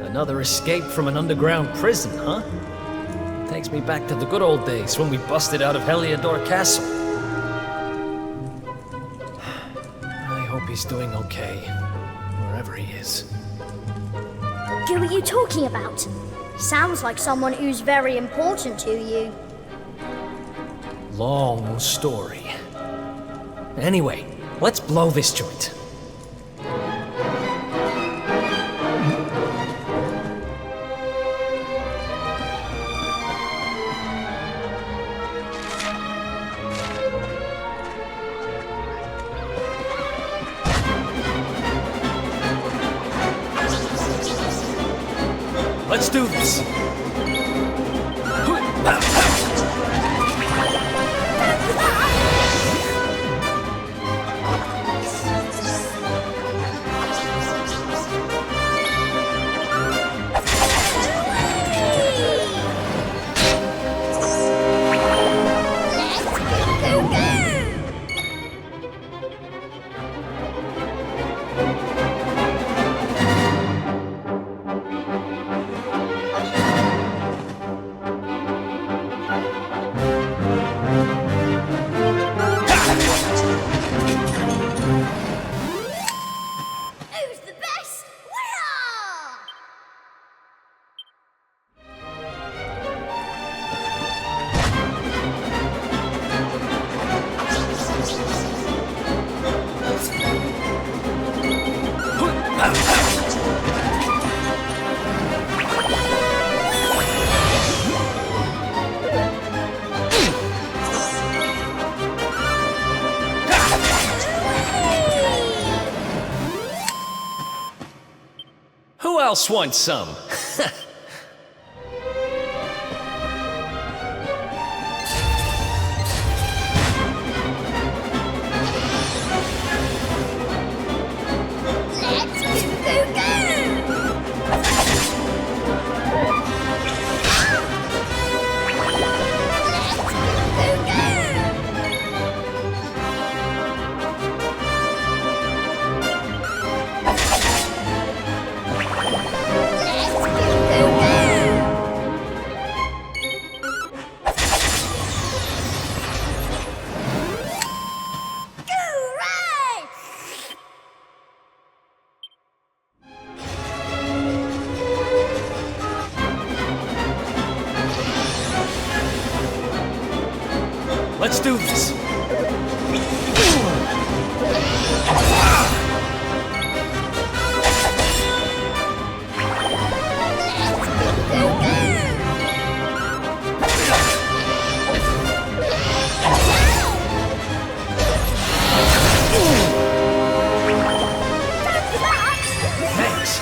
Another escape from an underground prison, huh? Takes me back to the good old days when we busted out of Heliodor Castle. I hope he's doing okay, wherever he is. Who are you talking about? Sounds like someone who's very important to you. Long story. Anyway, let's blow this joint. Let's do this! Who else wants some? Let's do this. Thanks.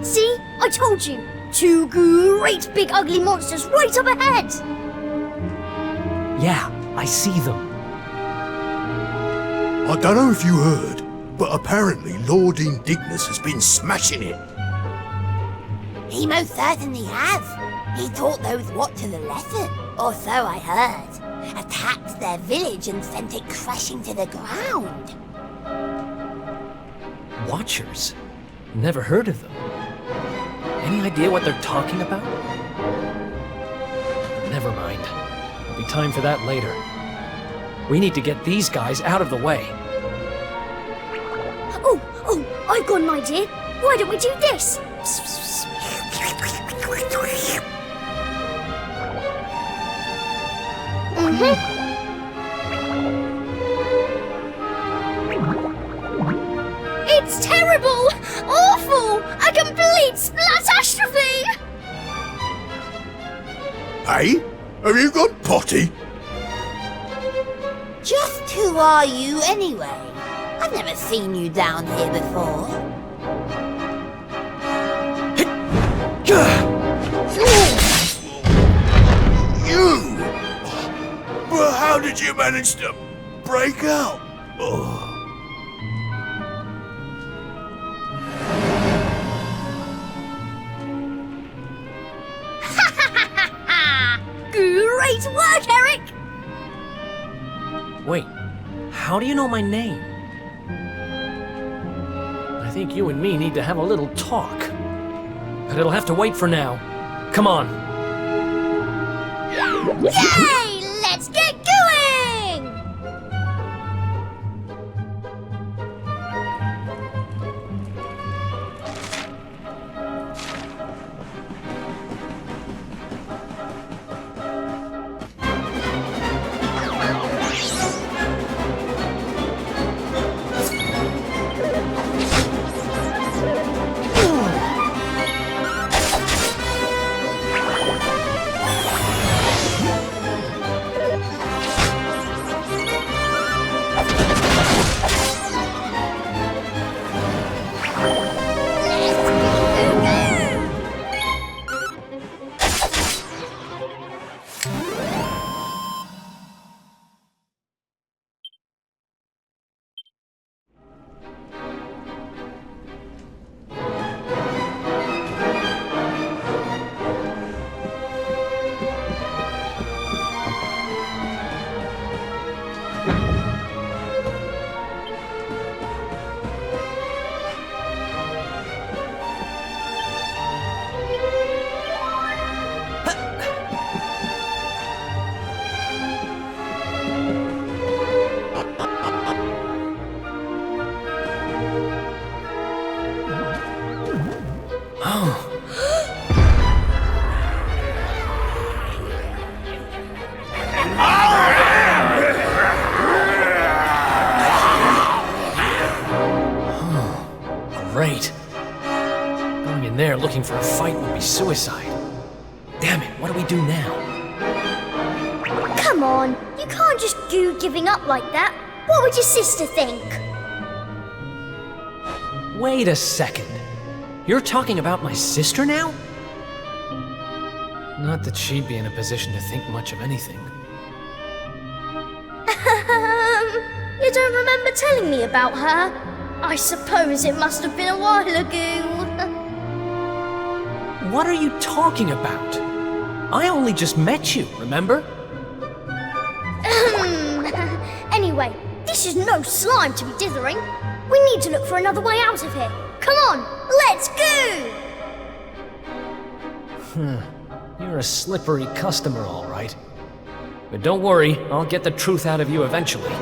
See? I told you! Two great big ugly monsters right up ahead! Yeah, I see them. I don't know if you heard, but apparently Lord Indignus has been smashing it. He most certainly has. He taught those Watchers a lesson, or so I heard. Attacked their village and sent it crashing to the ground. Watchers? Never heard of them. Any idea what they're talking about? Never mind. It'll be time for that later. We need to get these guys out of the way. Oh, I've got an idea. Why don't we do this? It's terrible! Awful! A complete splatastrophe! Hey? Have you gone potty? Just who are you anyway? I've never seen you down here before. You! But how did you manage to break out? Oh. Great work, Eric! Wait, how do you know my name? I think you and me need to have a little talk. But it'll have to wait for now. Come on. Yay! Let's get going! for a fight would be suicide. Damn it, what do we do now? Come on, you can't just go giving up like that. What would your sister think? Wait a second. You're talking about my sister now? Not that she'd be in a position to think much of anything. You don't remember telling me about her? I suppose it must have been a while ago. What are you talking about? I only just met you, remember? Anyway, this is no slime to be dithering. We need to look for another way out of here. Come on, let's go! You're a slippery customer, all right. But don't worry, I'll get the truth out of you eventually.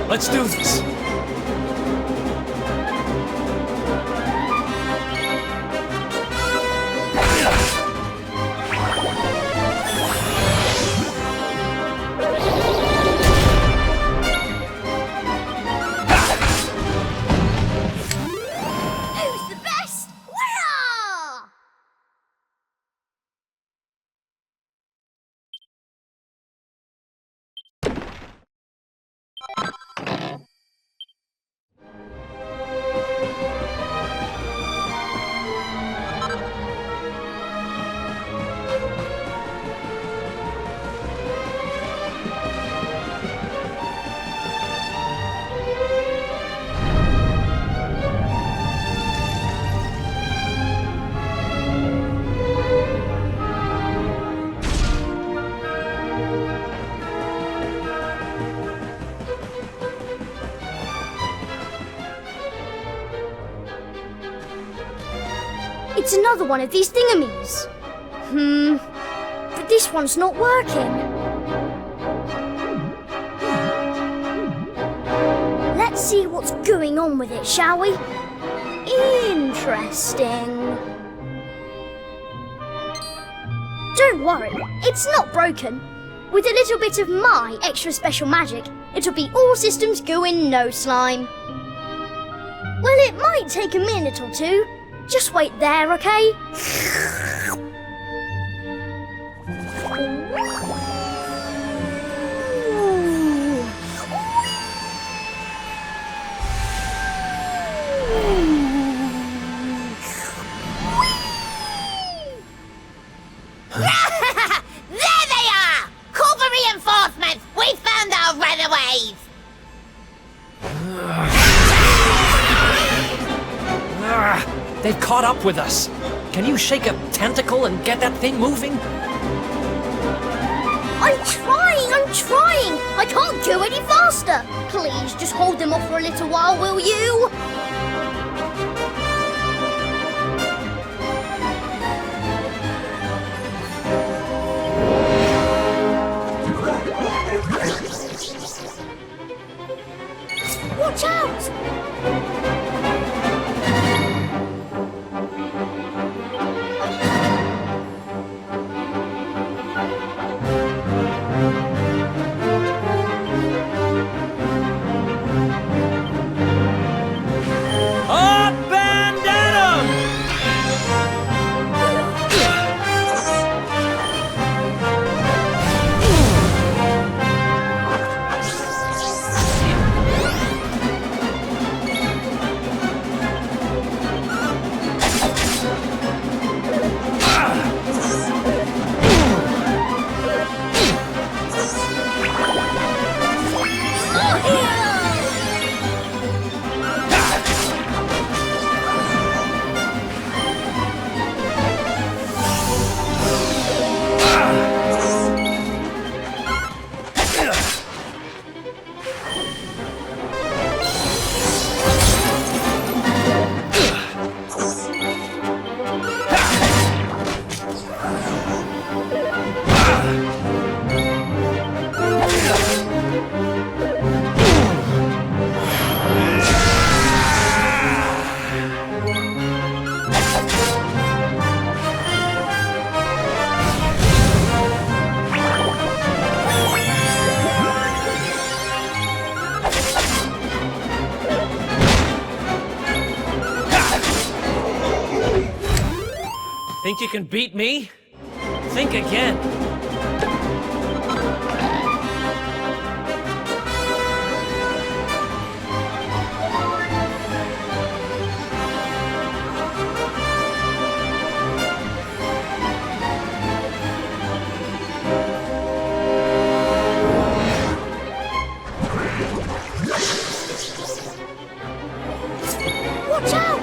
Let's do this. Who's the best? Winner! It's another one of these thingamies. But this one's not working. Let's see what's going on with it, shall we? Interesting. Don't worry, it's not broken. With a little bit of my extra special magic, it'll be all systems go in no slime. Well, it might take a minute or two. Just wait there, okay? There they are! Call for reinforcements! We found our runaways! They've caught up with us. Can you shake a tentacle and get that thing moving? I'm trying! annoying! I can't go any faster! Please, just hold them off for a little while, will you? Watch out! Up and at 'em! Think you can beat me? Think again. Watch out!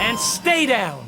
And stay down!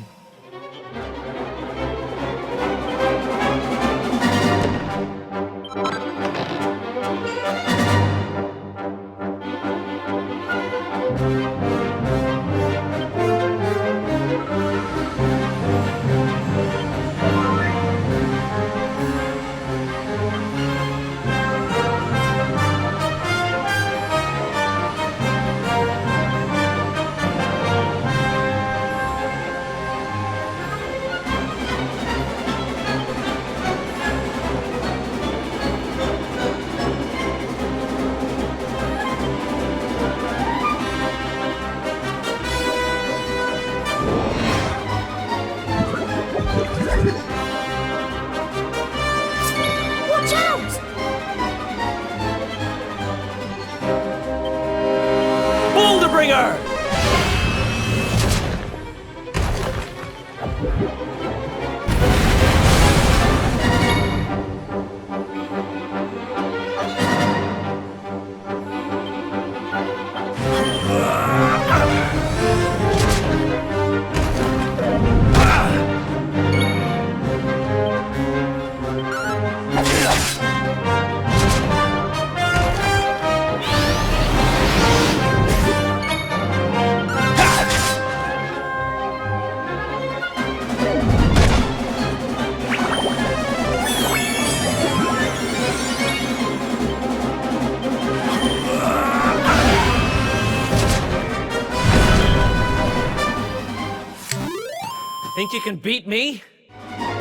Think you can beat me?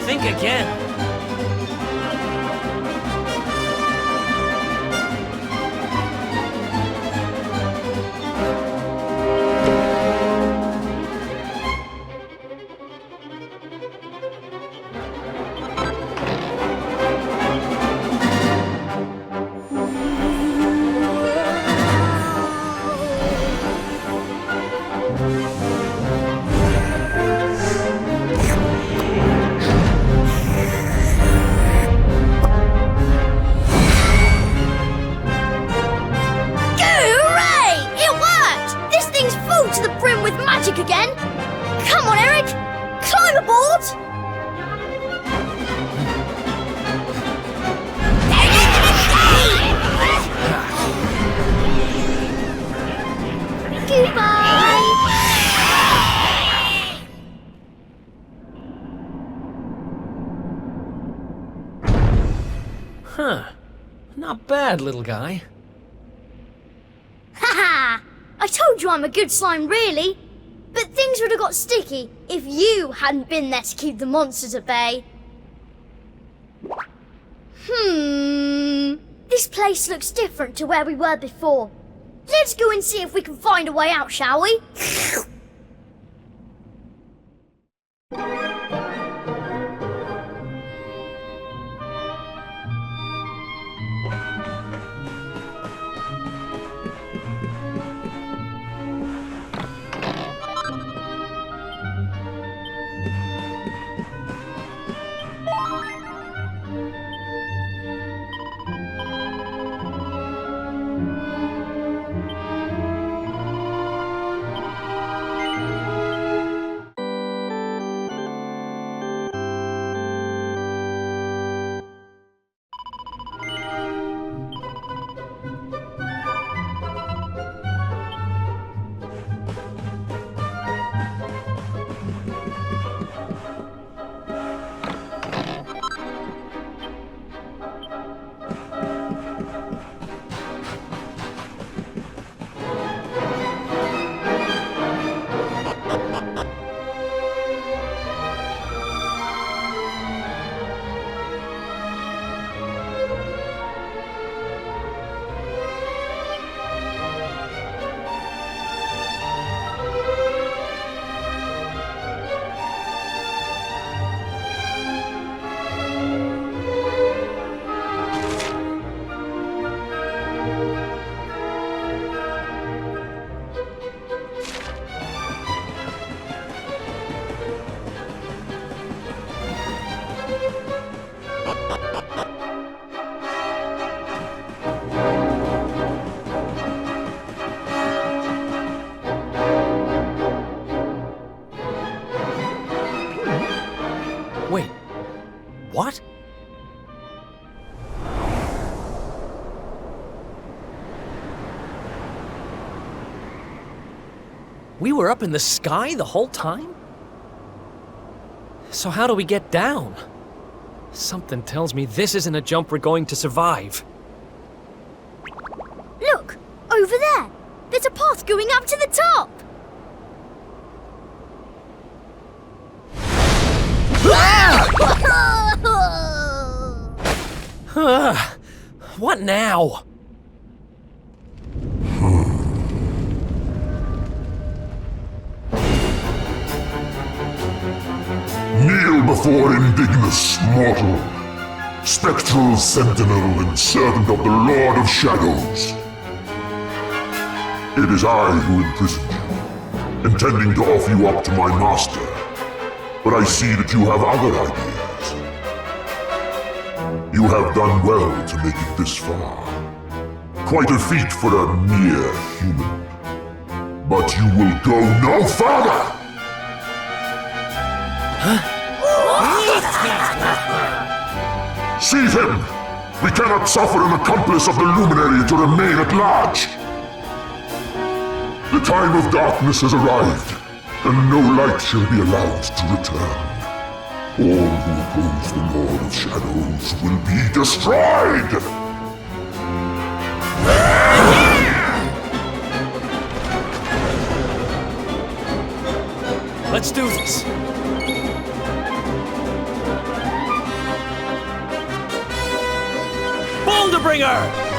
Think again. Again? Come on, Eric! Climb aboard! Goodbye! Huh. Not bad, little guy. Haha! I told you I'm a good slime, really. But things would have got sticky if you hadn't been there to keep the monsters at bay. This place looks different to where we were before. Let's go and see if we can find a way out, shall we? Wait, what? We were up in the sky the whole time? So how do we get down? Something tells me this isn't a jump we're going to survive. Look, over there. There's a path going up to the top. What now? Kneel before indignous mortal, spectral sentinel and servant of the Lord of Shadows. It is I who imprisoned you, intending to offer you up to my master. But I see that you have other ideas. You have done well to make it this far. Quite a feat for a mere human. But you will go no further! Seize him! We cannot suffer an accomplice of the Luminary to remain at large! The time of darkness has arrived, and no light shall be allowed to return. All who oppose the Lord of Shadows will be destroyed! Let's do this. Firebringer!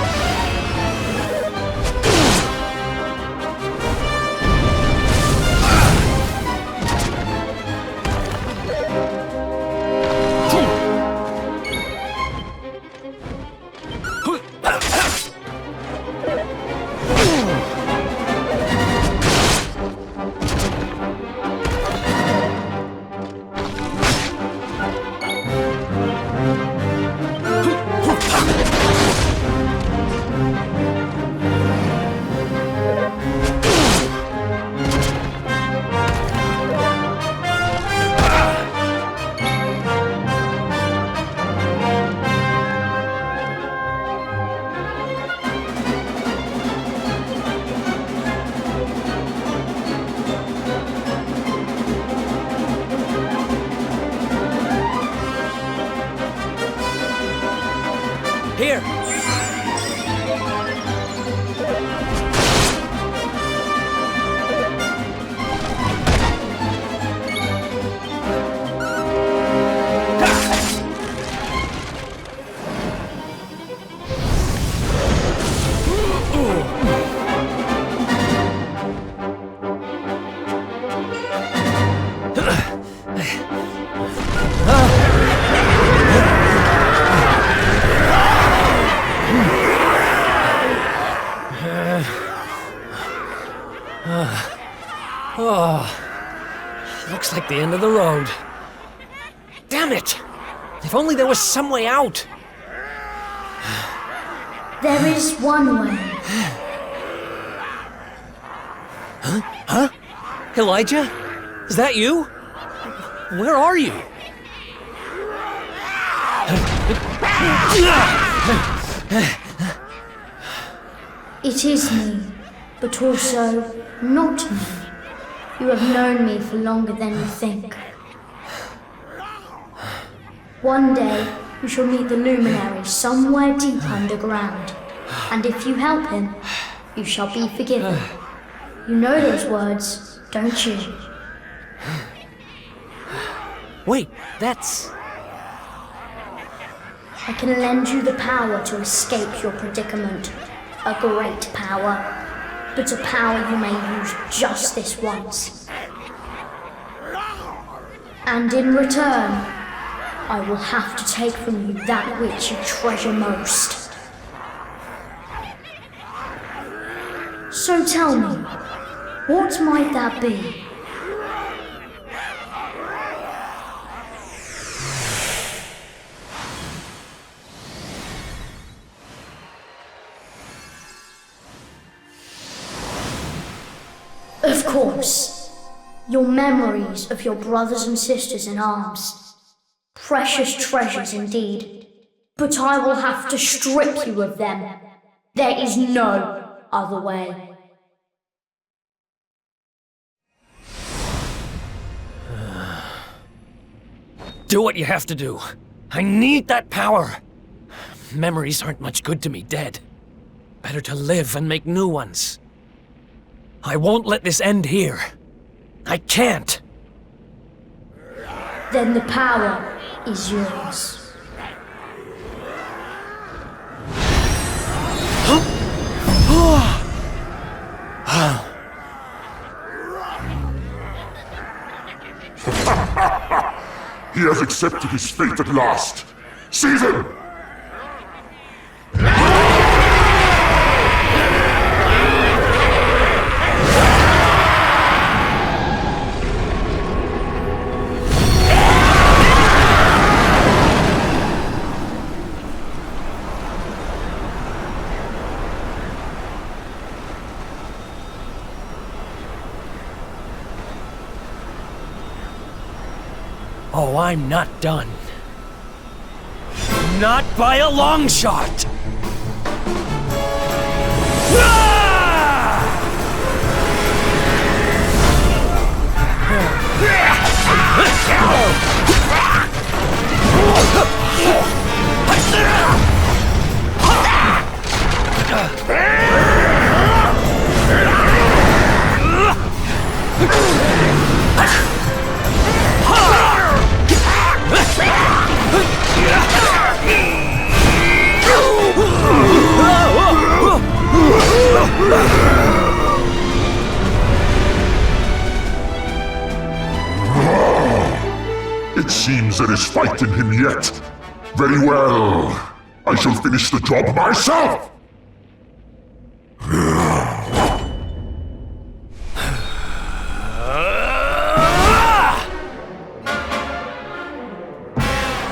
Here! Looks like the end of the road. Damn it! If only there was some way out! There is one way. Huh? Elijah? Is that you? Where are you? It is me, but also not me. You have known me for longer than you think. One day, you shall meet the luminary somewhere deep underground, and if you help him, you shall be forgiven. You know those words, don't you? Wait, that's... I can lend you the power to escape your predicament. A great power. But a power you may use just this once. And in return, I will have to take from you that which you treasure most. So tell me, what might that be? Of course, your memories of your brothers and sisters in arms. Precious treasures indeed. But I will have to strip you of them. There is no other way. Do what you have to do. I need that power. Memories aren't much good to me dead. Better to live and make new ones. I won't let this end here. I can't. Then the power is yours. He has accepted his fate at last. Seize him! Oh, I'm not done. Not by a long shot! It seems there is fight in him yet. Very well. I shall finish the job myself!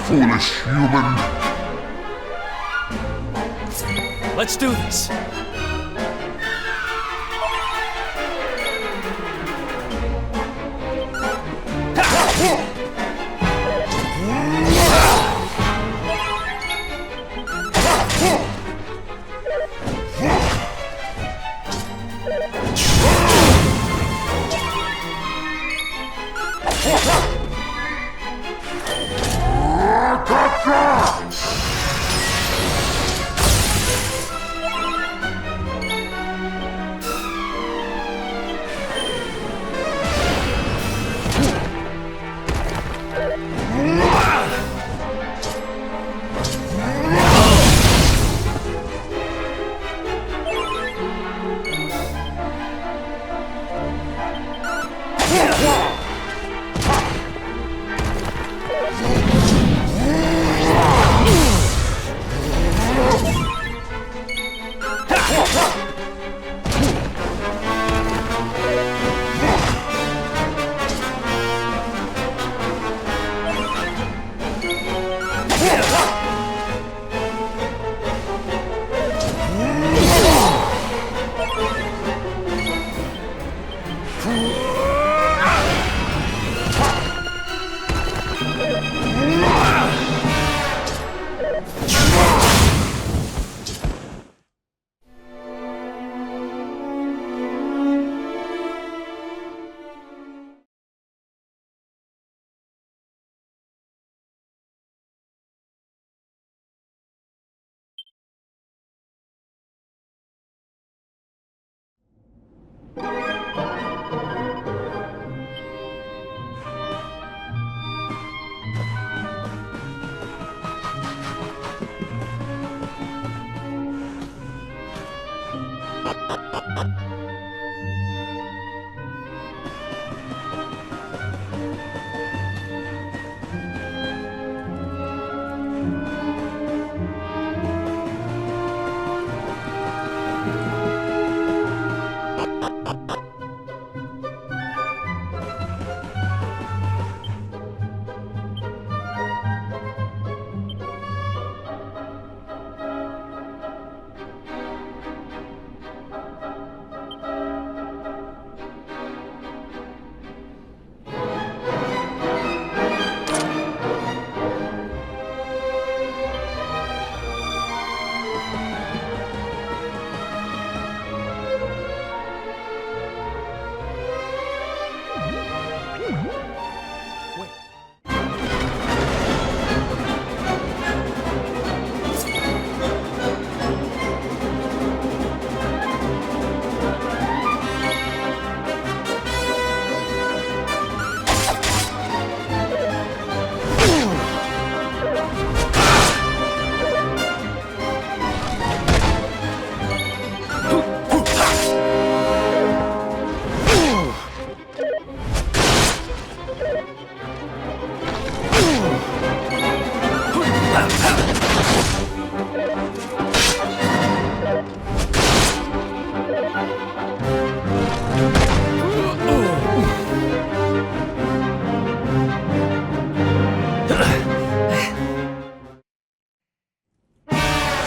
Foolish human. Let's do this.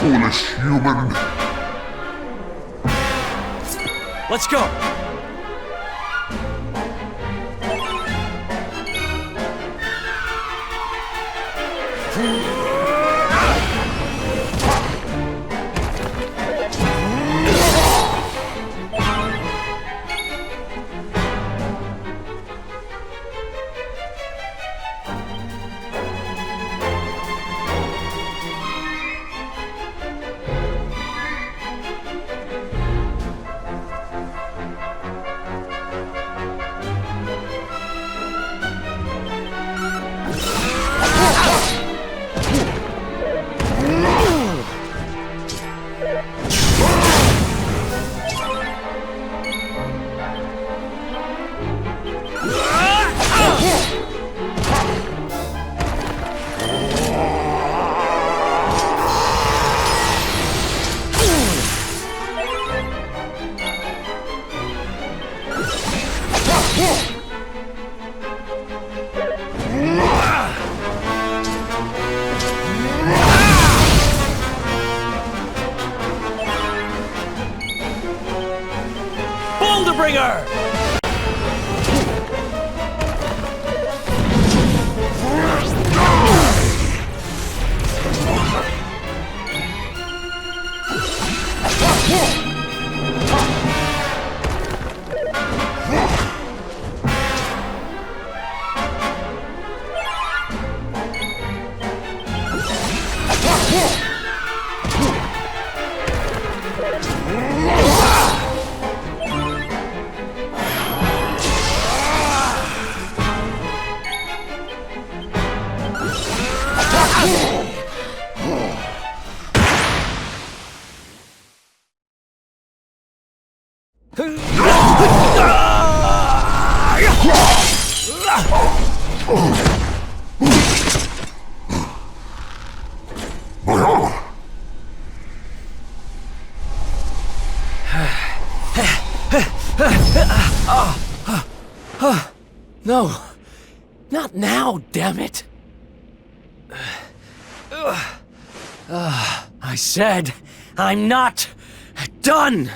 Foolish human. Let's go! My armor! No. Not now, damn it. I said, I'm not done.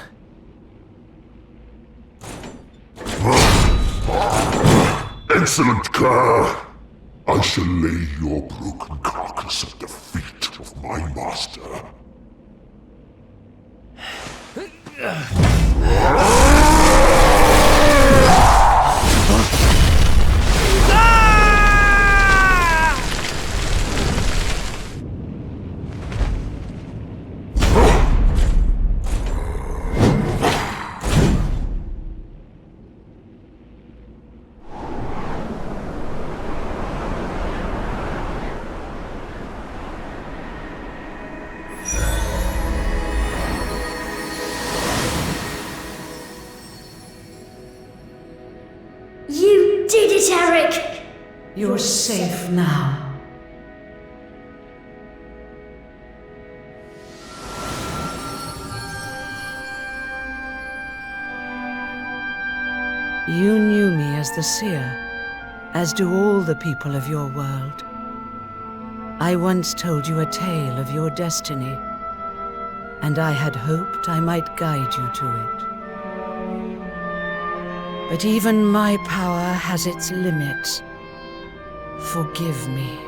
Excellent care! I shall lay your broken carcass at the feet of my master. You did it, Eric! You're safe now. You knew me as the seer, as do all the people of your world. I once told you a tale of your destiny, and I had hoped I might guide you to it. But even my power has its limits. Forgive me.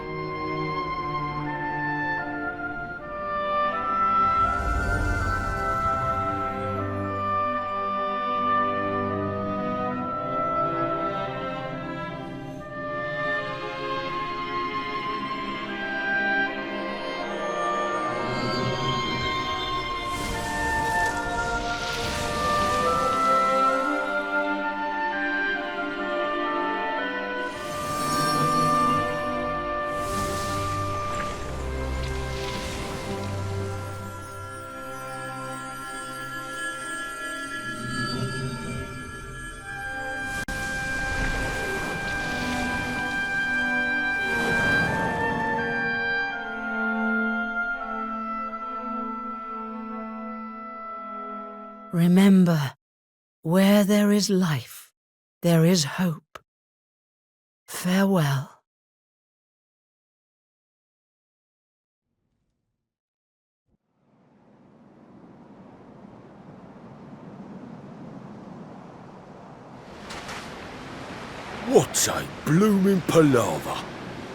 Remember, where there is life, there is hope. Farewell. What's a blooming palaver?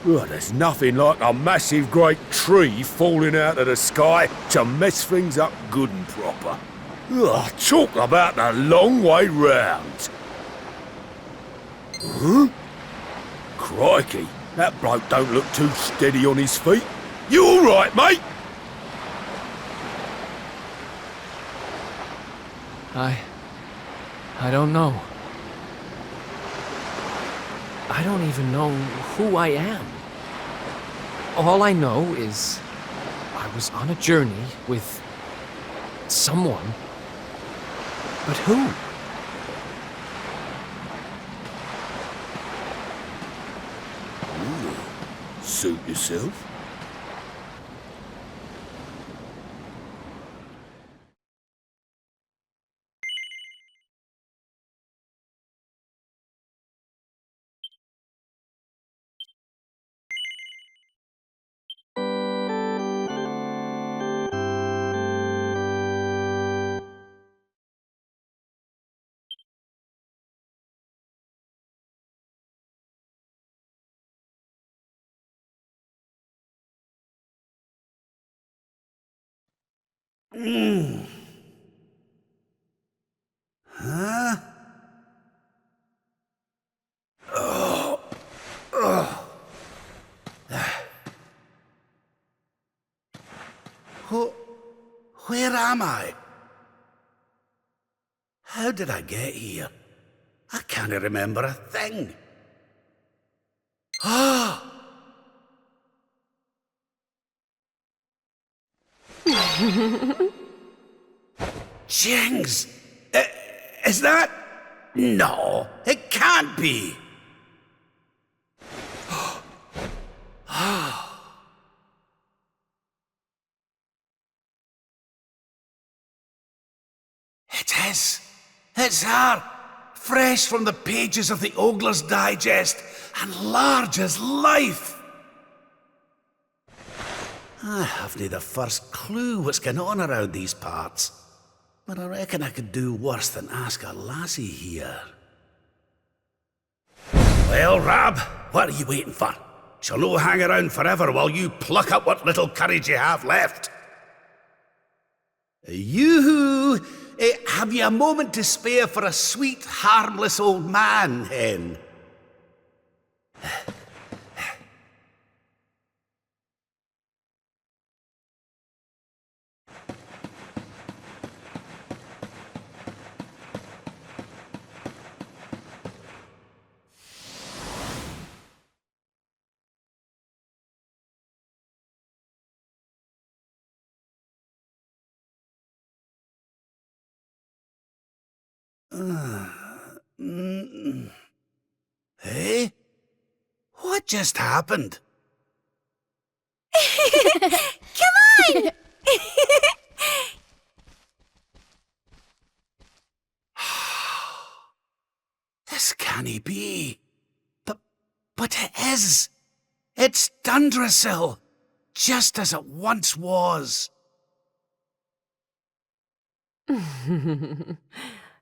Well, there's nothing like a massive great tree falling out of the sky to mess things up good and proper. Ugh, talk about the long way round. Huh? Crikey, that bloke don't look too steady on his feet. You all right, mate? I don't know. I don't even know who I am. All I know is I was on a journey with someone. But who? Suit yourself. Huh? Where am I? How did I get here? I can't remember a thing. Ah! Jings! Is that? No, it can't be. Yes, it's her. Fresh from the pages of the Ogler's Digest, and large as life. I haven't the first clue what's going on around these parts, but I reckon I could do worse than ask a lassie here. Well, Rab, what are you waiting for? Shall no hang around forever while you pluck up what little courage you have left. Yoo-hoo! Have you a moment to spare for a sweet, harmless old man, hen? Hey? What just happened? Come on! This can't be. But it is. It's Dundrasil, just as it once was.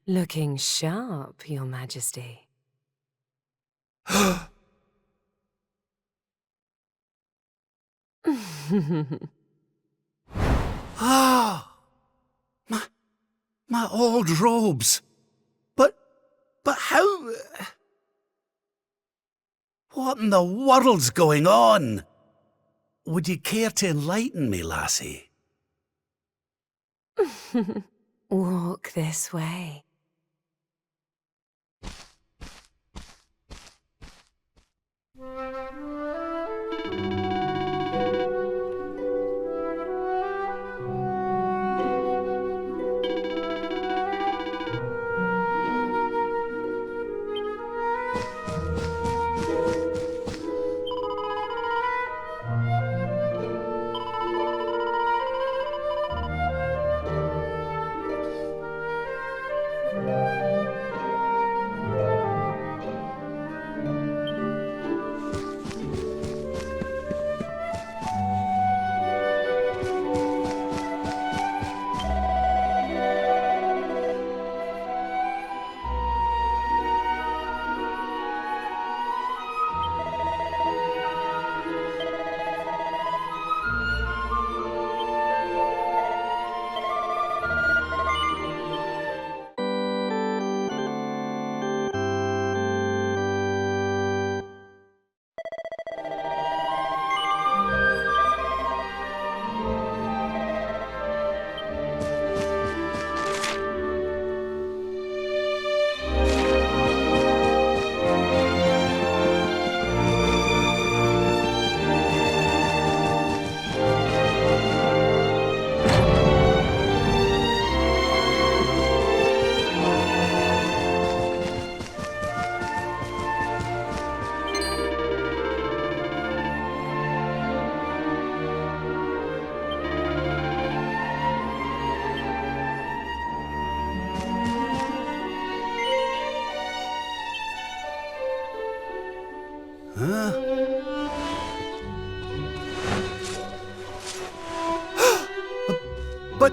Looking sharp, Your Majesty. Ah! My old robes. But how... What in the world's going on? Would you care to enlighten me, lassie? Walk this way. But...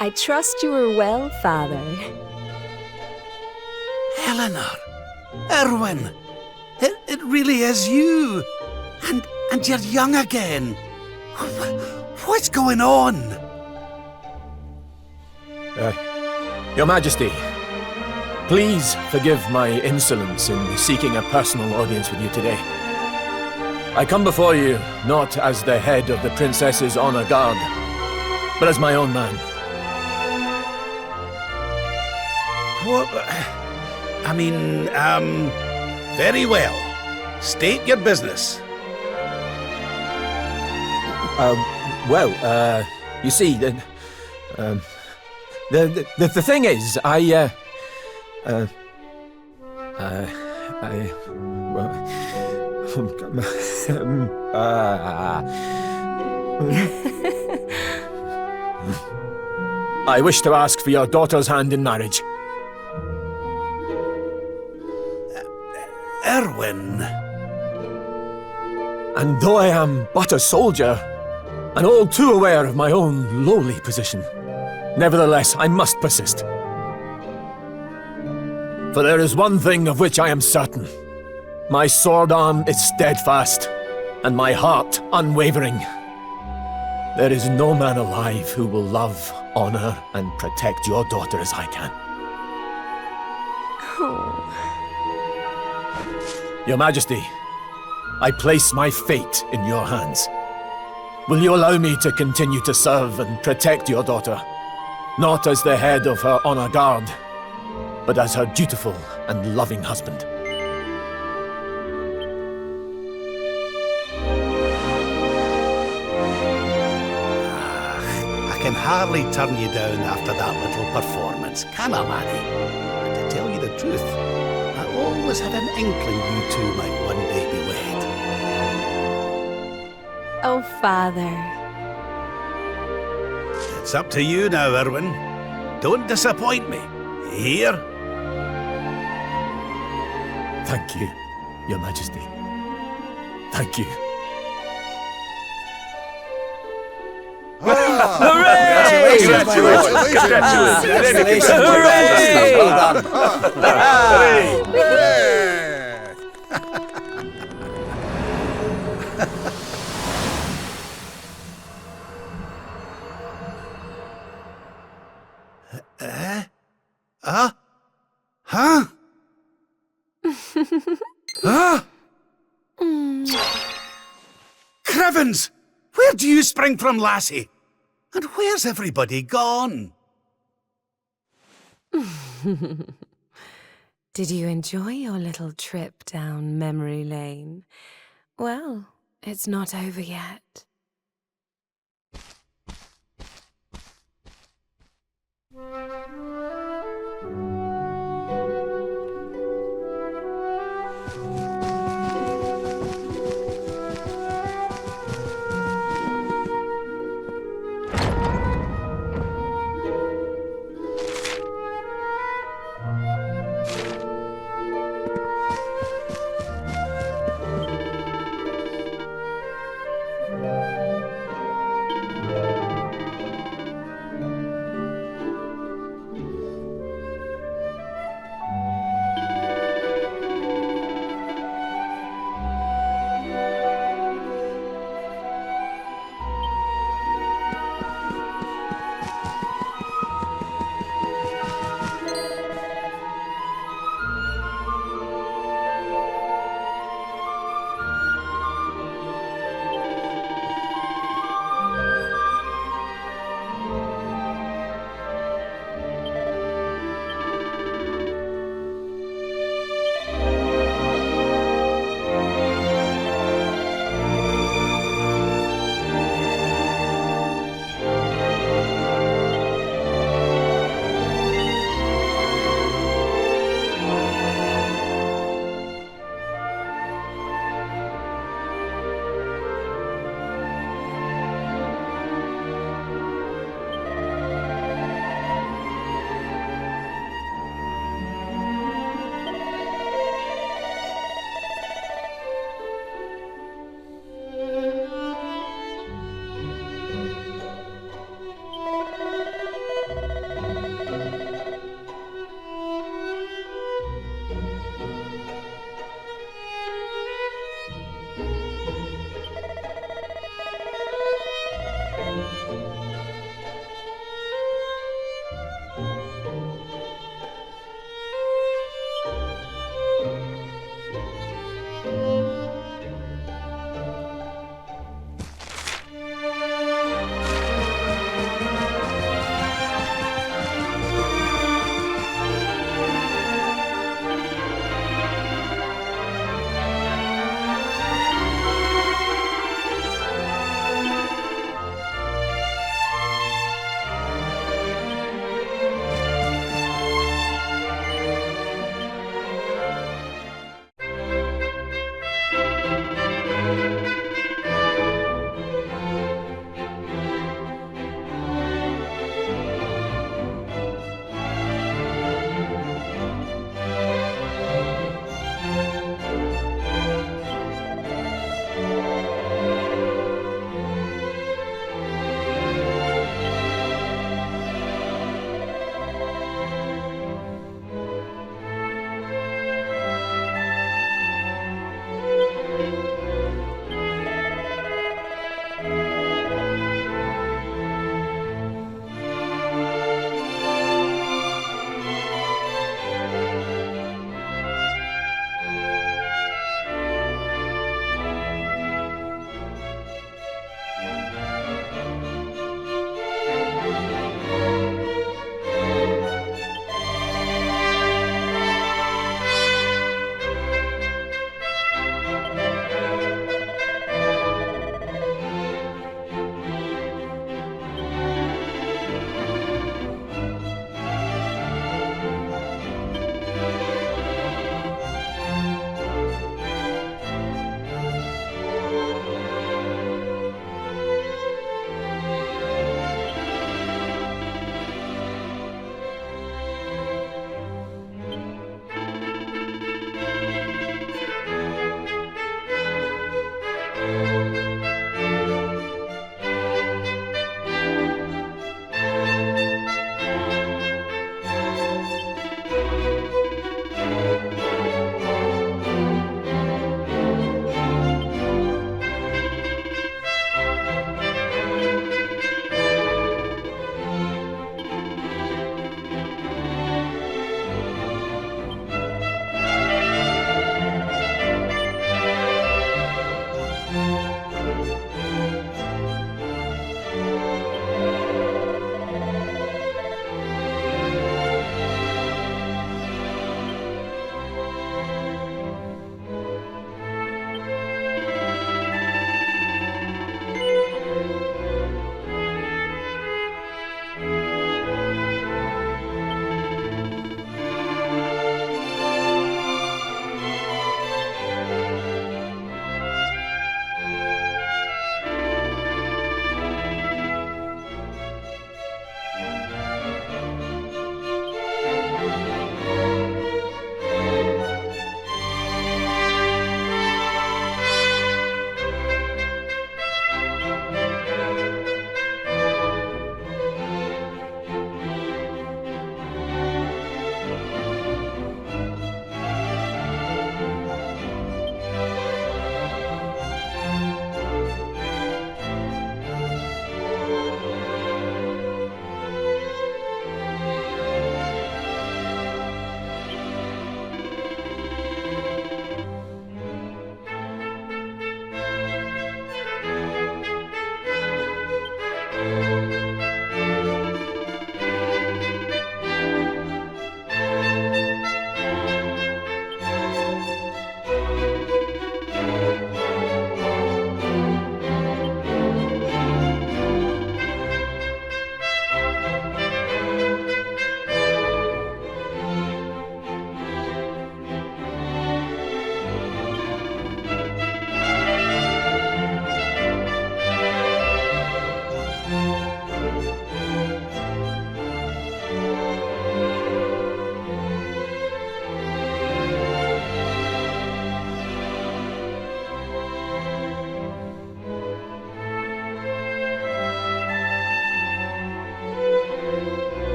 I trust you are well, Father. Eleanor! Erwin! It really is you! And you're young again! What's going on? Your Majesty, please forgive my insolence in seeking a personal audience with you today. I come before you not as the head of the Princess's Honor Guard, but as my own man. What? I mean, very well. State your business. You see, the thing is, I wish to ask for your daughter's hand in marriage. Erwin. And though I am but a soldier, and all too aware of my own lowly position, nevertheless I must persist. For there is one thing of which I am certain. My sword arm is steadfast, and my heart unwavering. There is no man alive who will love, honor, and protect your daughter as I can. Your Majesty, I place my fate in your hands. Will you allow me to continue to serve and protect your daughter, not as the head of her honor guard, but as her dutiful and loving husband? I can hardly turn you down after that little performance, can I, laddie? But to tell you the truth, I always had an inkling you two might one day be wed. Oh, Father. It's up to you now, Erwin. Don't disappoint me. You hear? Thank you, Your Majesty. Thank you. Huh? Huh? Crevens! Where do you spring from, lassie? And where's everybody gone? Did you enjoy your little trip down memory lane? Well, it's not over yet.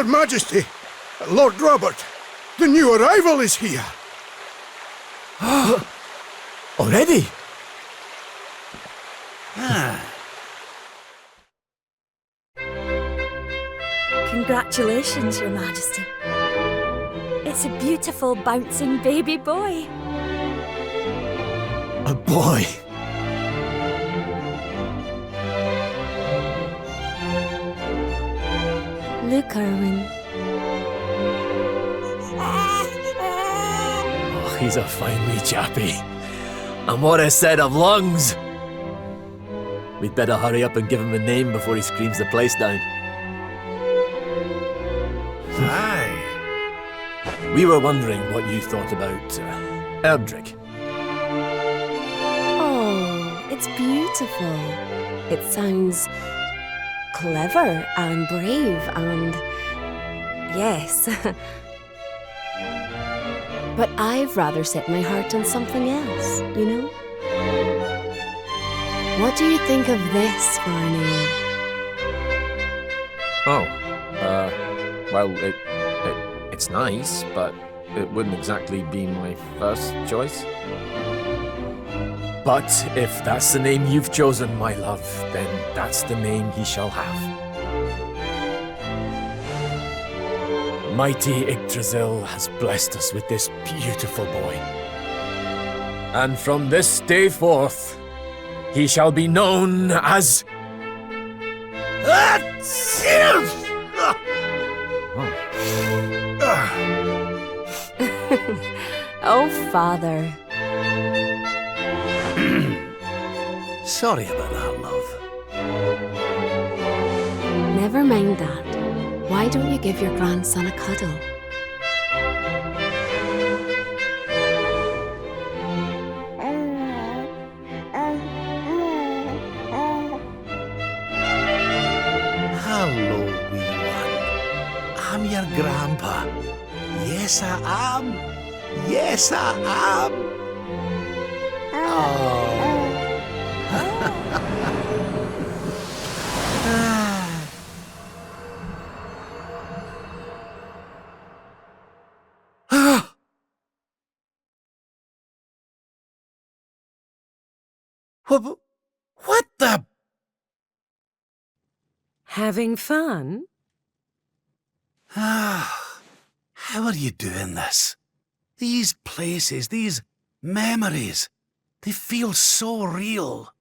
Your Majesty, Lord Robert, the new arrival is here. Already? Congratulations, Your Majesty. It's a beautiful, bouncing baby boy. A boy. Look, Erwin. Oh, he's a fine wee chappie. And what a set of lungs! We'd better hurry up and give him a name before he screams the place down. Aye. We were wondering what you thought about Erdrick. Oh, it's beautiful. It sounds clever and brave and... yes. But I've rather set my heart on something else, you know? What do you think of this for a name? Oh, well, it's nice, but it wouldn't exactly be my first choice. But if that's the name you've chosen, my love, then that's the name he shall have. Mighty Yggdrasil has blessed us with this beautiful boy. And from this day forth, he shall be known as... Oh, Father. Sorry about that, love. Never mind that. Why don't you give your grandson a cuddle? Hello, wee one. I'm your grandpa. Yes, I am. Yes, I am. Oh. What the... Having fun? How are you doing this? These places, these memories, they feel so real.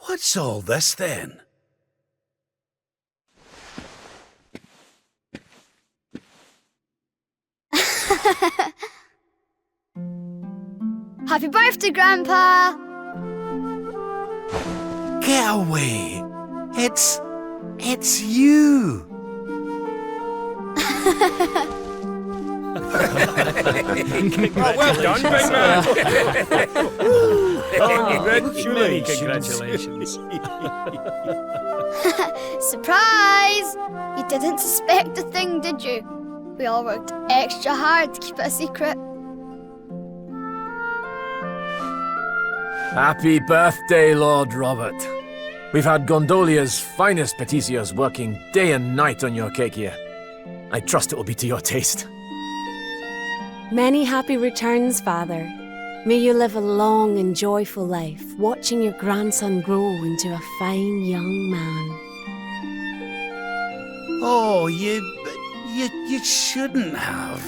What's all this then? Happy birthday, Grandpa! Get away! It's you! Oh, well done, big man! Congratulations. Surprise! You didn't suspect a thing, did you? We all worked extra hard to keep it a secret. Happy birthday, Lord Robert. We've had Gondolia's finest patissiers working day and night on your cake here. I trust it will be to your taste. Many happy returns, Father. May you live a long and joyful life, watching your grandson grow into a fine young man. Oh, you shouldn't have.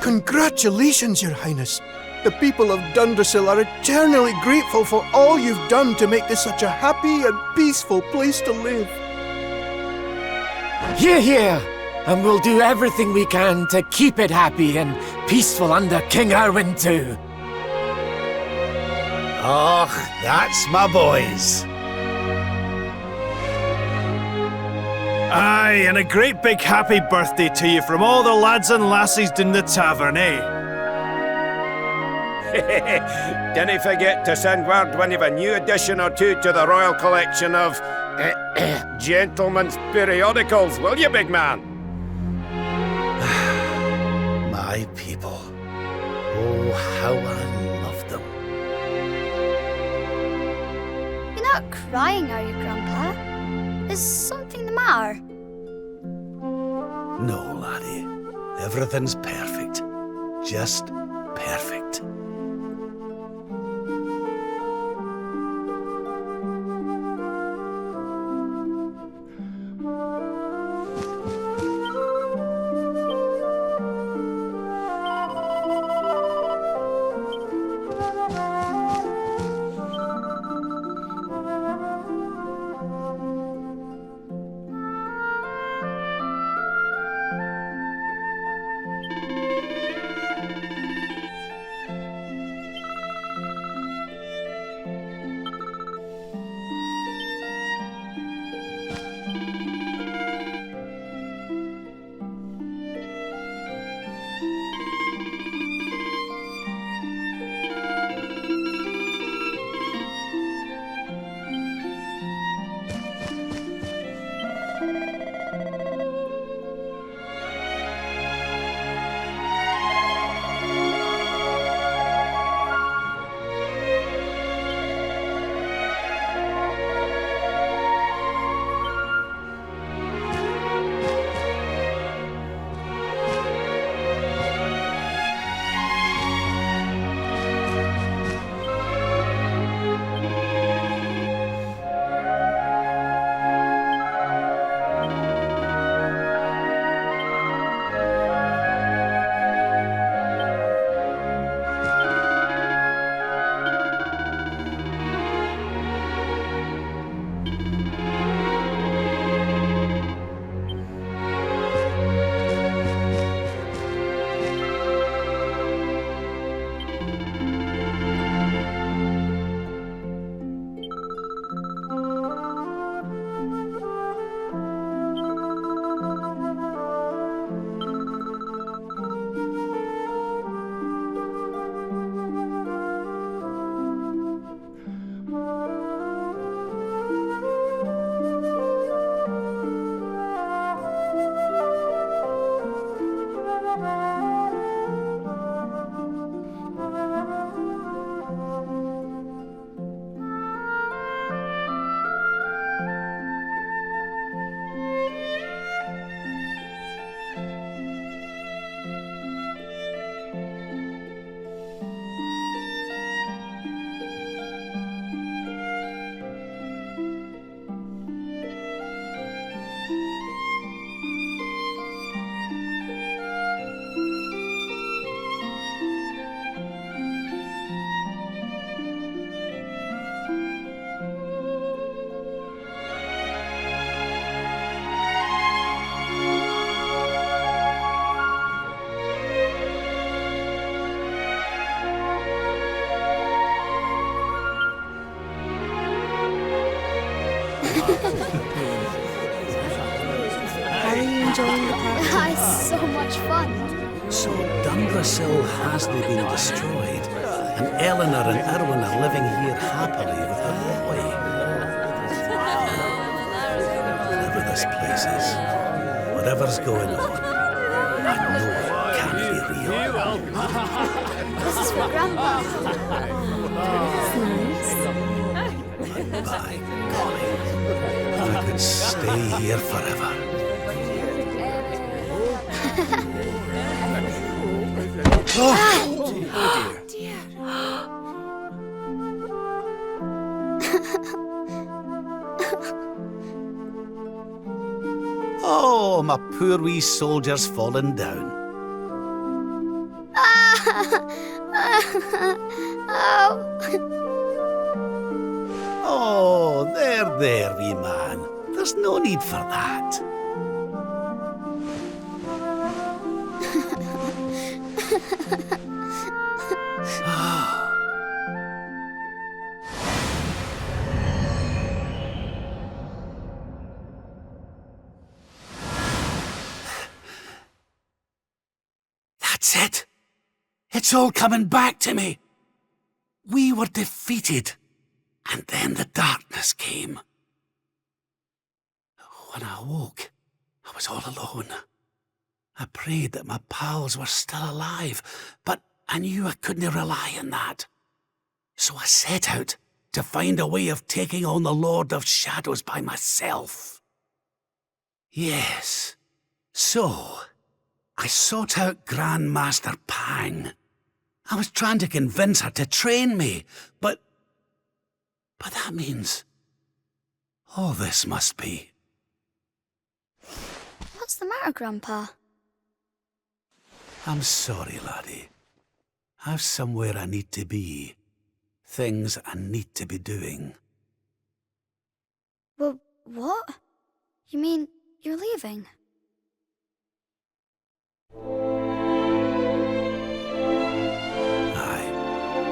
Congratulations, Your Highness. The people of Dundrasil are eternally grateful for all you've done to make this such a happy and peaceful place to live. Hear, hear! And we'll do everything we can to keep it happy and peaceful under King Erwin too. Oh, that's my boys. Aye, and a great big happy birthday to you from all the lads and lassies in the tavern, eh? Dinna forget to send word when you've a new addition or two to the royal collection of gentlemen's periodicals, will you, big man? My people. Oh, how I love them. You're not crying, are you, Grandpa? Is something the matter? No, laddie. Everything's perfect. Just perfect. How are you enjoying the party? It's so much fun. So Dundrasil hasn't been destroyed, and Eleanor and Erwin are living here happily with their boy. Whatever this place is, whatever's going on, I know it can't be real. This is for Grandpa. That's nice. But by golly, I could stay here forever. Oh dear. Oh, my poor wee soldier's fallen down. Oh, there, wee man. There's no need for that. That's it. It's all coming back to me. We were defeated, and then the darkness came. When I awoke, I was all alone. I prayed that my pals were still alive, but I knew I couldn't rely on that. So I set out to find a way of taking on the Lord of Shadows by myself. Yes, so I sought out Grandmaster Pang. I was trying to convince her to train me, but that means all this must be. What's the matter, Grandpa? I'm sorry, laddie. I've somewhere I need to be. Things I need to be doing. Well, what? You mean you're leaving? Aye,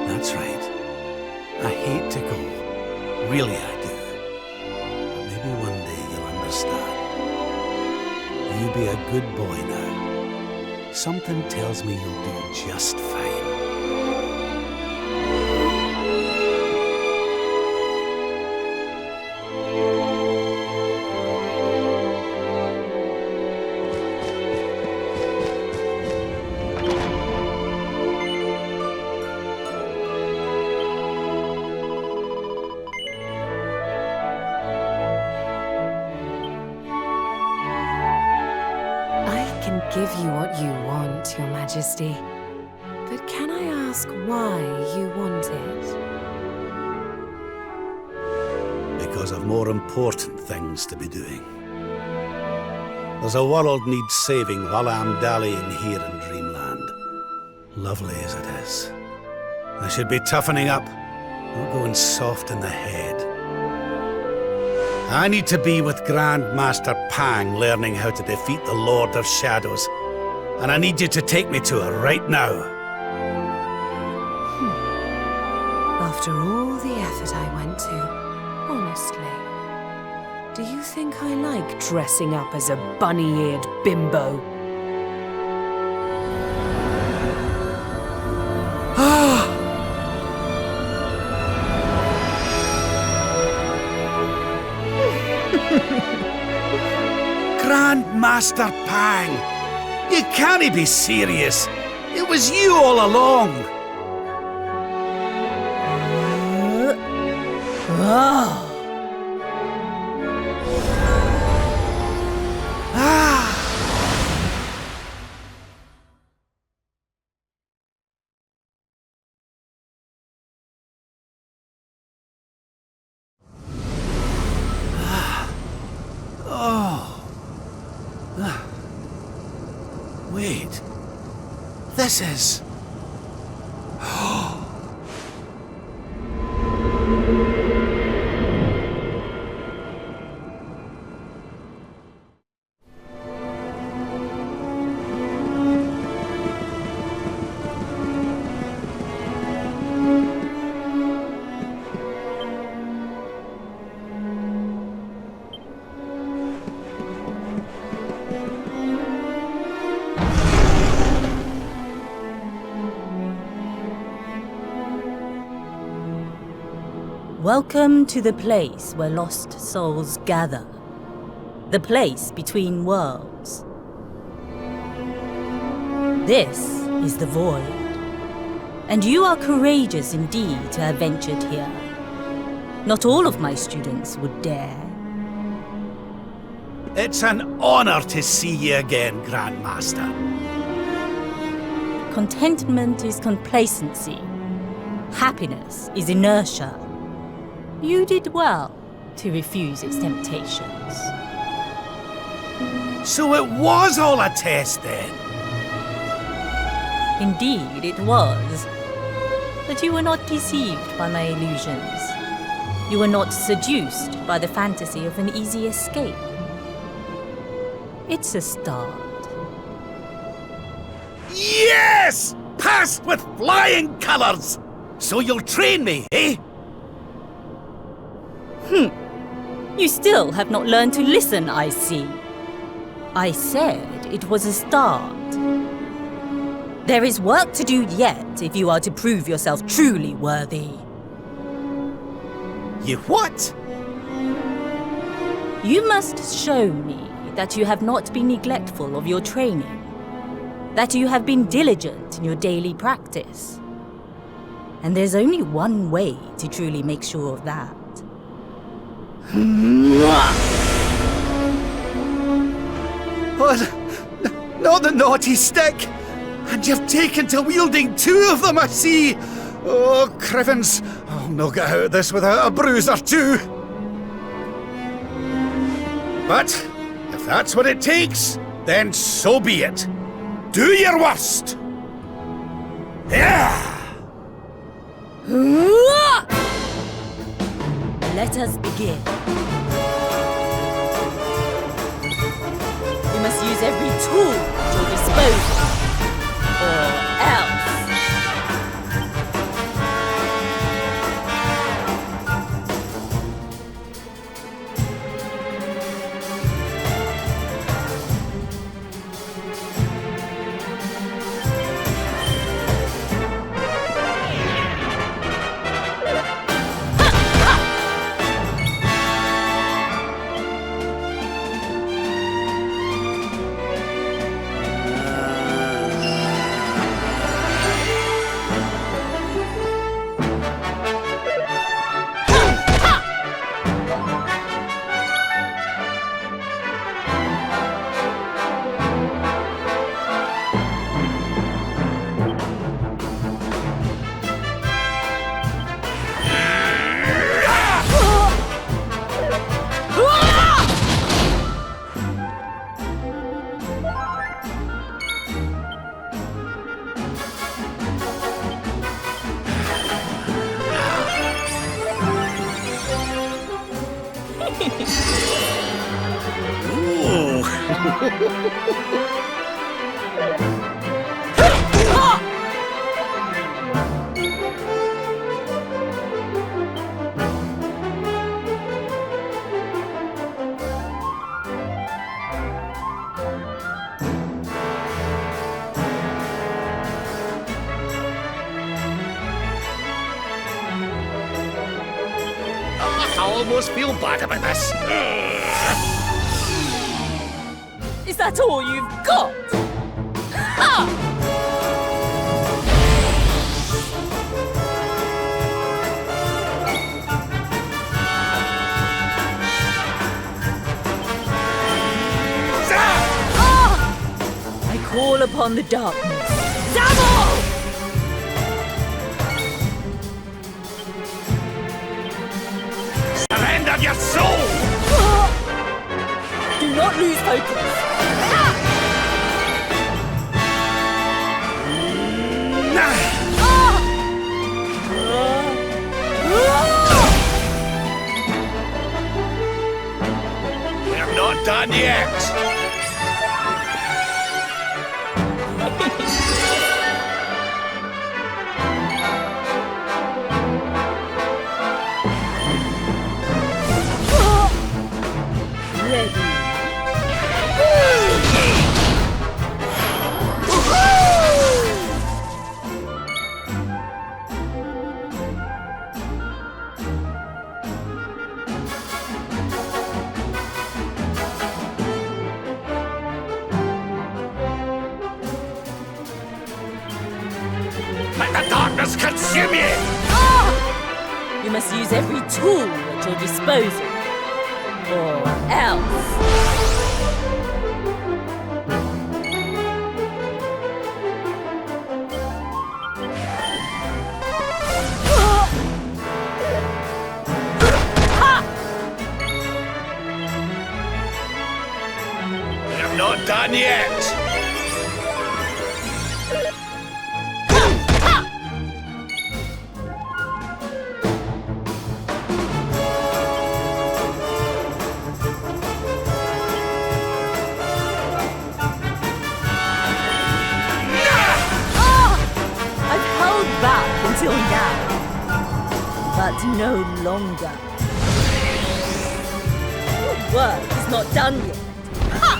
that's right. I hate to go. Really, I do. But maybe one day you'll understand. You be a good boy now. Something tells me you'll do just fine. Give you what you want, Your Majesty. But can I ask why you want it? Because I've more important things to be doing. There's a world needs saving while I'm dallying here in Dreamland. Lovely as it is. I should be toughening up, not going soft in the head. I need to be with Grandmaster Pang learning how to defeat the Lord of Shadows. And I need you to take me to her right now. After all the effort I went to, honestly, do you think I like dressing up as a bunny-eared bimbo? Grandmaster Pang! You can't be serious! It was you all along! Wait. This is... Welcome to the place where lost souls gather. The place between worlds. This is the Void. And you are courageous indeed to have ventured here. Not all of my students would dare. It's an honor to see you again, Grandmaster. Contentment is complacency. Happiness is inertia. You did well to refuse its temptations. So it was all a test then? Indeed, it was. But you were not deceived by my illusions. You were not seduced by the fantasy of an easy escape. It's a start. Yes! Passed with flying colours! So you'll train me, eh? You still have not learned to listen, I see. I said it was a start. There is work to do yet if you are to prove yourself truly worthy. You what? You must show me that you have not been neglectful of your training, that you have been diligent in your daily practice. And there's only one way to truly make sure of that. What? Not the naughty stick! And you've taken to wielding two of them, I see! Oh, Crivens, I'll no get out of this without a bruise or two! But, if that's what it takes, then so be it. Do your worst! Yeah! Let us begin. You must use every tool at your disposal, or else. I almost feel bad about this. Is that all you've got? Ha! I call upon the darkness. Zavol! Surrender your soul! Do not lose focus. We're not done yet. Let the darkness consume you! You must use every tool at your disposal. Or else. I'm not done yet. Until now, but no longer. Your work is not done yet. Ha!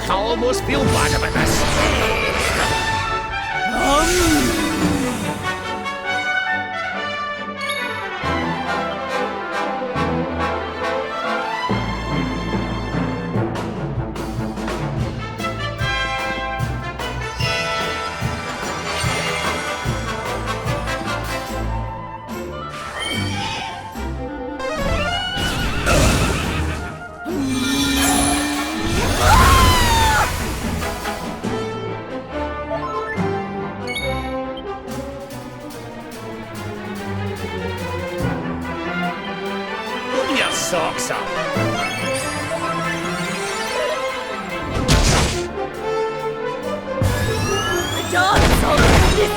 I almost feel bad about this. Socks up. Dance on this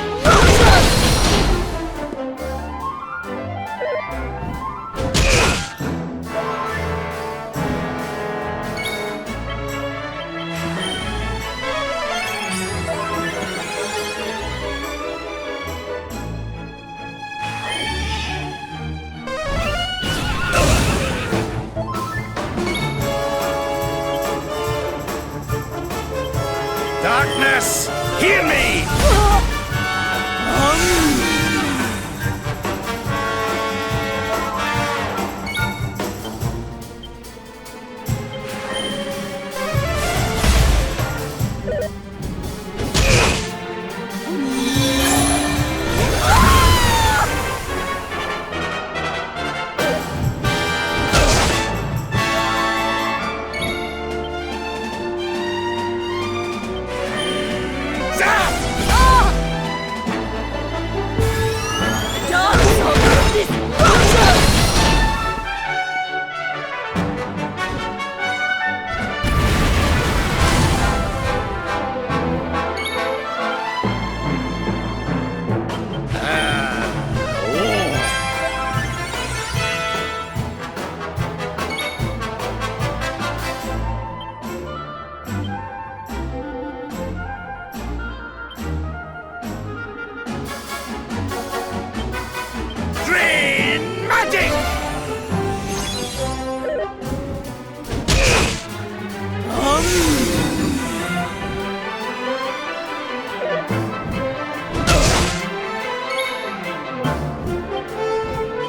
Darkness, hear me!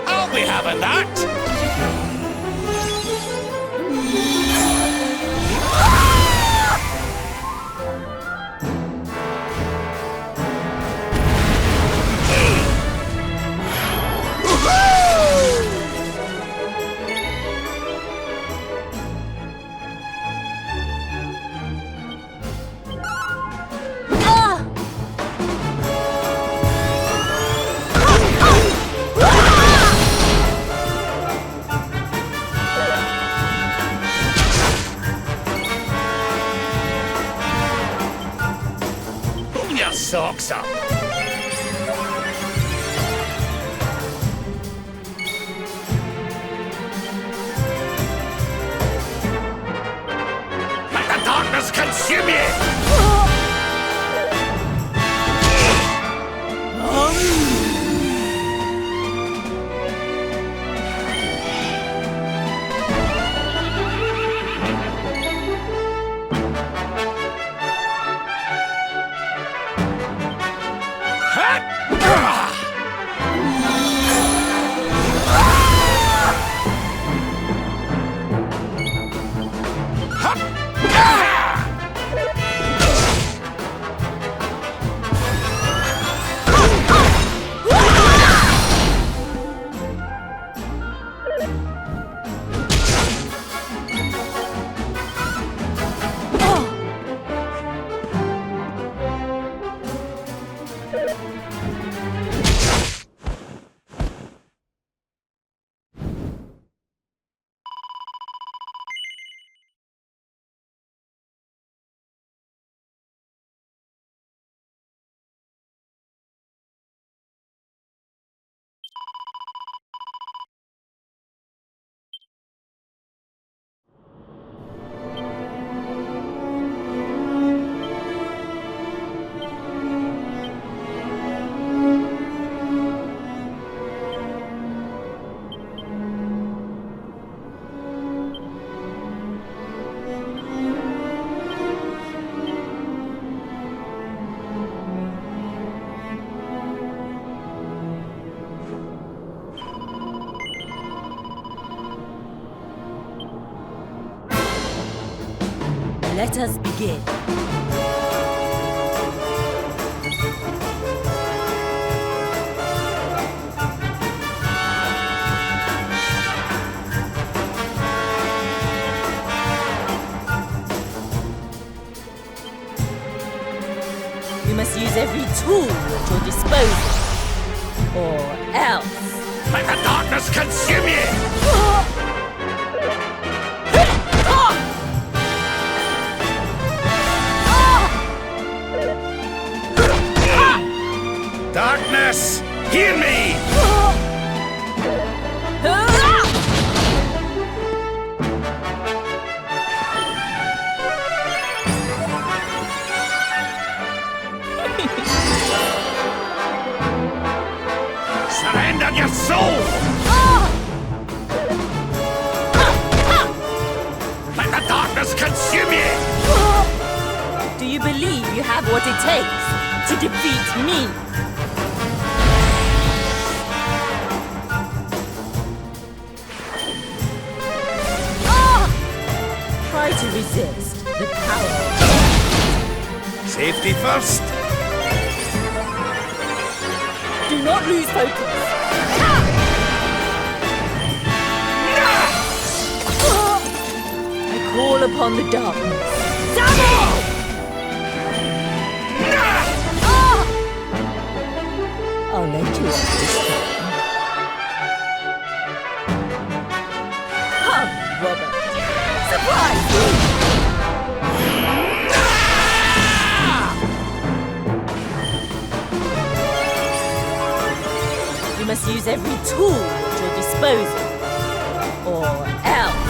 I'll be having that! Socks up. Let the darkness consume you! Let us begin. You must use every tool at your disposal, or else. Let the darkness consume you! Darkness, hear me! Surrender your soul! Let the darkness consume you! Do you believe you have what it takes to defeat me? Try to resist the power. Safety first. Do not lose focus. I call upon the darkness. I'll let you off this time. Come, Robert. Surprise me! You must use every tool at your disposal, or else.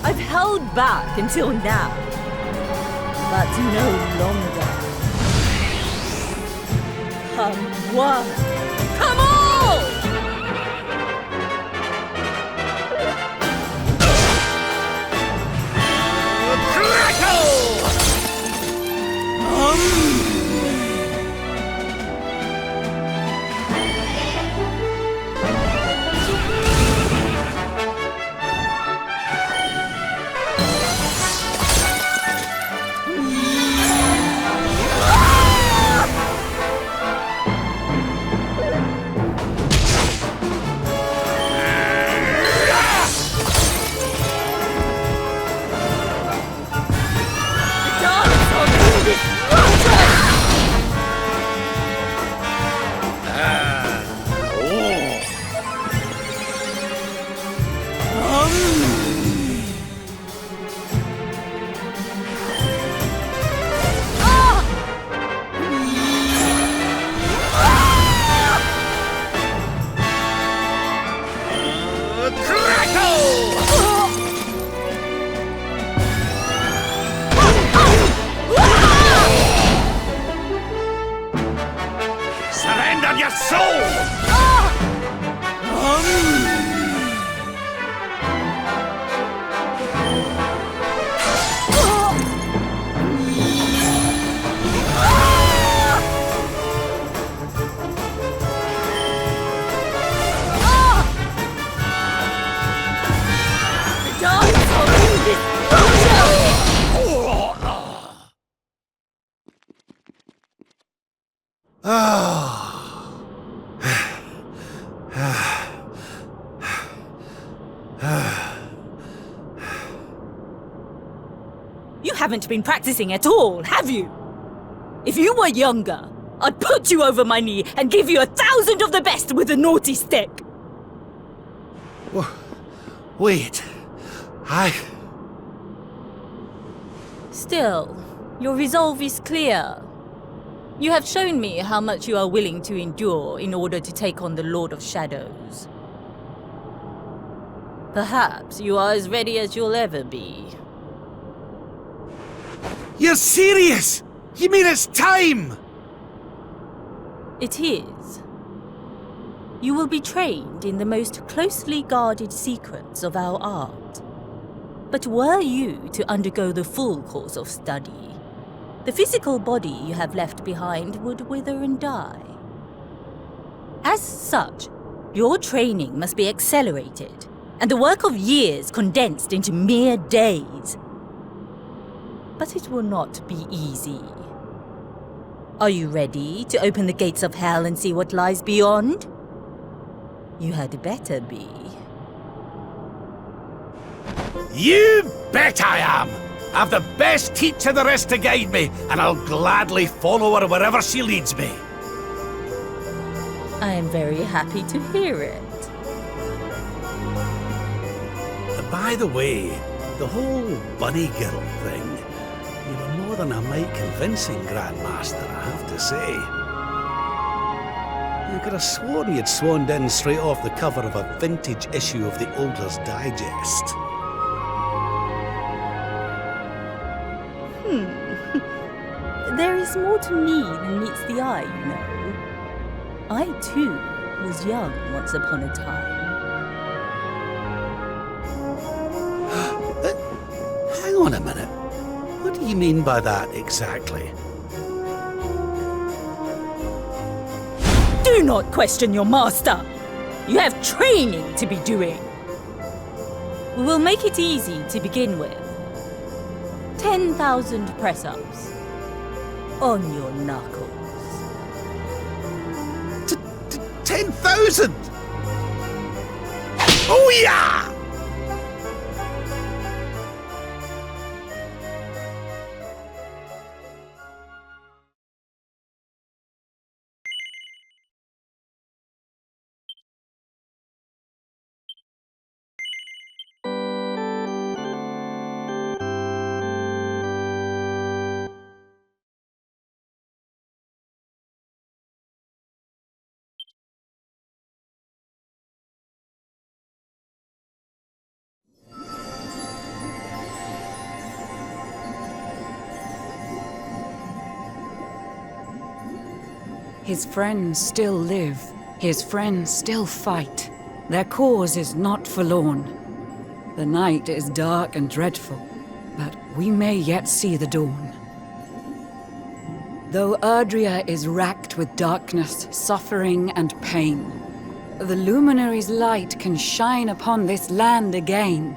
I've held back until now, but no longer. Come one, come all! Crackle! Surrender your soul! You haven't been practicing at all, have you? If you were younger, I'd put you over my knee and give you 1,000 of the best with a naughty stick. Wait. Still, your resolve is clear. You have shown me how much you are willing to endure in order to take on the Lord of Shadows. Perhaps you are as ready as you'll ever be. You're serious? You mean it's time? It is. You will be trained in the most closely guarded secrets of our art. But were you to undergo the full course of study, the physical body you have left behind would wither and die. As such, Your training must be accelerated, and the work of years condensed into mere days. But it will not be easy. Are you ready to open the gates of hell and see what lies beyond? You had better be. You bet I am! I've the best teacher there is to guide me, and I'll gladly follow her wherever she leads me. I am very happy to hear it. By the way, the whole bunny girl thing, you were more than a mite convincing, Grandmaster, I have to say. You could have sworn you'd swanned in straight off the cover of a vintage issue of the Oldler's Digest. There is more to me than meets the eye, you know. I, too, was young once upon a time. Hang on a minute. What do you mean by that exactly? Do not question your master! You have training to be doing. We will make it easy to begin with. 10,000 press-ups. On your knuckles. 10,000! Oh yeah! His friends still live. His friends still fight. Their cause is not forlorn. The night is dark and dreadful, but we may yet see the dawn. Though Erdrea is racked with darkness, suffering, and pain, the Luminary's light can shine upon this land again.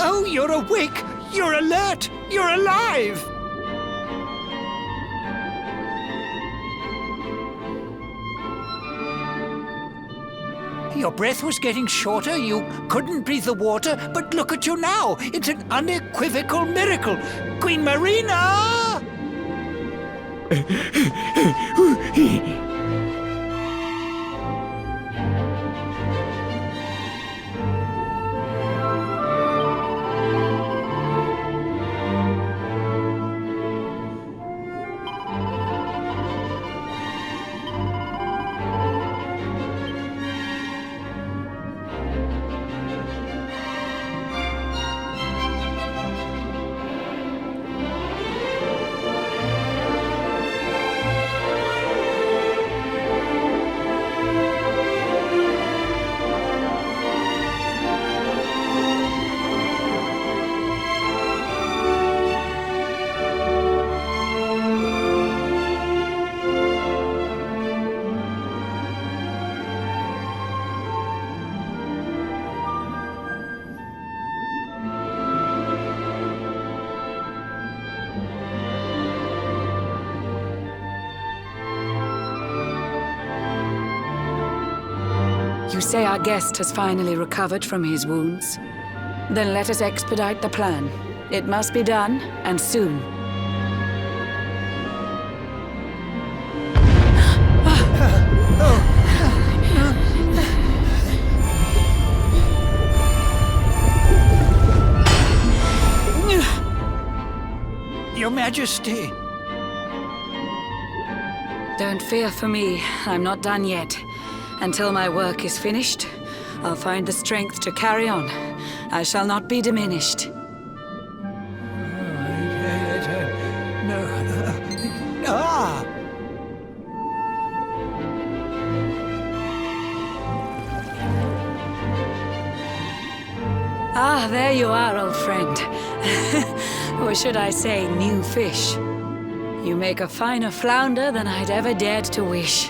Oh, you're awake! You're alert! You're alive! Your breath was getting shorter, you couldn't breathe the water, but look at you now! It's an unequivocal miracle! Queen Marina! You say our guest has finally recovered from his wounds? Then let us expedite the plan. It must be done, and soon. Your Majesty. Don't fear for me. I'm not done yet. Until my work is finished, I'll find the strength to carry on. I shall not be diminished. Ah, there you are, old friend. Or should I say, new fish. You make a finer flounder than I'd ever dared to wish.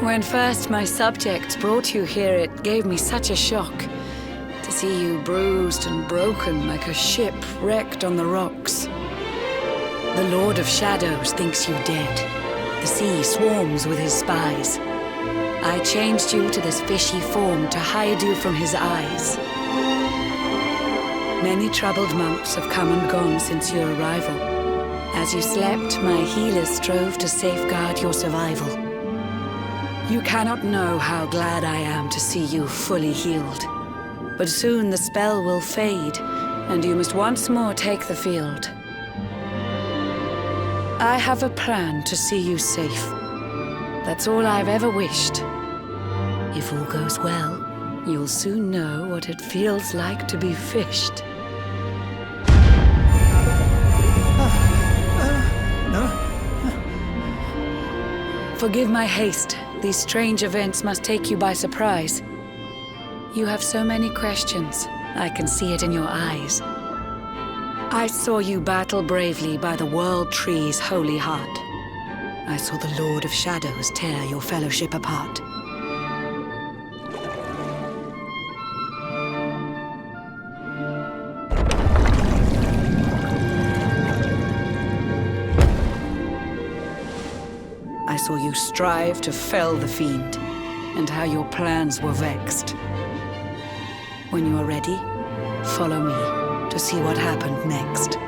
When first my subjects brought you here, it gave me such a shock to see you bruised and broken like a ship wrecked on the rocks. The Lord of Shadows thinks you dead. The sea swarms with his spies. I changed you to this fishy form to hide you from his eyes. Many troubled months have come and gone since your arrival. As you slept, my healers strove to safeguard your survival. You cannot know how glad I am to see you fully healed. But soon the spell will fade, and you must once more take the field. I have a plan to see you safe. That's all I've ever wished. If all goes well, you'll soon know what it feels like to be fished. Forgive my haste. These strange events must take you by surprise. You have so many questions. I can see it in your eyes. I saw you battle bravely by the World Tree's holy heart. I saw the Lord of Shadows tear your fellowship apart. I saw you strive to fell the fiend, and how your plans were vexed. When you are ready, follow me to see what happened next.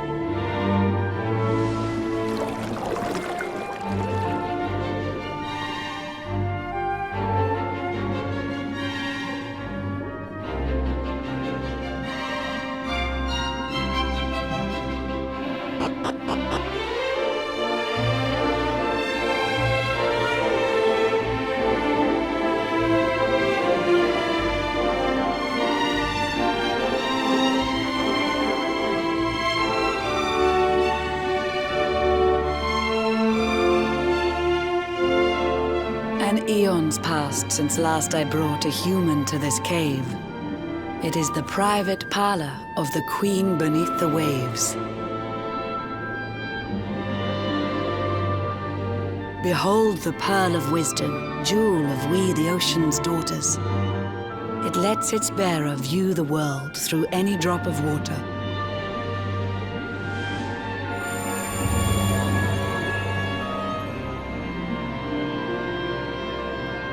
Eons passed since last I brought a human to this cave. It is the private parlor of the Queen beneath the waves. Behold the pearl of wisdom, jewel of we the ocean's daughters. It lets its bearer view the world through any drop of water.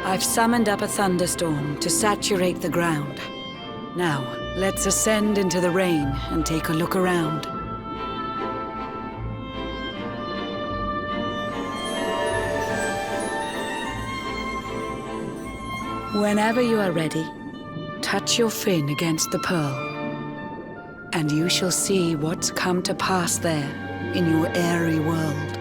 I've summoned up a thunderstorm to saturate the ground. Now, let's ascend into the rain and take a look around. Whenever you are ready, touch your fin against the pearl, and you shall see what's come to pass there in your airy world.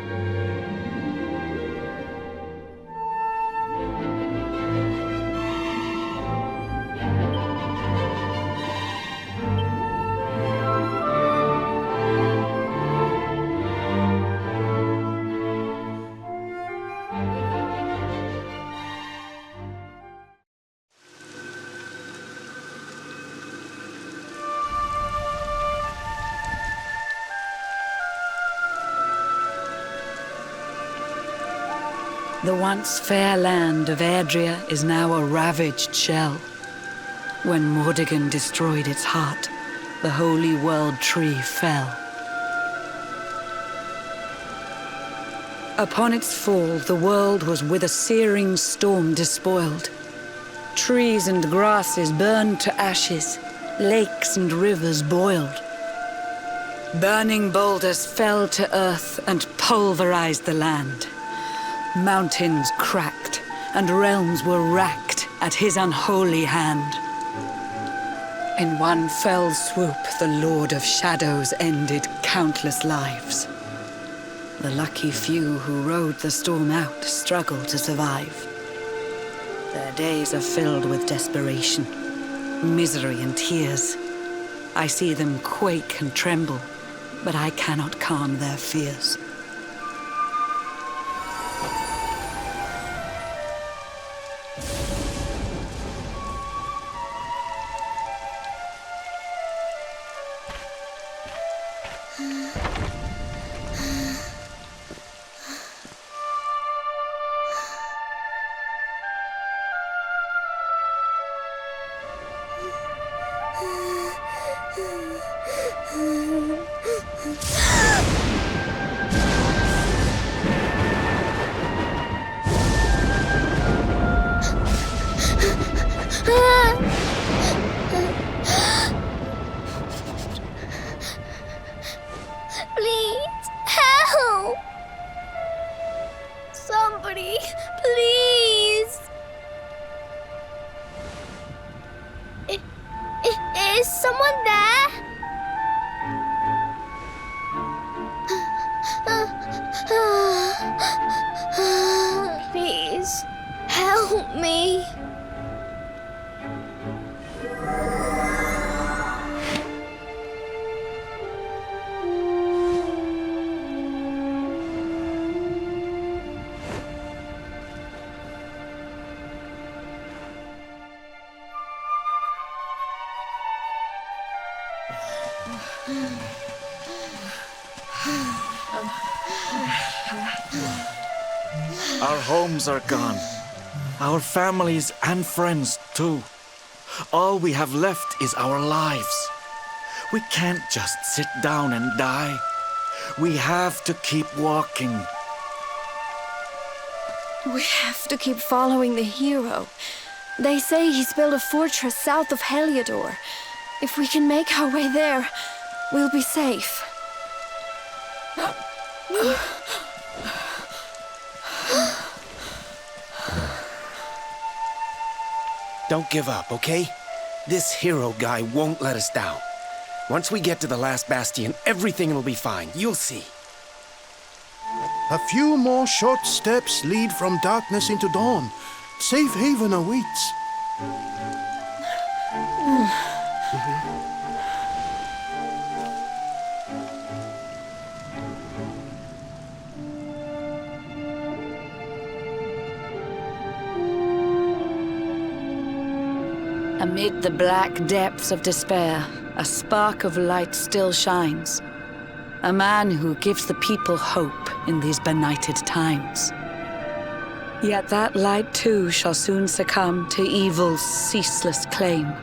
The once fair land of Erdrea is now a ravaged shell. When Mordegon destroyed its heart, the holy world tree fell. Upon its fall, the world was with a searing storm despoiled. Trees and grasses burned to ashes, lakes and rivers boiled. Burning boulders fell to earth and pulverized the land. Mountains cracked, and realms were racked at his unholy hand. In one fell swoop, the Lord of Shadows ended countless lives. The lucky few who rode the storm out struggled to survive. Their days are filled with desperation, misery and tears. I see them quake and tremble, but I cannot calm their fears. Please, help! Somebody, please! Is someone there? Please, help me. Our homes are gone. Our families and friends too. All we have left is our lives. We can't just sit down and die. We have to keep walking. We have to keep following the hero. They say he's built a fortress south of Heliodor. If we can make our way there, we'll be safe. Don't give up, okay? This hero guy won't let us down. Once we get to the last bastion, everything will be fine. You'll see. A few more short steps lead from darkness into dawn. Safe haven awaits. Amid the black depths of despair, a spark of light still shines. A man who gives the people hope in these benighted times. Yet that light too shall soon succumb to evil's ceaseless claim.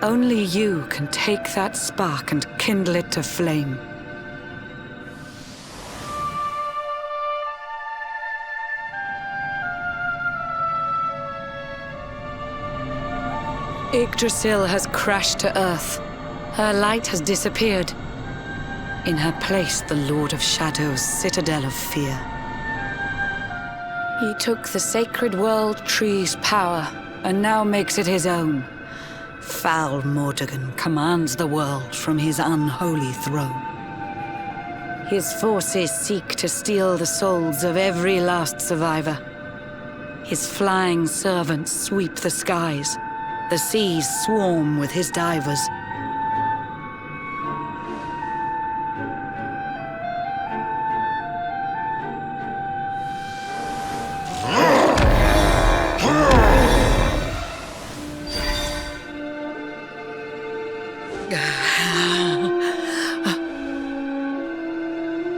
Only you can take that spark and kindle it to flame. Yggdrasil has crashed to earth. Her light has disappeared. In her place, the Lord of Shadows' citadel of fear. He took the sacred world tree's power and now makes it his own. Foul Mordegon commands the world from his unholy throne. His forces seek to steal the souls of every last survivor. His flying servants sweep the skies. The seas swarm with his divers.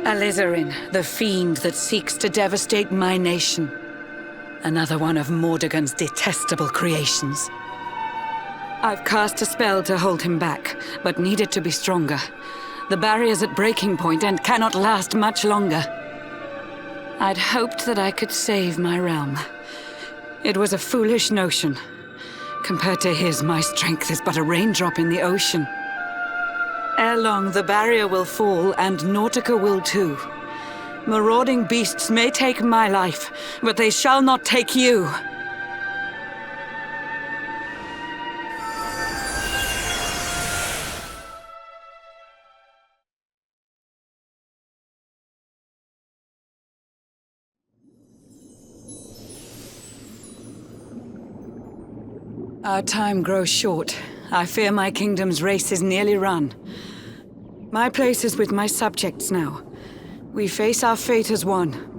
Alizarin, the fiend that seeks to devastate my nation. Another one of Mordegon's detestable creations. I've cast a spell to hold him back, but need it to be stronger. The barrier's at breaking point and cannot last much longer. I'd hoped that I could save my realm. It was a foolish notion. Compared to his, my strength is but a raindrop in the ocean. Ere long, the barrier will fall, and Nautica will too. Marauding beasts may take my life, but they shall not take you. Our time grows short. I fear my kingdom's race is nearly run. My place is with my subjects now. We face our fate as one.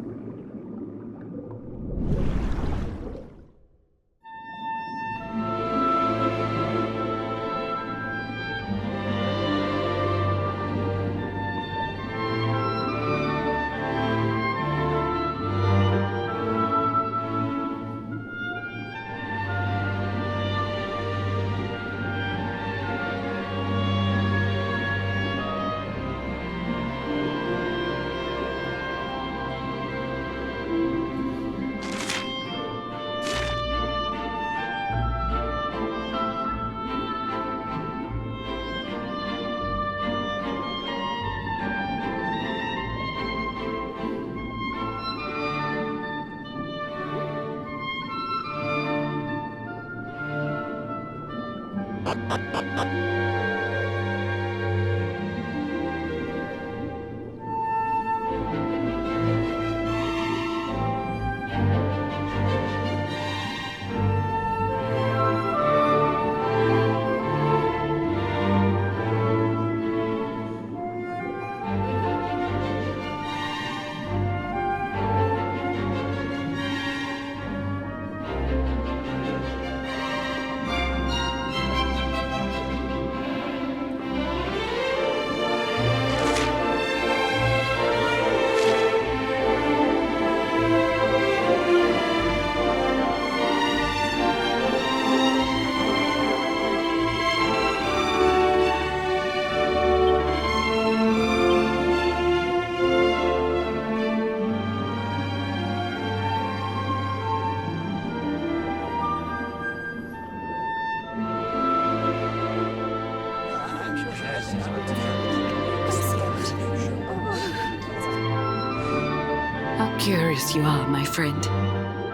Curious you are, my friend.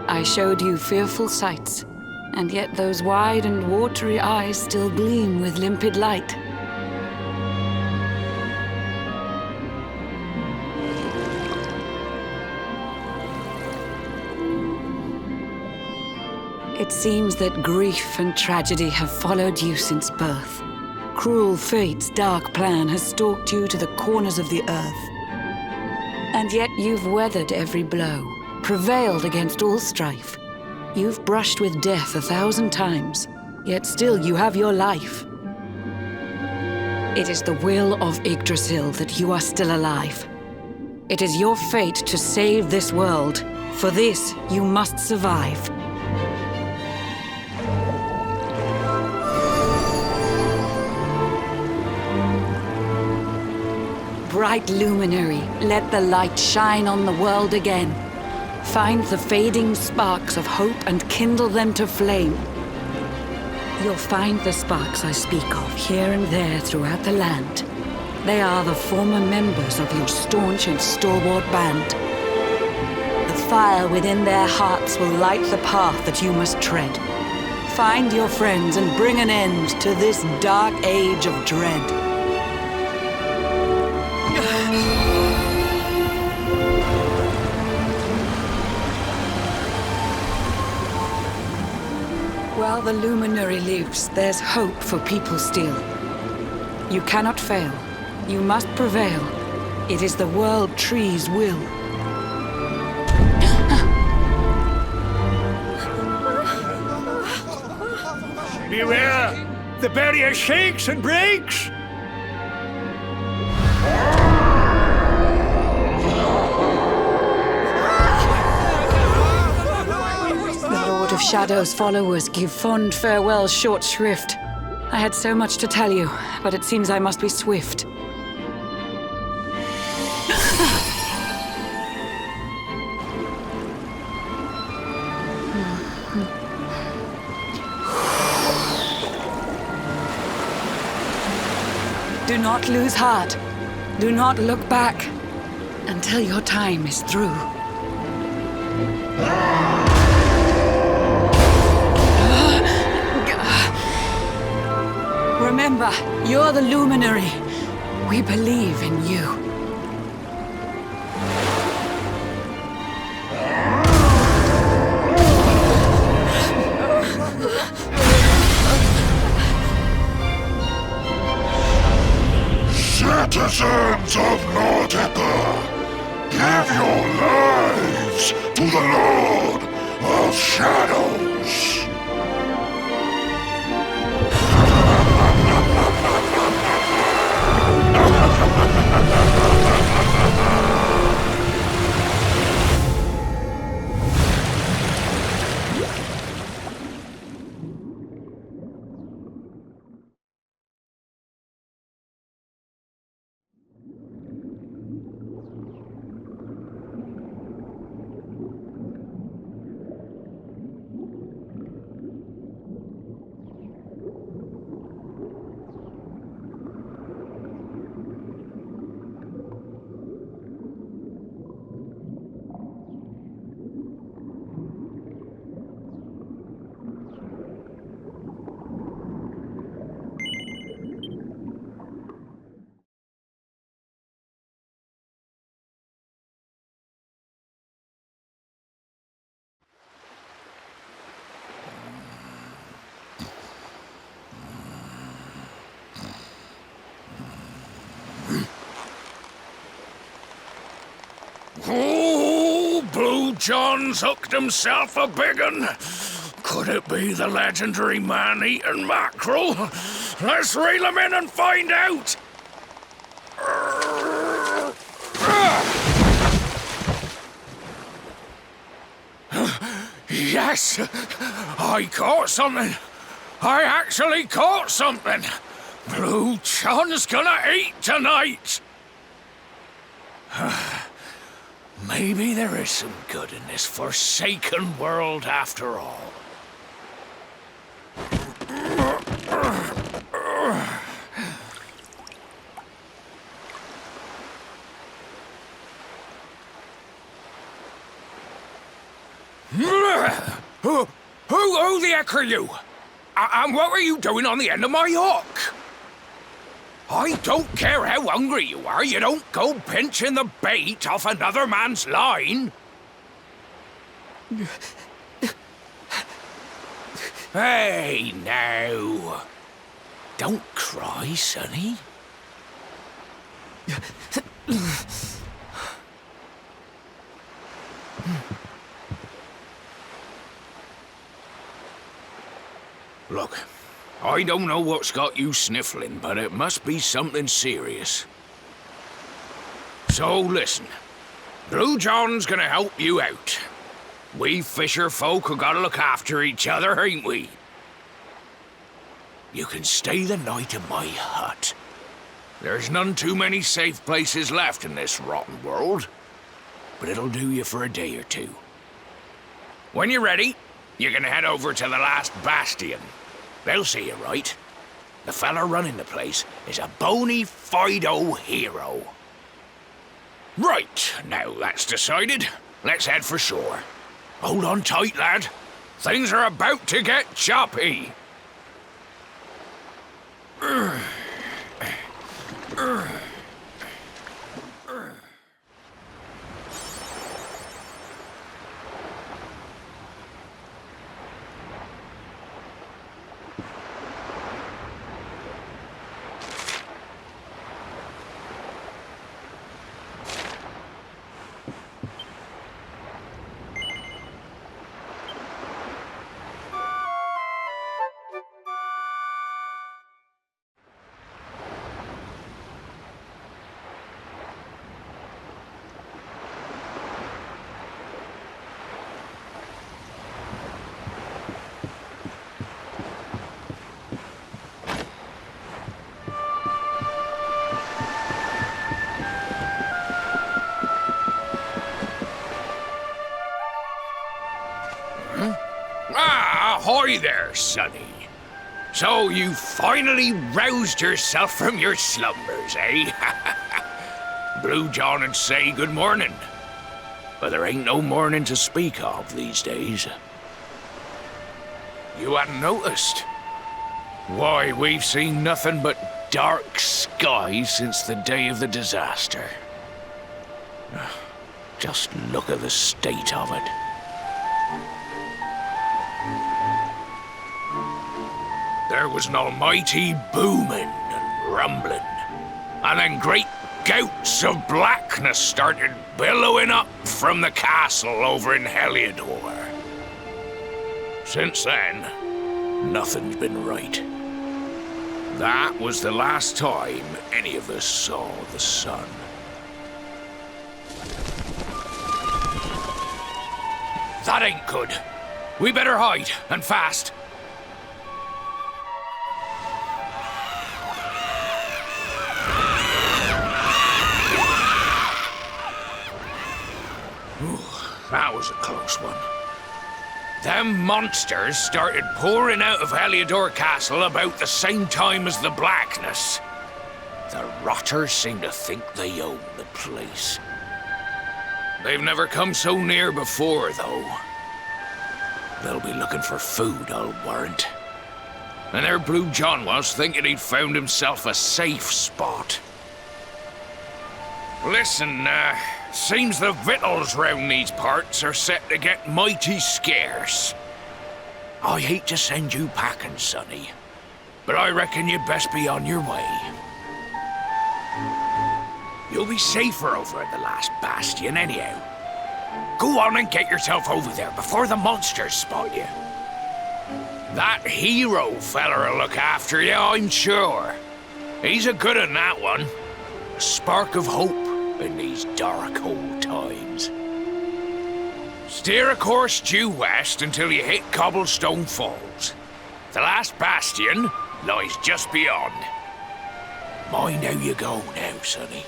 I showed you fearful sights, and yet those wide and watery eyes still gleam with limpid light. It seems that grief and tragedy have followed you since birth. Cruel fate's dark plan has stalked you to the corners of the earth. And yet you've weathered every blow, prevailed against all strife. You've brushed with death 1,000 times, yet still you have your life. It is the will of Yggdrasil that you are still alive. It is your fate to save this world. For this, you must survive. Bright luminary, let the light shine on the world again. Find the fading sparks of hope and kindle them to flame. You'll find the sparks I speak of here and there throughout the land. They are the former members of your staunch and stalwart band. The fire within their hearts will light the path that you must tread. Find your friends and bring an end to this dark age of dread. While the luminary lives, there's hope for people still. You cannot fail. You must prevail. It is the World Tree's will. Beware! The barrier shakes and breaks! Of Shadow's followers give fond farewell short shrift. I had so much to tell you, but it seems I must be swift. Do not lose heart. Do not look back until your time is through. Remember, you're the luminary. We believe in you. Citizens of Nautica, give your lives to the Lord of Shadows. Oh, Blue John's hooked himself a big un. Could it be the legendary man-eating mackerel? Let's reel him in and find out. Yes, I caught something. I actually caught something. Blue John's gonna eat tonight. Maybe there is some good in this forsaken world after all. Who the heck are you? And what were you doing on the end of my hook? I don't care how hungry you are, you don't go pinching the bait off another man's line. Hey, now. Don't cry, sonny. Look, I don't know what's got you sniffling, but it must be something serious. So listen, Blue John's gonna help you out. We fisher folk have gotta look after each other, ain't we? You can stay the night in my hut. There's none too many safe places left in this rotten world, but it'll do you for a day or two. When you're ready, you're gonna head over to the last bastion. They'll see you right. The fella running the place is a bony Fido hero. Right, now that's decided. Let's head for shore. Hold on tight, lad. Things are about to get choppy. Ahoy there, sonny. So you finally roused yourself from your slumbers, eh? Blue John and say good morning. But there ain't no morning to speak of these days. You hadn't noticed? Why, we've seen nothing but dark skies since the day of the disaster. Just look at the state of it. There was an almighty booming and rumbling, and then great gouts of blackness started billowing up from the castle over in Heliodor. Since then, nothing's been right. That was the last time any of us saw the sun. That ain't good. We better hide, and fast. That was a close one. Them monsters started pouring out of Heliodor Castle about the same time as the blackness. The rotters seem to think they own the place. They've never come so near before, though. They'll be looking for food, I'll warrant. And there Blue John was, thinking he'd found himself a safe spot. Listen, seems the victuals round these parts are set to get mighty scarce. I hate to send you packing, Sonny, but I reckon you'd best be on your way. You'll be safer over at the last bastion anyhow. Go on and get yourself over there before the monsters spot you. That hero feller'll look after you, I'm sure. He's a good one, that one. A spark of hope in these dark old times. Steer a course due west until you hit Cobblestone Falls. The last bastion lies just beyond. Mind how you go now, Sonny.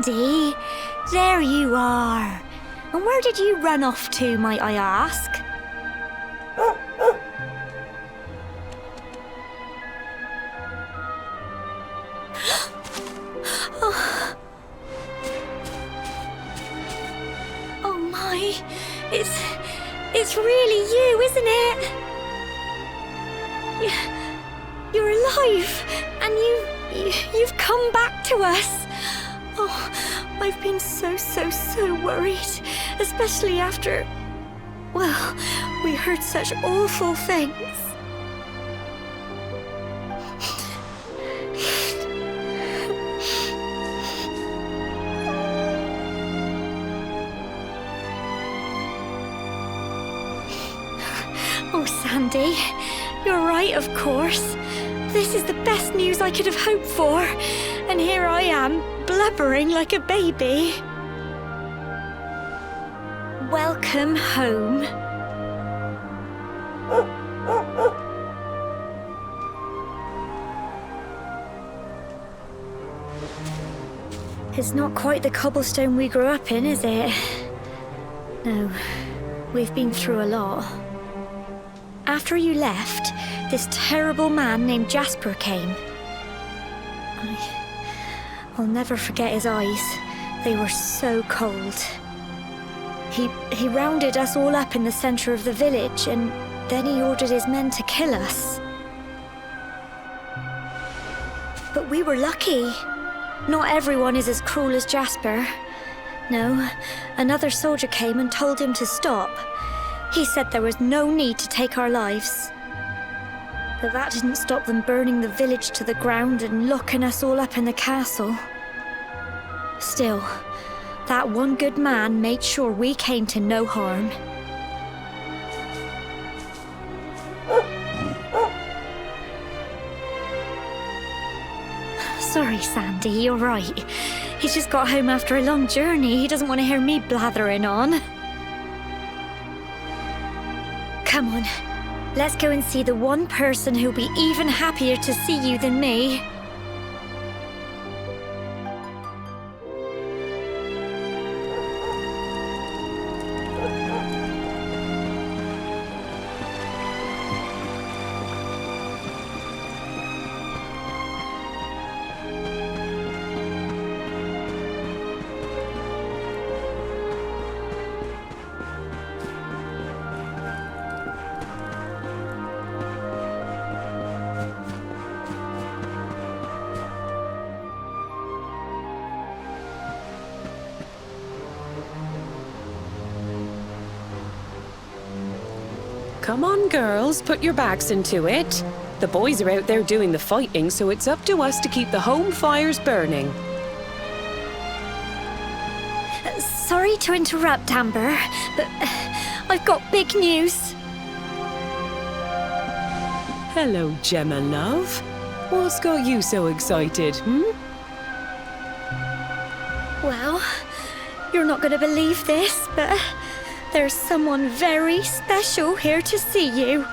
Sandy. There you are. And where did you run off to, might I ask? Oh my, it's really you, isn't it? You're alive, and you've come back to us. Oh, I've been so worried, especially after, well, we heard such awful things. Oh, Sandy, you're right, of course. This is the best news I could have hoped for. And here I am, blubbering like a baby. Welcome home. It's not quite the cobblestone we grew up in, is it? No, we've been through a lot. After you left, this terrible man named Jasper came. I'll never forget his eyes. They were so cold. He rounded us all up in the center of the village, and then he ordered his men to kill us. But we were lucky. Not everyone is as cruel as Jasper. No, another soldier came and told him to stop. He said there was no need to take our lives. But that didn't stop them burning the village to the ground and locking us all up in the castle. Still, that one good man made sure we came to no harm. Sorry, Sandy, you're right. He's just got home after a long journey. He doesn't want to hear me blathering on. Come on, let's go and see the one person who'll be even happier to see you than me. Come on, girls, put your backs into it. The boys are out there doing the fighting, so it's up to us to keep the home fires burning. Sorry to interrupt, Amber, but I've got big news. Hello, Gemma, love. What's got you so excited, Well, you're not going to believe this, but there's someone very special here to see you.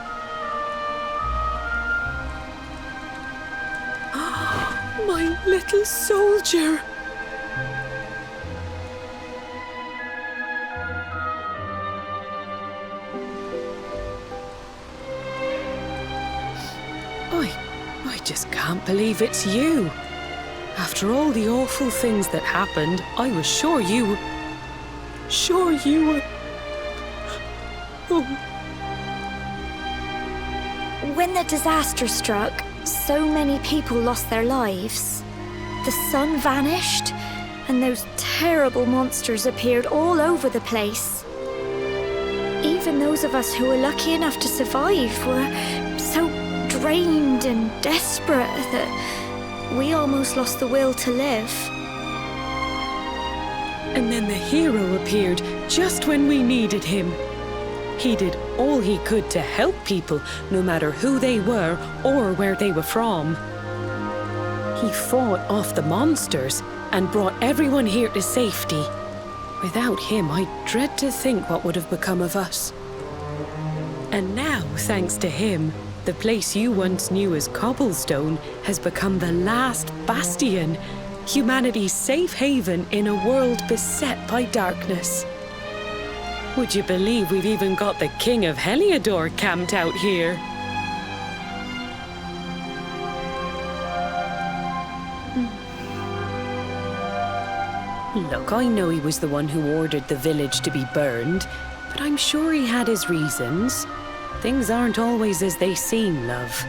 My little soldier. I just can't believe it's you. After all the awful things that happened, I was sure you were... Oh. When the disaster struck, so many people lost their lives. The sun vanished, and those terrible monsters appeared all over the place. Even those of us who were lucky enough to survive were so drained and desperate that we almost lost the will to live. And then the hero appeared just when we needed him. He did all he could to help people, no matter who they were or where they were from. He fought off the monsters and brought everyone here to safety. Without him, I dread to think what would have become of us. And now, thanks to him, the place you once knew as Cobblestone has become the last bastion, Humanity's safe haven in a world beset by darkness. Would you believe we've even got the King of Heliodor camped out here? Look, I know he was the one who ordered the village to be burned, but I'm sure he had his reasons. Things aren't always as they seem, love.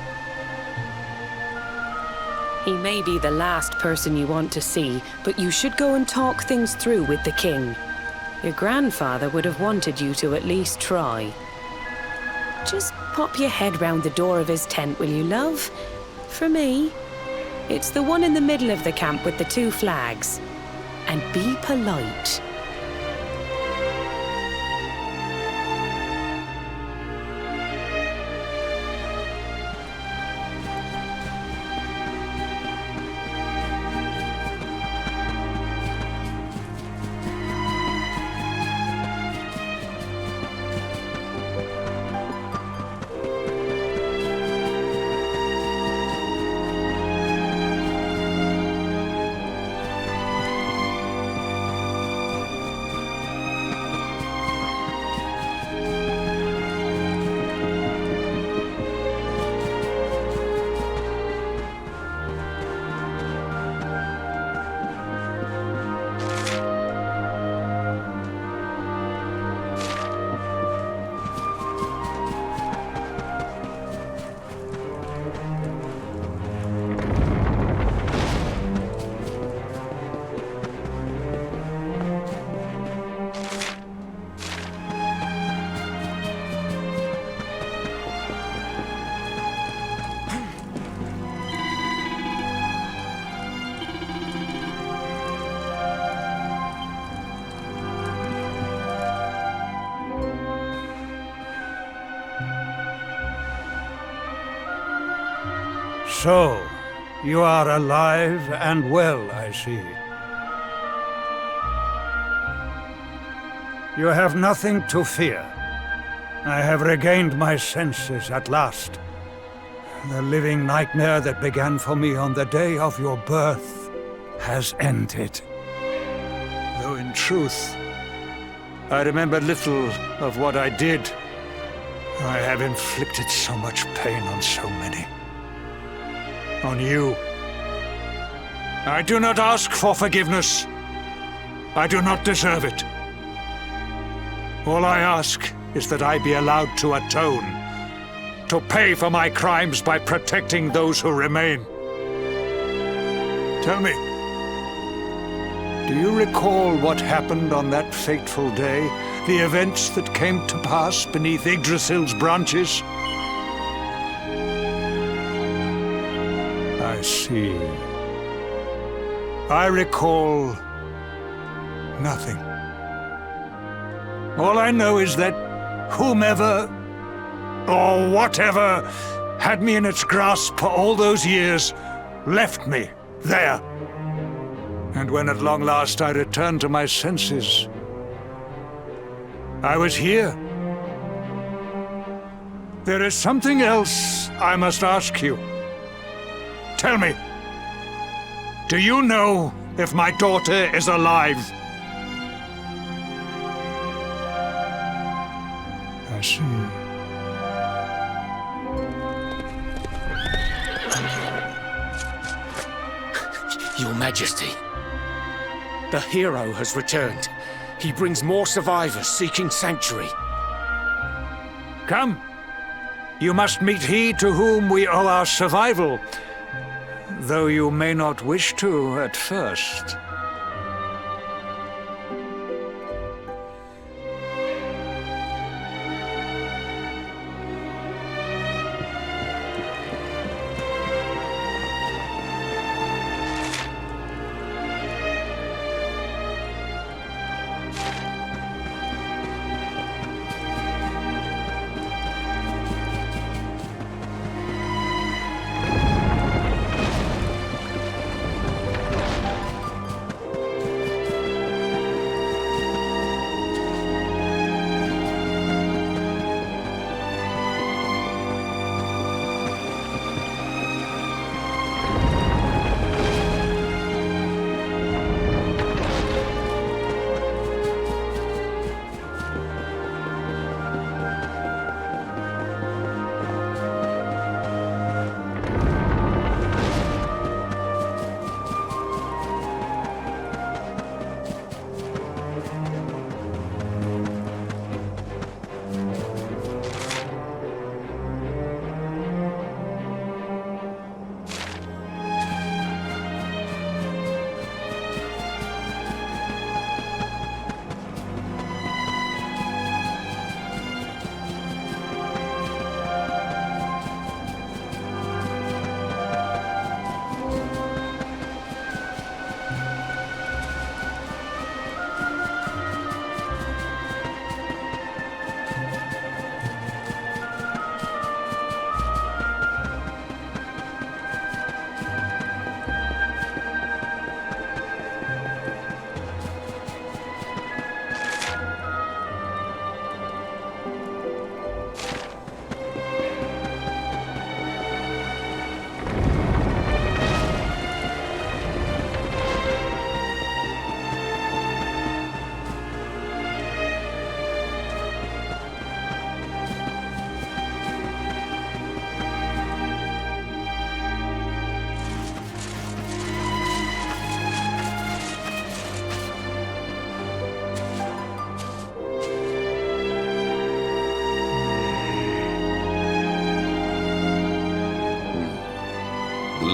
He may be the last person you want to see, but you should go and talk things through with the king. Your grandfather would have wanted you to at least try. Just pop your head round the door of his tent, will you, love? For me. It's the one in the middle of the camp with the 2 flags. And be polite. So, you are alive and well, I see. You have nothing to fear. I have regained my senses at last. The living nightmare that began for me on the day of your birth has ended. Though in truth, I remember little of what I did. I have inflicted so much pain on so many. On you. I do not ask for forgiveness. I do not deserve it. All I ask is that I be allowed to atone, to pay for my crimes by protecting those who remain. Tell me, do you recall what happened on that fateful day? The events that came to pass beneath Yggdrasil's branches? I see. I recall nothing. All I know is that whomever or whatever had me in its grasp for all those years left me there. And when at long last I returned to my senses, I was here. There is something else I must ask you. Tell me, do you know if my daughter is alive? I see. Your Majesty, the hero has returned. He brings more survivors seeking sanctuary. Come. You must meet he to whom we owe our survival, though you may not wish to at first.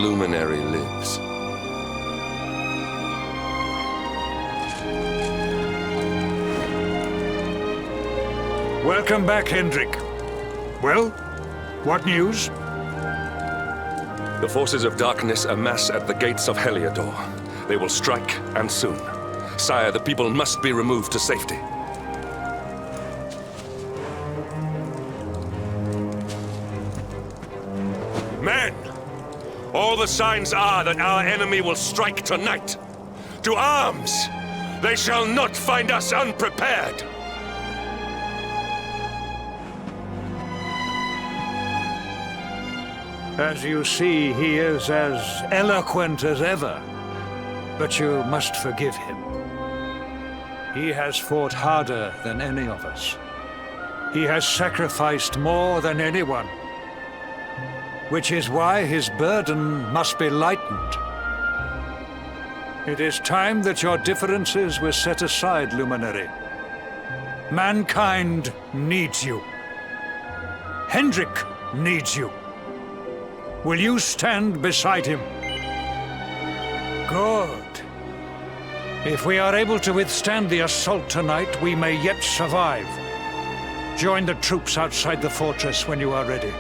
luminary lives. Welcome back, Hendrik. Well, what news? The forces of darkness amass at the gates of Heliodor. They will strike, and soon. Sire, the people must be removed to safety. Men! All the signs are that our enemy will strike tonight. To arms! They shall not find us unprepared! As you see, he is as eloquent as ever. But you must forgive him. He has fought harder than any of us. He has sacrificed more than anyone. Which is why his burden must be lightened. It is time that your differences were set aside, Luminary. Mankind needs you. Hendrik needs you. Will you stand beside him? Good. If we are able to withstand the assault tonight, we may yet survive. Join the troops outside the fortress when you are ready.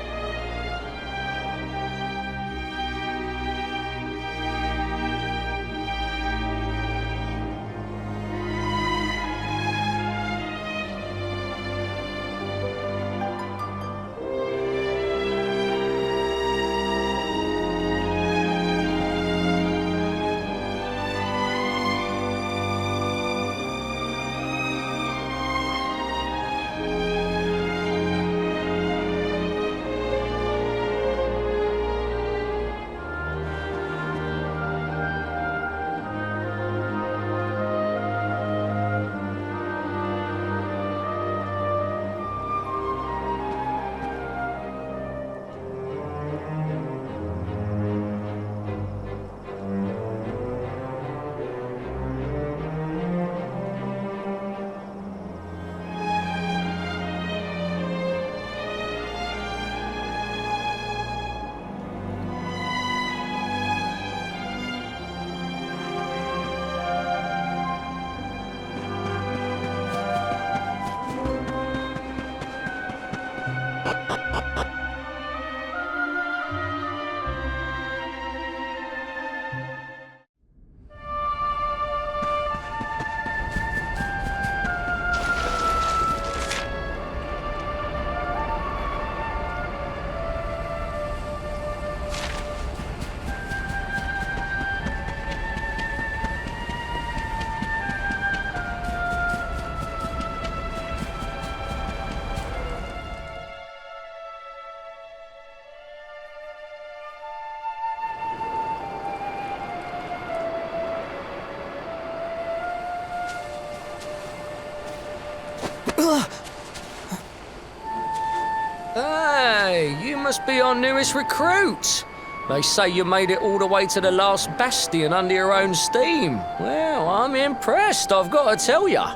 Hey, you must be our newest recruit. They say you made it all the way to the last bastion under your own steam. Well, I'm impressed, I've got to tell ya.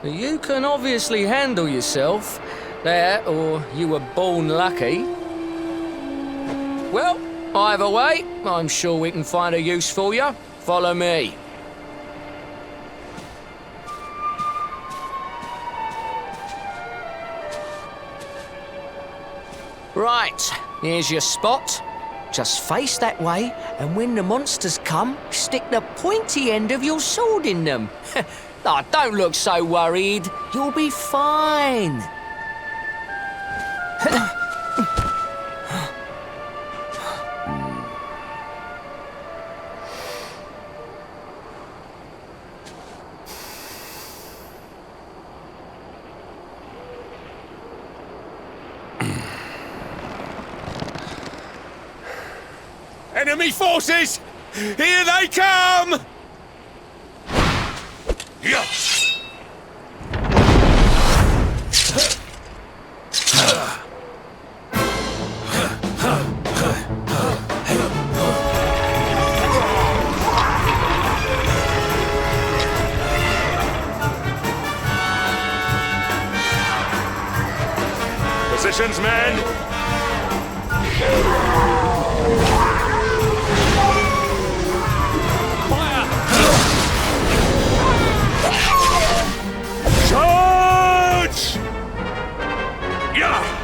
You can obviously handle yourself. That, or you were born lucky. Well, either way, I'm sure we can find a use for you. Follow me. Right, here's your spot. Just face that way, and when the monsters come, stick the pointy end of your sword in them. Oh, don't look so worried. You'll be fine. Enemy forces! Here they come! Yeah. Positions, men! Charge! Yeah!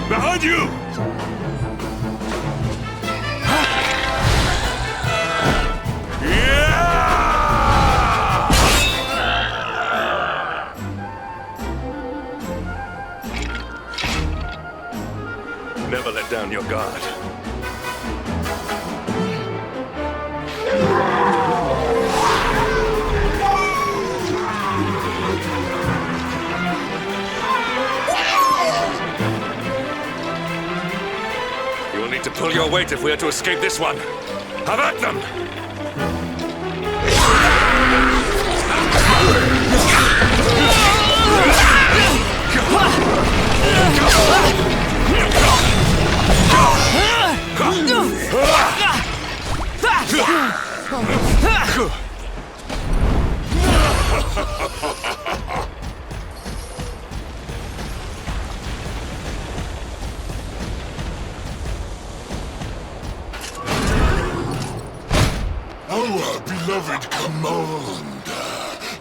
Behind you! Never let down your guard. You'll need to Pull your weight if we are to escape this one. Have at them! Our beloved commander,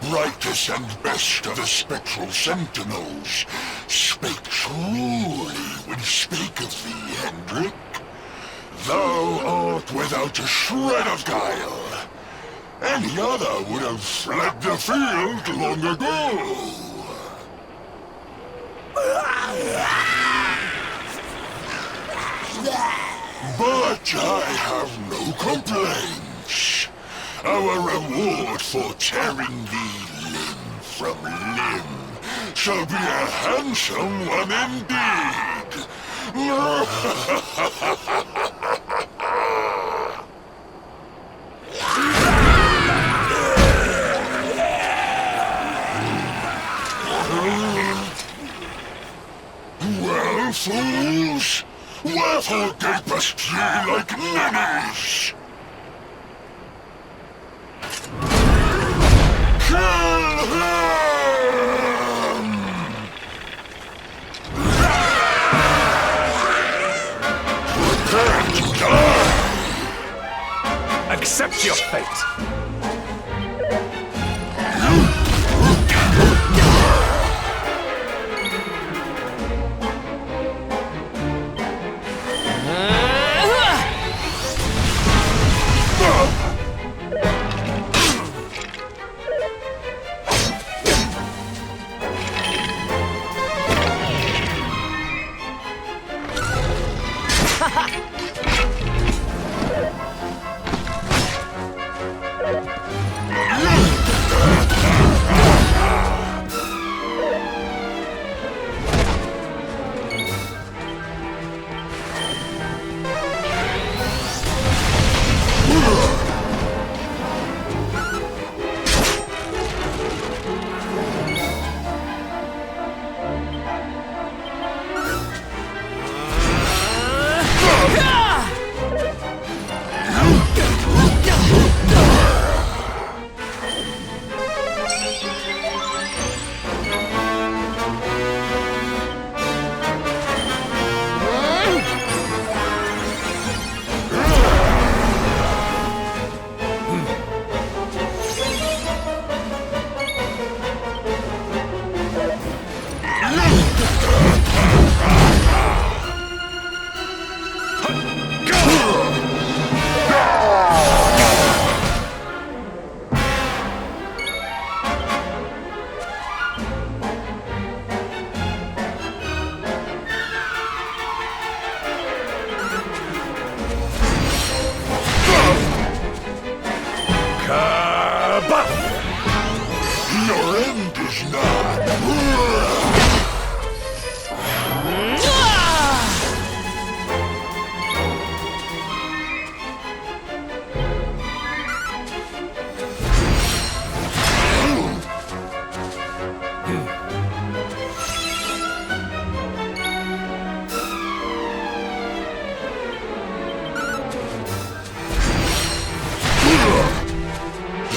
brightest and best of the spectral sentinels, spake truly when spake of thee, Hendrik. Thou art without a shred of guile. Any other would have fled the field long ago. But I have no complaints. Our reward for tearing thee limb from limb shall be a handsome one indeed. Well, fools, wherefore gapest ye like ninnies? Kill him! Prepare to die! Accept your fate. Your end is nigh.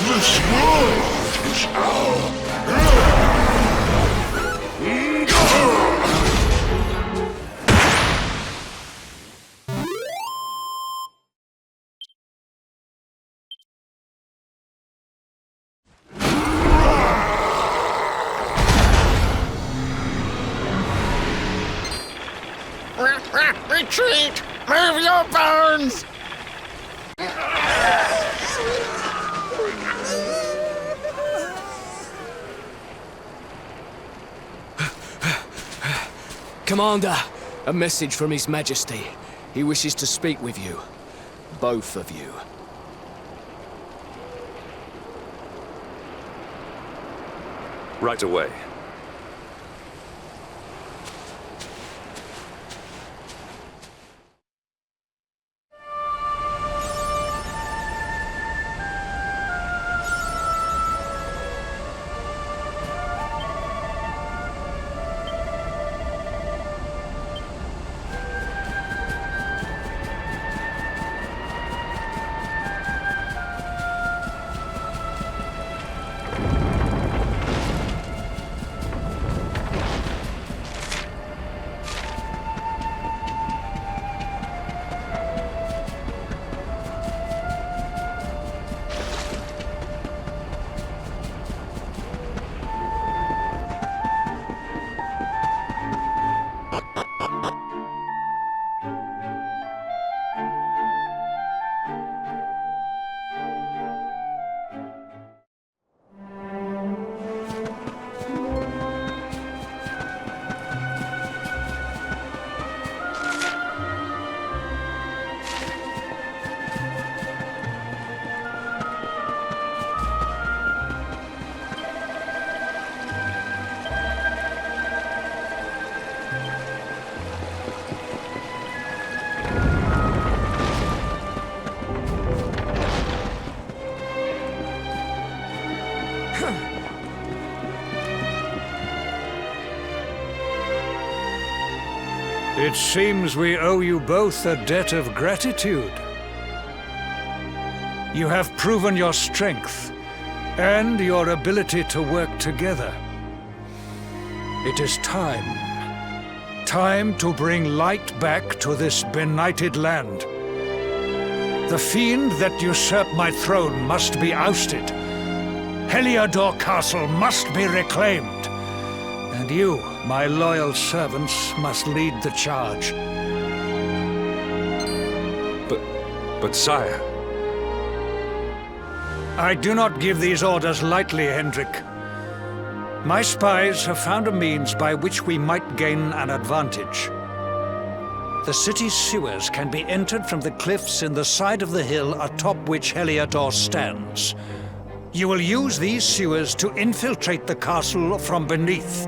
This world is our Retreat! Move your bones! Commander, a message from His Majesty. He wishes to speak with you. Both of you. Right away. It seems we owe you both a debt of gratitude. You have proven your strength and your ability to work together. It is time. Time to bring light back to this benighted land. The fiend that usurped my throne must be ousted. Heliodor Castle must be reclaimed. And you, my loyal servants, must lead the charge. But sire... I do not give these orders lightly, Hendrik. My spies have found a means by which we might gain an advantage. The city's sewers can be entered from the cliffs in the side of the hill atop which Heliodor stands. You will use these sewers to infiltrate the castle from beneath.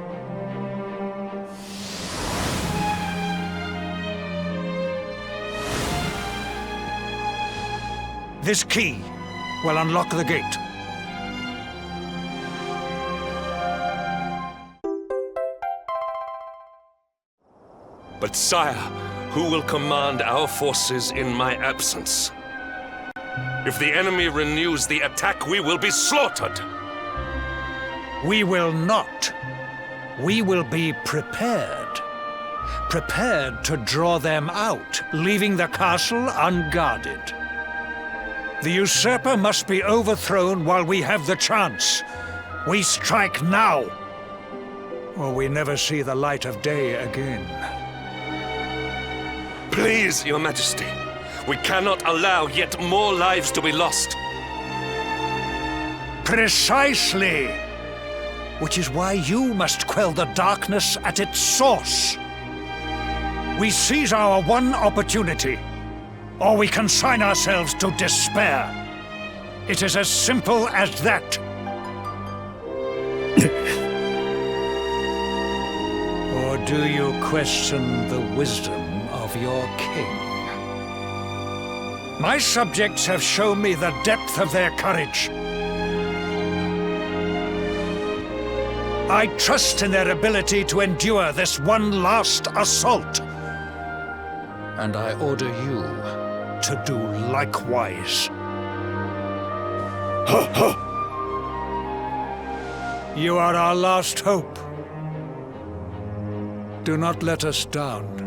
This key will unlock the gate. But sire, who will command our forces in my absence? If the enemy renews the attack, we will be slaughtered! We will not. We will be prepared. Prepared to draw them out, leaving the castle unguarded. The usurper must be overthrown while we have the chance. We strike now, or we never see the light of day again. Please, Your Majesty, we cannot allow yet more lives to be lost. Precisely! Which is why you must quell the darkness at its source. We seize our one opportunity, or we consign ourselves to despair. It is as simple as that. Or do you question the wisdom of your king? My subjects have shown me the depth of their courage. I trust in their ability to endure this one last assault. And I order you to do likewise. You are our last hope. Do not let us down.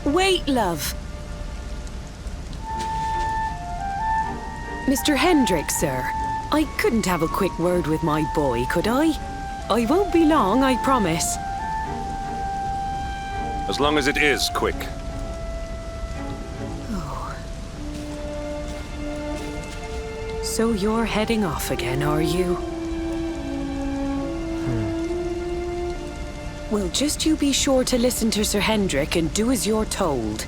Wait, love. Mr. Hendrick, sir. I couldn't have a quick word with my boy, could I? I won't be long, I promise. As long as it is quick. Oh. So you're heading off again, are you? Well, just you be sure to listen to Sir Hendrick and do as you're told.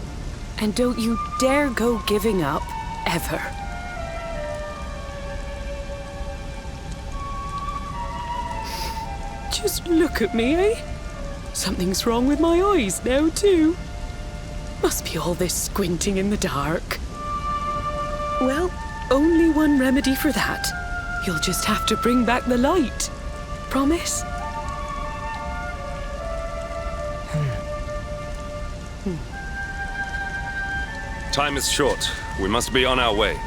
And don't you dare go giving up, ever. Just look at me, eh? Something's wrong with my eyes now, too. Must be all this squinting in the dark. Well, only one remedy for that. You'll just have to bring back the light. Promise? Time is short. We must be on our way.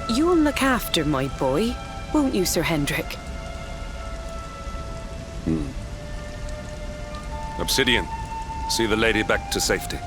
You'll look after my boy, won't you, Sir Hendrick? Obsidian, see the lady back to safety.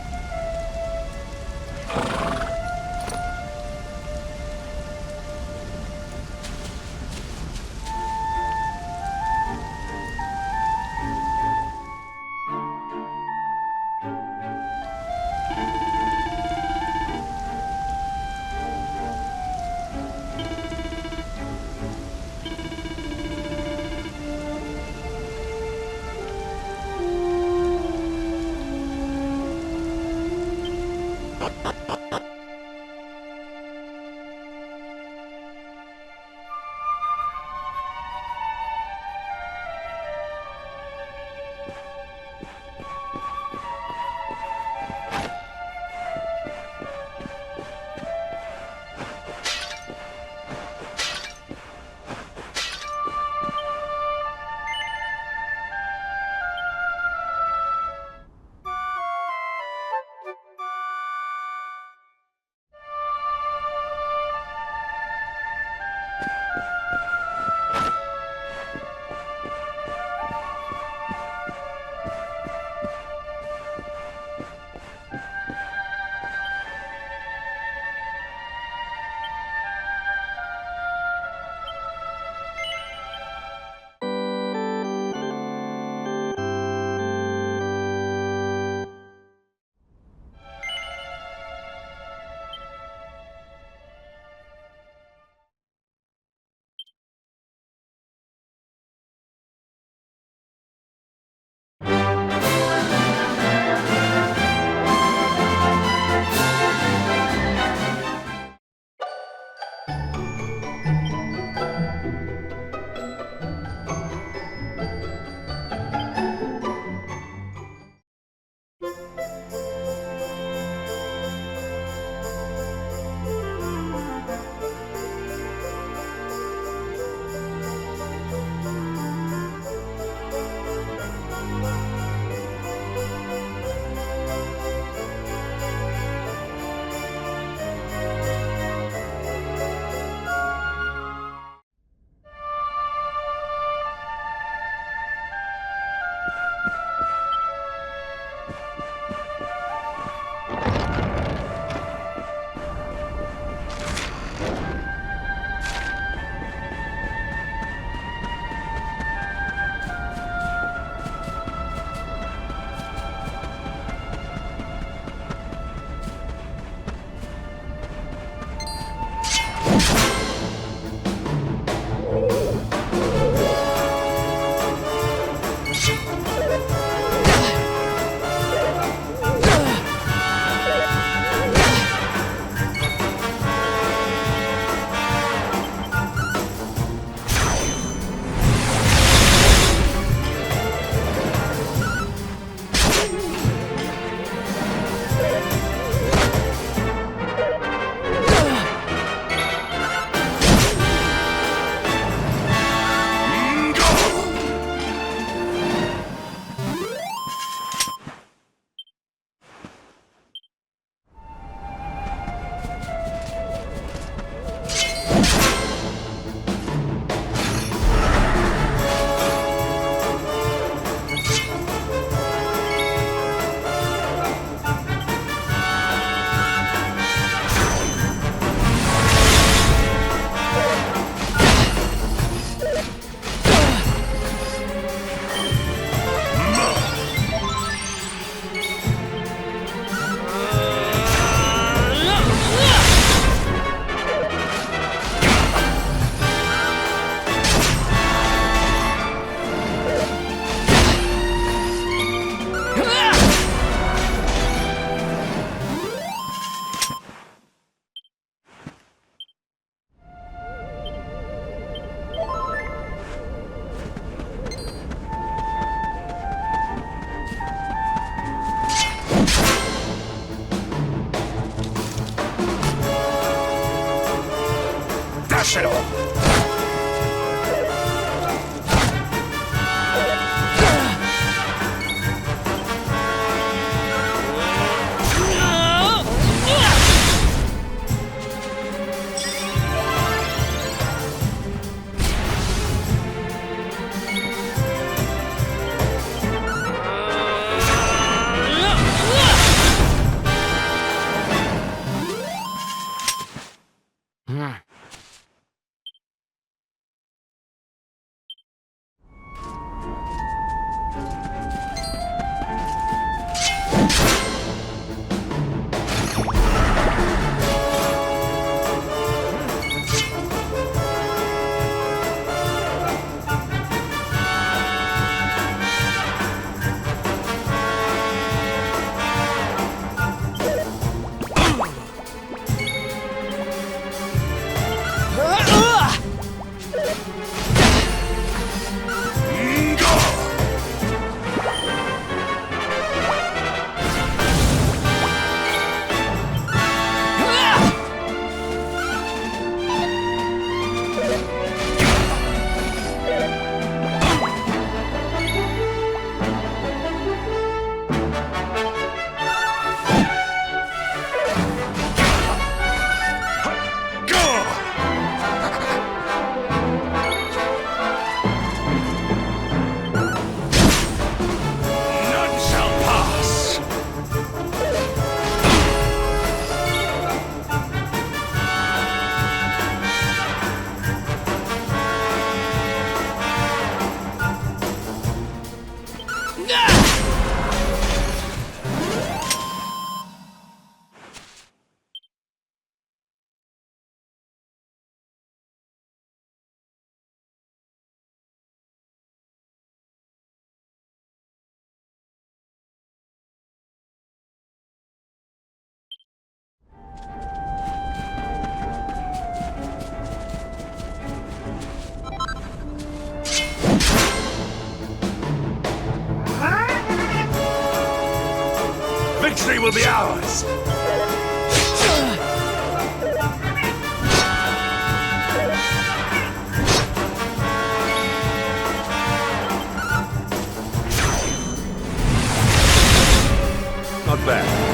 finish it all. Victory will be ours! Not bad.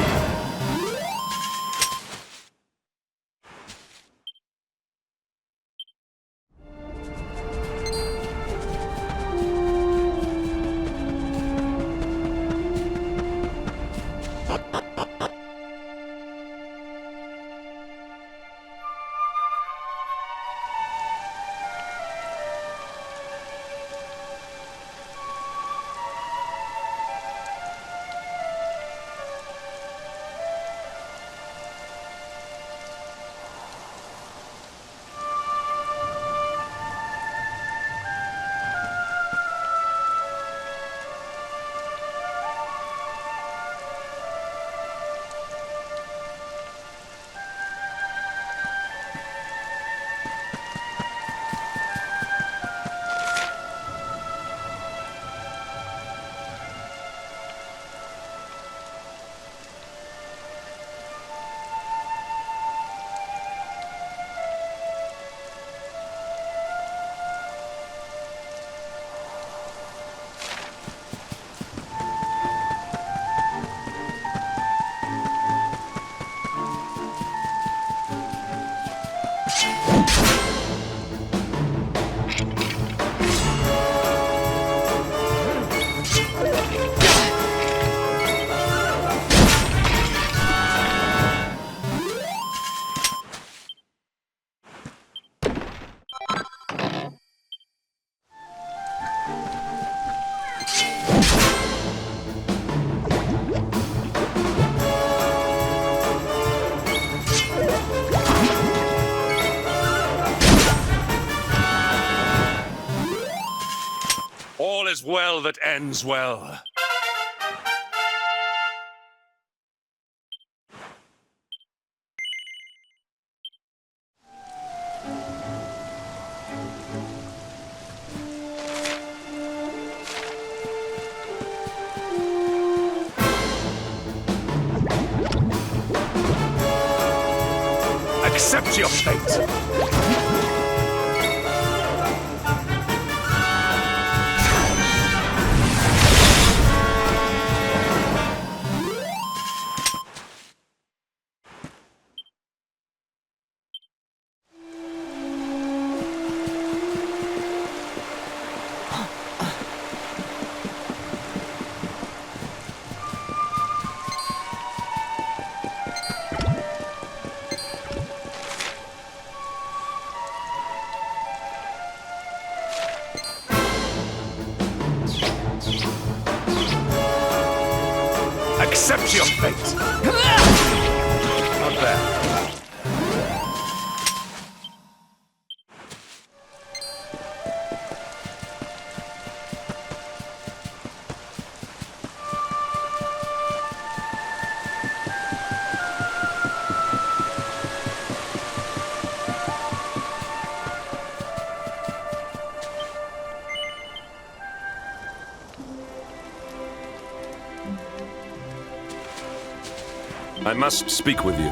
All is well that ends well. Accept your fate. Accept your fate. Not bad. I must speak with you.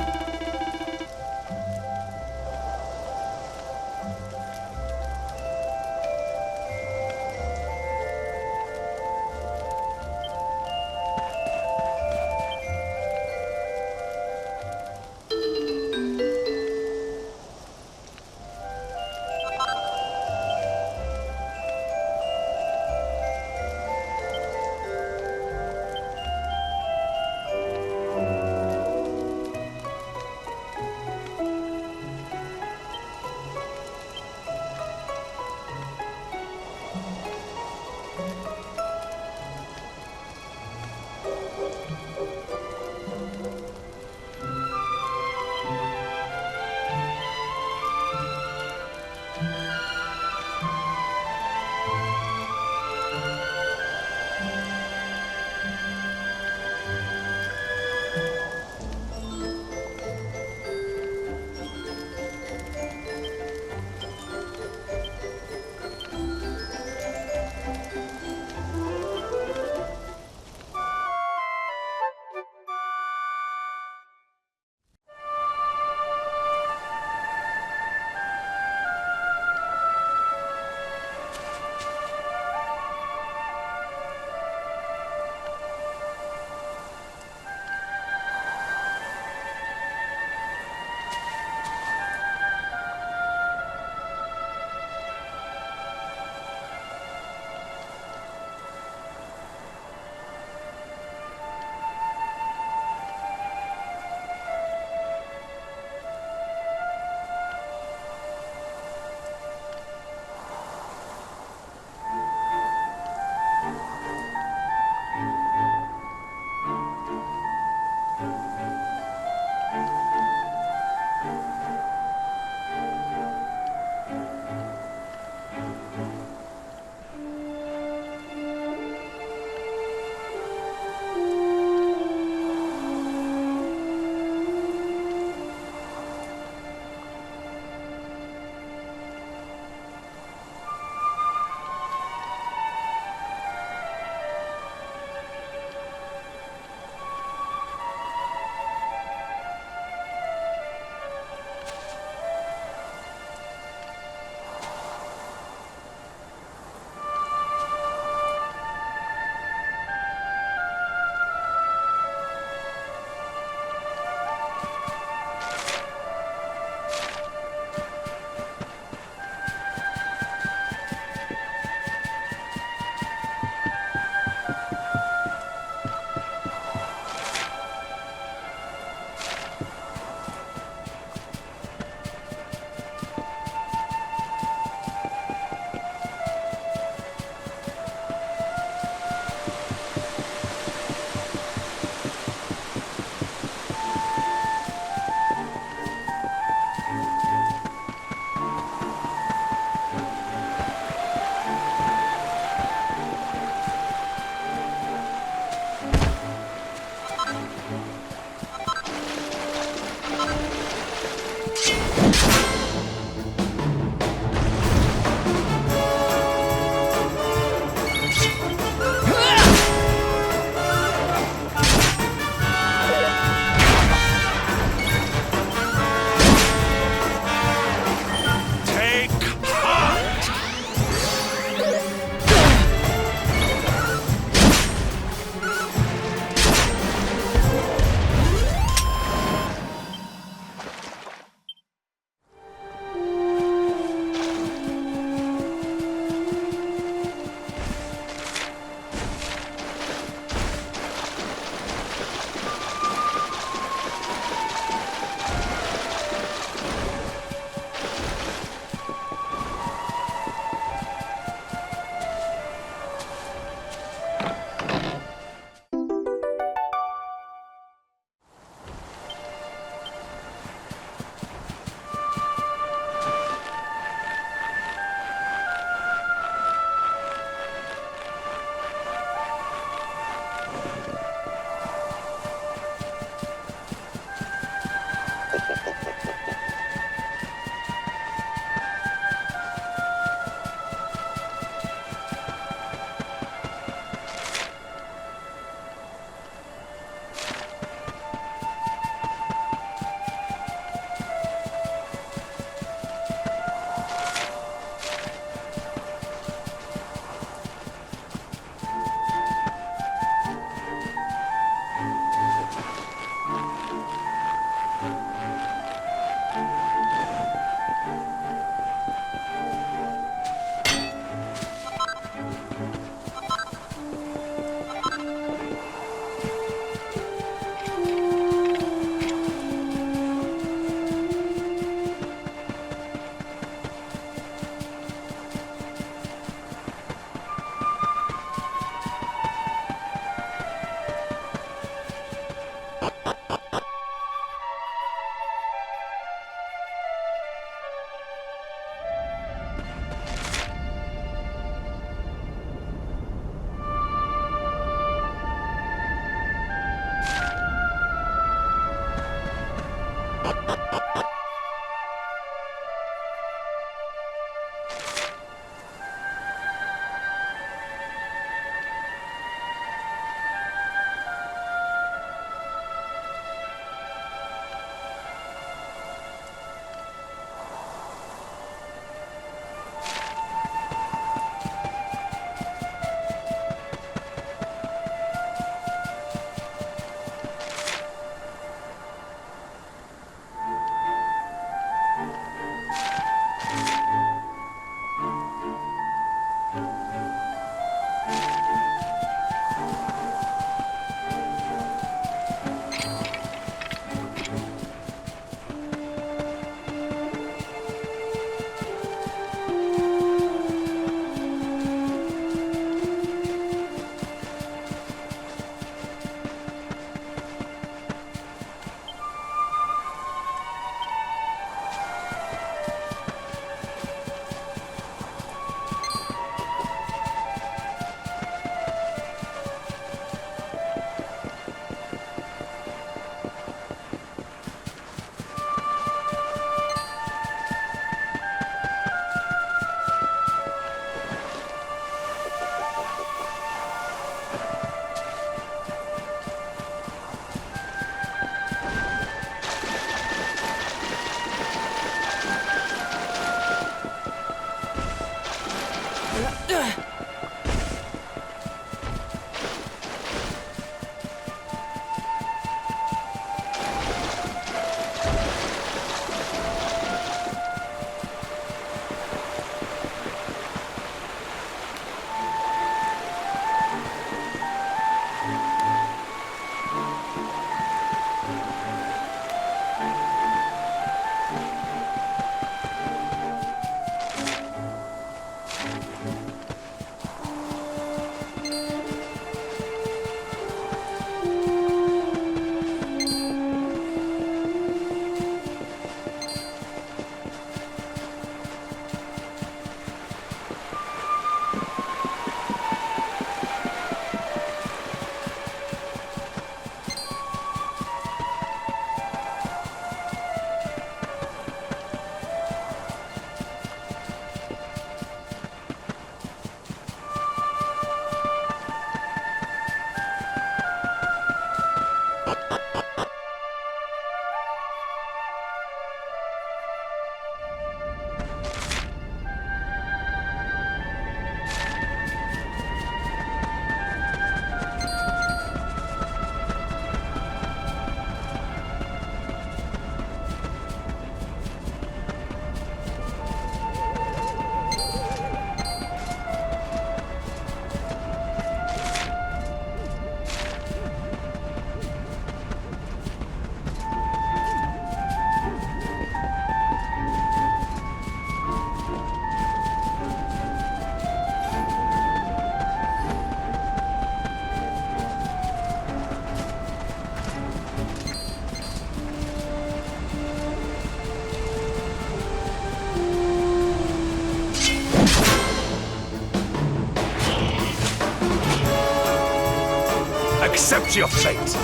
Accept your fate!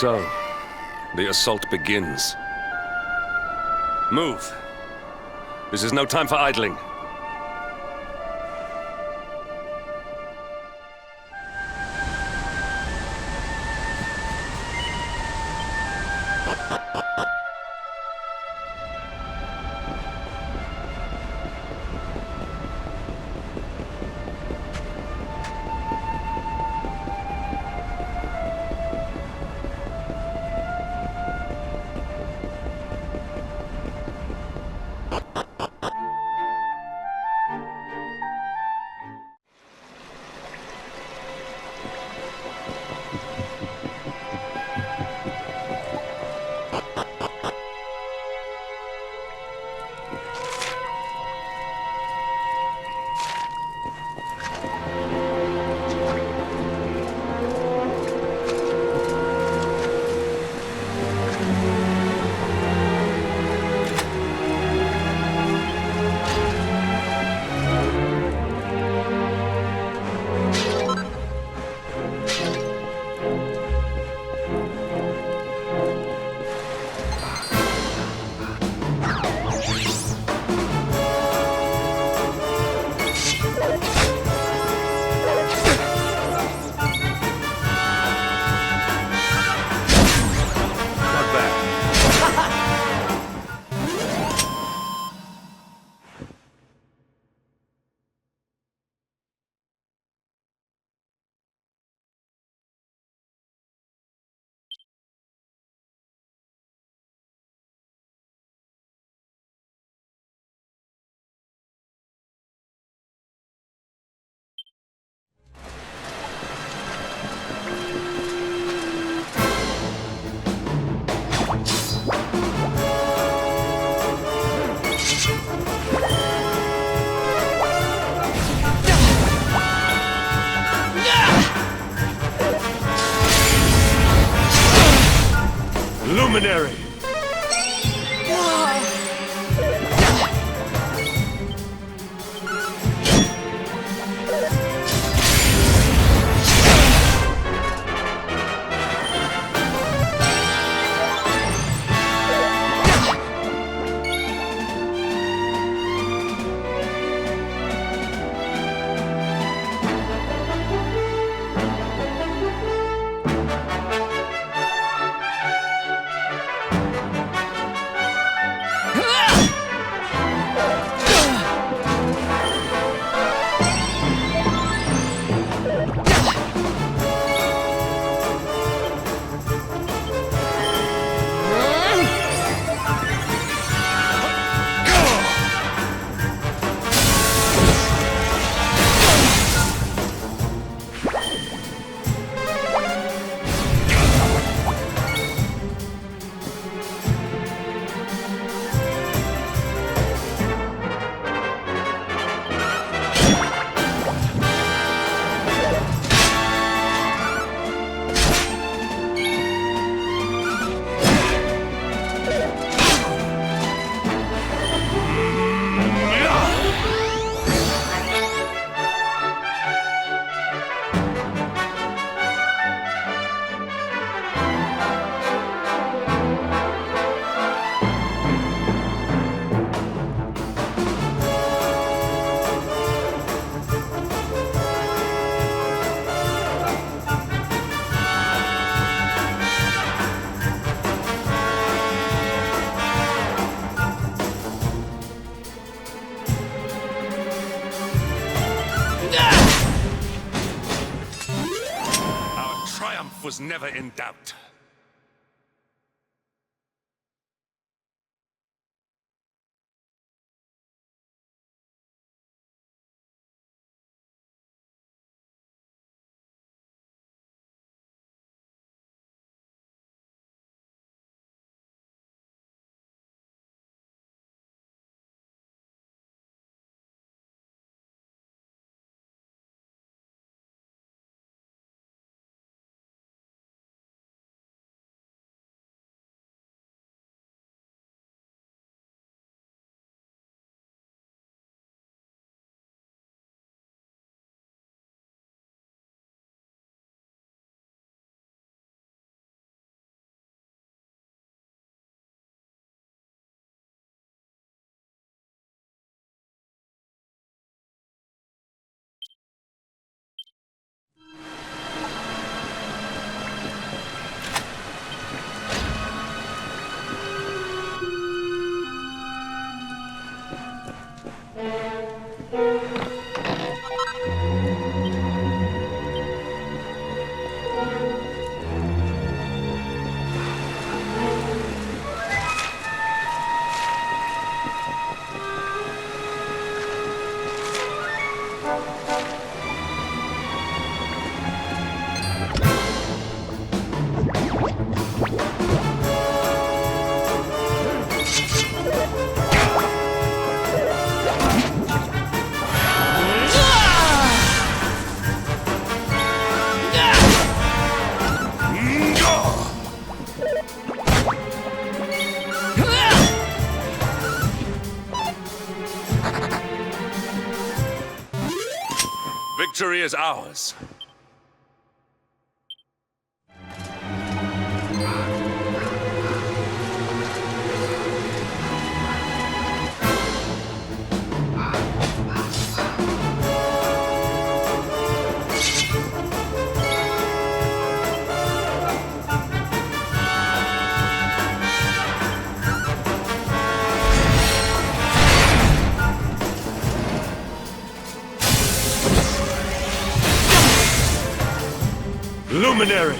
So, the assault begins. Move. This is no time for idling. Luminary! Was never in doubt. Victory is ours. Luminary!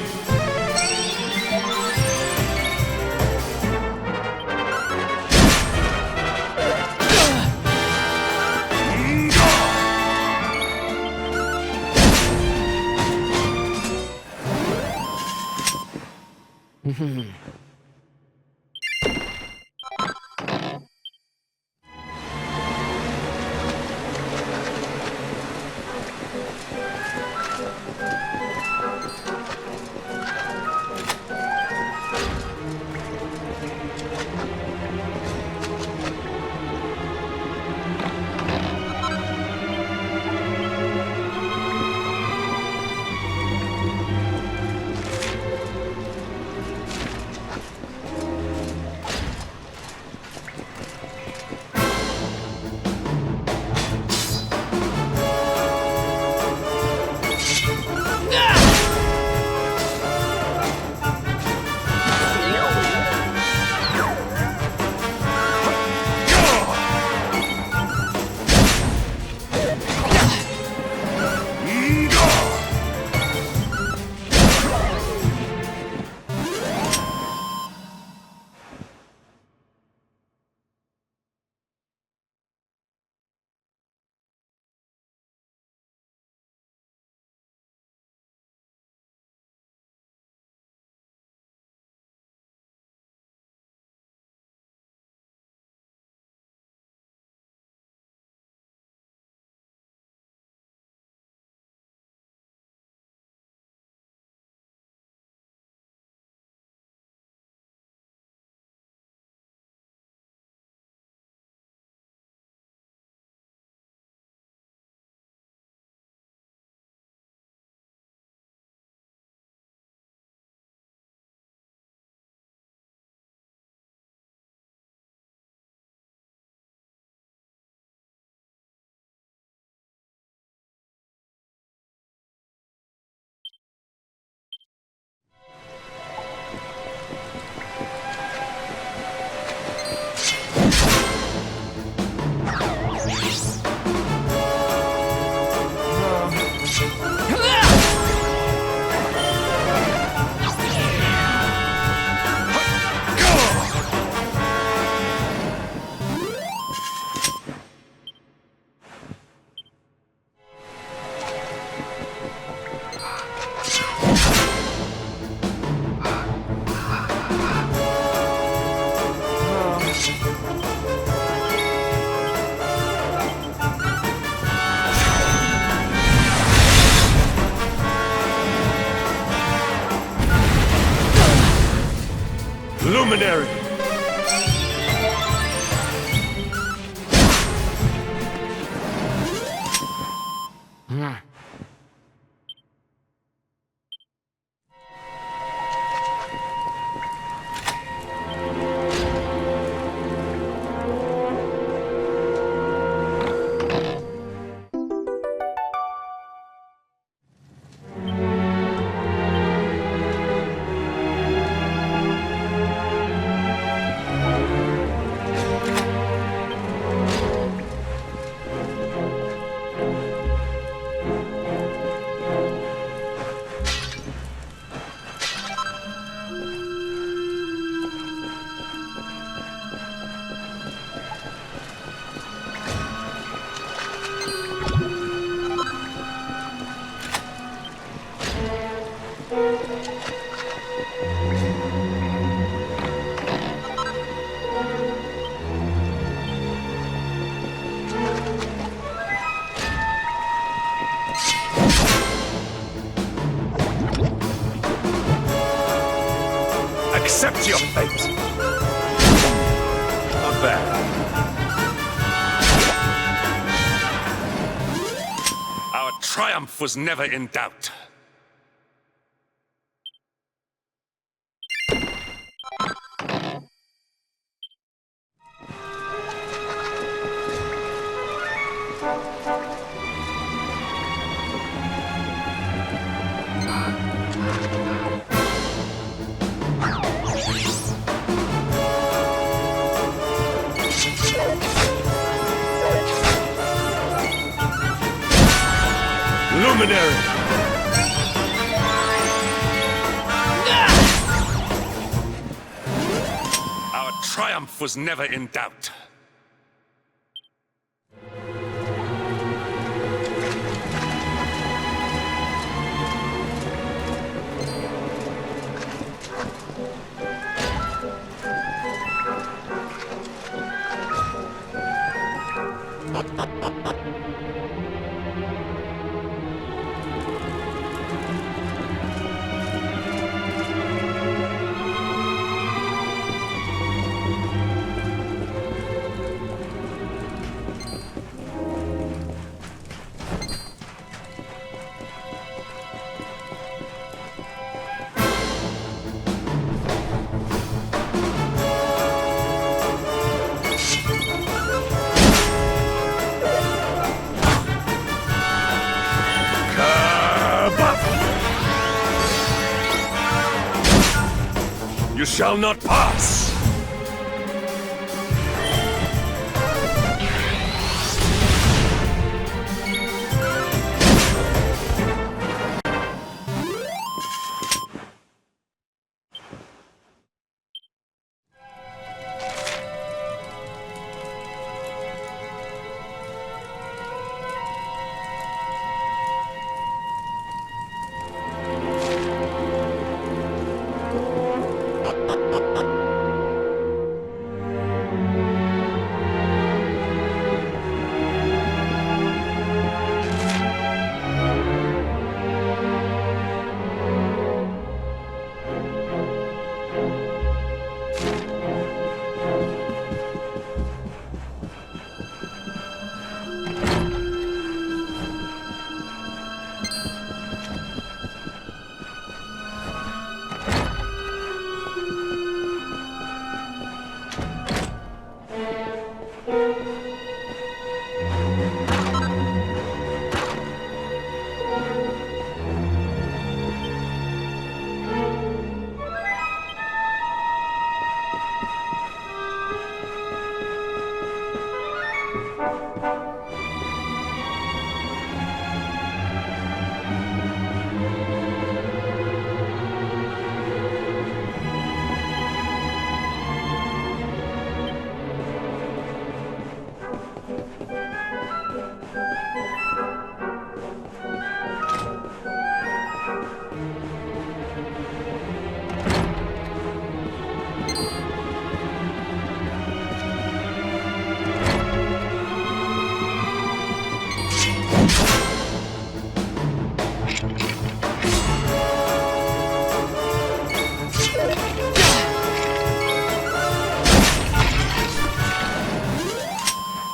triumph was never in doubt. Luminary! Our triumph was never in doubt. You shall not pass!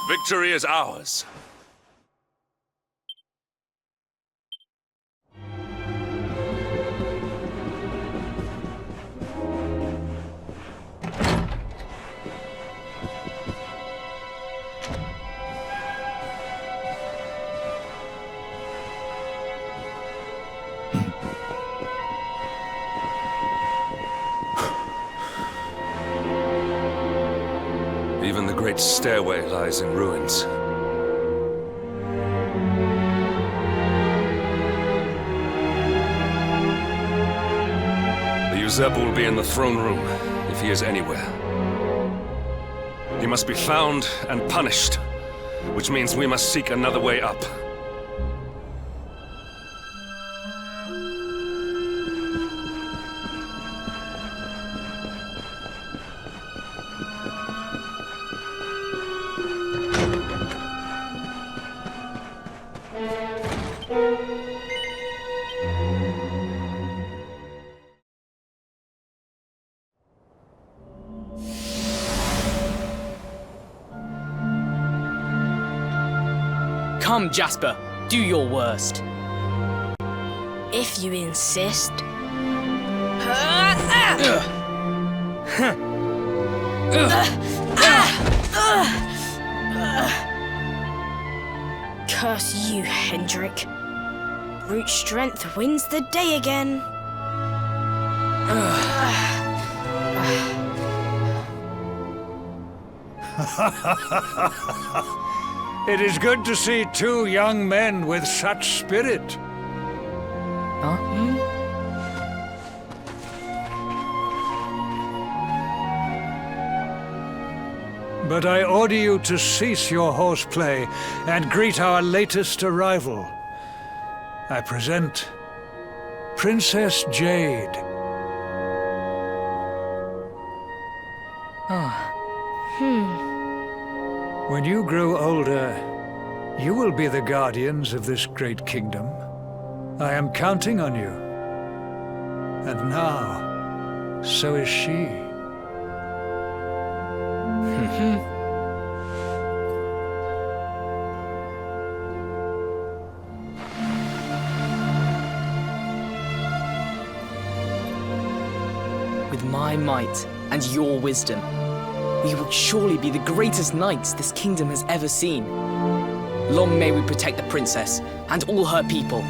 Victory is ours. Even the great stairway lies in ruins. The Elusive will be in the throne room, if he is anywhere. He must be found and punished, which means we must seek another way up. Come, Jasper, do your worst. If you insist. Curse you, Hendrik. Brute strength wins the day again. It is good to see two young men with such spirit. Huh? But I order you to cease your horseplay and greet our latest arrival. I present Princess Jade. When you grow older, you will be the guardians of this great kingdom. I am counting on you. And now, so is she. With my might and your wisdom, we will surely be the greatest knights this kingdom has ever seen. Long may we protect the princess and all her people.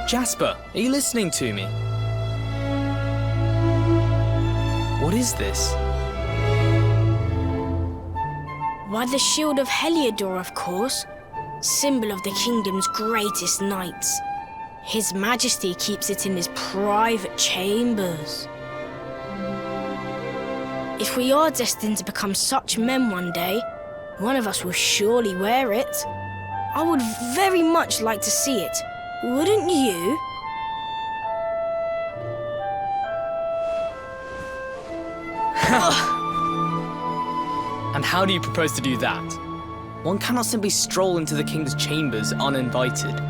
Jasper, are you listening to me? What is this? Why, the shield of Heliodor, of course. Symbol of the kingdom's greatest knights. His Majesty keeps it in his private chambers. If we are destined to become such men one day, one of us will surely wear it. I would very much like to see it. Wouldn't you? And how do you propose to do that? One cannot simply stroll into the king's chambers uninvited.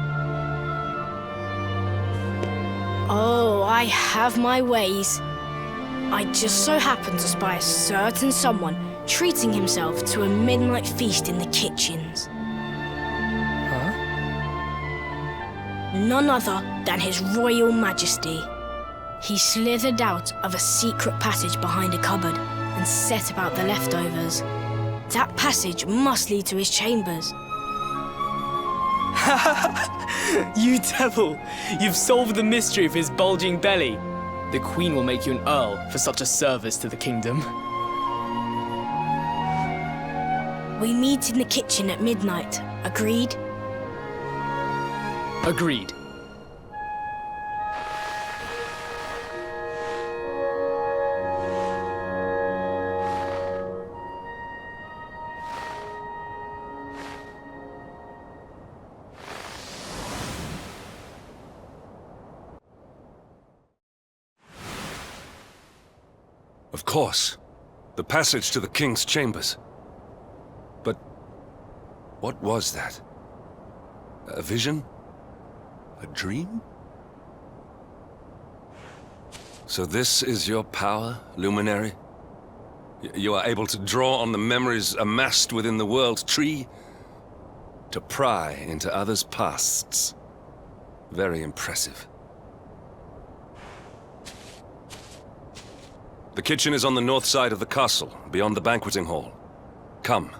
Oh, I have my ways. I just so happen to spy a certain someone treating himself to a midnight feast in the kitchens. Huh? None other than His Royal Majesty. He slithered out of a secret passage behind a cupboard and set about the leftovers. That passage must lead to his chambers. You devil! You've solved the mystery of his bulging belly. The Queen will make you an Earl for such a service to the kingdom. We meet in the kitchen at midnight. Agreed? Agreed. Of course. The passage to the king's chambers. But what was that? A vision? A dream? So this is your power, Luminary? You are able to draw on the memories amassed within the world tree to pry into others' pasts. Very impressive. The kitchen is on the north side of the castle, beyond the banqueting hall. Come.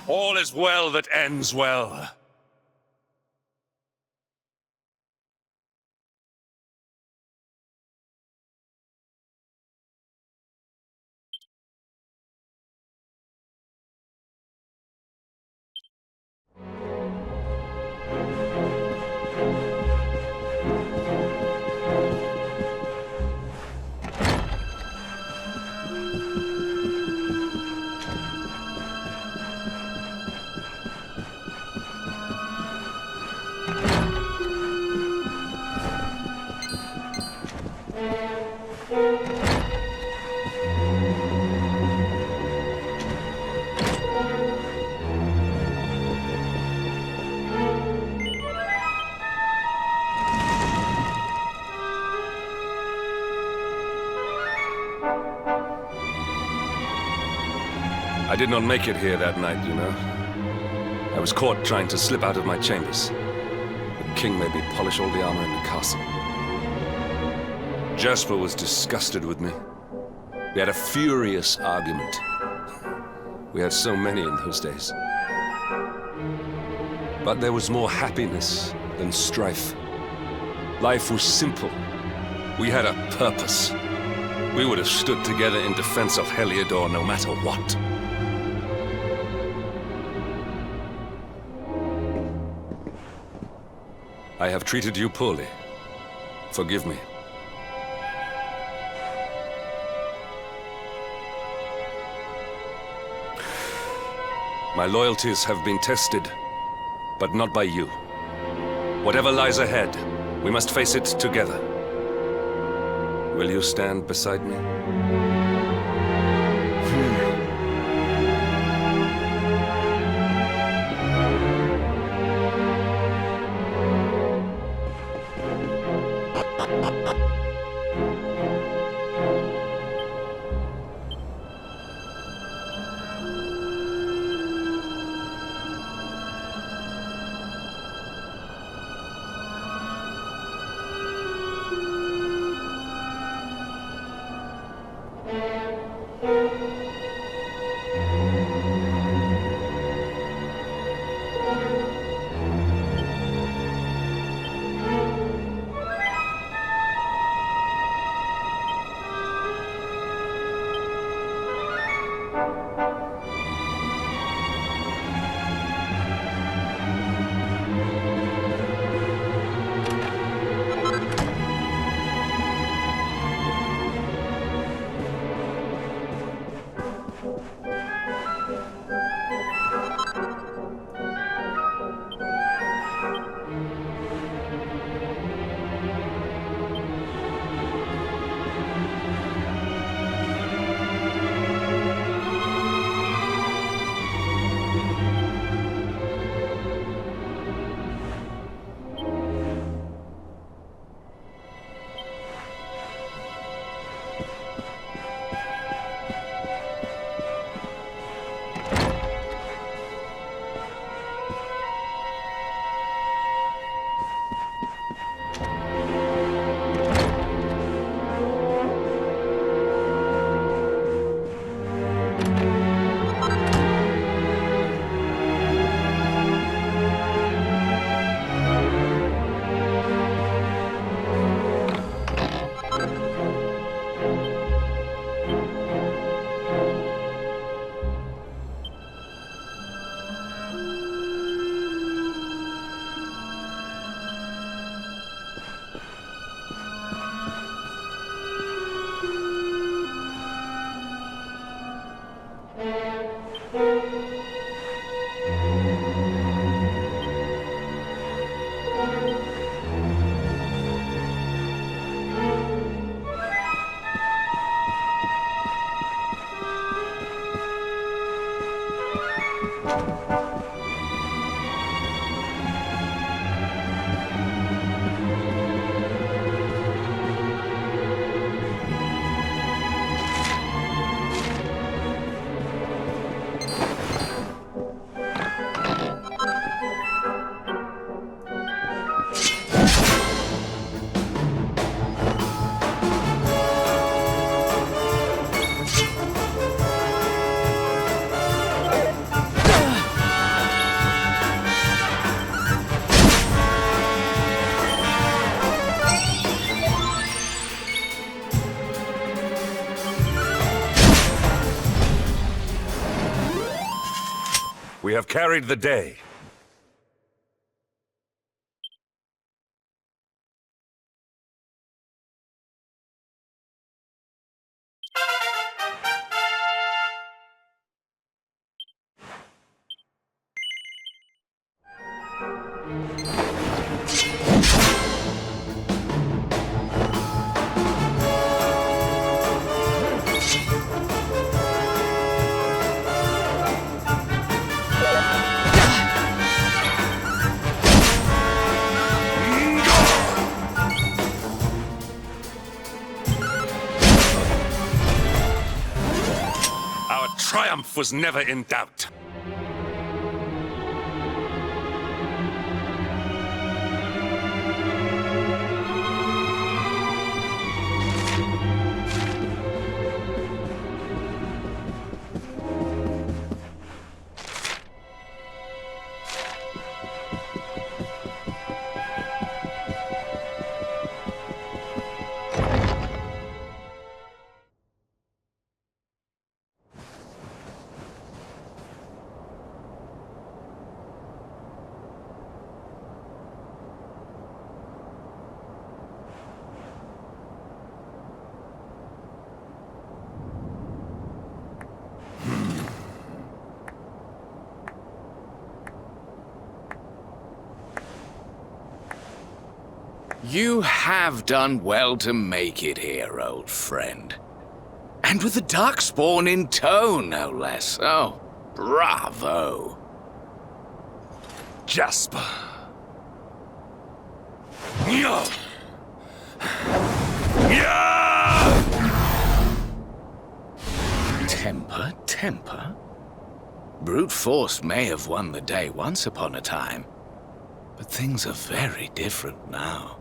All is well that ends well. I did not make it here that night, you know. I was caught trying to slip out of my chambers. The king made me polish all the armor in the castle. Jasper was disgusted with me. We had a furious argument. We had so many in those days. But there was more happiness than strife. Life was simple. We had a purpose. We would have stood together in defense of Heliodor no matter what. I have treated you poorly. Forgive me. My loyalties have been tested, but not by you. Whatever lies ahead, we must face it together. Will you stand beside me? We have carried the day. triumph was never in doubt. You have done well to make it here, old friend. And with the Darkspawn in tow, no less. Oh, bravo. Jasper. No. Temper, temper. Brute force may have won the day once upon a time, but things are very different now.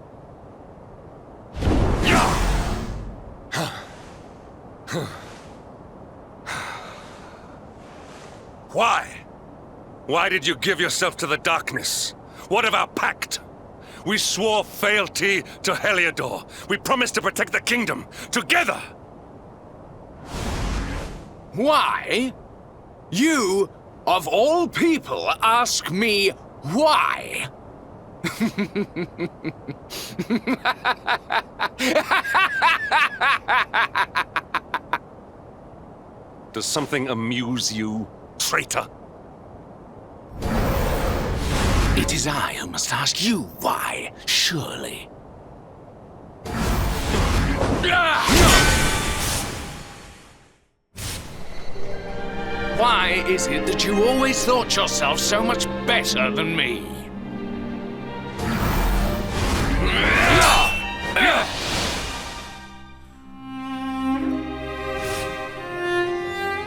Why? Why did you give yourself to the darkness? What of our pact? We swore fealty to Heliodor. We promised to protect the kingdom, together! Why? You, of all people, ask me why? Does something amuse you, traitor? It is I who must ask you why, surely. Why is it that you always thought yourself so much better than me?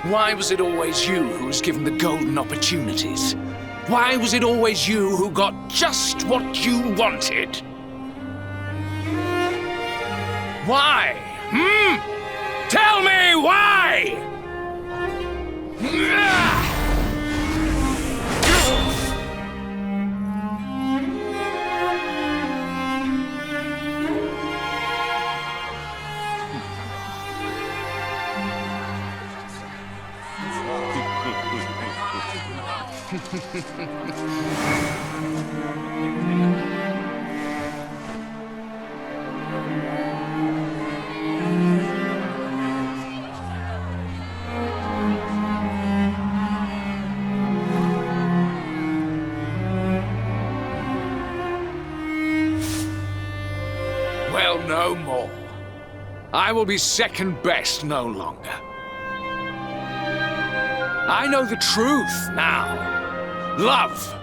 Why was it always you who was given the golden opportunities? Why was it always you who got just what you wanted? Why? Tell me why! Well, no more. I will be second best no longer. I know the truth now. Love,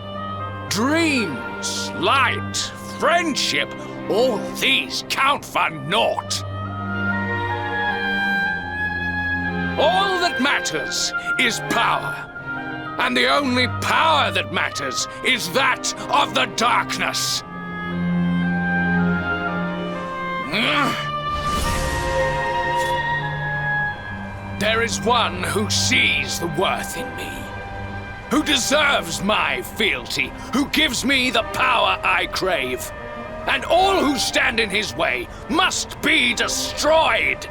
dreams, light, friendship, all these count for naught. All that matters is power. And the only power that matters is that of the darkness. There is one who sees the worth in me, who deserves my fealty, who gives me the power I crave. And all who stand in his way must be destroyed.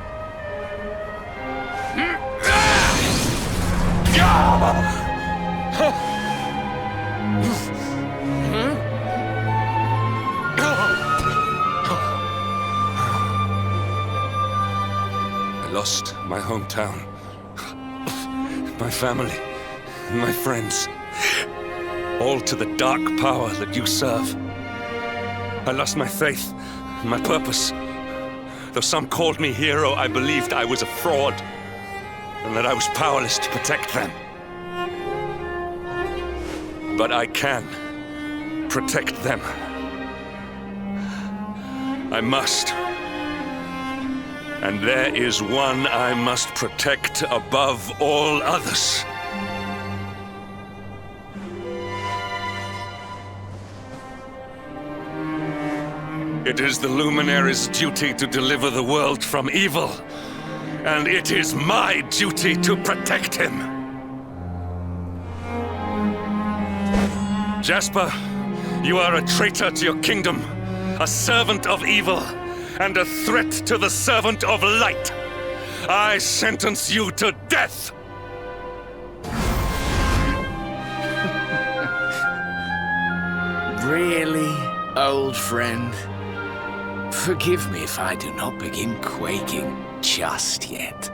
I lost my hometown, my family, my friends, all to the dark power that you serve. I lost my faith, my purpose. Though some called me hero, I believed I was a fraud, and that I was powerless to protect them. But I can protect them. I must. And there is one I must protect above all others. It is the Luminary's duty to deliver the world from evil, and it is my duty to protect him. Jasper, you are a traitor to your kingdom, a servant of evil, and a threat to the servant of light. I sentence you to death! Really, old friend? Forgive me if I do not begin quaking just yet.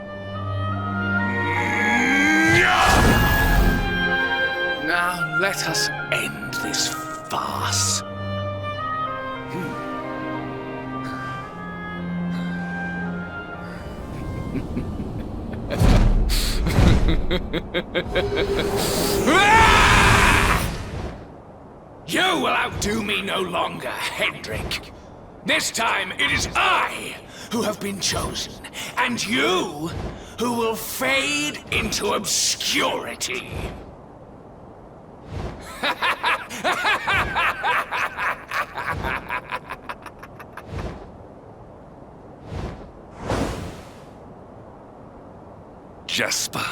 Now let us end this farce. You will outdo me no longer, Hendrik. This time it is I who have been chosen, and you who will fade into obscurity. Jasper.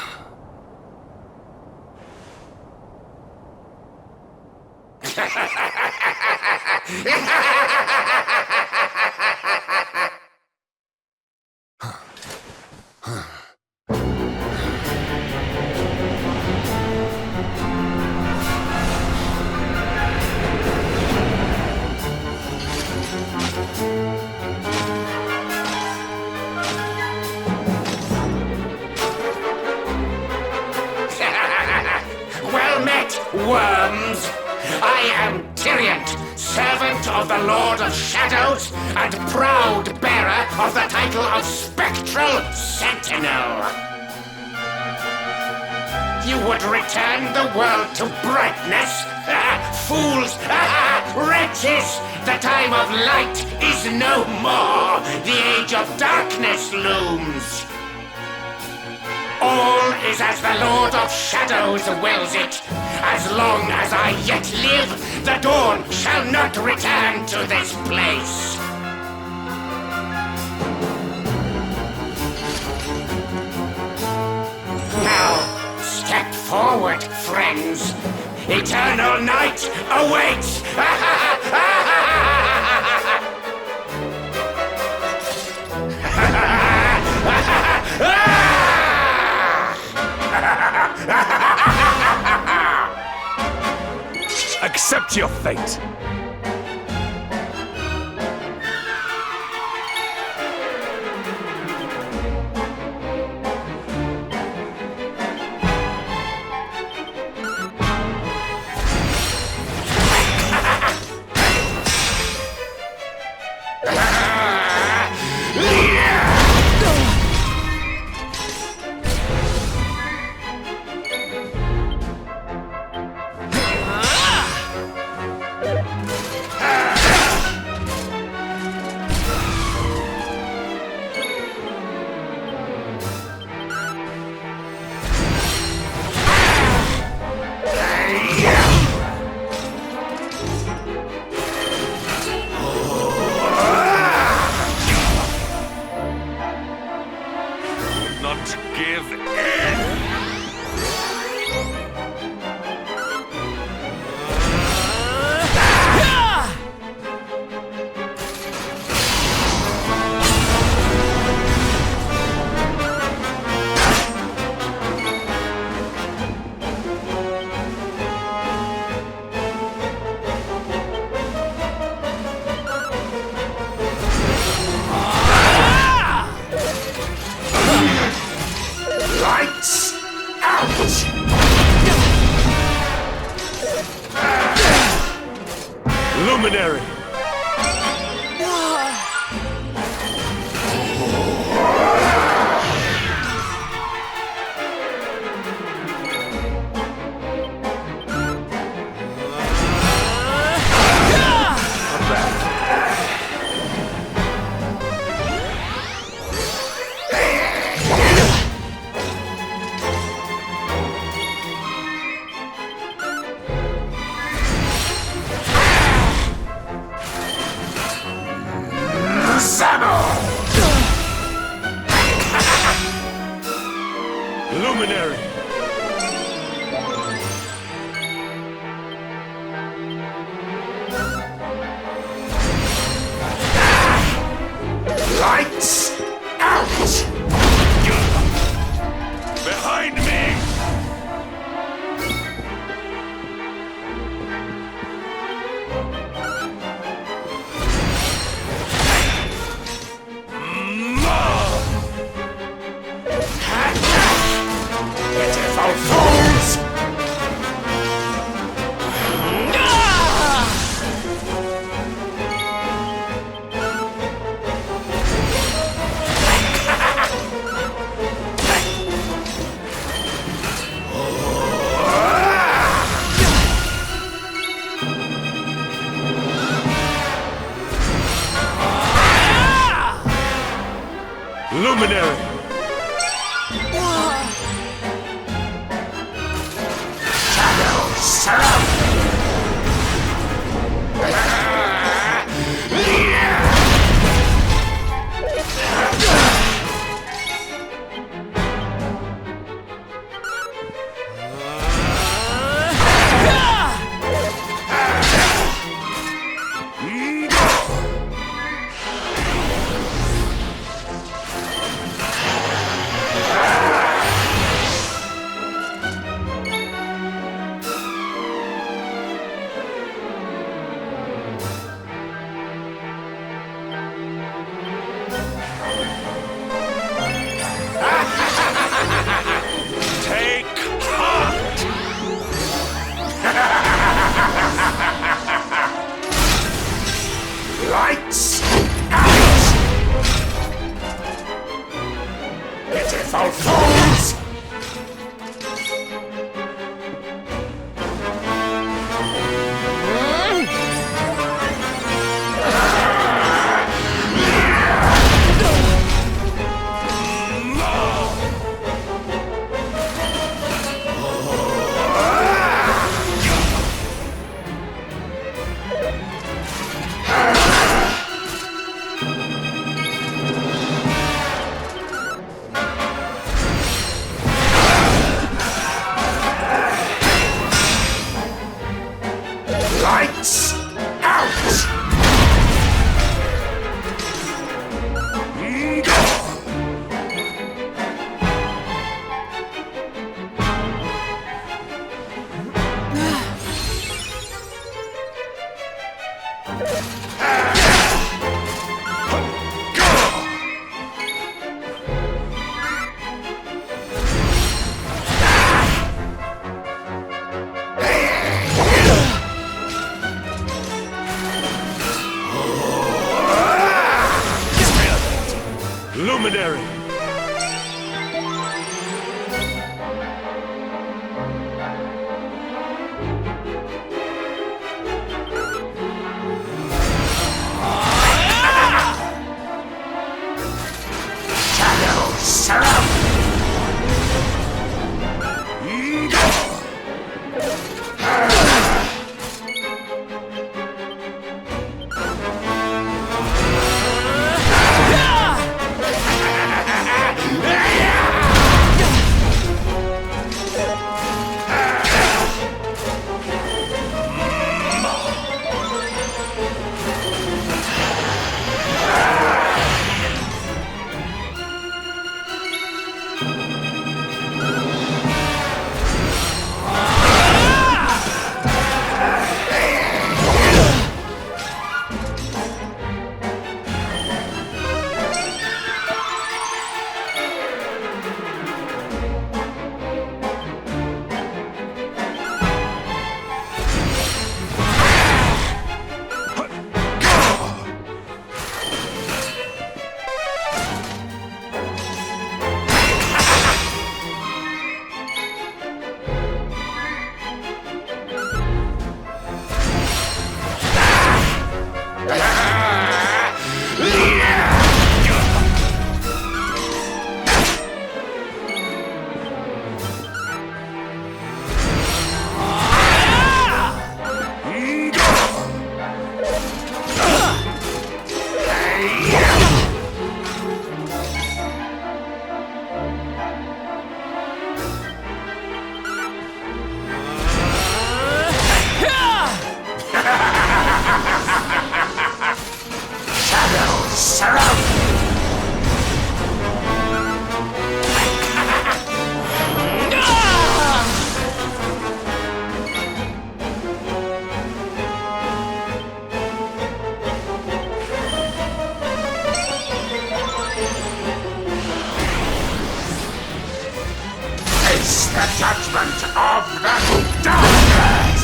Well met, worms! I am Tyriant, servant of the Lord of Shadows, and proud bearer of the title of Spectral Sentinel. You would return the world to brightness? Fools! Wretches! The time of light is no more! The age of darkness looms! All is as the Lord of Shadows wills it. As long as I yet live, the dawn shall not return to this place. Now, step forward, friends. Eternal night awaits! Accept your fate. Lights out! Behind me! Pitiful fools! Luminary! Shadows surround me! Take heart! Lights out! Pitiful fools! Lights out! Luminary! Shadows surround me! the judgment of the darkness!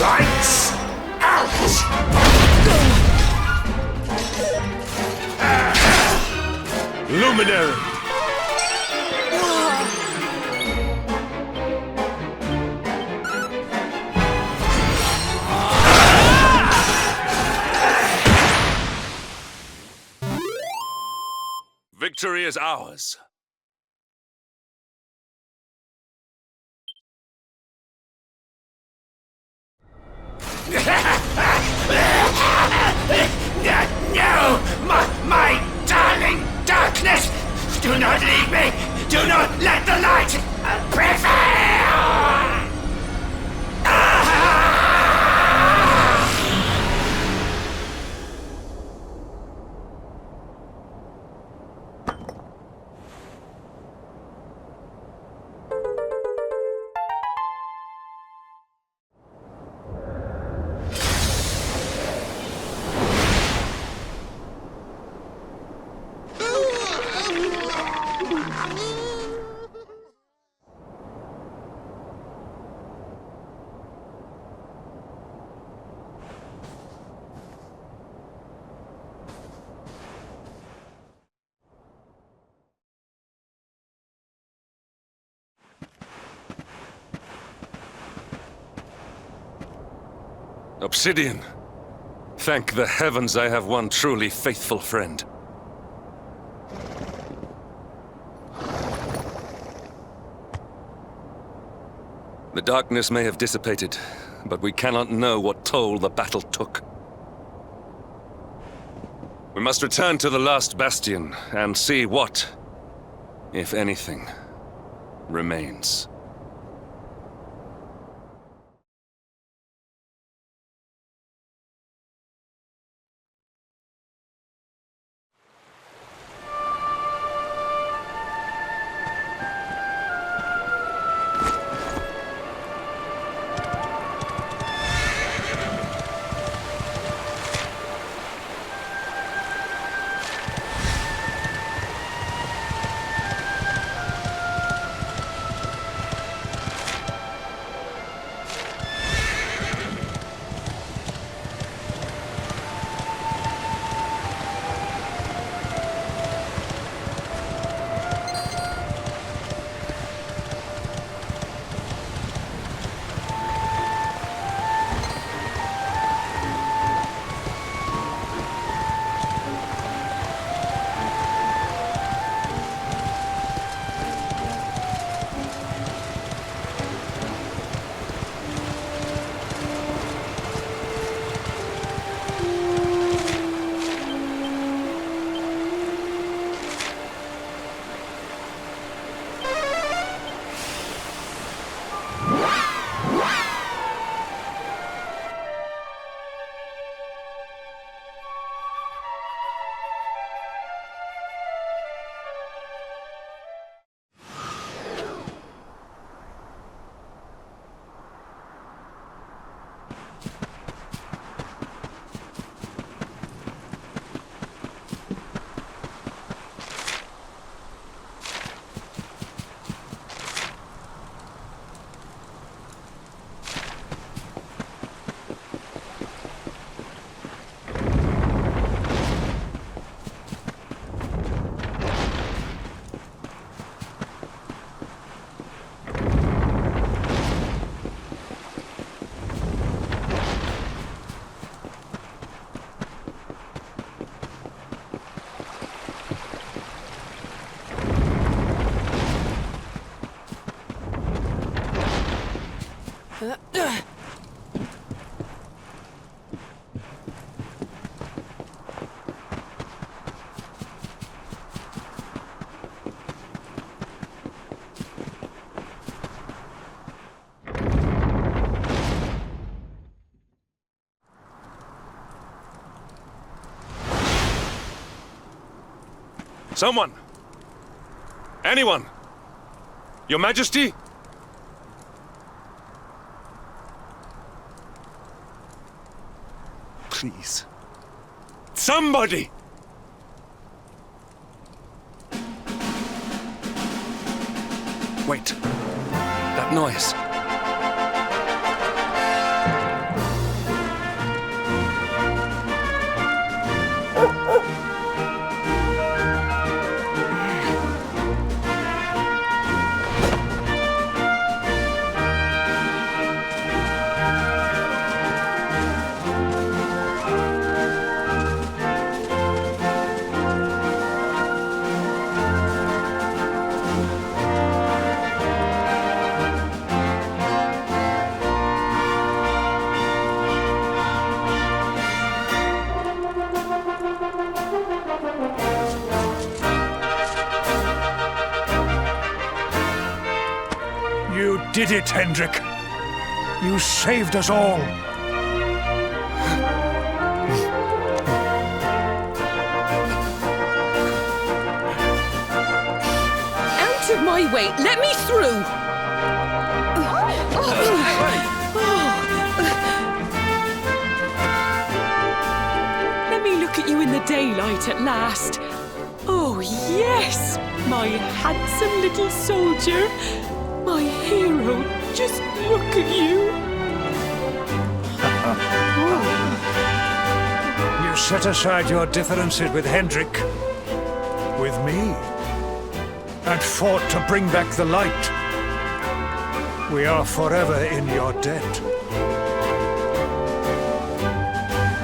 Lights out! Luminary! Victory is ours. No! My darling darkness! Do not leave me! Do not let the light prevail! Obsidian. Thank the heavens I have one truly faithful friend. The darkness may have dissipated, but we cannot know what toll the battle took. We must return to the last bastion and see what, if anything, remains. Someone! Anyone! Your Majesty? Please. Somebody! Wait. That noise. You did it, Hendrik. You saved us all. Out of my way! Let me through! Let me look at you in the daylight at last. Oh, yes! My handsome little soldier. My hero. Just look at you. You set aside your differences with Hendrik, with me, and fought to bring back the light. We are forever in your debt.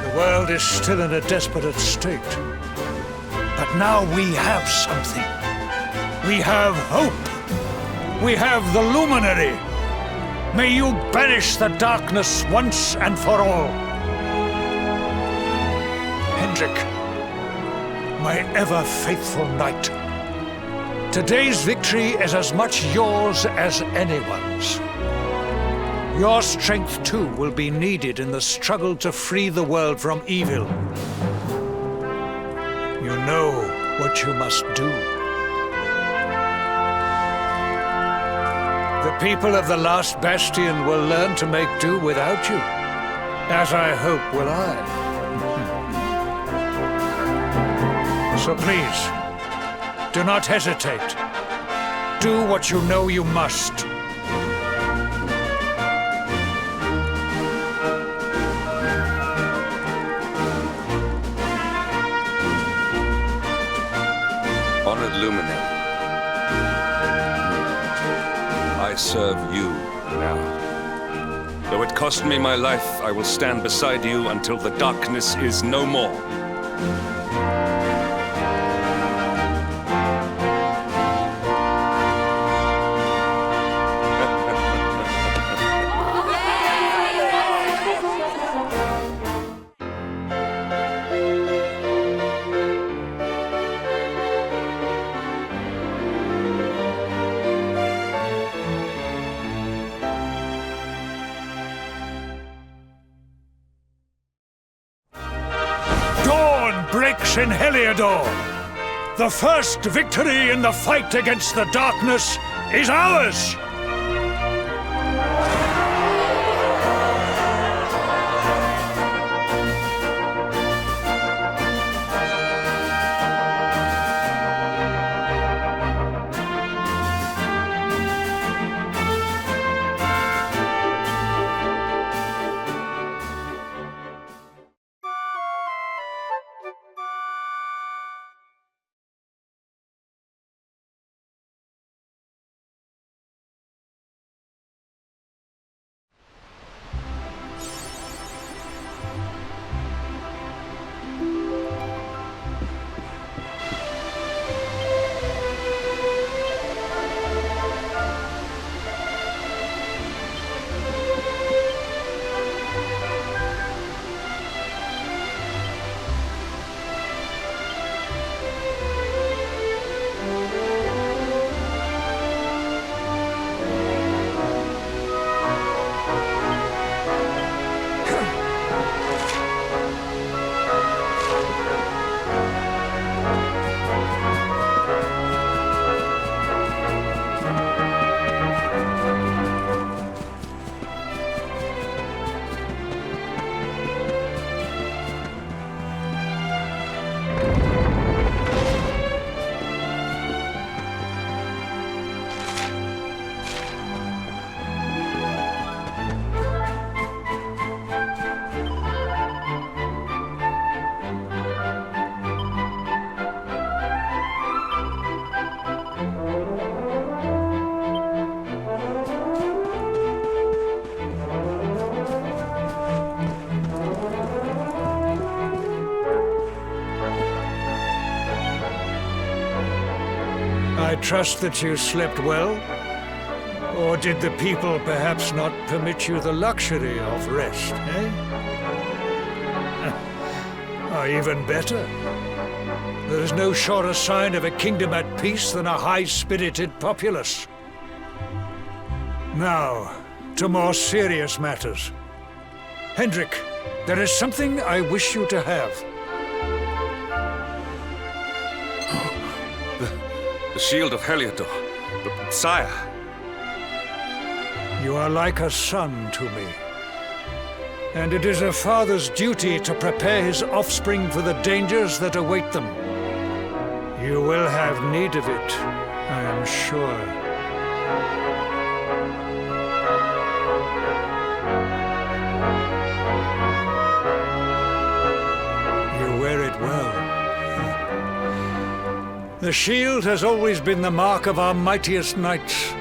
The world is still in a desperate state. But now we have something. We have hope. We have the Luminary. May you banish the darkness once and for all. Hendrik, my ever-faithful knight. Today's victory is as much yours as anyone's. Your strength, too, will be needed in the struggle to free the world from evil. You know what you must do. The people of the last bastion will learn to make do without you, as I hope will I. So please, do not hesitate. Do what you know you must. Honored Luminary, I serve you now. Though it cost me my life, I will stand beside you until the darkness is no more. Breaks in Heliodor. The first victory in the fight against the darkness is ours! I trust that you slept well. Or did the people perhaps not permit you the luxury of rest, eh? Or even better, there is no surer sign of a kingdom at peace than a high-spirited populace. Now, to more serious matters. Hendrik, there is something I wish you to have. The shield of Heliodor. But, sire. You are like a son to me. And it is a father's duty to prepare his offspring for the dangers that await them. You will have need of it, I am sure. You wear it well. The shield has always been the mark of our mightiest knights.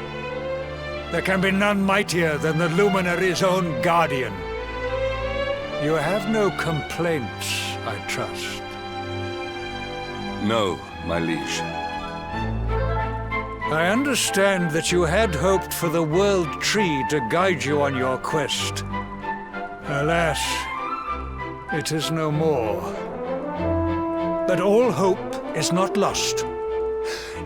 There can be none mightier than the Luminary's own guardian. You have no complaints, I trust. No, my liege. I understand that you had hoped for the World Tree to guide you on your quest. Alas, it is no more. But all hope is not lost.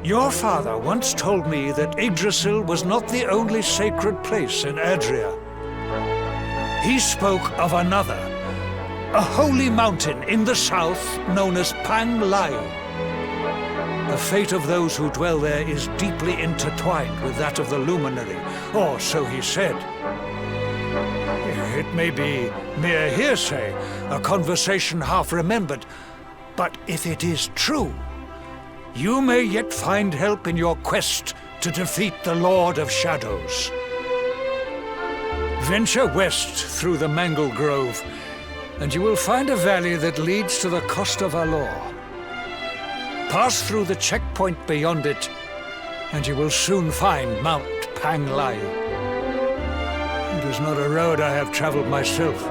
Your father once told me that Yggdrasil was not the only sacred place in Adria. He spoke of another, a holy mountain in the south known as Panglai. The fate of those who dwell there is deeply intertwined with that of the Luminary, or so he said. It may be mere hearsay, a conversation half remembered, but if it is true, you may yet find help in your quest to defeat the Lord of Shadows. Venture west through the Mangle Grove, and you will find a valley that leads to the coast of Alor. Pass through the checkpoint beyond it, and you will soon find Mount Panglai. It is not a road I have traveled myself.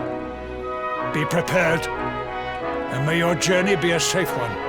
Be prepared, and may your journey be a safe one.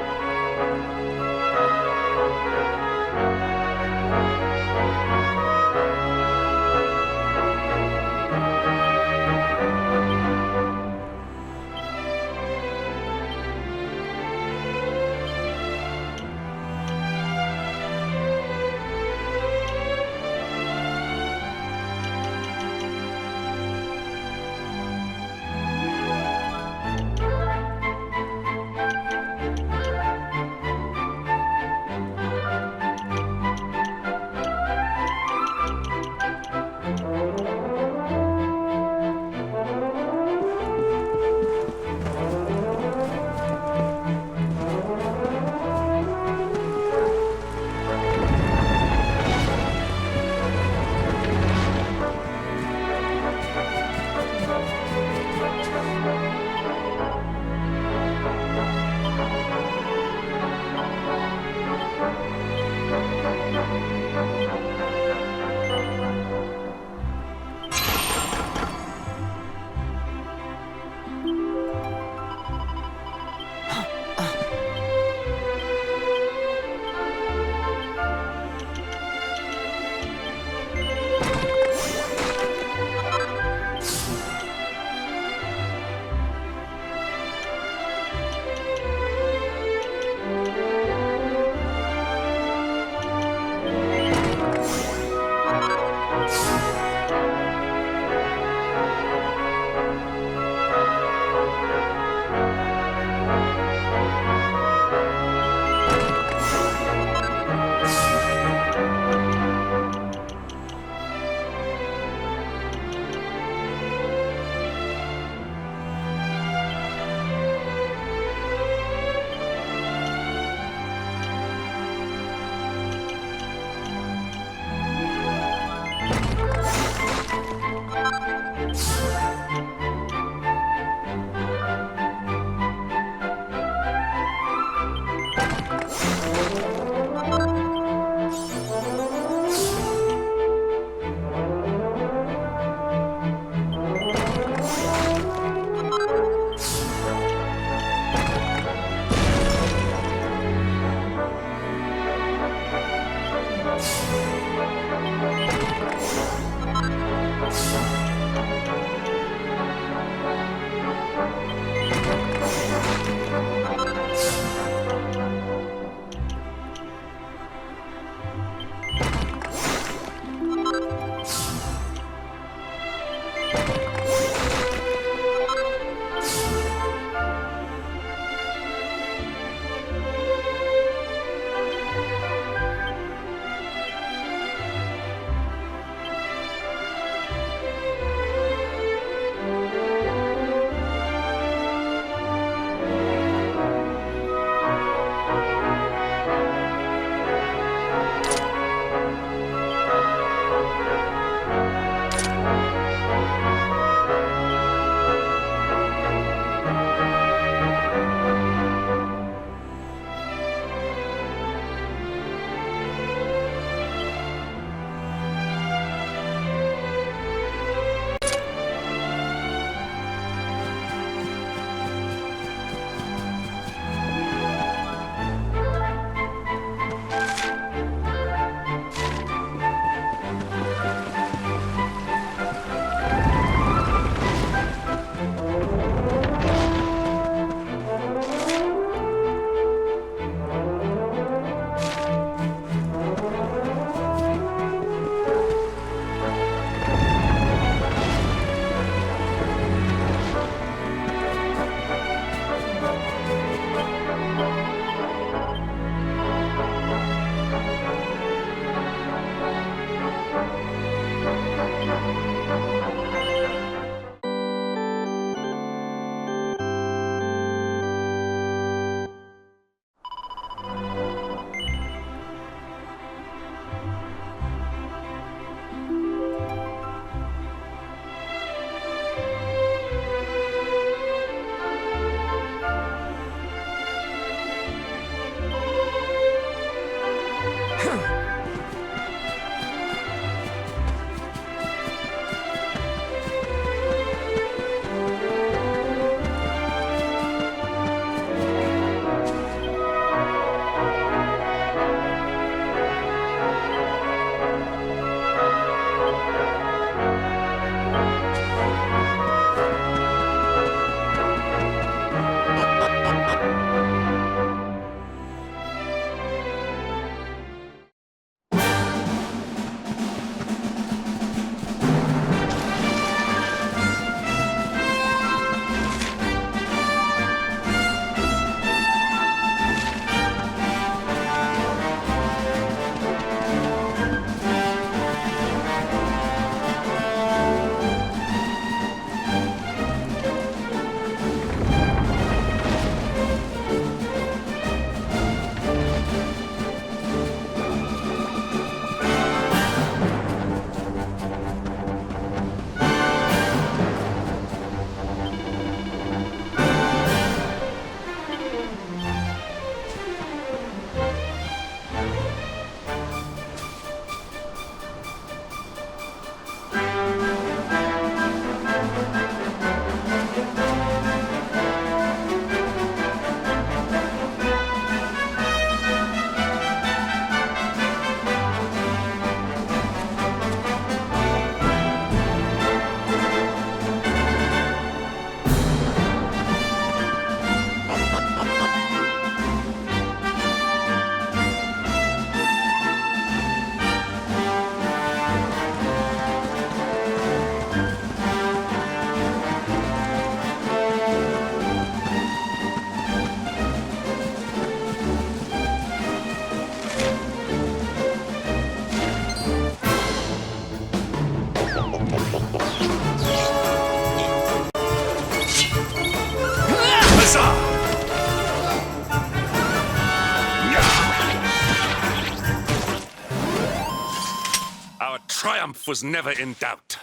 life was never in doubt.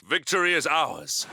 Victory is ours.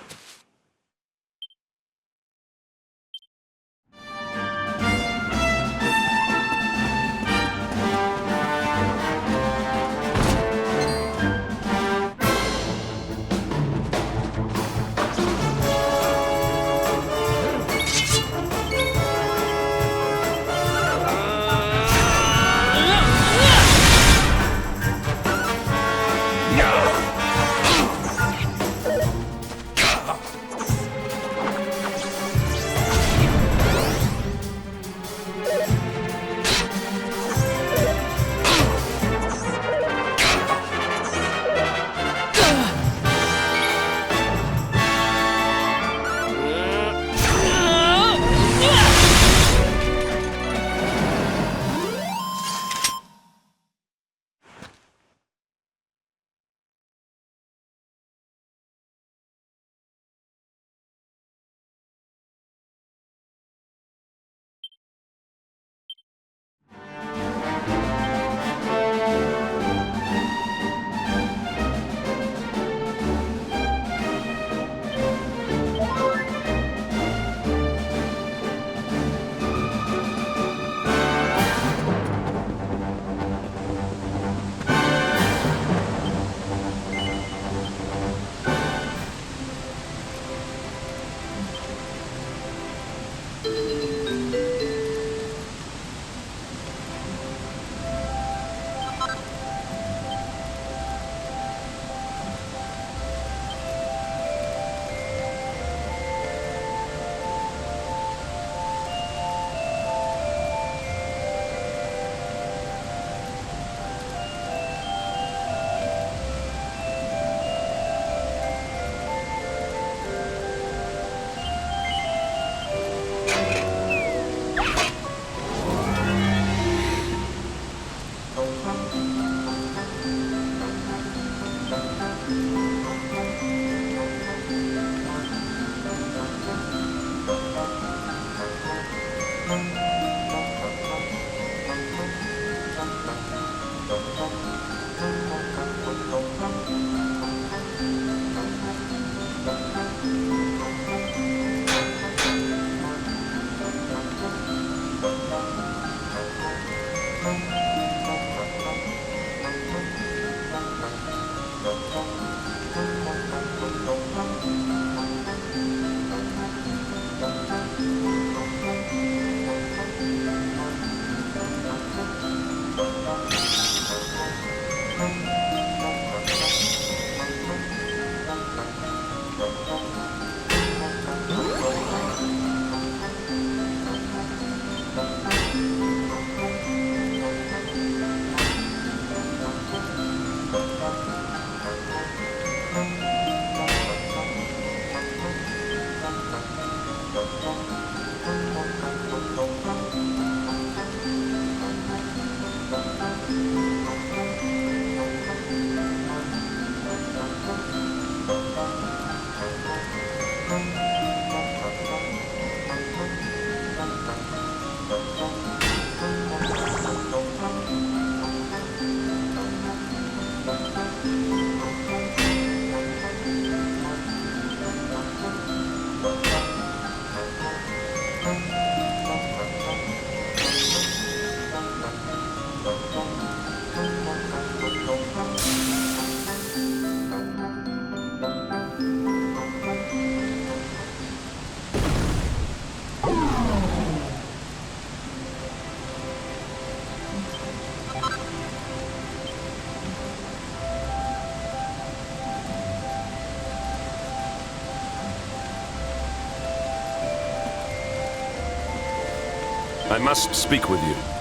I must speak with you.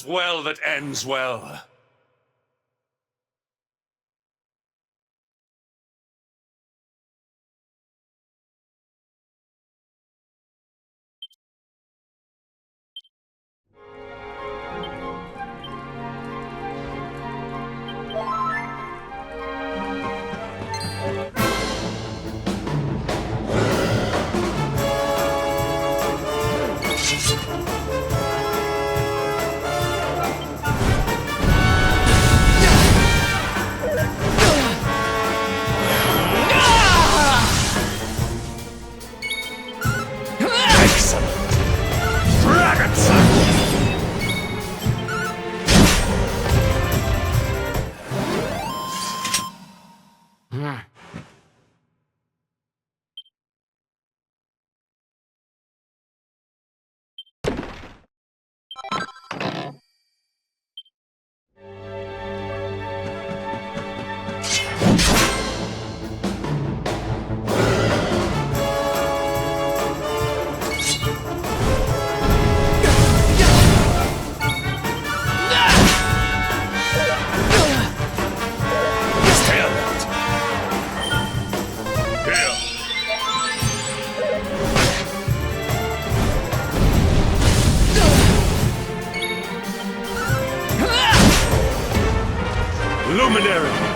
well that ends well. Luminary!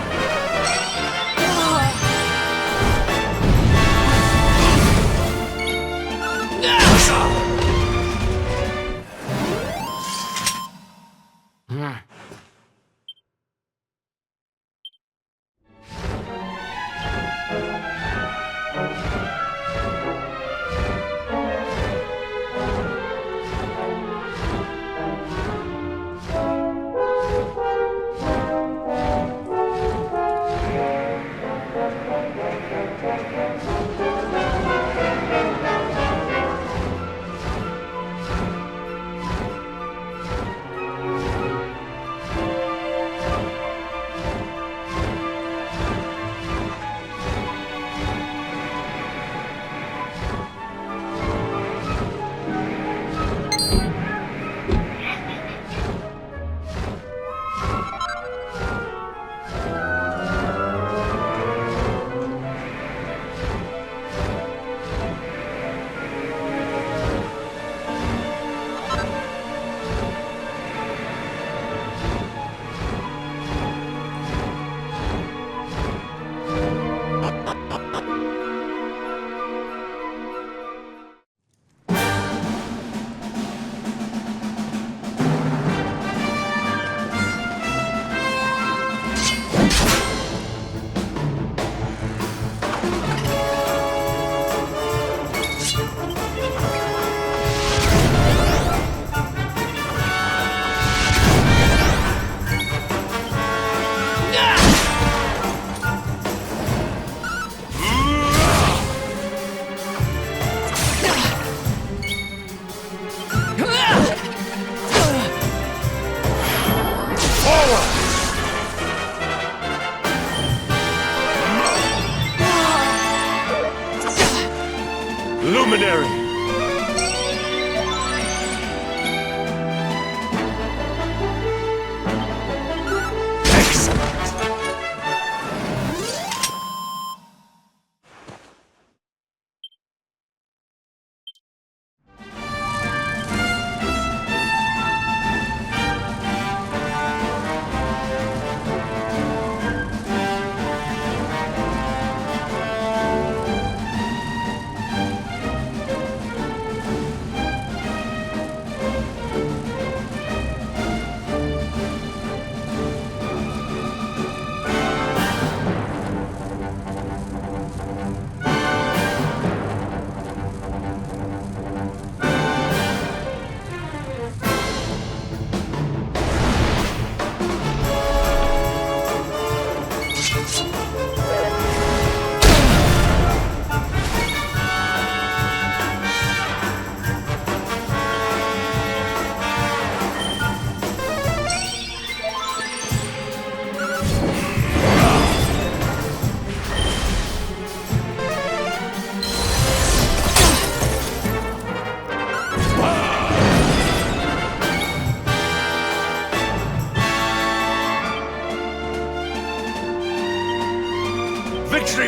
Luminary!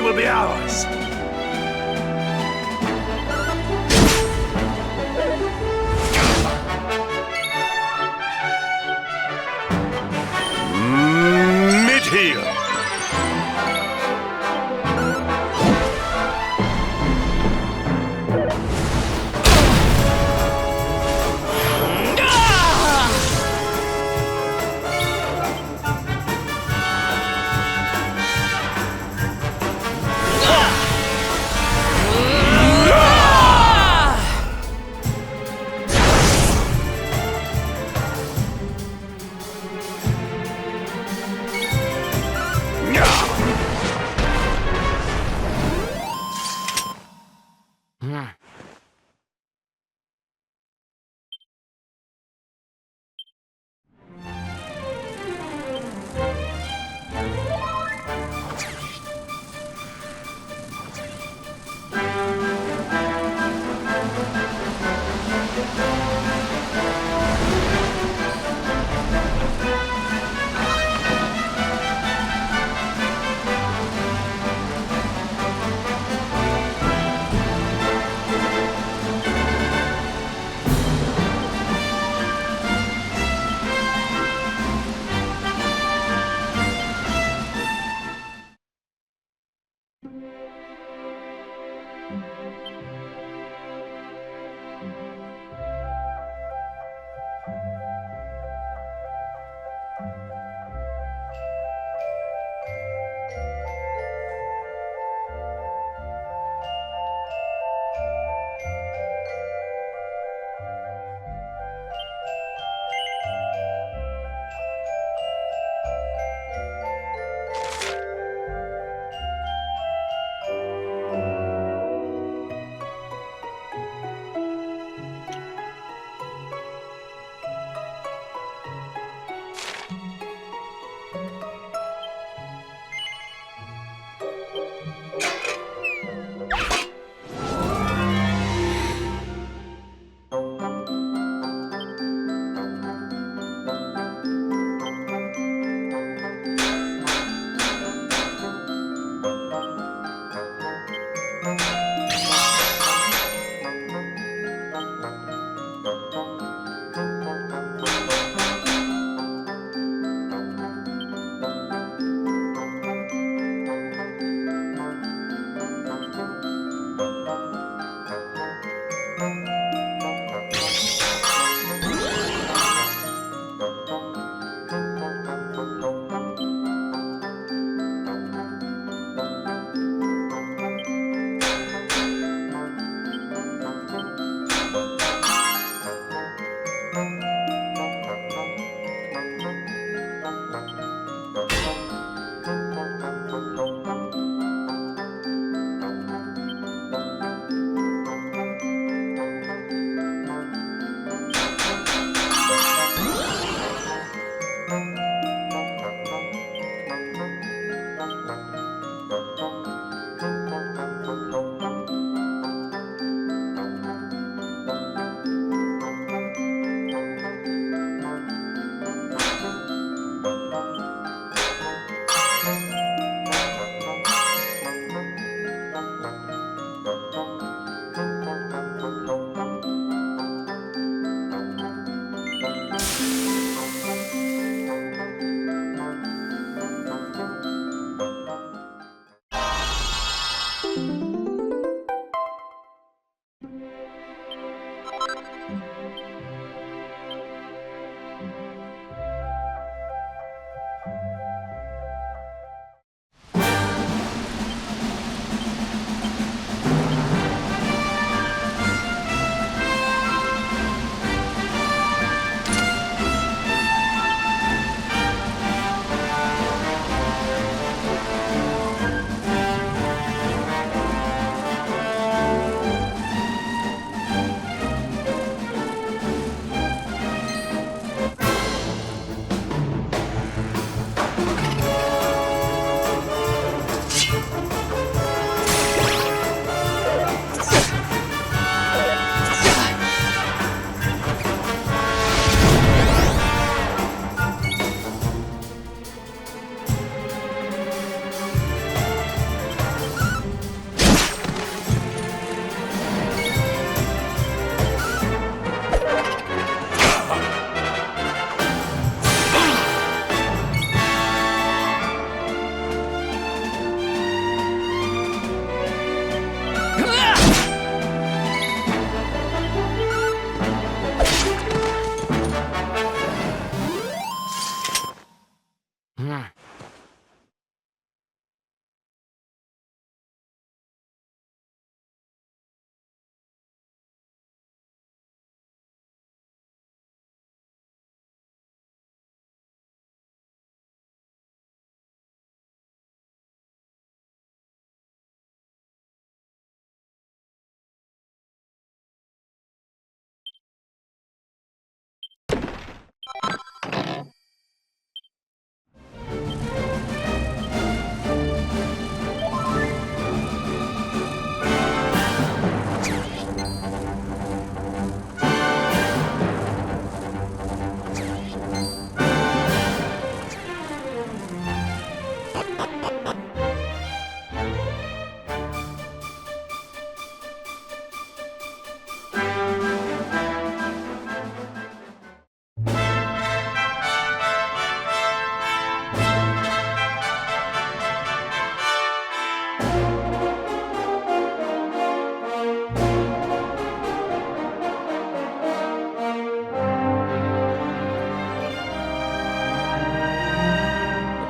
will be ours. Mid-heal.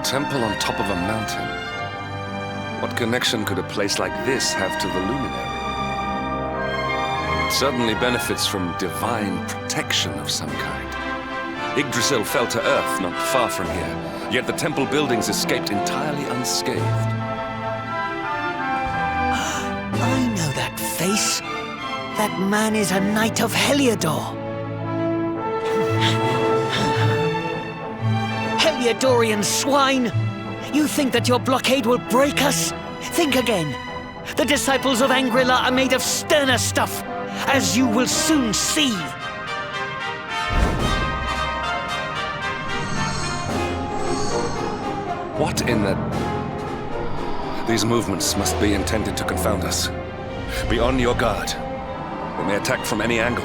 temple on top of a mountain. What connection could a place like this have to the luminary? It certainly benefits from divine protection of some kind. Yggdrasil fell to earth not far from here, yet the temple buildings escaped entirely unscathed. I know that face. That man is a knight of Heliodor. Heliodorian swine! You think that your blockade will break us? Think again. The disciples of Angri-La are made of sterner stuff, as you will soon see. What in the... These movements must be intended to confound us. Be on your guard. We may attack from any angle.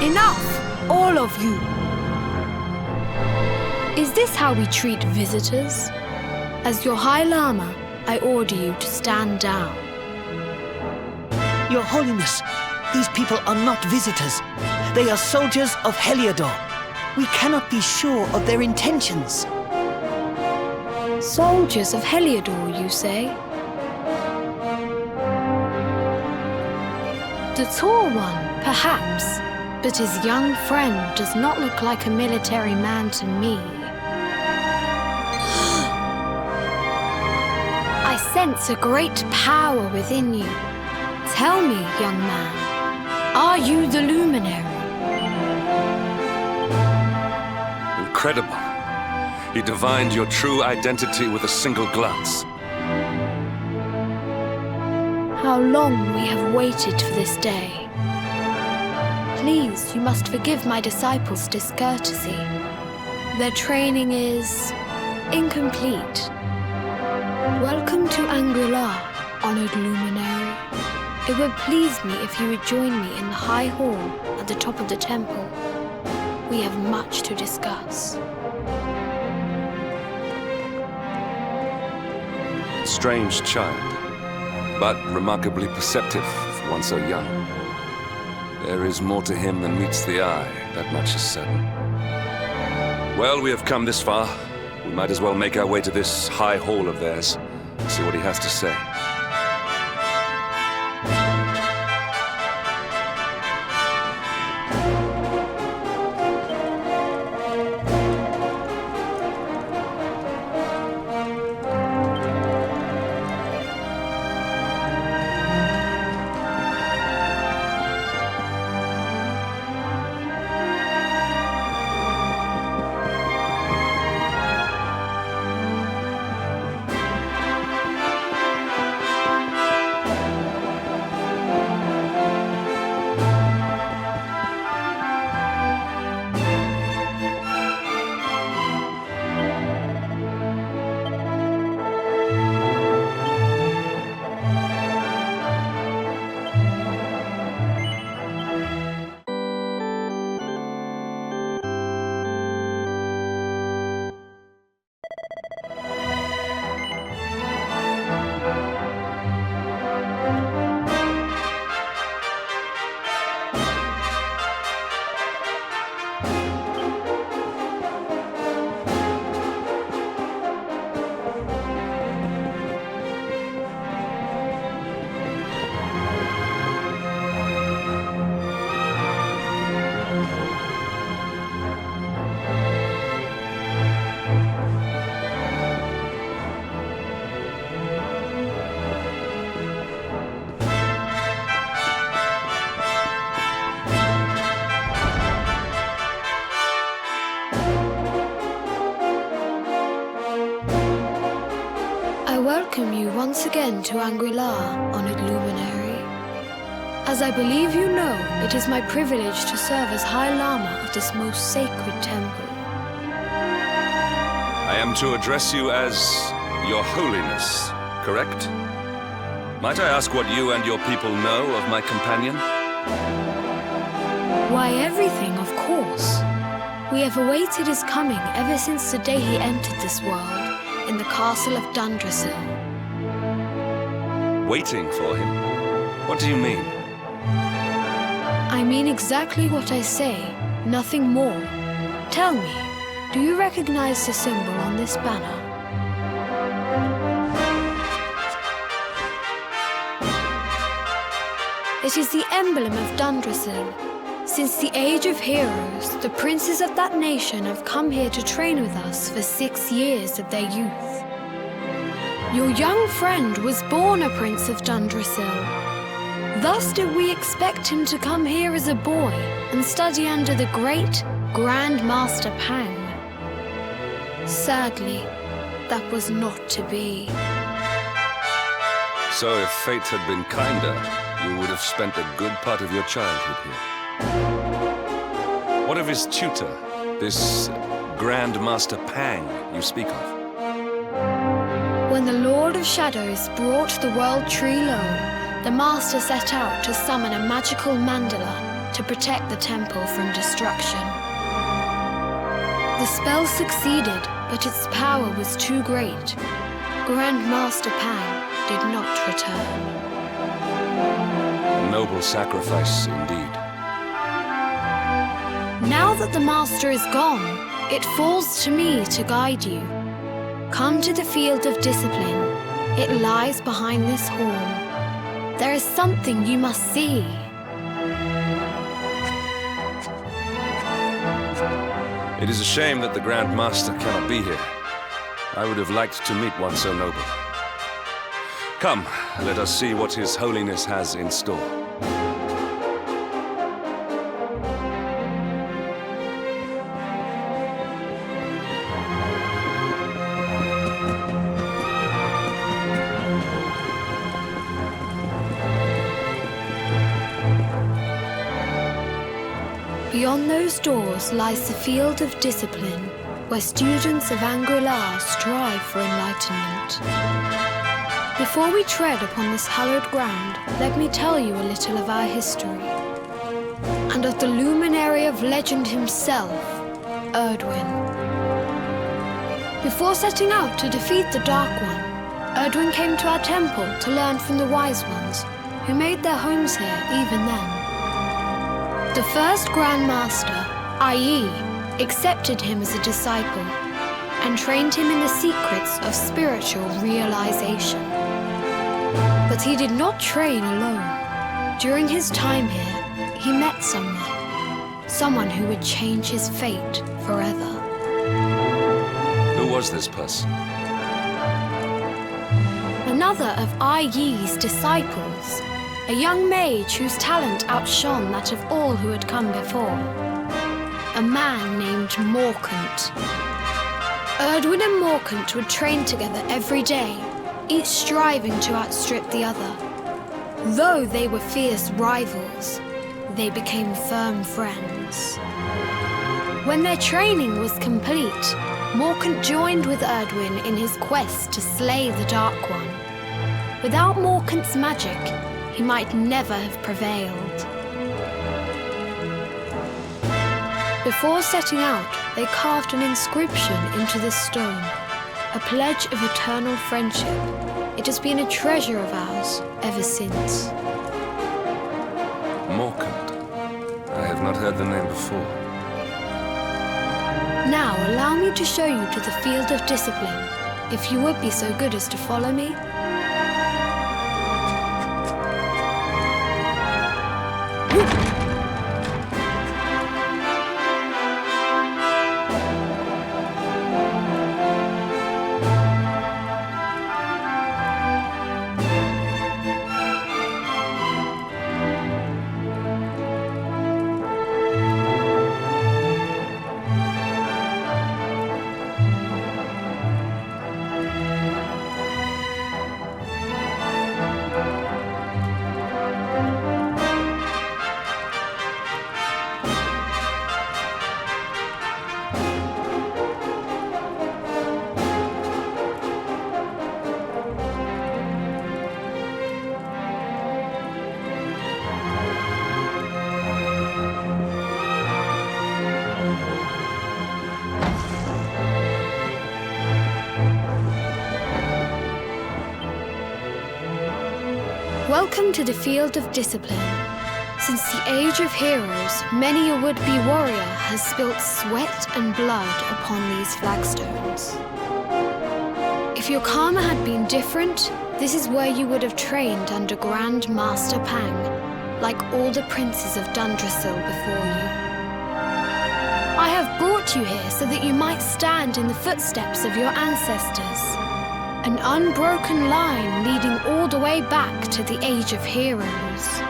Enough! All of you! Is this how we treat visitors? As your High Lama, I order you to stand down. Your Holiness, these people are not visitors. They are soldiers of Heliodor. We cannot be sure of their intentions. Soldiers of Heliodor, you say? The tall one, perhaps, but his young friend does not look like a military man to me. I sense a great power within you. Tell me, young man, are you the luminary? Incredible. He divined your true identity with a single glance. How long we have waited for this day. Please, you must forgive my disciples' discourtesy. Their training is incomplete. Welcome to Angri-La, honored luminary. It would please me if you would join me in the high hall at the top of the temple. We have much to discuss. Strange child, but remarkably perceptive for one so young. There is more to him than meets the eye, that much is certain. Well, we have come this far. We might as well make our way to this high hall of theirs and see what he has to say. Welcome you once again to Angri-La, honored luminary. As I believe you know, it is my privilege to serve as High Lama of this most sacred temple. I am to address you as Your Holiness, correct? Might I ask what you and your people know of my companion? Why, everything, of course. We have awaited his coming ever since the day he entered this world, in the castle of Dundrasil. Waiting for him? What do you mean? I mean exactly what I say, nothing more. Tell me, Do you recognize the symbol on this banner? It is the emblem of Dundrasil. Since the age of heroes, the princes of that nation have come here to train with us for 6 years of their youth. Your young friend was born a prince of Dundrasil. Thus did we expect him to come here as a boy and study under the great Grand Master Pang. Sadly, that was not to be. So if fate had been kinder, you would have spent a good part of your childhood here. What of his tutor, this Grand Master Pang you speak of? When the Lord of Shadows brought the World Tree low, the Master set out to summon a magical mandala to protect the temple from destruction. The spell succeeded, but its power was too great. Grand Master Pang did not return. A noble sacrifice indeed. Now that the Master is gone, it falls to me to guide you. Come to the Field of Discipline. It lies behind this hall. There is something you must see. It is a shame that the Grand Master cannot be here. I would have liked to meet one so noble. Come, let us see what His Holiness has in store. Beyond those doors lies the Field of Discipline, where students of Angri-La strive for enlightenment. Before we tread upon this hallowed ground, let me tell you a little of our history, and of the luminary of legend himself, Erdwin. Before setting out to defeat the Dark One, Erdwin came to our temple to learn from the Wise Ones, who made their homes here even then. The first Grand Master, i.e., accepted him as a disciple and trained him in the secrets of spiritual realization. But he did not train alone. During his time here, he met someone who would change his fate forever. Who was this person? Another of Ai Yi's disciples. A young mage whose talent outshone that of all who had come before. A man named Morkant. Erdwin and Morkant would train together every day, each striving to outstrip the other. Though they were fierce rivals, they became firm friends. When their training was complete, Morkant joined with Erdwin in his quest to slay the Dark One. Without Morkant's magic, he might never have prevailed. Before setting out, they carved an inscription into the stone, a pledge of eternal friendship. It has been a treasure of ours ever since. Morkant. I have not heard the name before. Now allow me to show you to the Field of Discipline, if you would be so good as to follow me. Welcome to the Field of Discipline. Since the Age of Heroes, many a would-be warrior has spilt sweat and blood upon these flagstones. If your karma had been different, this is where you would have trained under Grand Master Pang, like all the princes of Dundrasil before you. I have brought you here so that you might stand in the footsteps of your ancestors. An unbroken line leading all the way back to the Age of Heroes.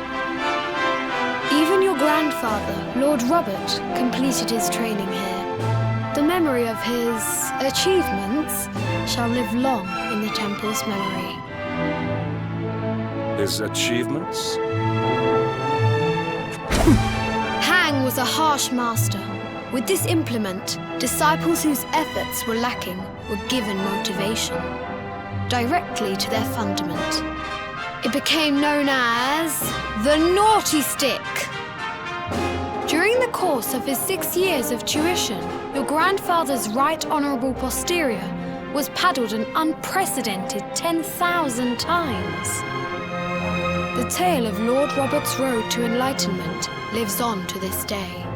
Even your grandfather, Lord Robert, completed his training here. The memory of his achievements shall live long in the temple's memory. His achievements? Pang was a harsh master. With this implement, disciples whose efforts were lacking were given motivation, directly to their fundament. It became known as the Naughty Stick. During the course of his 6 years of tuition, your grandfather's right honourable posterior was paddled an unprecedented 10,000 times. The tale of Lord Robert's road to enlightenment lives on to this day.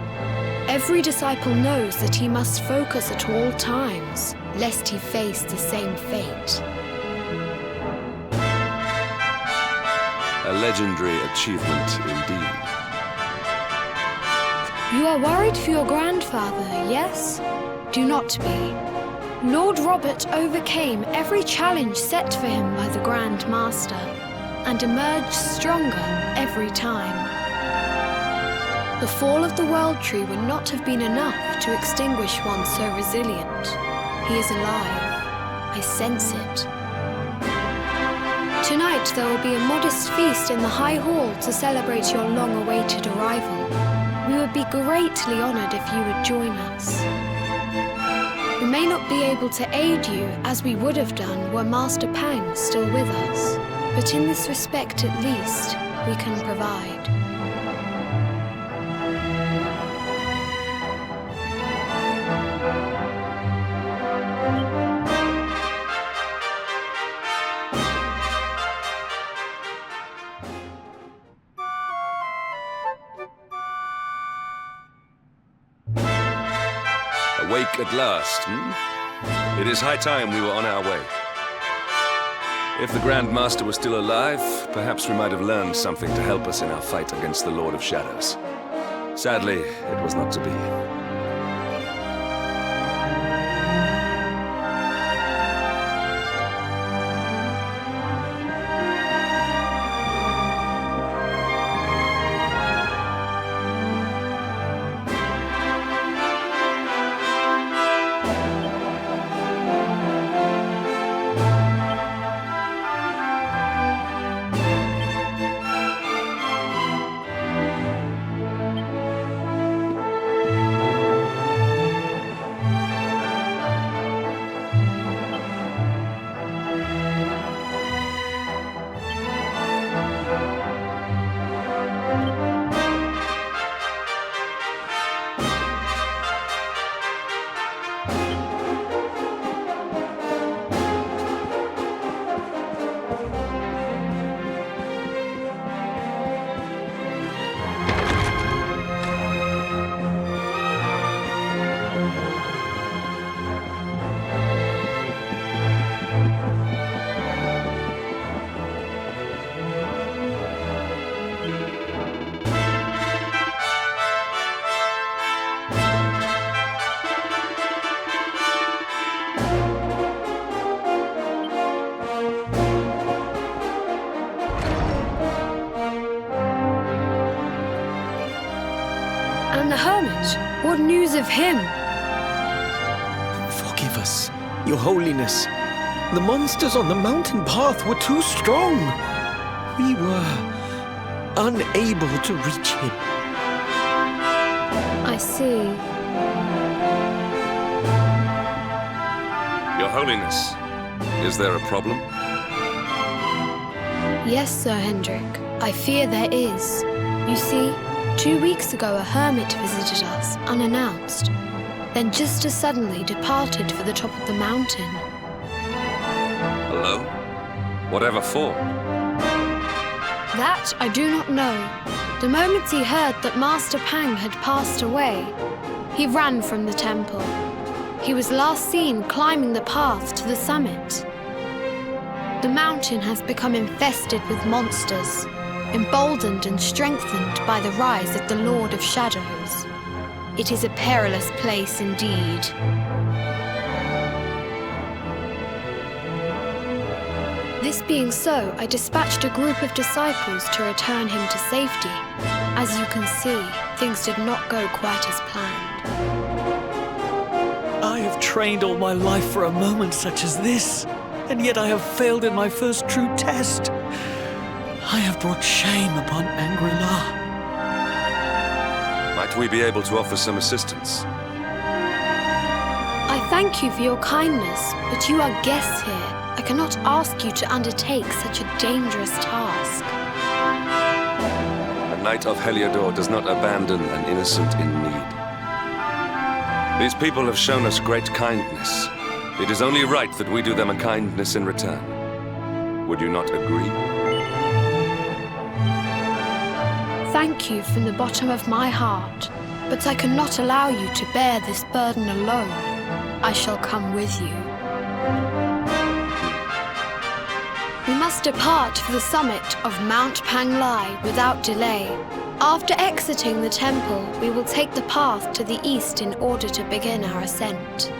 Every disciple knows that he must focus at all times, lest he face the same fate. A legendary achievement indeed. You are worried for your grandfather, yes? Do not be. Lord Robert overcame every challenge set for him by the Grand Master, and emerged stronger every time. The fall of the World Tree would not have been enough to extinguish one so resilient. He is alive. I sense it. Tonight there will be a modest feast in the High Hall to celebrate your long-awaited arrival. We would be greatly honoured if you would join us. We may not be able to aid you as we would have done were Master Pang still with us, but in this respect at least, we can provide. Awake at last, It is high time we were on our way. If the Grand Master was still alive, perhaps we might have learned something to help us in our fight against the Lord of Shadows. Sadly, it was not to be. And the hermit? What news of him? Forgive us, Your Holiness. The monsters on the mountain path were too strong. We were unable to reach him. I see. Your Holiness, is there a problem? Yes, Sir Hendrik. I fear there is. You see, 2 weeks ago a hermit visited us, unannounced, then just as suddenly departed for the top of the mountain. Alone? Whatever for? That I do not know. The moment he heard that Master Pang had passed away, he ran from the temple. He was last seen climbing the path to the summit. The mountain has become infested with monsters, emboldened and strengthened by the rise of the Lord of Shadows. It is a perilous place indeed. This being so, I dispatched a group of disciples to return him to safety. As you can see, things did not go quite as planned. I have trained all my life for a moment such as this, and yet I have failed in my first true test. I have brought shame upon Angri-La. Might we be able to offer some assistance? I thank you for your kindness, but you are guests here. I cannot ask you to undertake such a dangerous task. A knight of Heliodor does not abandon an innocent in need. These people have shown us great kindness. It is only right that we do them a kindness in return. Would you not agree? Thank you from the bottom of my heart, but I cannot allow you to bear this burden alone. I shall come with you. We must depart for the summit of Mount Panglai without delay. After exiting the temple, we will take the path to the east in order to begin our ascent.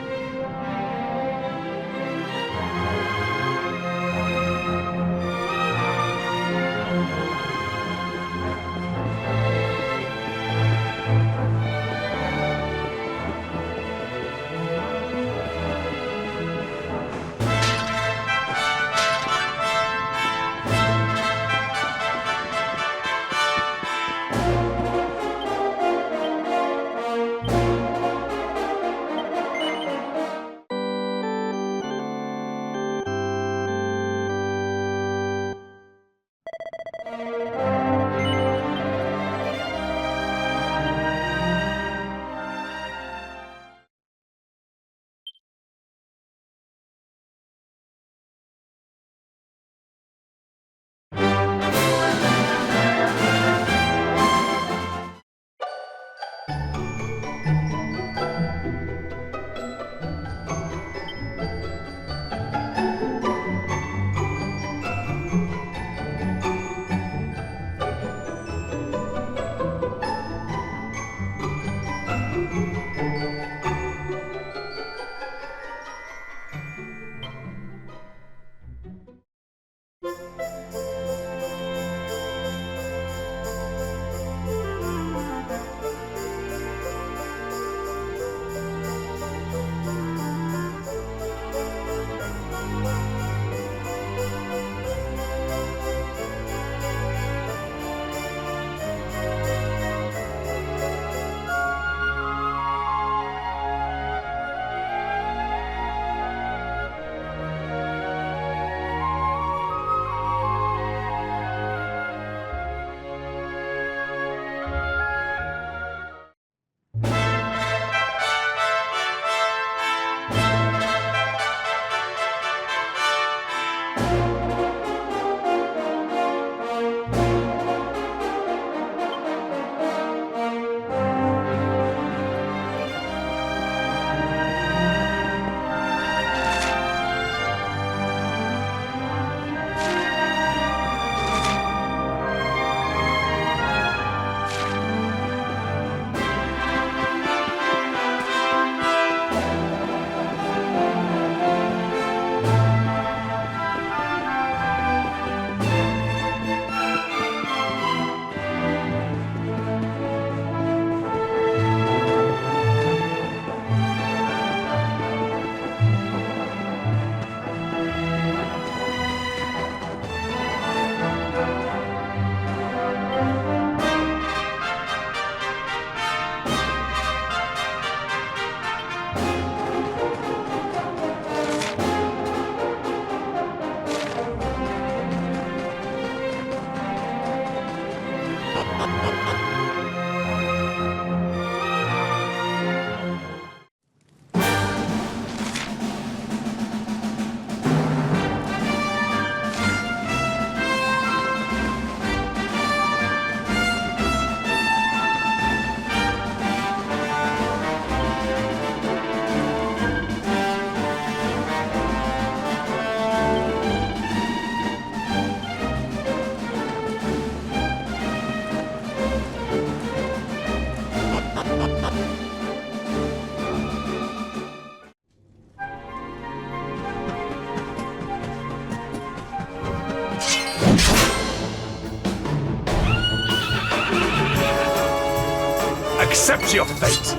Accept your fate!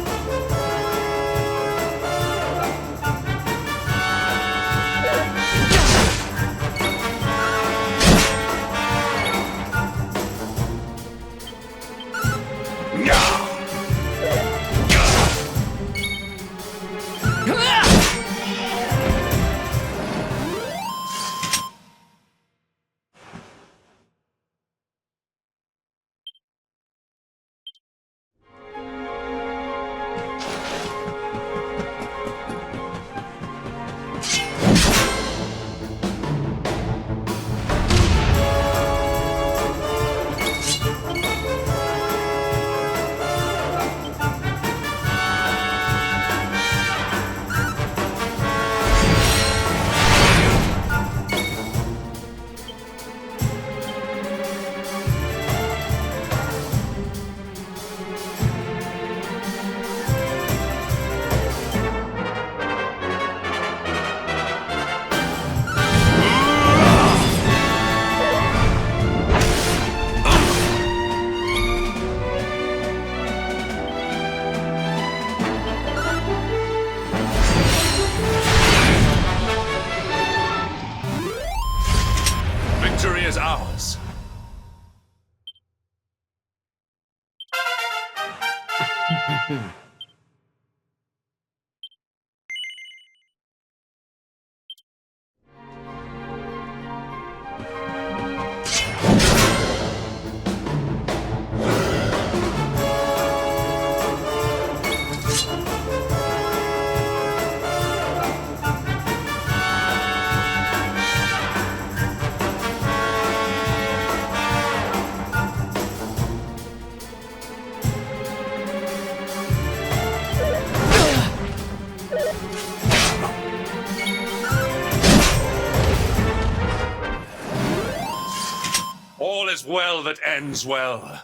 Victory is ours. All is well that ends well.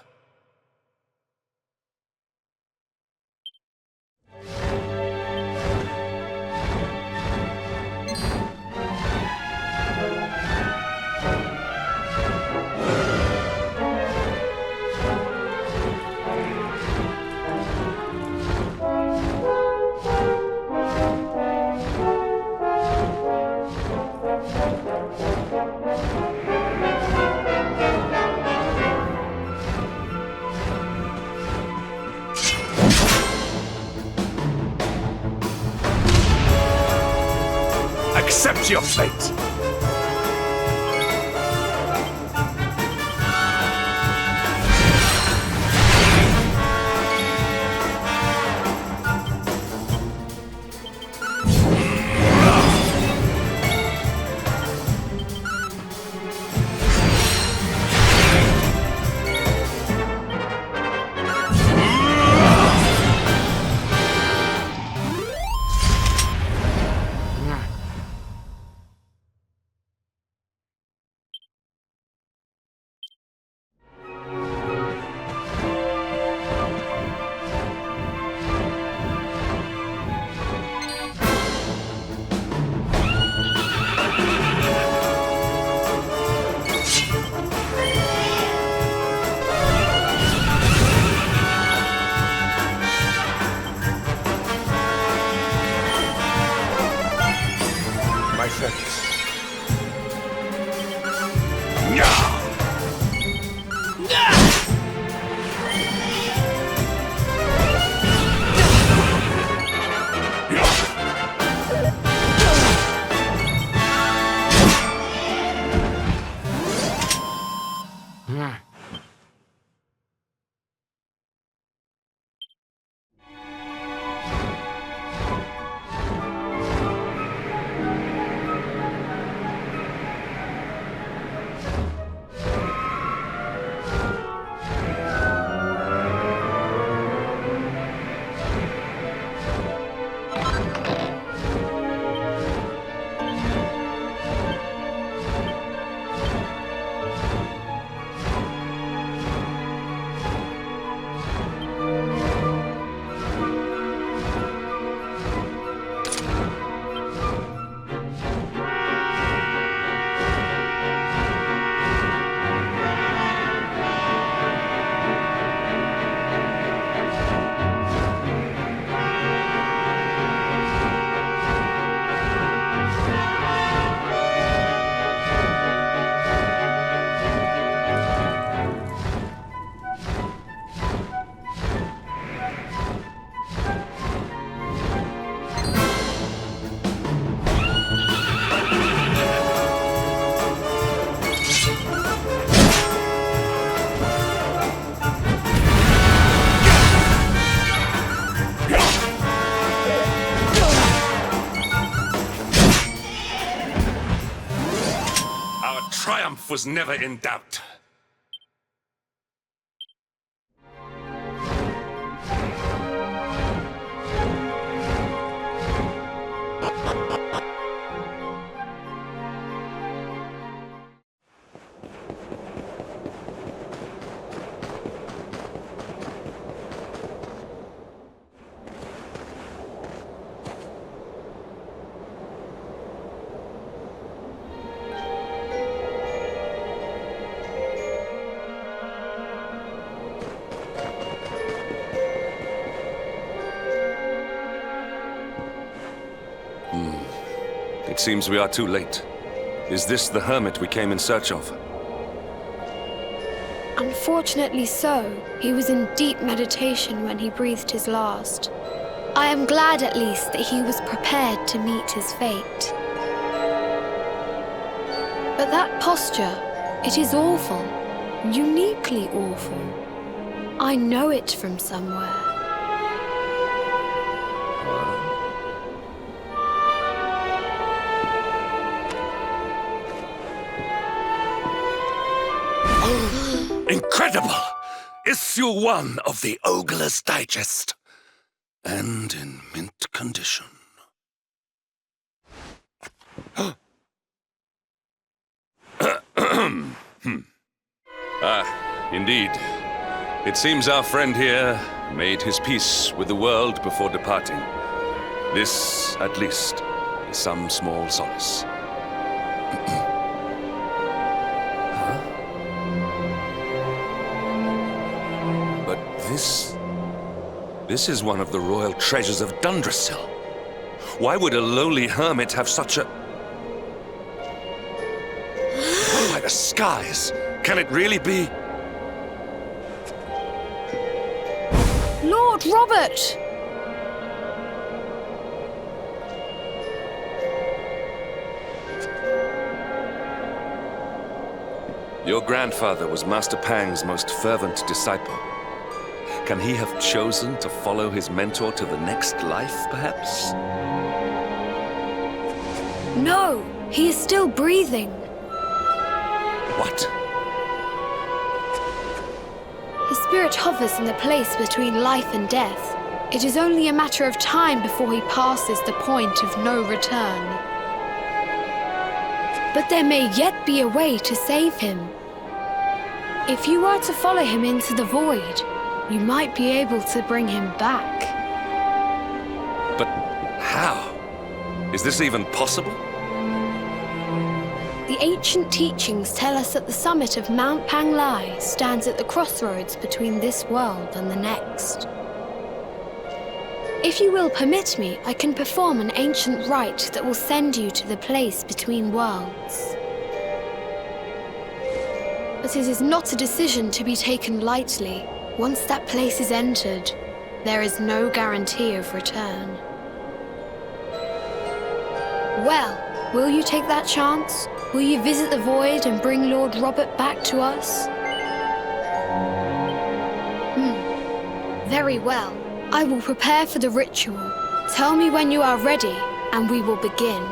Accept your fate! was never in doubt. It seems we are too late. Is this the hermit we came in search of? Unfortunately so. He was in deep meditation when he breathed his last. I am glad at least that he was prepared to meet his fate. But that posture, it is awful. Uniquely awful. I know it from somewhere. Incredible! Issue 1 of the Ogre's Digest. And in mint condition. Indeed. It seems our friend here made his peace with the world before departing. This, at least, is some small solace. This is one of the royal treasures of Dundrasil. Why would a lowly hermit have such a... Oh, by the skies! Can it really be... Lord Robert! Your grandfather was Master Pang's most fervent disciple. Can he have chosen to follow his mentor to the next life, perhaps? No, he is still breathing. What? His spirit hovers in the place between life and death. It is only a matter of time before he passes the point of no return. But there may yet be a way to save him. If you were to follow him into the void, you might be able to bring him back. But how? Is this even possible? The ancient teachings tell us that the summit of Mount Panglai stands at the crossroads between this world and the next. If you will permit me, I can perform an ancient rite that will send you to the place between worlds. But it is not a decision to be taken lightly. Once that place is entered, there is no guarantee of return. Well, will you take that chance? Will you visit the void and bring Lord Robert back to us? Very well. I will prepare for the ritual. Tell me when you are ready, and we will begin.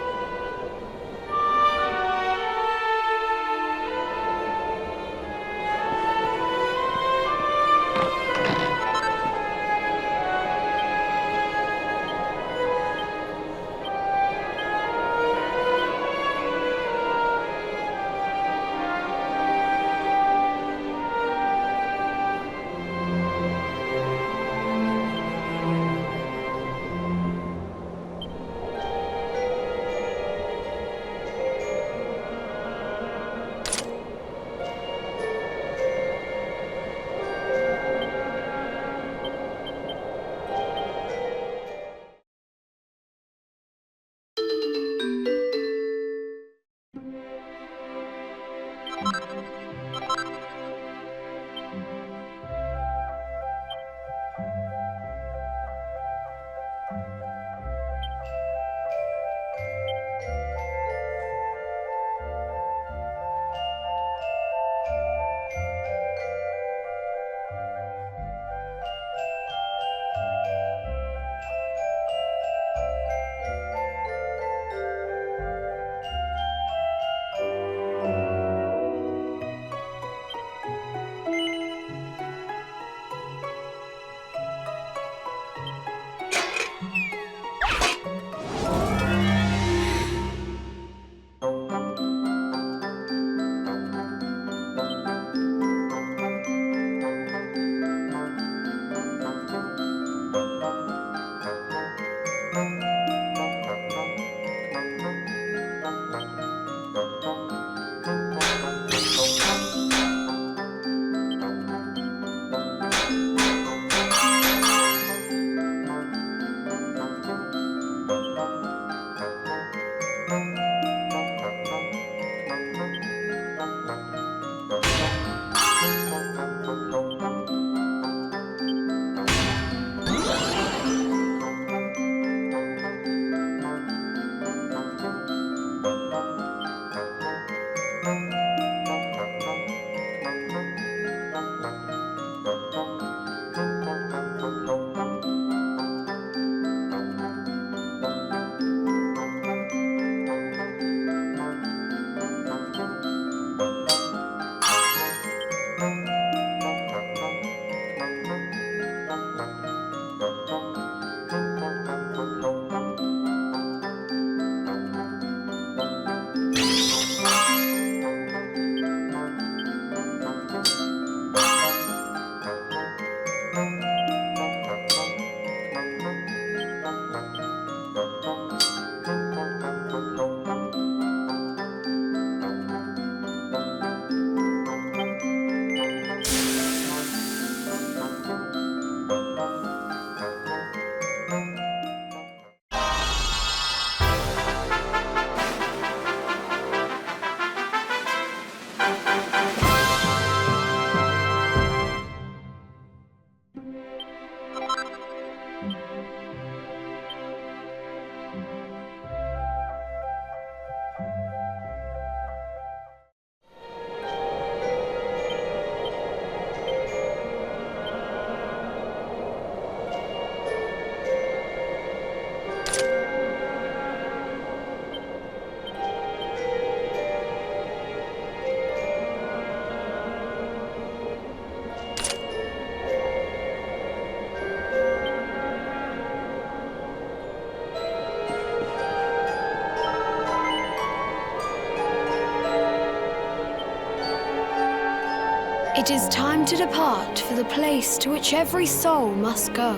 It is time to depart for the place to which every soul must go,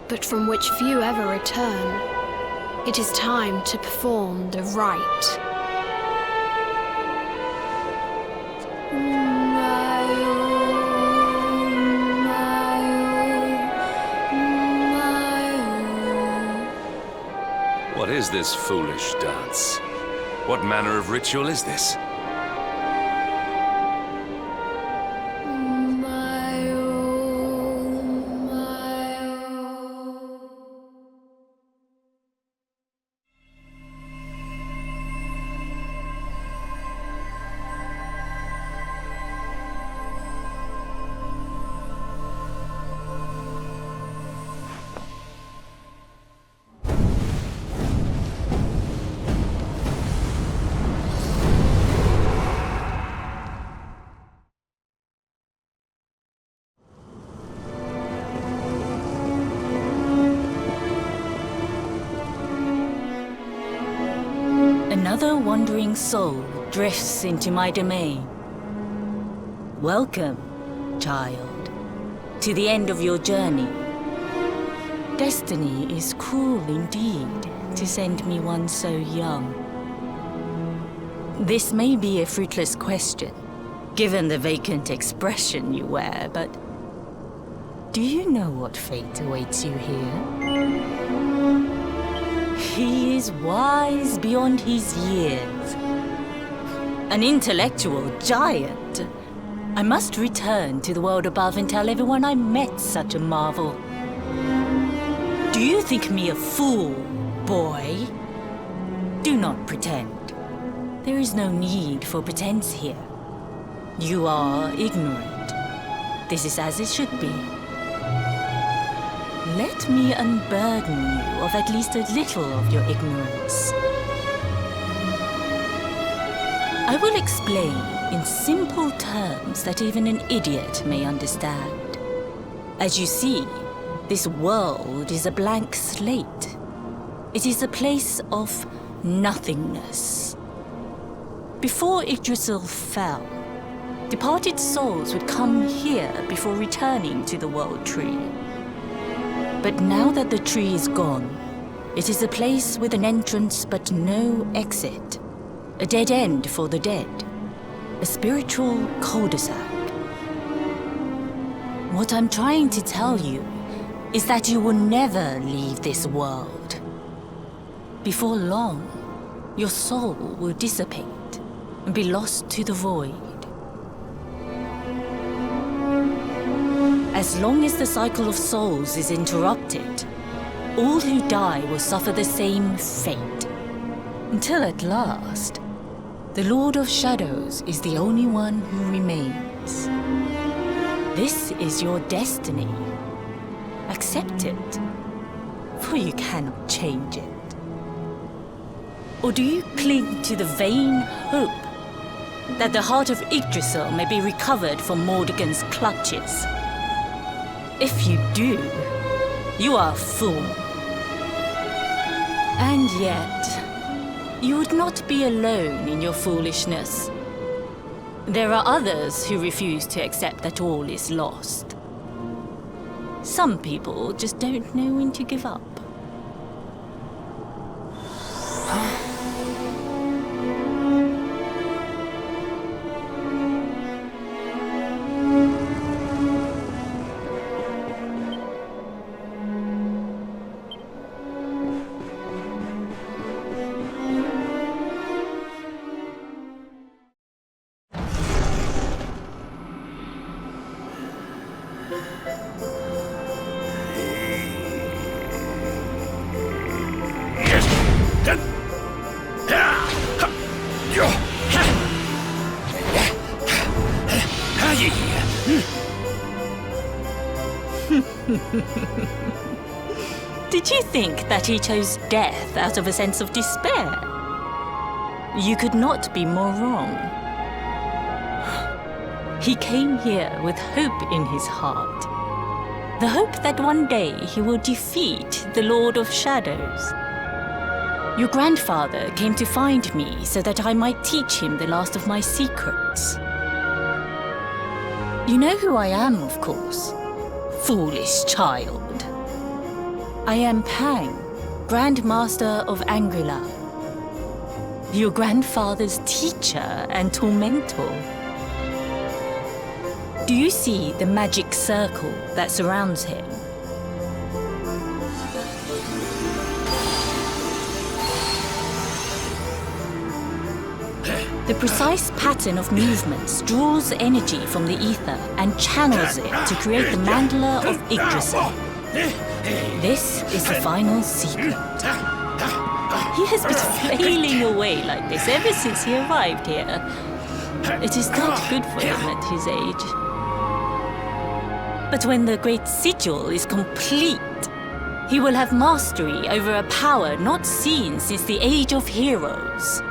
but from which few ever return. It is time to perform the rite. What is this foolish dance? What manner of ritual is this? Another wandering soul drifts into my domain. Welcome, child, to the end of your journey. Destiny is cruel indeed to send me one so young. This may be a fruitless question, given the vacant expression you wear, but do you know what fate awaits you here? He is wise beyond his years. An intellectual giant. I must return to the world above and tell everyone I met such a marvel. Do you think me a fool, boy? Do not pretend. There is no need for pretense here. You are ignorant. This is as it should be. Let me unburden you of at least a little of your ignorance. I will explain in simple terms that even an idiot may understand. As you see, this world is a blank slate. It is a place of nothingness. Before Yggdrasil fell, departed souls would come here before returning to the World Tree. But now that the tree is gone, it is a place with an entrance but no exit. A dead end for the dead. A spiritual cul-de-sac. What I'm trying to tell you is that you will never leave this world. Before long, your soul will dissipate and be lost to the void. As long as the cycle of souls is interrupted, all who die will suffer the same fate. Until at last, the Lord of Shadows is the only one who remains. This is your destiny. Accept it, for you cannot change it. Or do you cling to the vain hope that the heart of Yggdrasil may be recovered from Mordegon's clutches? If you do, you are a fool. And yet, you would not be alone in your foolishness. There are others who refuse to accept that all is lost. Some people just don't know when to give up. Did you think that he chose death out of a sense of despair? You could not be more wrong. He came here with hope in his heart. The hope that one day he will defeat the Lord of Shadows. Your grandfather came to find me so that I might teach him the last of my secrets. You know who I am, of course. Foolish child. I am Pang, Grand Master of Angrila. Your grandfather's teacher and tormentor. Do you see the magic circle that surrounds him? The precise pattern of movements draws energy from the ether and channels it to create the mandala of Yggdrasil. This is the final secret. He has been flailing away like this ever since he arrived here. It is not good for him at his age. But when the great sigil is complete, he will have mastery over a power not seen since the Age of Heroes.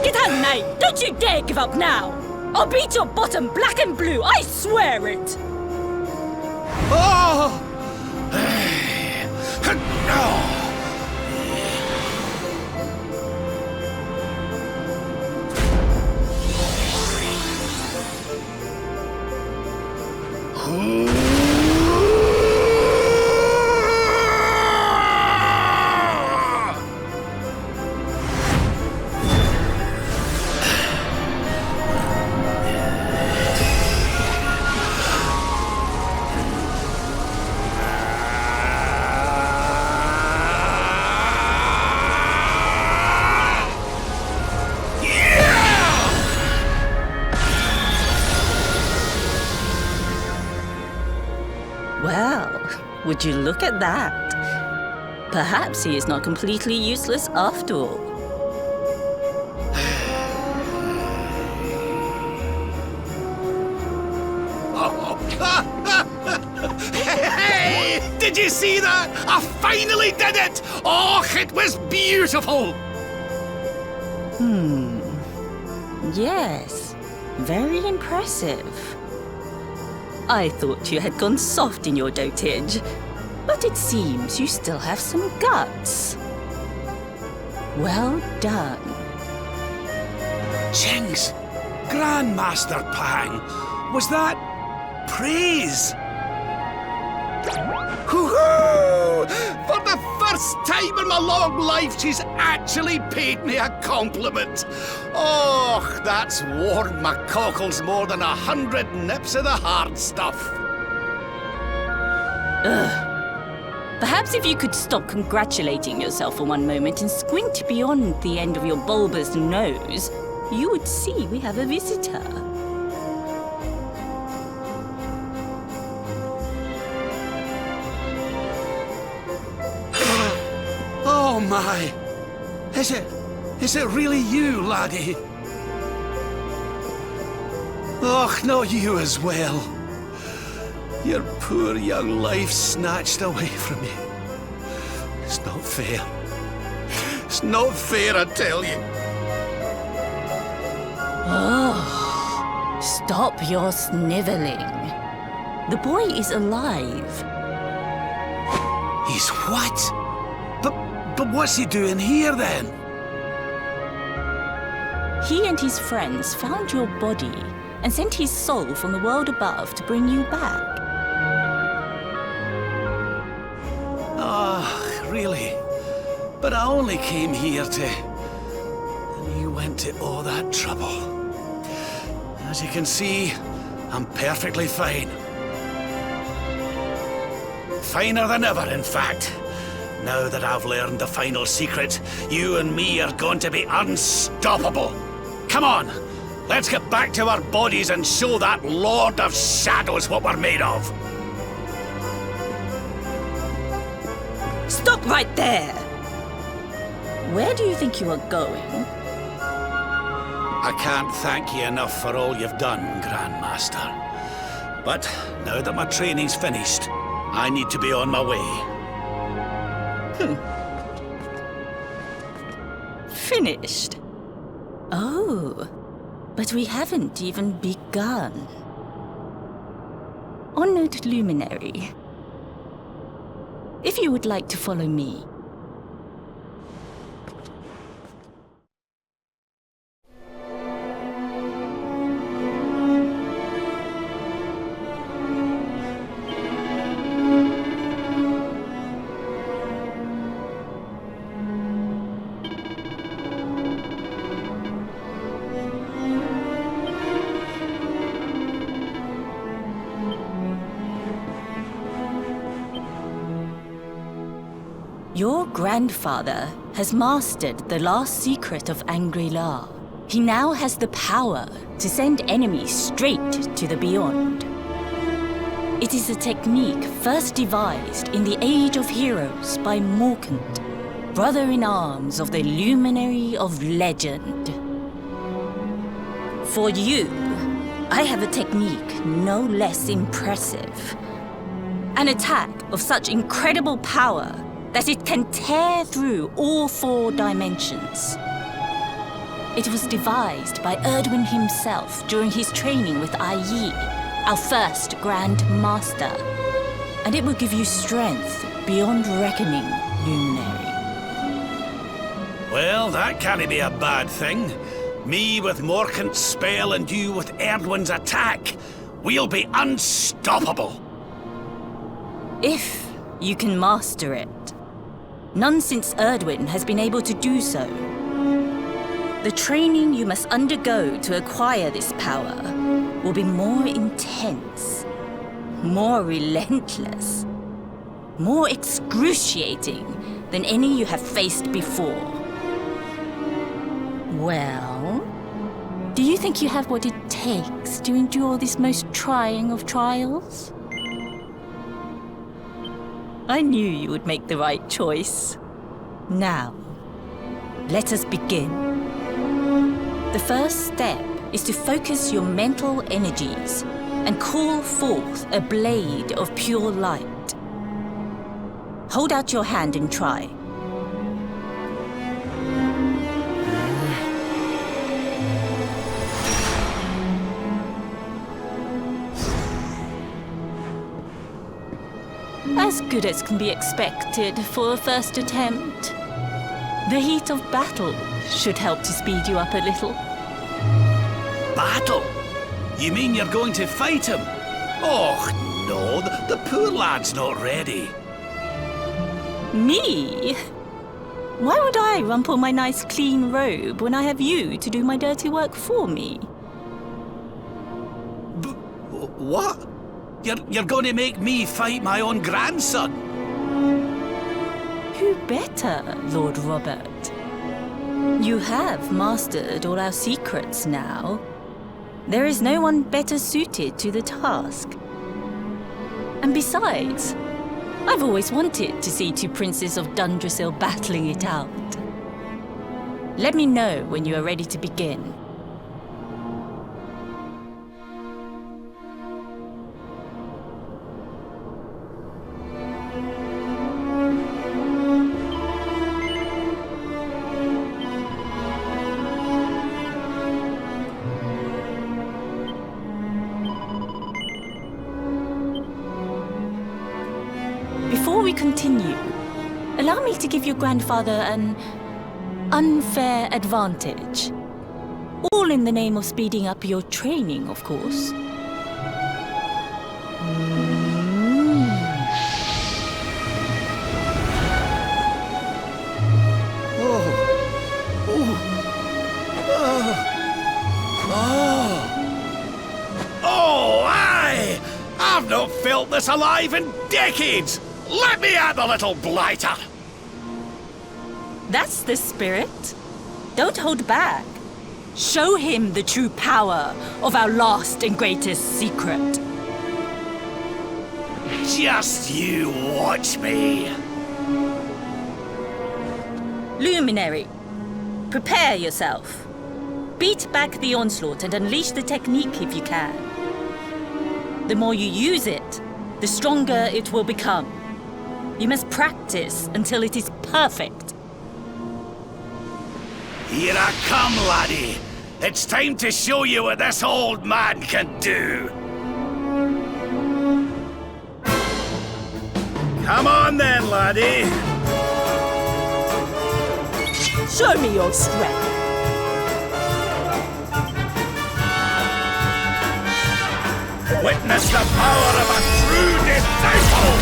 Get out, mate! Don't you dare give up now! I'll beat your bottom black and blue, I swear it! Oh! Would you look at that? Perhaps he is not completely useless after all. Hey! Did you see that? I finally did it! Oh, it was beautiful! Yes, very impressive. I thought you had gone soft in your dotage, but it seems you still have some guts. Well done. Jinx! Grandmaster Pang! Was that praise? Hoo-hoo! For the first time in my long life, she's actually paid me a compliment. Oh, that's warmed my cockles more than 100 nips of the hard stuff. Ugh. Perhaps if you could stop congratulating yourself for one moment and squint beyond the end of your bulbous nose, you would see we have a visitor. Oh my! Is it really you, laddie? Och, not you as well. Your poor young life snatched away from you. It's not fair. It's not fair, I tell you. Oh, stop your sniveling. The boy is alive. He's what? But what's he doing here then? he and his friends found your body and sent his soul from the world above to bring you back. Ah, really? But I only came here to... And you went to all that trouble. As you can see, I'm perfectly fine. Finer than ever, in fact. Now that I've learned the final secret, you and me are going to be unstoppable. Come on, let's get back to our bodies and show that Lord of Shadows what we're made of. Stop right there! Where do you think you are going? I can't thank you enough for all you've done, Grandmaster. But now that my training's finished, I need to be on my way. Finished? Oh, but we haven't even begun. Honored Luminary, if you would like to follow me. Your grandfather has mastered the last secret of Angri-La. He now has the power to send enemies straight to the beyond. It is a technique first devised in the Age of Heroes by Morkant, brother-in-arms of the Luminary of Legend. For you, I have a technique no less impressive. An attack of such incredible power that it can tear through all 4 dimensions. It was devised by Erdwin himself during his training with Yi, our first Grand Master. And it will give you strength beyond reckoning, Luminary. Well, that can't be a bad thing. Me with Morkant's spell and you with Erdwin's attack. We'll be unstoppable. If you can master it. None since Erdwin has been able to do so. The training you must undergo to acquire this power will be more intense, more relentless, more excruciating than any you have faced before. Well, do you think you have what it takes to endure this most trying of trials? I knew you would make the right choice. Now, let us begin. The first step is to focus your mental energies and call forth a blade of pure light. Hold out your hand and try. As good as can be expected for a first attempt. The heat of battle should help to speed you up a little. Battle? You mean you're going to fight him? Oh, no, the poor lad's not ready. Me? Why would I rumple my nice clean robe when I have you to do my dirty work for me? What? You're going to make me fight my own grandson? Who better, Lord Robert? You have mastered all our secrets now. There is no one better suited to the task. And besides, I've always wanted to see 2 princes of Dundrasil battling it out. Let me know when you are ready to begin. Before we continue, allow me to give your grandfather an unfair advantage. All in the name of speeding up your training, of course. Oh, aye! I've not felt this alive in decades! Let me at the little blighter! That's the spirit. Don't hold back. Show him the true power of our last and greatest secret. Just you watch me! Luminary, prepare yourself. Beat back the onslaught and unleash the technique if you can. The more you use it, the stronger it will become. You must practice until it is perfect. Here I come, laddie. It's time to show you what this old man can do. Come on then, laddie. Show me your strength. Witness the power of a true disciple!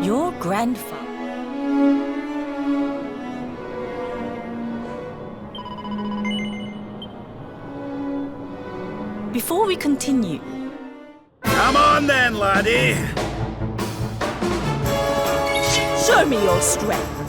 Your grandfather. Before we continue... Come on then, laddie! Show me your strength.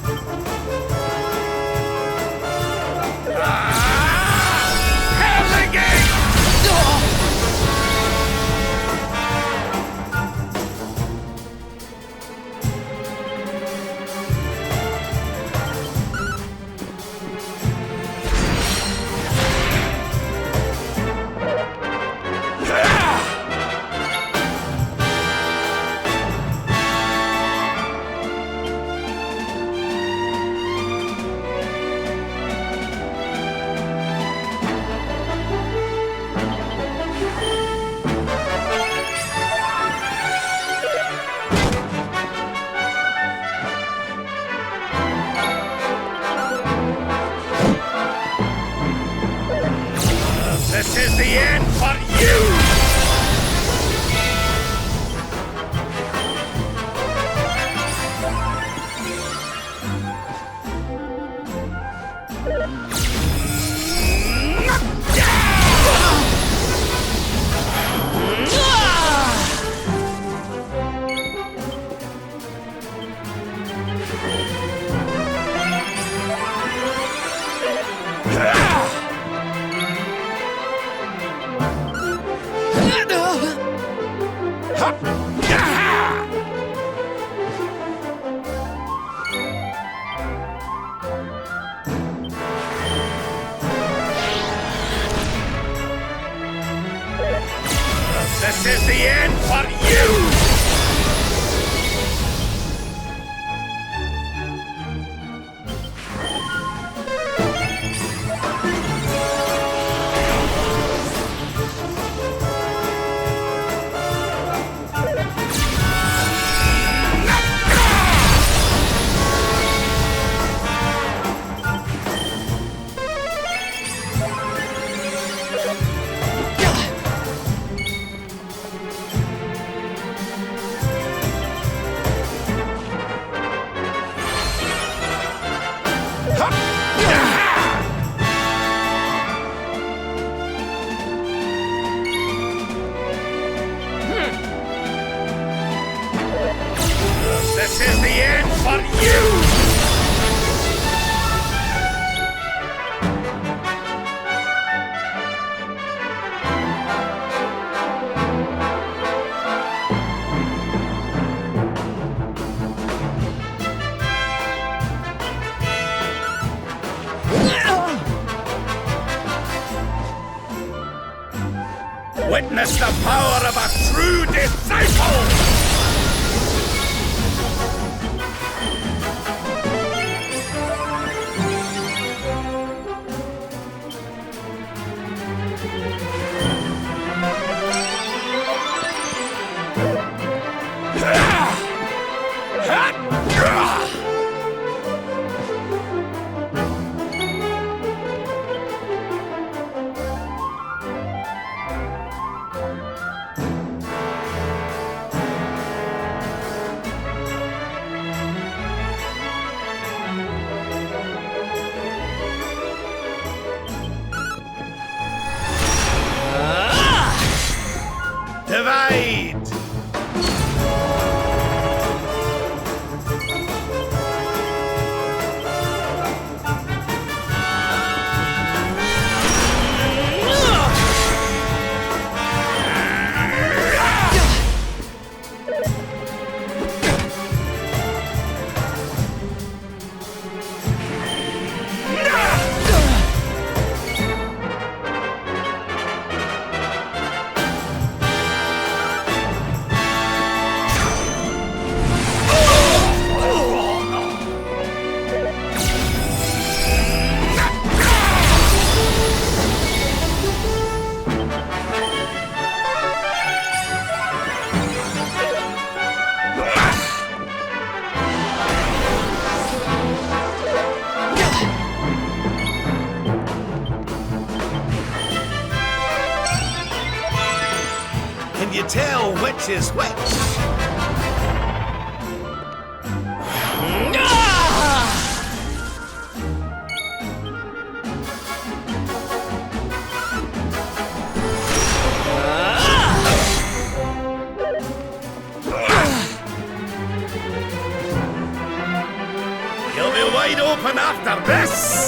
This is the end for you! This is the end for you! Witness the power of a true disciple! Divide! Can you tell which is which? You'll be wide open after this!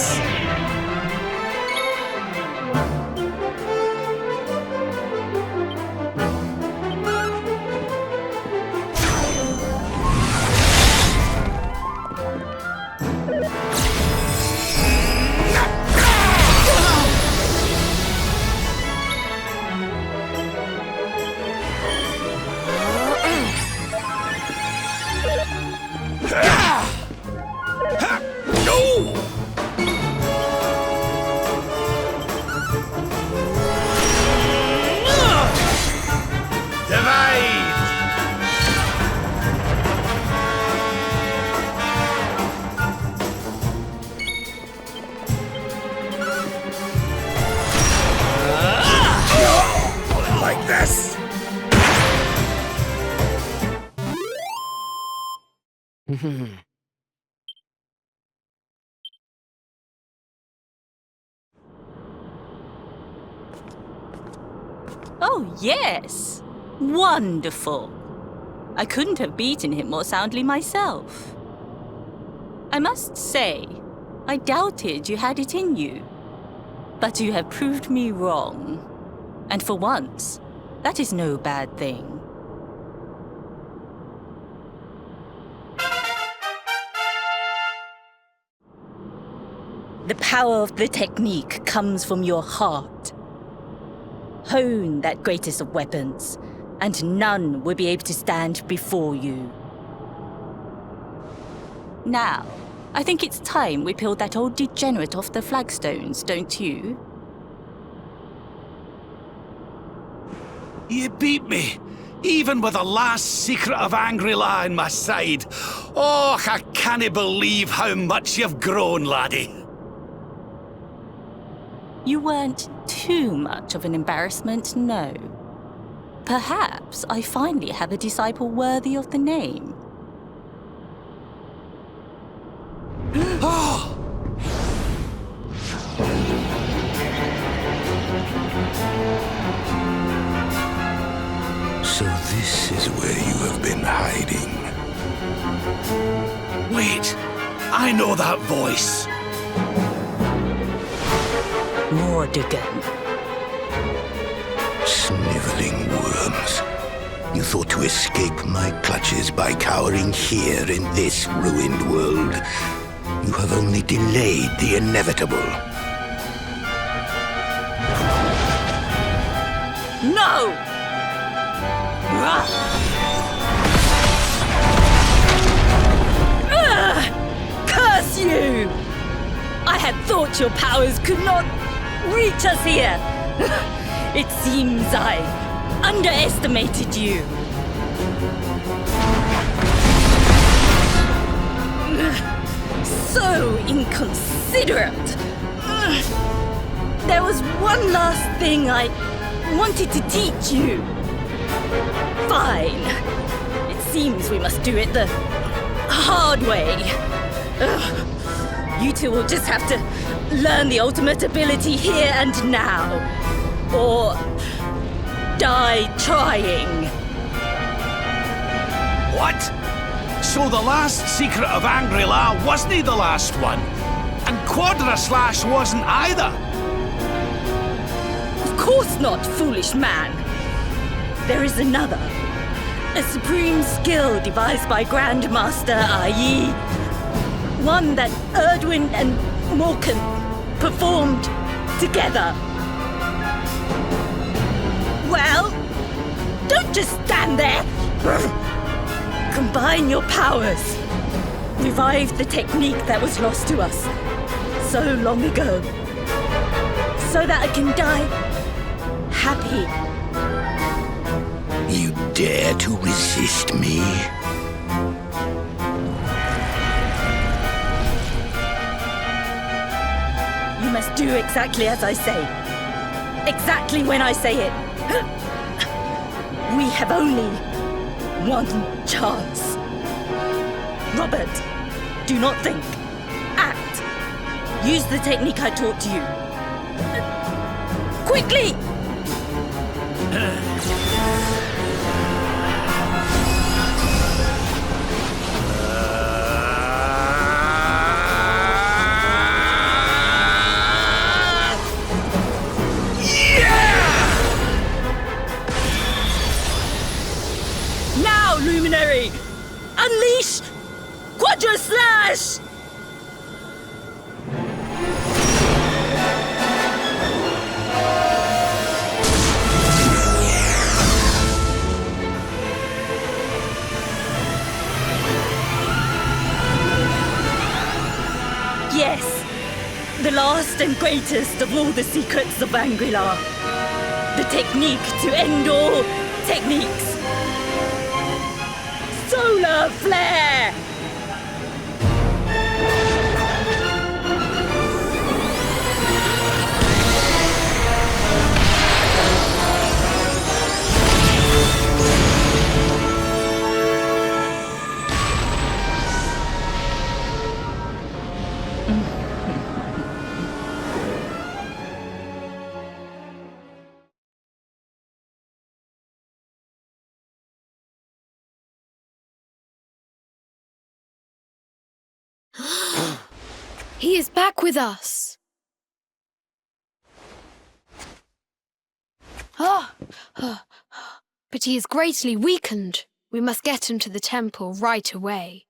Like this! Oh, yes! Wonderful! I couldn't have beaten him more soundly myself. I must say, I doubted you had it in you. But you have proved me wrong. And for once, That is no bad thing. The power of the technique comes from your heart. Hone that greatest of weapons, and none will be able to stand before you. Now, I think it's time we peeled that old degenerate off the flagstones, don't you? You beat me, even with the last secret of Angry-La in my side. Oh, I can't believe how much you've grown, laddie. You weren't too much of an embarrassment, no. Perhaps I finally have a disciple worthy of the name. Oh! So this is where you have been hiding. Wait, I know that voice. Mordigan. Sniveling worms. You thought to escape my clutches by cowering here in this ruined world. You have only delayed the inevitable. No! Curse you! I had thought your powers could not reach us here. It seems I underestimated you. So inconsiderate. There was one last thing I wanted to teach you. Fine. It seems we must do it the hard way. You two will just have to learn the ultimate ability here and now. Or die trying. What? So the last secret of Angry-La wasn't the last one? And Quadra-Slash wasn't either? Of course not, foolish man. There is another. A supreme skill devised by Grandmaster i.e. one that Erdwin and Morkan performed together. Well, don't just stand there. Combine your powers. Revive the technique that was lost to us so long ago. So that I can die happy. You dare to resist me? You must do exactly as I say. Exactly when I say it. We have only one chance. Robert, do not think. Act. Use the technique I taught you. Quickly! Now, Luminary! Unleash Quadra-Slash! Yes, the last and greatest of all the secrets of Angry-La. The technique to end all techniques. Solar Flare! He is back with us. But he is greatly weakened. We must get him to the temple right away.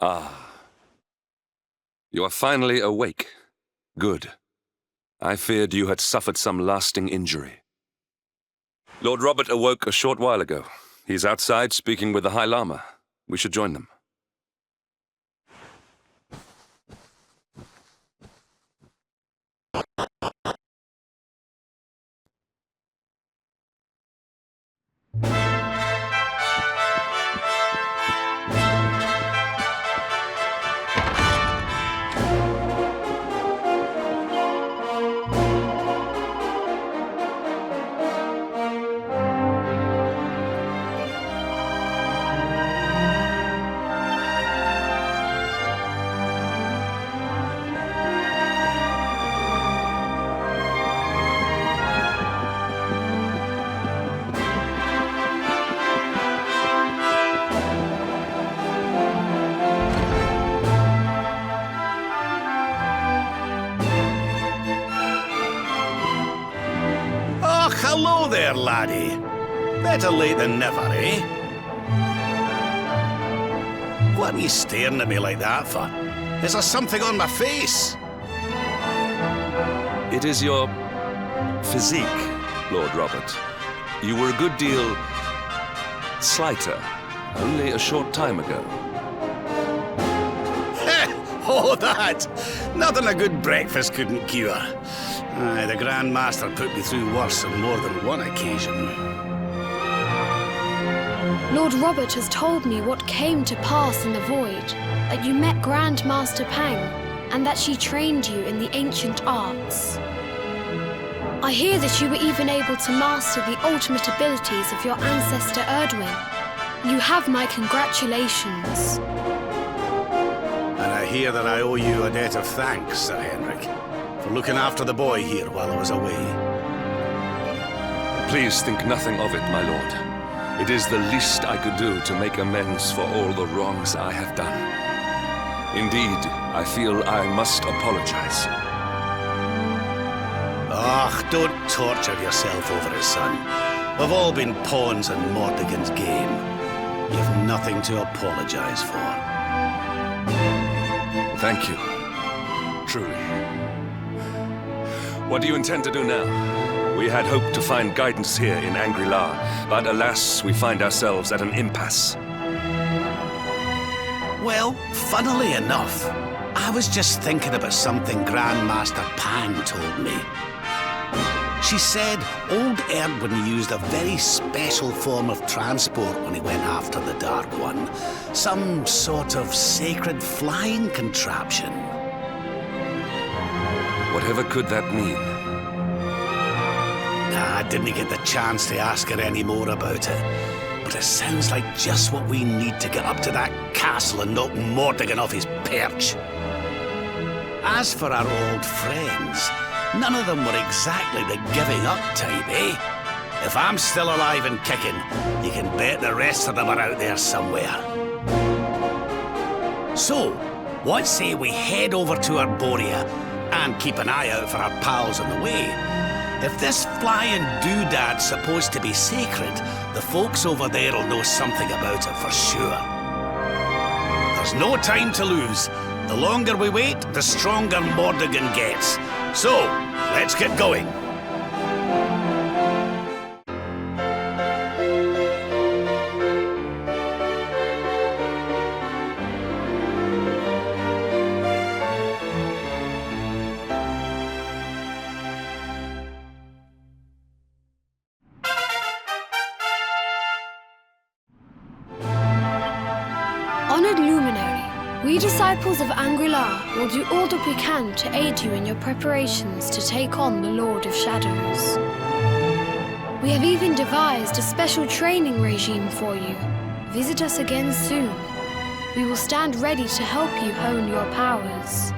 Ah. You are finally awake. Good. I feared you had suffered some lasting injury. Lord Robert awoke a short while ago. He's outside speaking with the High Lama. We should join them. Hello there, laddie. Better late than never, eh? What are you staring at me like that for? Is there something on my face? It is your physique, Lord Robert. You were a good deal slighter only a short time ago. Oh, that! Nothing a good breakfast couldn't cure. Aye, the Grand Master put me through worse on more than one occasion. Lord Robert has told me what came to pass in the void, that you met Grand Master Pang, and that she trained you in the ancient arts. I hear that you were even able to master the ultimate abilities of your ancestor Erdwin. You have my congratulations. And I hear that I owe you a debt of thanks, Sir Henrik, for looking after the boy here while I was away. Please think nothing of it, my lord. It is the least I could do to make amends for all the wrongs I have done. Indeed, I feel I must apologize. Ah, don't torture yourself over it, son. We've all been pawns in Mordegon's game. You've nothing to apologize for. Thank you. Truly. What do you intend to do now? We had hoped to find guidance here in Angri-La, but alas, we find ourselves at an impasse. Well, funnily enough, I was just thinking about something Grandmaster Pang told me. She said old Erdwin used a very special form of transport when he went after the Dark One. Some sort of sacred flying contraption. Whatever could that mean? I didn't get the chance to ask her any more about it. But it sounds like just what we need to get up to that castle and knock Mordegon off his perch. As for our old friends, none of them were exactly the giving up type, eh? If I'm still alive and kicking, you can bet the rest of them are out there somewhere. So, what say we head over to Arborea and keep an eye out for our pals on the way? If this flying doodad's supposed to be sacred, the folks over there'll know something about it for sure. There's no time to lose. The longer we wait, the stronger Mordegon gets. So, let's get going. Honored Luminary, we disciples of Angri-La will do all that we can to aid you in your preparations to take on the Lord of Shadows. We have even devised a special training regime for you. Visit us again soon. We will stand ready to help you hone your powers.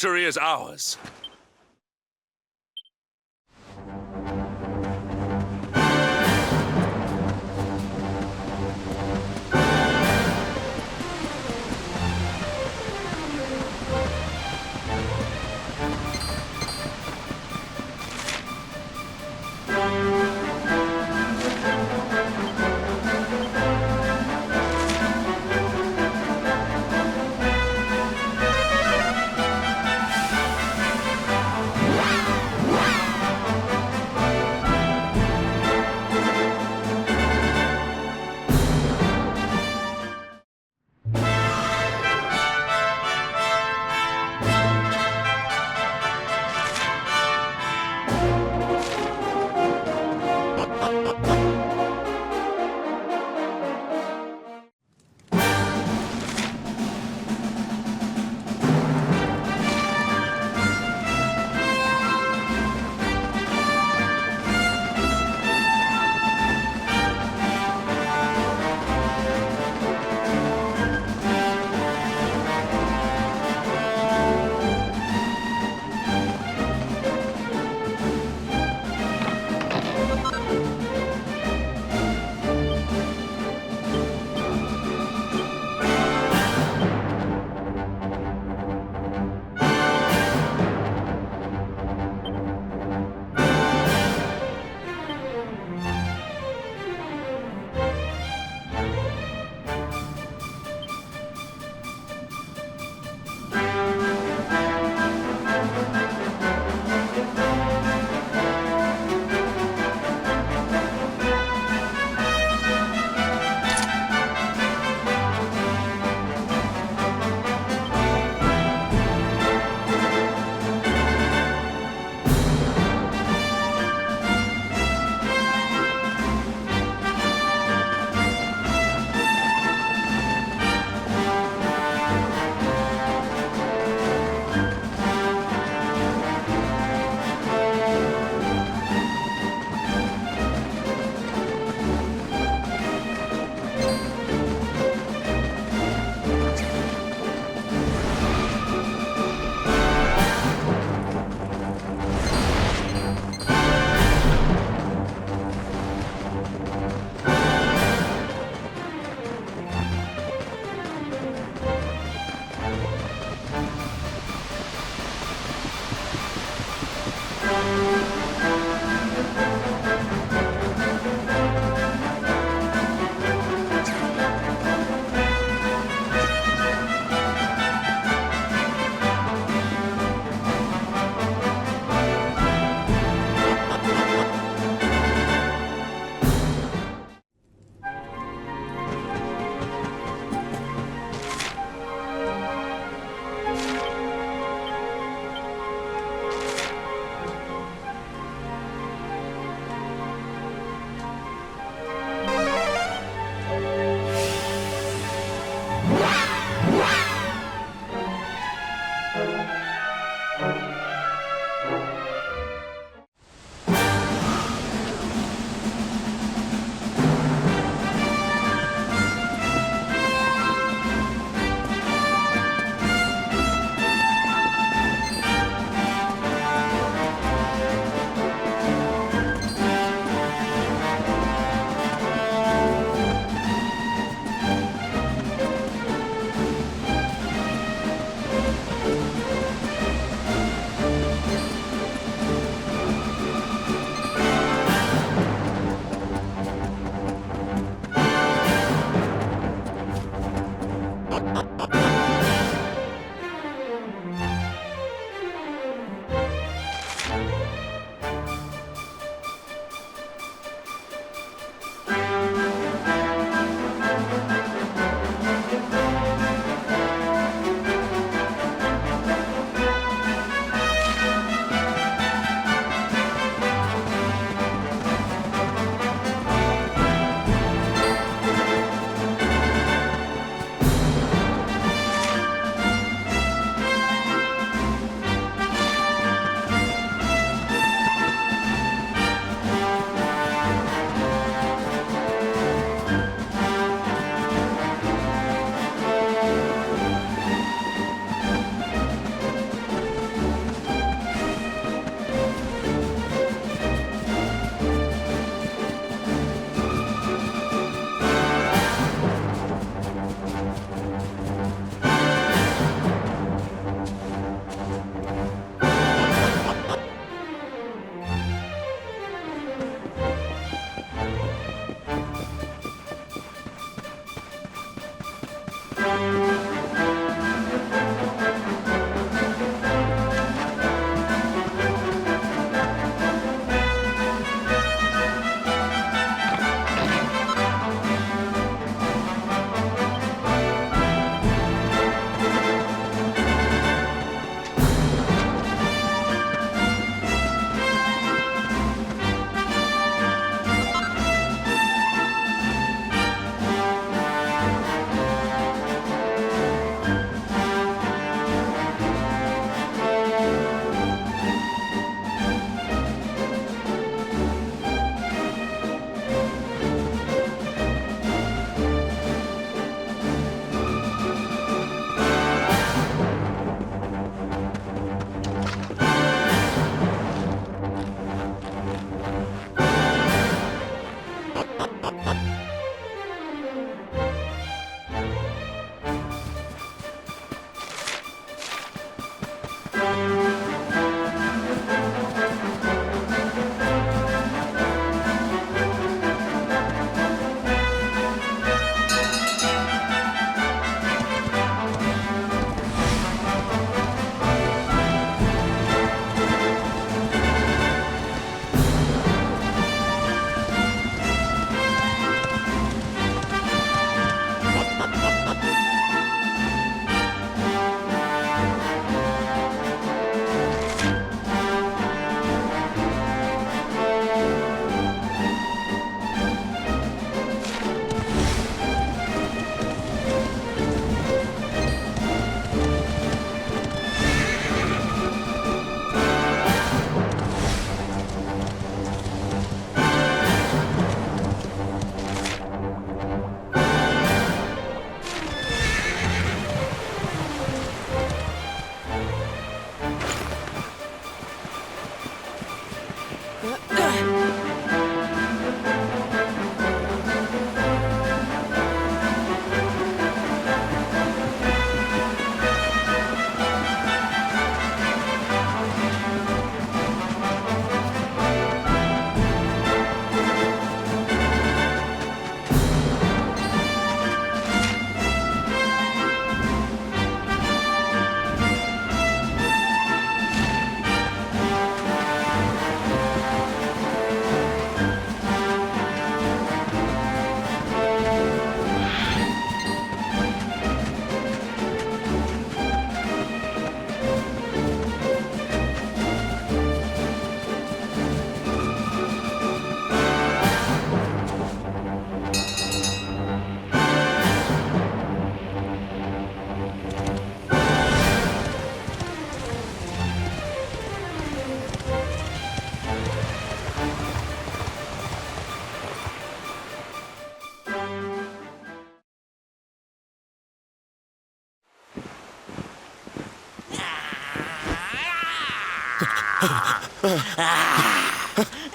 Victory is ours.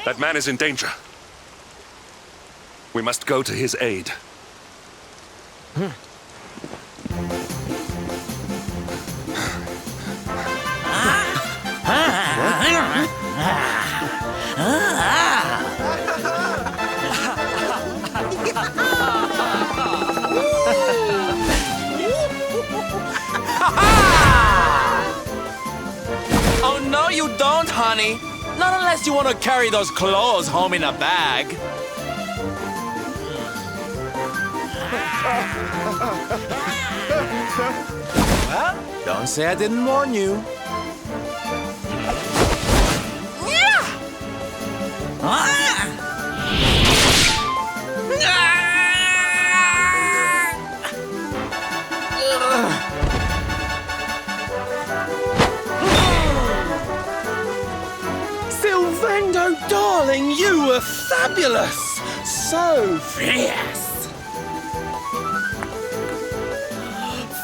That man is in danger. We must go to his aid. Oh, no, you don't, honey. Not unless you want to carry those clothes home in a bag. Well, don't say I didn't warn you. Silvendo, darling, you were fabulous! So fierce!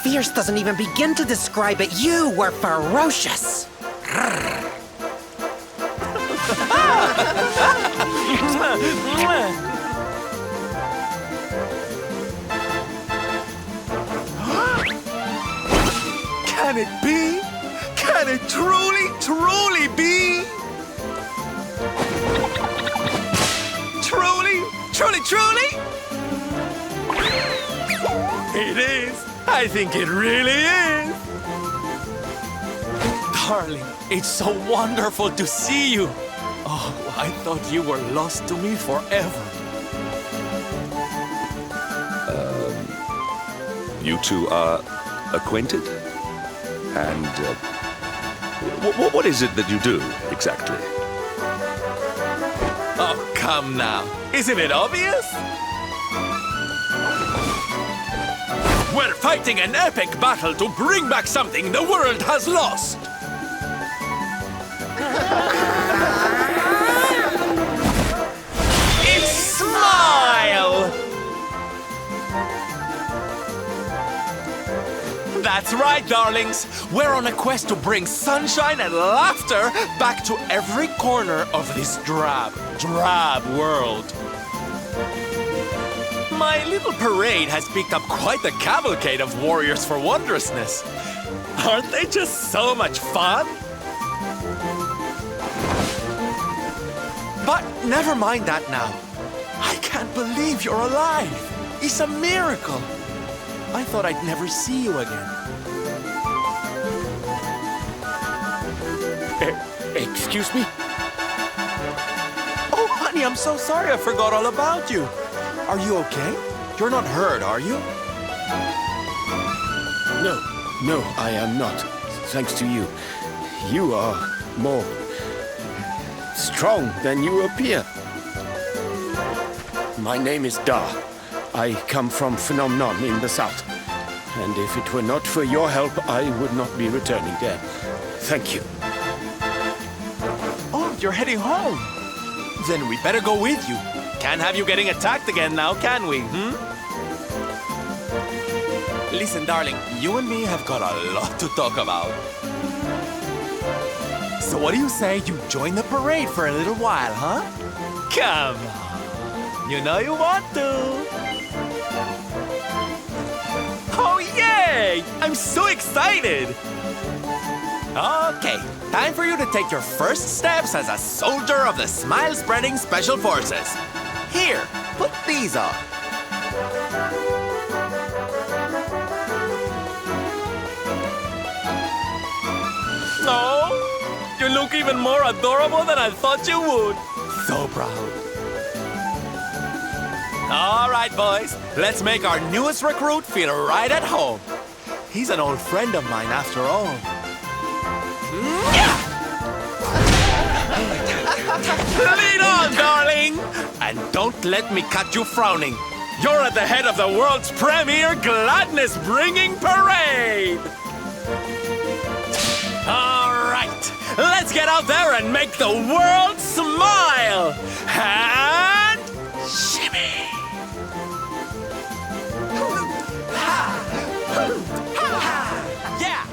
Fierce doesn't even begin to describe it. You were ferocious! Can it be? Can it truly, truly be? Truly, truly, truly? It is! I think it really is. Darling, it's so wonderful to see you. Oh, I thought you were lost to me forever. You two are acquainted? And what is it that you do, exactly? Oh, come now. Isn't it obvious? We're fighting an epic battle to bring back something the world has lost. It's Smile! That's right, darlings. We're on a quest to bring sunshine and laughter back to every corner of this drab world. My little parade has picked up quite the cavalcade of warriors for wondrousness. Aren't they just so much fun? But never mind that now. I can't believe you're alive. It's a miracle. I thought I'd never see you again. Excuse me? Oh, honey, I'm so sorry. I forgot all about you. Are you okay? You're not hurt, are you? No, I am not. Thanks to you. You are more strong than you appear. My name is Da. I come from Phenomenon in the south. And if it were not for your help, I would not be returning there. Thank you. Oh, you're heading home. Then we better go with you. Can't have you getting attacked again now, can we, Listen, darling, you and me have got a lot to talk about. So what do you say you join the parade for a little while, huh? Come on. You know you want to. Oh, yay! I'm so excited! Okay, time for you to take your first steps as a soldier of the Smile-Spreading Special Forces. Here, put these on. Oh, you look even more adorable than I thought you would. So proud. All right, boys. Let's make our newest recruit feel right at home. He's an old friend of mine after all. Lead on, darling! And don't let me catch you frowning. You're at the head of the world's premier gladness-bringing parade! All right, let's get out there and make the world smile! And shimmy! Yeah!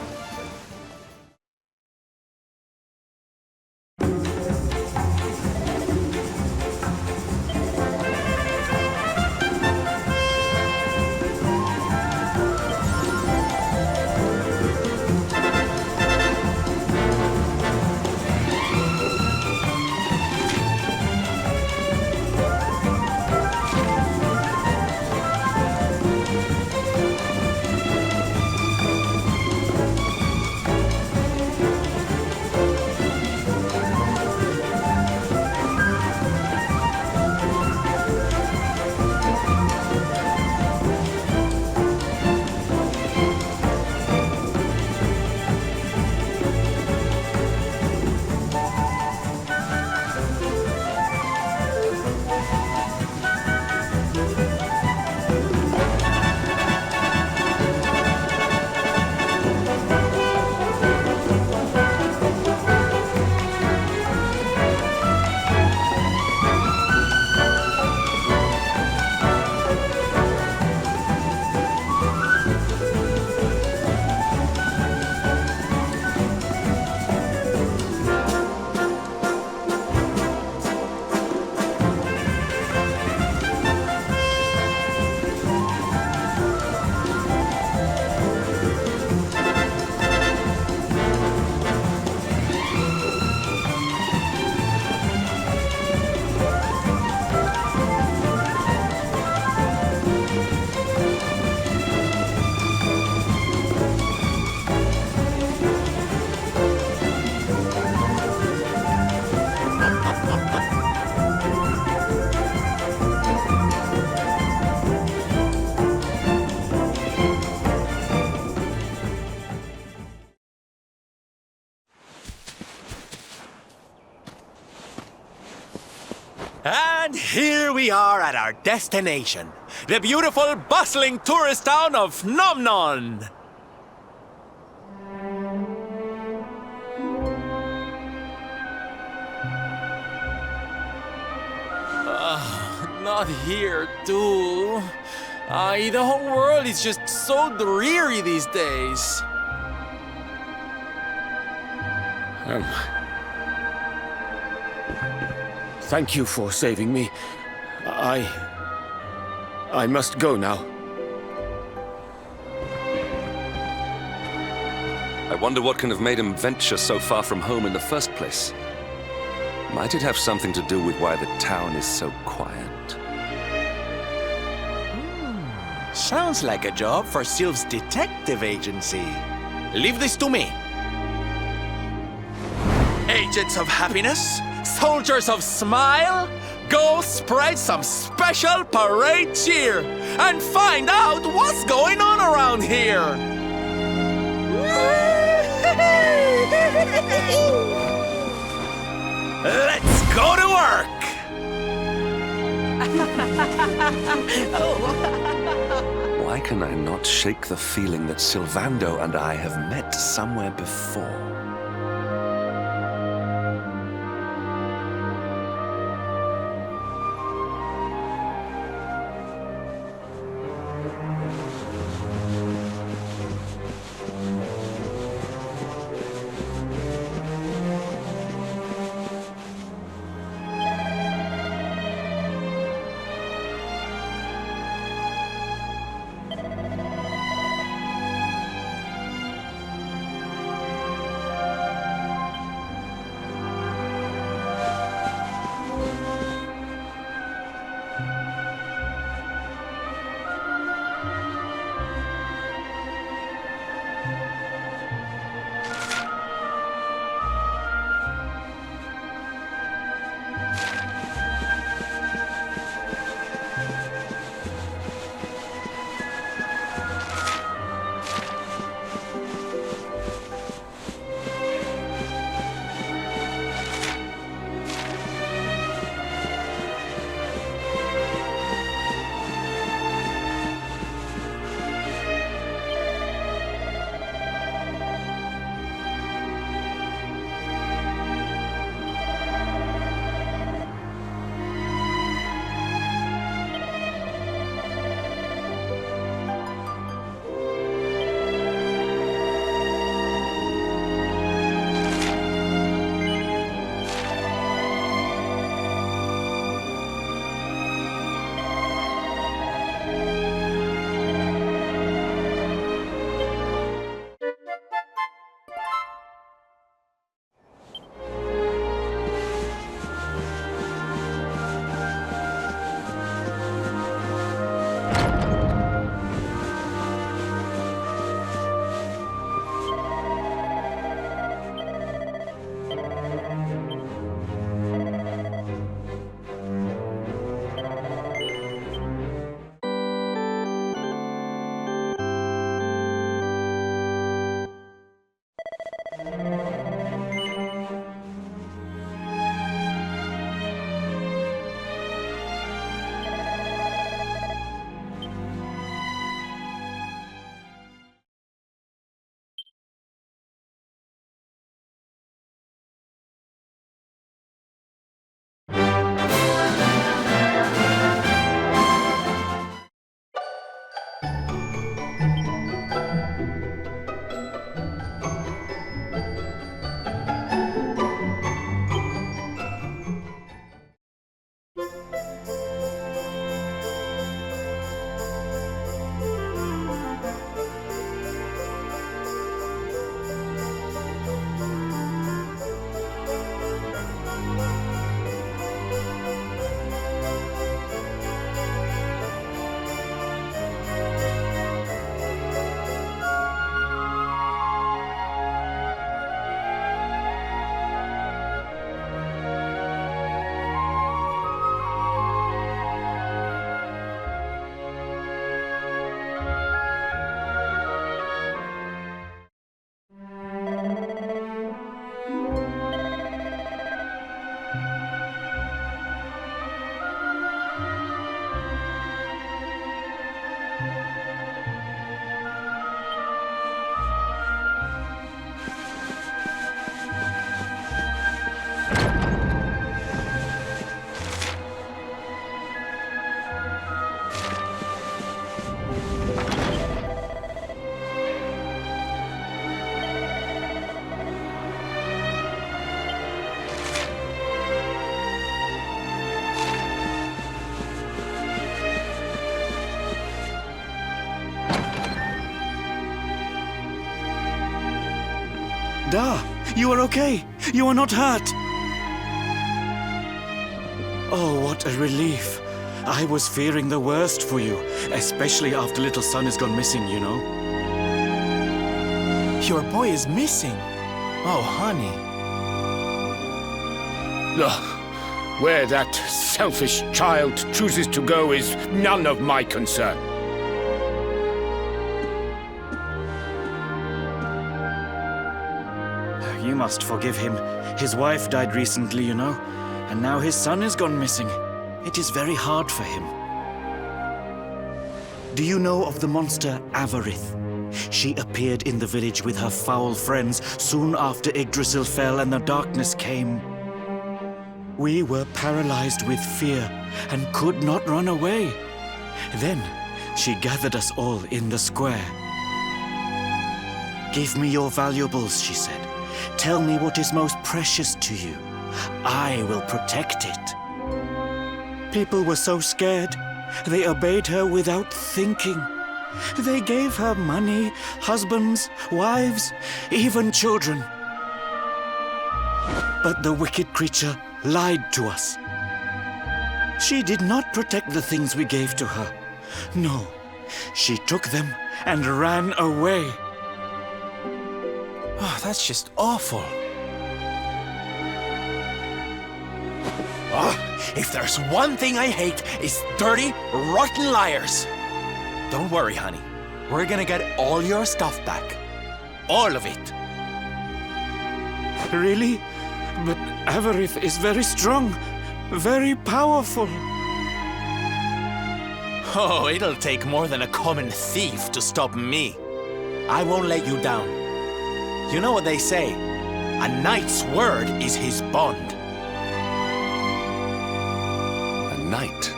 And here we are at our destination, the beautiful, bustling tourist town of Nomnon. Not here, too. The whole world is just so dreary these days. Thank you for saving me. I must go now. I wonder what can have made him venture so far from home in the first place. Might it have something to do with why the town is so quiet? Sounds like a job for Sylph's detective agency. Leave this to me. Agents of happiness, soldiers of smile, go spread some special parade cheer and find out what's going on around here. Let's go to work. Why can I not shake the feeling that Sylvando and I have met somewhere before? Da, you are okay. You are not hurt. Oh, what a relief. I was fearing the worst for you, especially after little son has gone missing, you know. Your boy is missing. Oh, honey. Where that selfish child chooses to go is none of my concern. You must forgive him. His wife died recently, you know, and now his son has gone missing. It is very hard for him. Do you know of the monster Avarith? She appeared in the village with her foul friends soon after Yggdrasil fell and the darkness came. We were paralyzed with fear and could not run away. Then she gathered us all in the square. Give me your valuables, she said. Tell me what is most precious to you. I will protect it. People were so scared, they obeyed her without thinking. They gave her money, husbands, wives, even children. But the wicked creature lied to us. She did not protect the things we gave to her. No, she took them and ran away. Oh, that's just awful. Oh, if there's one thing I hate, it's dirty, rotten liars. Don't worry, honey. We're gonna get all your stuff back. All of it. Really? But Avarith is very strong, very powerful. Oh, it'll take more than a common thief to stop me. I won't let you down. You know what they say? A knight's word is his bond. A knight?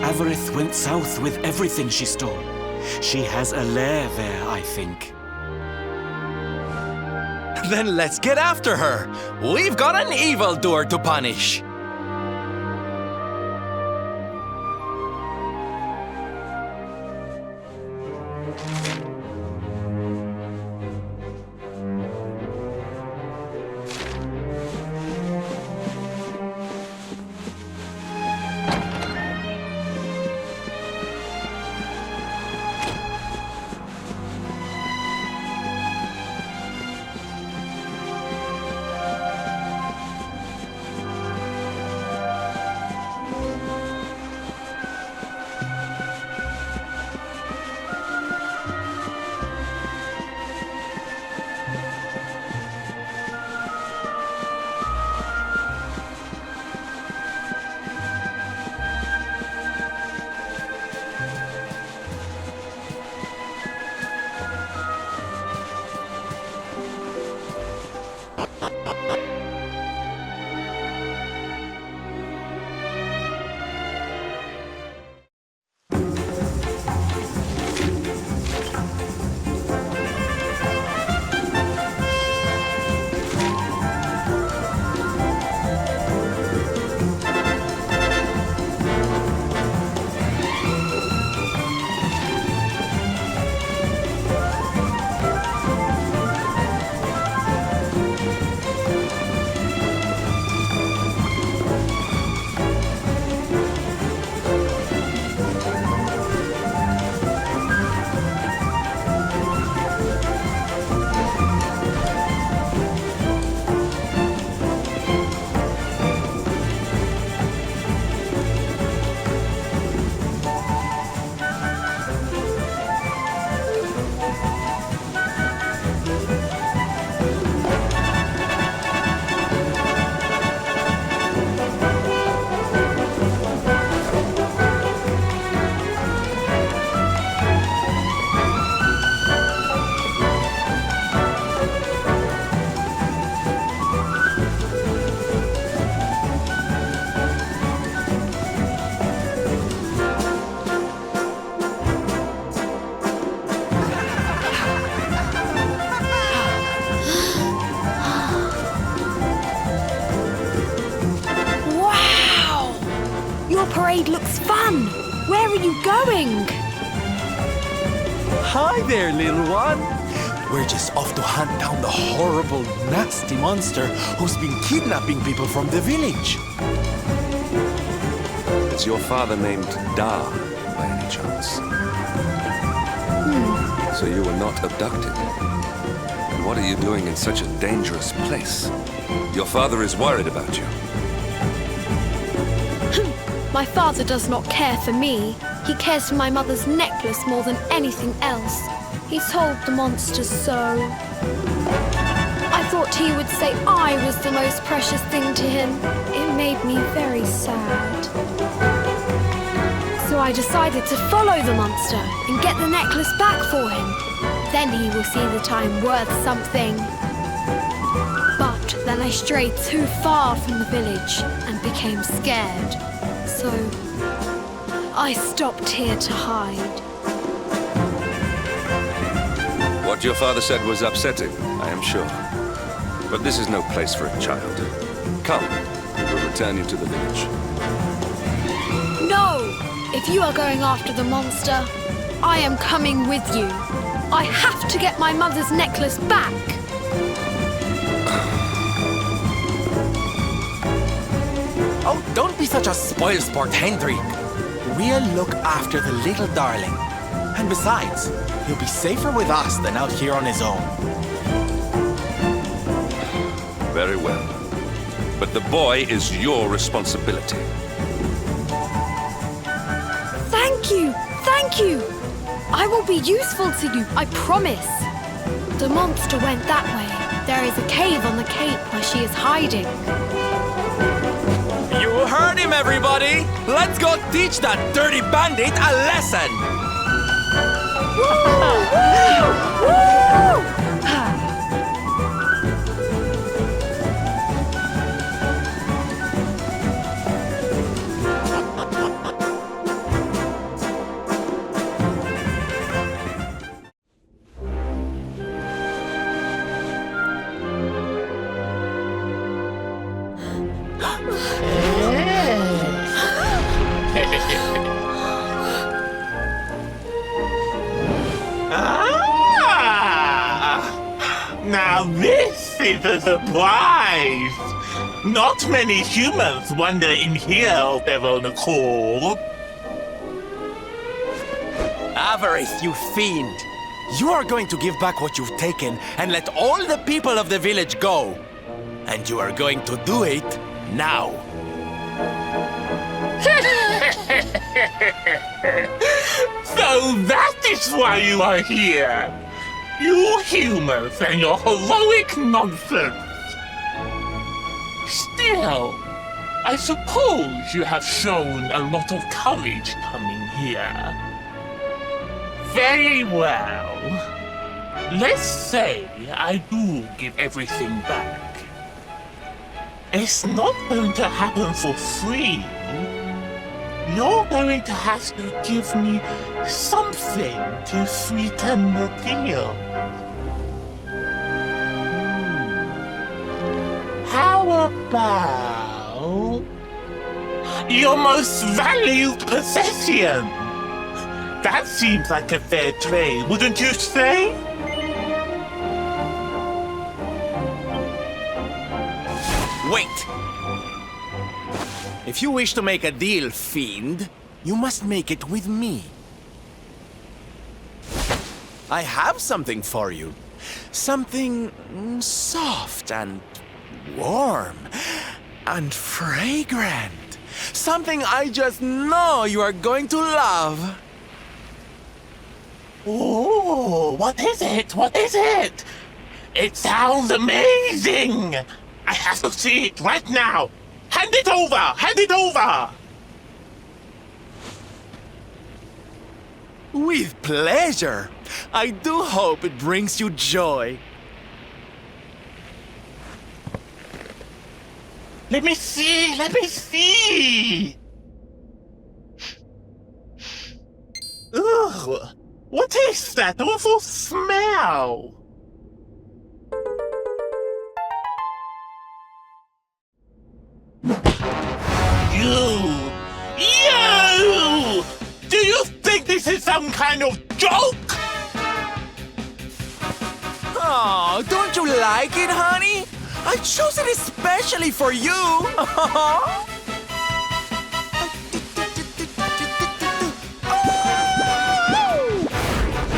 Avarith went south with everything she stole. She has a lair there, I think. Then let's get after her. We've got an evildoer to punish. Parade looks fun! Where are you going? Hi there, little one. We're just off to hunt down the horrible, nasty monster who's been kidnapping people from the village. Is your father named Da, by any chance? So you were not abducted? And what are you doing in such a dangerous place? Your father is worried about you. My father does not care for me. He cares for my mother's necklace more than anything else. He told the monsters so. I thought he would say I was the most precious thing to him. It made me very sad. So I decided to follow the monster and get the necklace back for him. Then he will see that I'm worth something. But then I strayed too far from the village and became scared. So I stopped here to hide. What your father said was upsetting, I am sure. But this is no place for a child. Come, we'll return you to the village. No! If you are going after the monster, I am coming with you. I have to get my mother's necklace back. Oh, don't be such a spoilsport, Hendrik. We'll look after the little darling. And besides, he'll be safer with us than out here on his own. Very well. But the boy is your responsibility. Thank you! Thank you! I will be useful to you, I promise. The monster went that way. There is a cave on the cape where she is hiding. You heard him, everybody! Let's go teach that dirty bandit a lesson! Now this is a surprise! Not many humans wander in here of their own accord. Avarith, you fiend! You are going to give back what you've taken and let all the people of the village go. And you are going to do it now. So that is why you are here! You humans and your heroic nonsense! Still, I suppose you have shown a lot of courage coming here. Very well. Let's say I do give everything back. It's not going to happen for free. You're going to have to give me something to sweeten the deal. How about your most valued possession? That seems like a fair trade, wouldn't you say? Wait! If you wish to make a deal, fiend, you must make it with me. I have something for you. Something soft and warm and fragrant. Something I just know you are going to love. Oh, what is it? What is it? It sounds amazing! I have to see it right now! Hand it over! Hand it over! With pleasure. I do hope it brings you joy. Let me see! Let me see! Ugh! What is that awful smell? You! Do you think this is some kind of joke? Oh, don't you like it, honey? I chose it especially for you.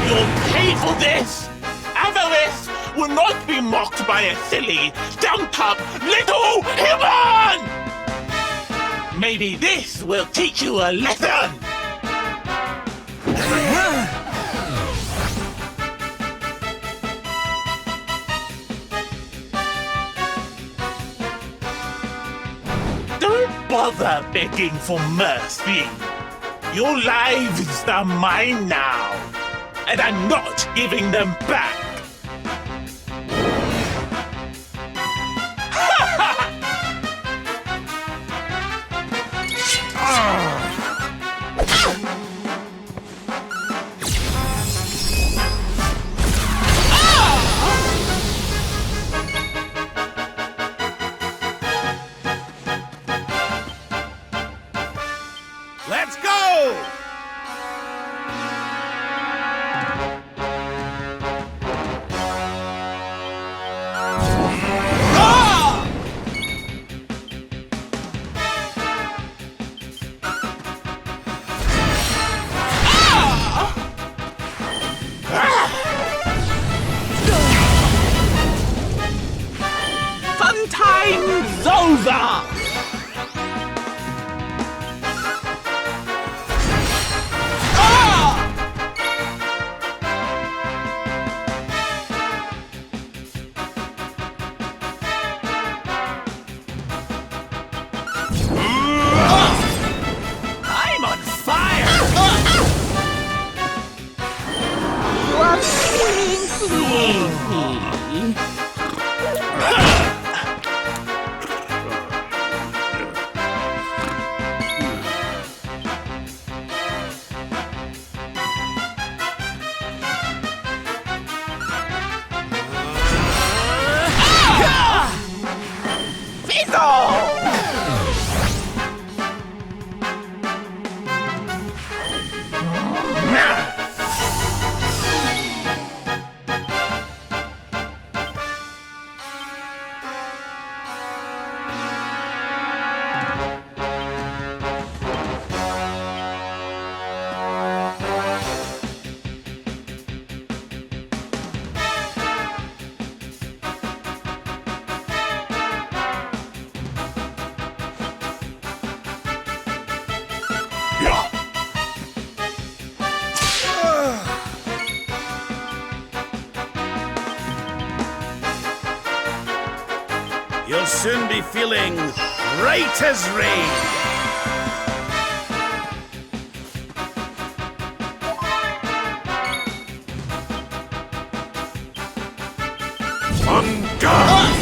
You'll pay for this! Avarice will not be mocked by a silly, dumped-up little human! Maybe this will teach you a lesson! Don't bother begging for mercy. Your lives are mine now, and I'm not giving them back. Let's go! Fun time's over! I'm on fire! You are feeling sleepy. You'll soon be feeling right as rain. On guard!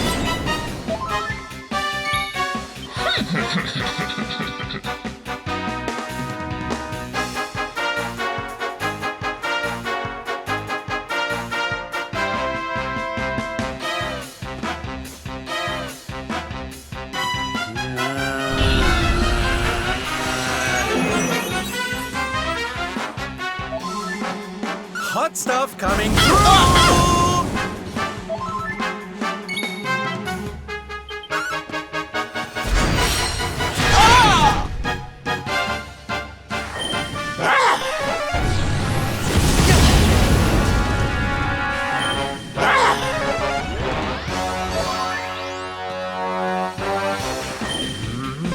Hot stuff coming through!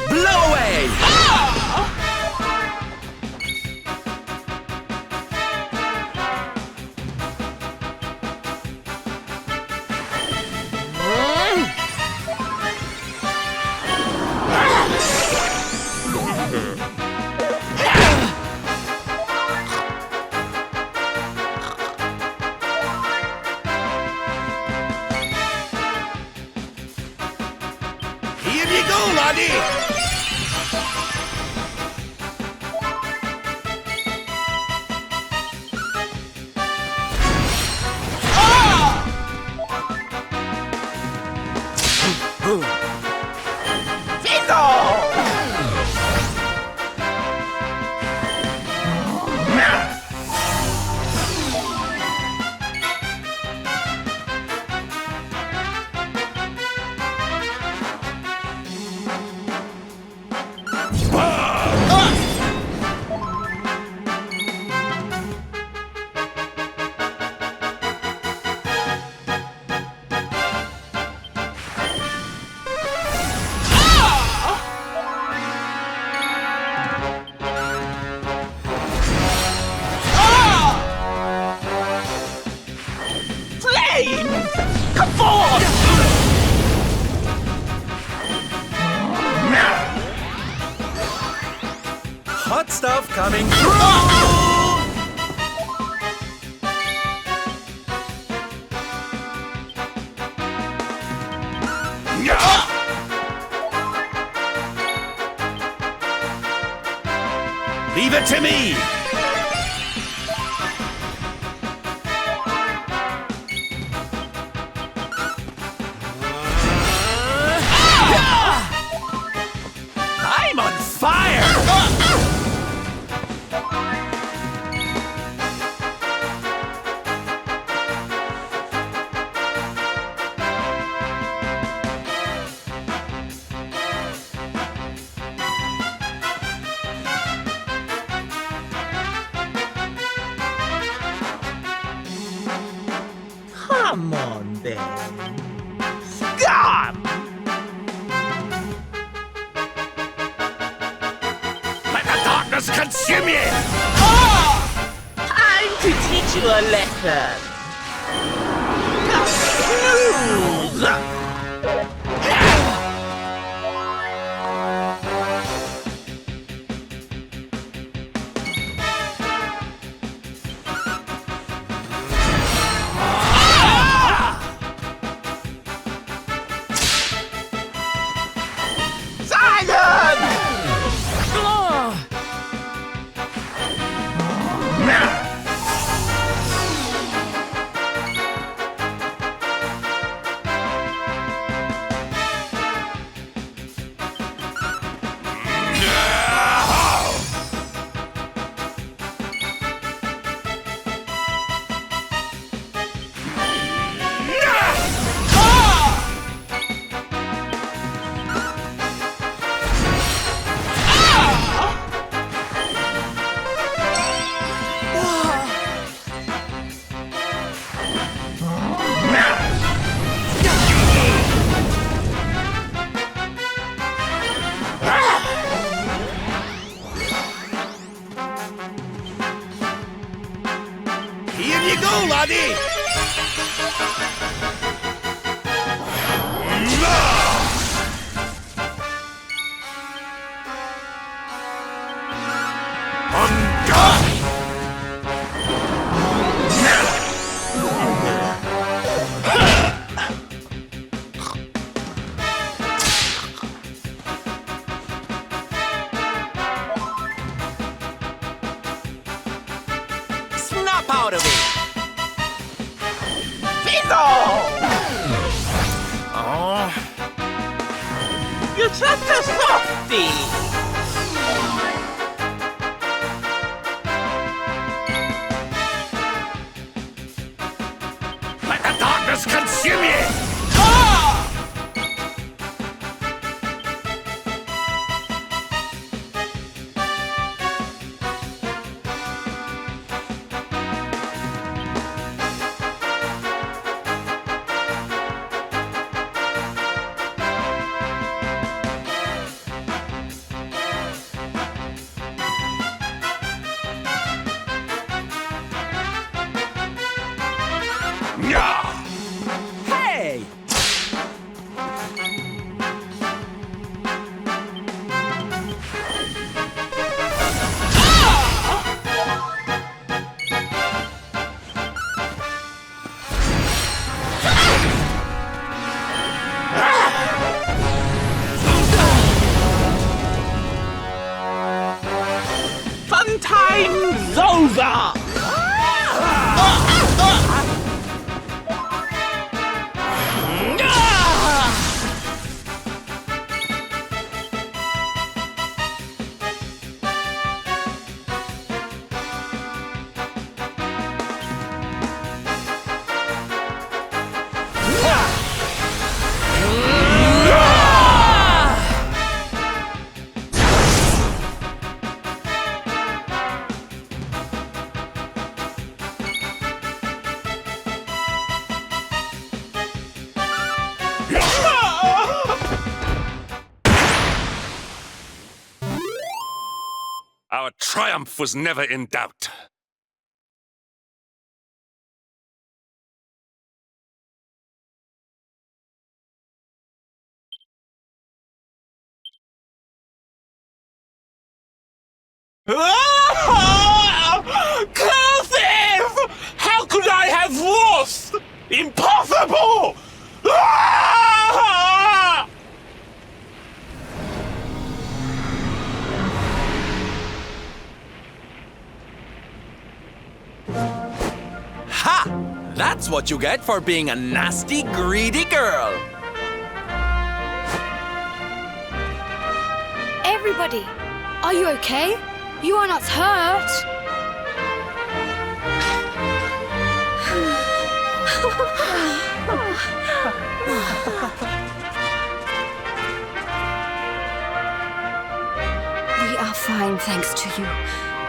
Blow away! Here you go, laddie! Coming through! Leave it to me! I'm on fire! Come on, then. Scum! Let the darkness consume you! Time to teach you a lesson. Snooze! Here you go, laddie! Snap out of it! Oh. You're such a softie! Let the darkness consume you! Hey! Fun time's over! Our triumph was never in doubt. Ah! That's what you get for being a nasty, greedy girl. Everybody, are you okay? You are not hurt. We are fine, thanks to you.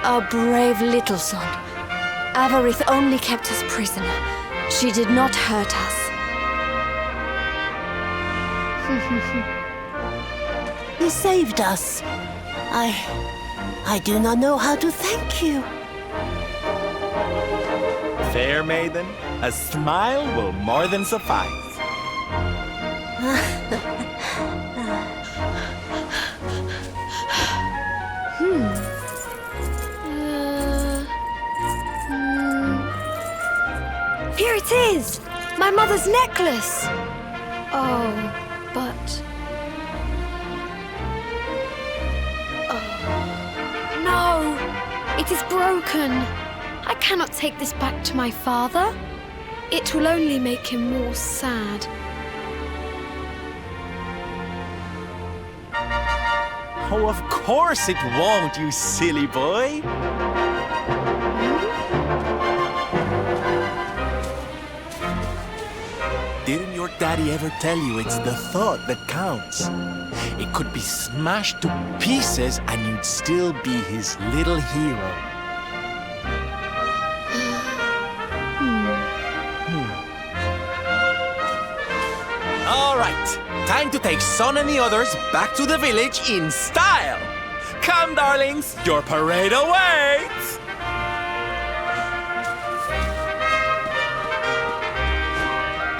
Our brave little son. Avarith only kept us prisoner. She did not hurt us. You saved us. I do not know how to thank you. Fair maiden, a smile will more than suffice. Here it is! My mother's necklace! Oh, but... Oh, no! It is broken! I cannot take this back to my father. It will only make him more sad. Oh, of course it won't, you silly boy. Didn't your daddy ever tell you it's the thought that counts? It could be smashed to pieces and you'd still be his little hero. All right, time to take Son and the others back to the village in style. Come, darlings, your parade awaits.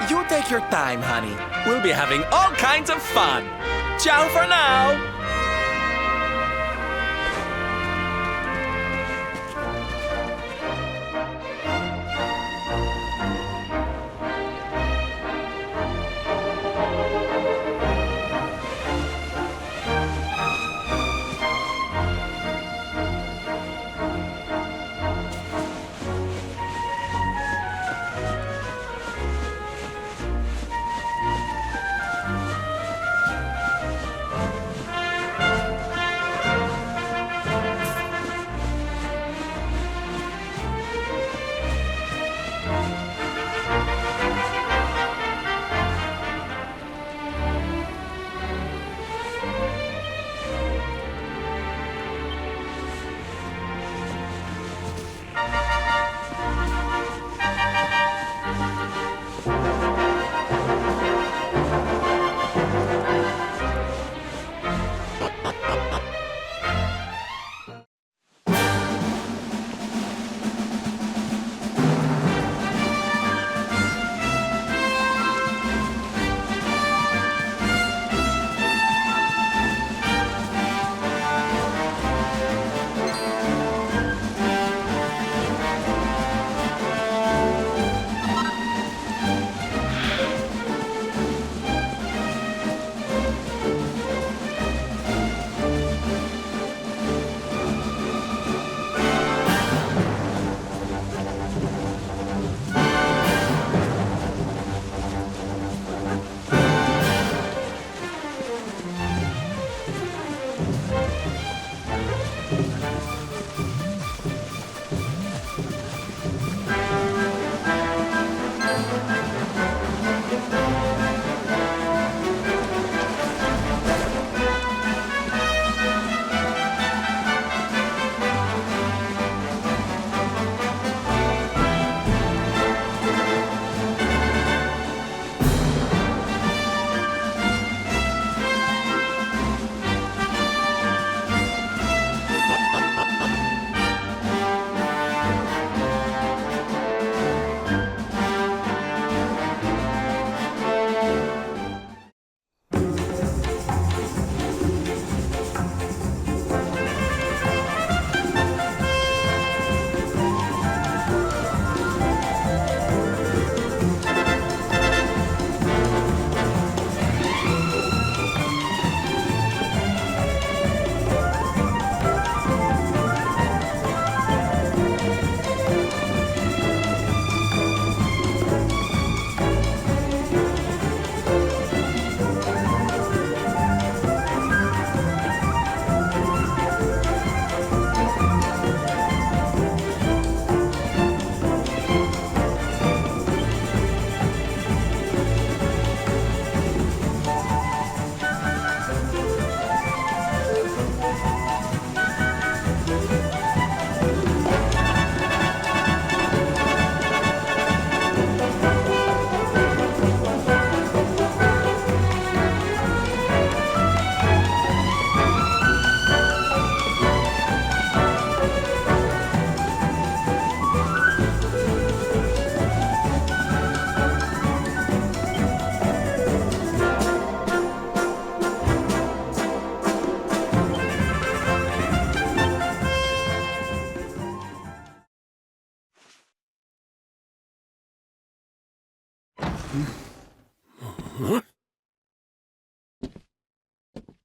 You take your time, honey. We'll be having all kinds of fun. Ciao for now.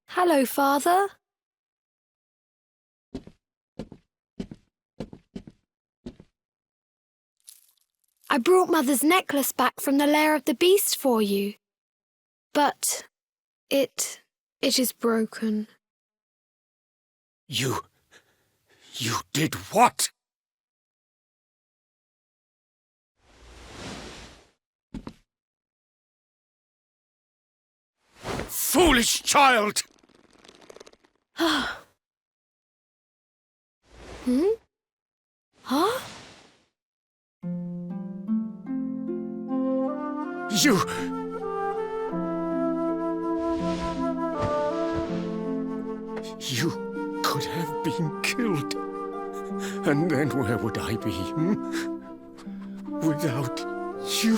Hello, Father. I brought Mother's necklace back from the lair of the beast for you. But it is broken. You did what? Foolish child! Hmm? Huh? You could have been killed. And then where would I be, without you,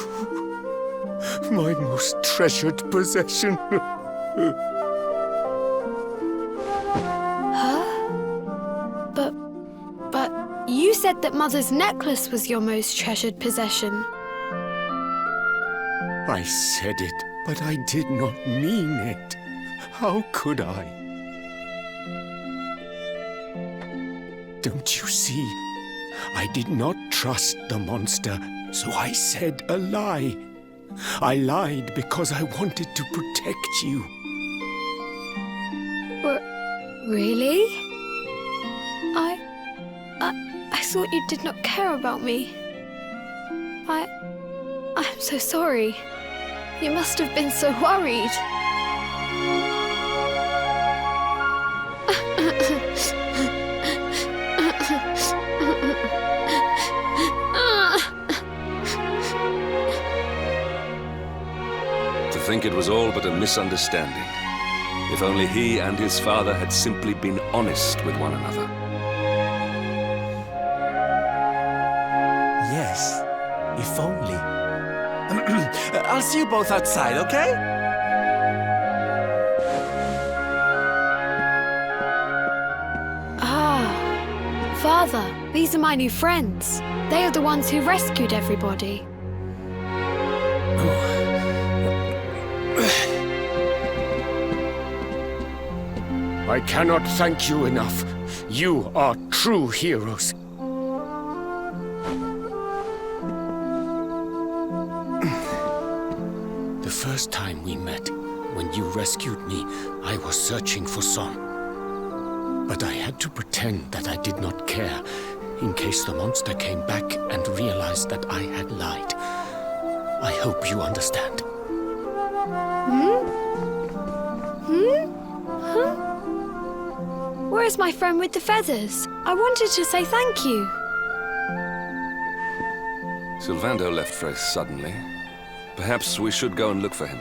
my most treasured possession? Huh? But you said that Mother's necklace was your most treasured possession. I said it, but I did not mean it. How could I? Don't you see? I did not trust the monster, so I said a lie. I lied because I wanted to protect you. Really? I thought you did not care about me. I'm so sorry. You must have been so worried. To think it was all but a misunderstanding. If only he and his father had simply been honest with one another. Yes, if only. I'll see you both outside, okay? Father, these are my new friends. They are the ones who rescued everybody. I cannot thank you enough. You are true heroes. The first time we met, when you rescued me, I was searching for Son. But I had to pretend that I did not care, in case the monster came back and realized that I had lied. I hope you understand. Huh? Where is my friend with the feathers? I wanted to say thank you. Sylvando left very suddenly. Perhaps we should go and look for him.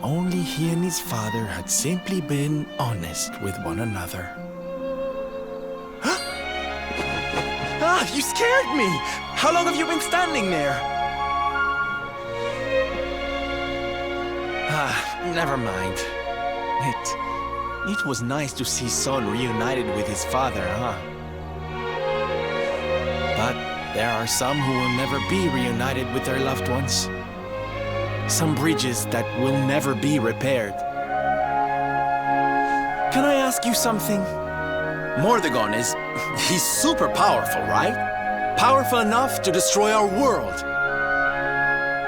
only he and his father had simply been honest with one another. Ah, you scared me! How long have you been standing there? Ah, never mind. It was nice to see Son reunited with his father, huh? But there are some who will never be reunited with their loved ones. Some bridges that will never be repaired. Can I ask you something? Mordegon he's super powerful, right? Powerful enough to destroy our world.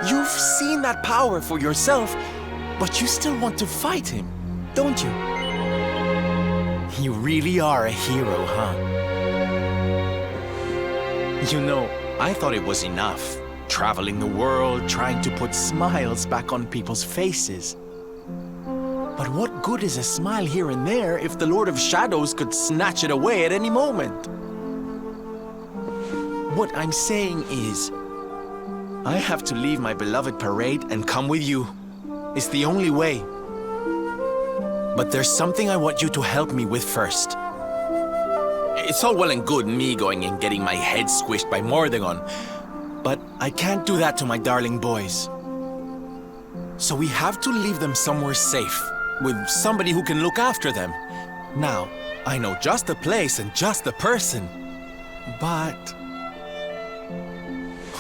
You've seen that power for yourself, but you still want to fight him, don't you? You really are a hero, huh? You know, I thought it was enough. Traveling the world, trying to put smiles back on people's faces. But what good is a smile here and there if the Lord of Shadows could snatch it away at any moment? What I'm saying is, I have to leave my beloved parade and come with you. It's the only way. But there's something I want you to help me with first. It's all well and good me going and getting my head squished by Mordegon, but I can't do that to my darling boys. So we have to leave them somewhere safe, with somebody who can look after them. Now, I know just the place and just the person, but...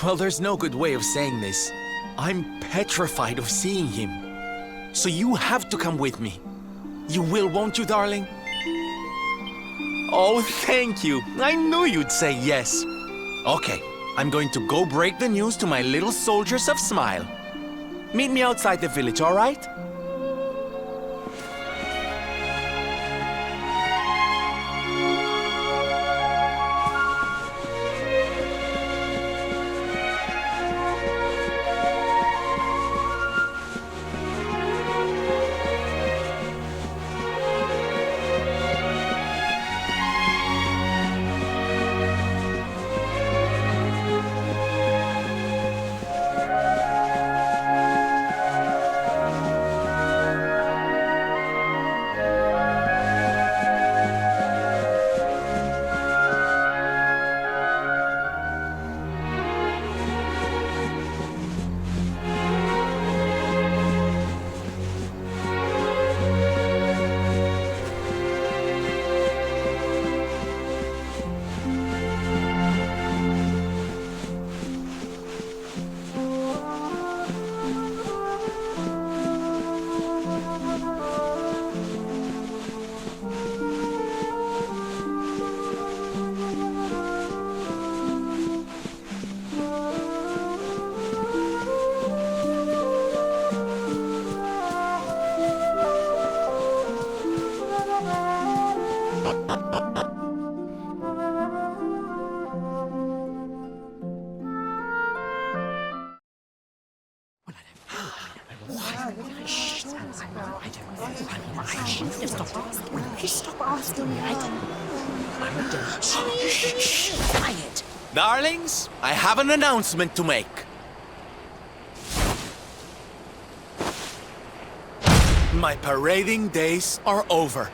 Well, there's no good way of saying this. I'm petrified of seeing him. So you have to come with me. You will, won't you, darling? Oh, thank you. I knew you'd say yes. Okay, I'm going to go break the news to my little soldiers of Smile. Meet me outside the village, all right? Stop asking me. Quiet. Darlings, I have an announcement to make. My parading days are over.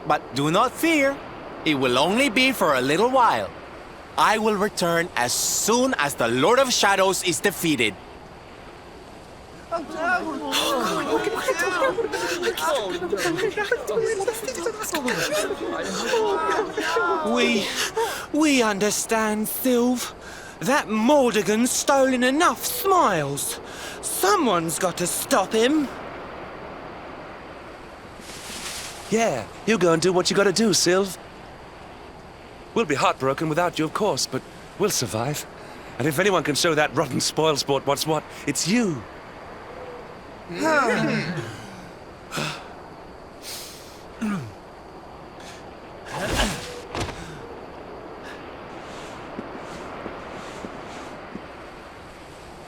But do not fear. It will only be for a little while. I will return as soon as the Lord of Shadows is defeated. We understand, Sylve. That Mordegon's stolen enough smiles. Someone's got to stop him. Yeah, you go and do what you gotta do, Sylve. We'll be heartbroken without you, of course, but we'll survive. And if anyone can show that rotten spoilsport what's what, it's you.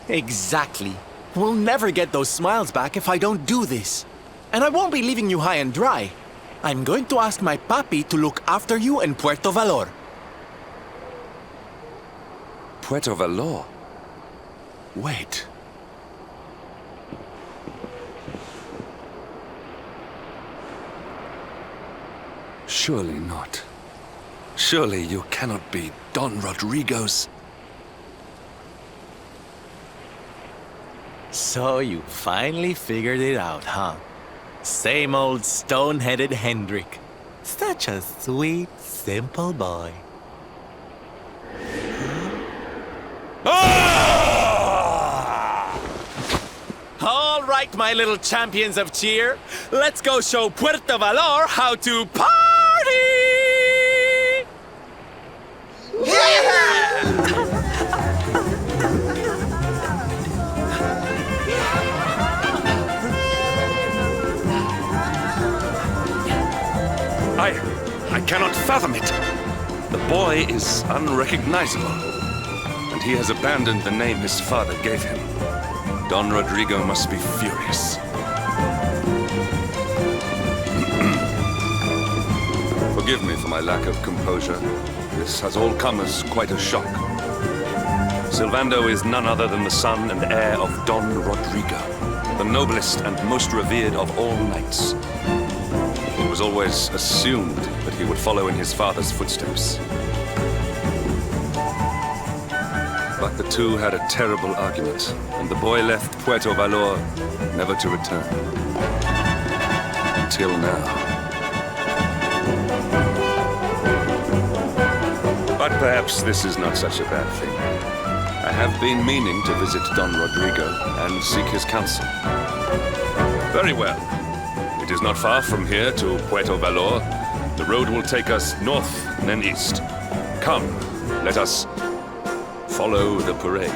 Exactly. We'll never get those smiles back if I don't do this. And I won't be leaving you high and dry. I'm going to ask my papi to look after you in Puerto Valor. Puerto Valor? Wait. Surely not. Surely you cannot be Don Rodrigo's... So you finally figured it out, huh? Same old stone-headed Hendrik. Such a sweet, simple boy. All right, my little champions of cheer. Let's go show Puerto Valor how to party! I cannot fathom it. The boy is unrecognizable, and he has abandoned the name his father gave him. Don Rodrigo must be furious. Forgive me for my lack of composure. This has all come as quite a shock. Sylvando is none other than the son and heir of Don Rodrigo, the noblest and most revered of all knights. It was always assumed that he would follow in his father's footsteps. But the two had a terrible argument, and the boy left Puerto Valor never to return. Until now. But perhaps this is not such a bad thing. I have been meaning to visit Don Rodrigo and seek his counsel. Very well. It is not far from here to Puerto Valor. The road will take us north and then east. Come, let us follow the parade.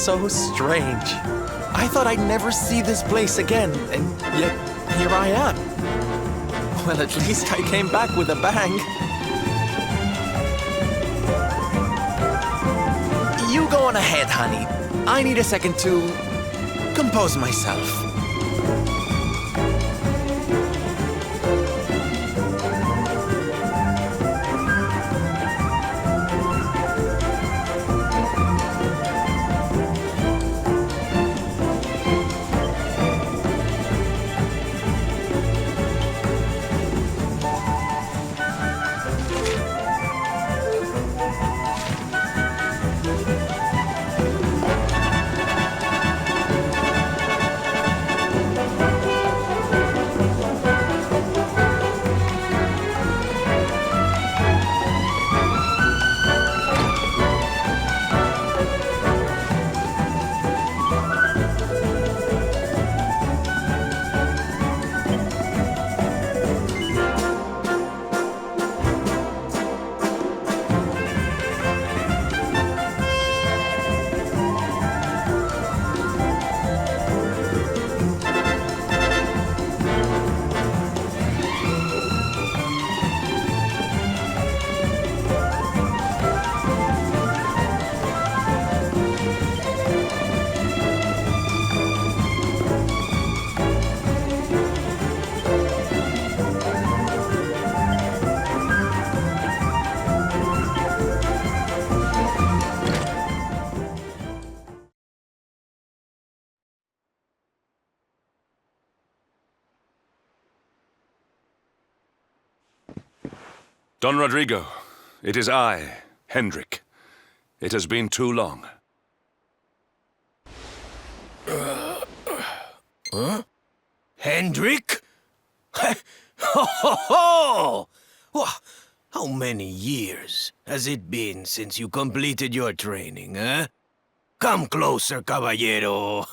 so strange. I thought I'd never see this place again, and yet here I am. Well, at least I came back with a bang. You go on ahead, honey. I need a second to compose myself. Don Rodrigo, it is I, Hendrik. It has been too long. Huh? Hendrik? Ho ho ho! How many years has it been since you completed your training, eh? Come closer, caballero.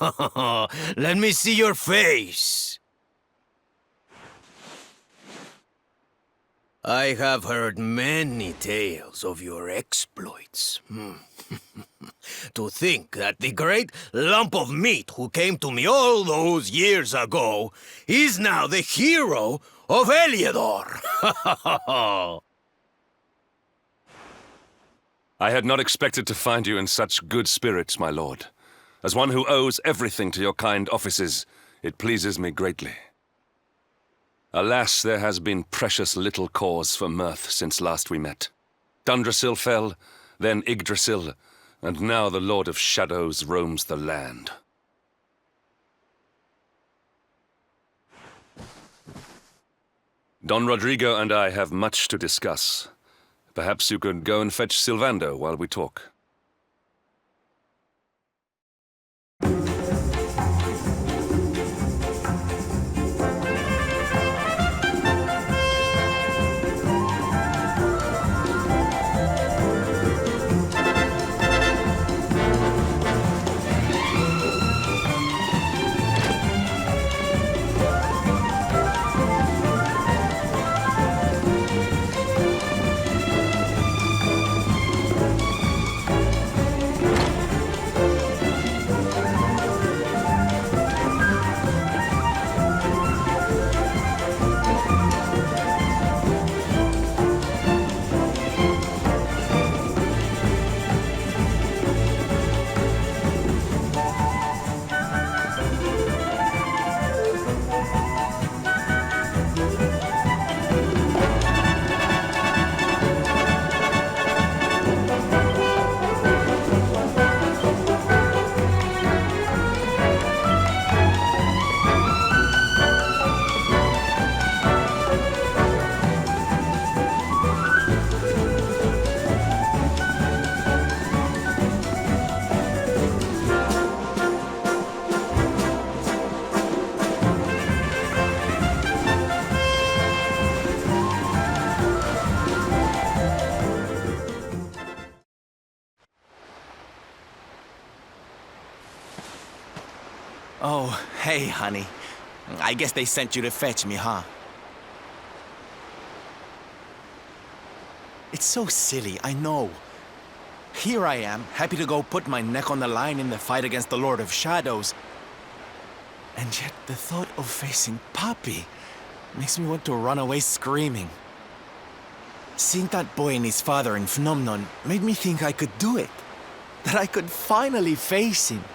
Let me see your face. I have heard many tales of your exploits. To think that the great lump of meat who came to me all those years ago is now the hero of Eliodor. I had not expected to find you in such good spirits, my lord. As one who owes everything to your kind offices, it pleases me greatly. Alas, there has been precious little cause for mirth since last we met. Dundrasil fell, then Yggdrasil, and now the Lord of Shadows roams the land. Don Rodrigo and I have much to discuss. Perhaps you could go and fetch Sylvando while we talk. Oh, hey, honey. I guess they sent you to fetch me, huh? It's so silly, I know. here I am, happy to go put my neck on the line in the fight against the Lord of Shadows. And yet the thought of facing Papi makes me want to run away screaming. Seeing that boy and his father in Phenomenon made me think I could do it. That I could finally face him.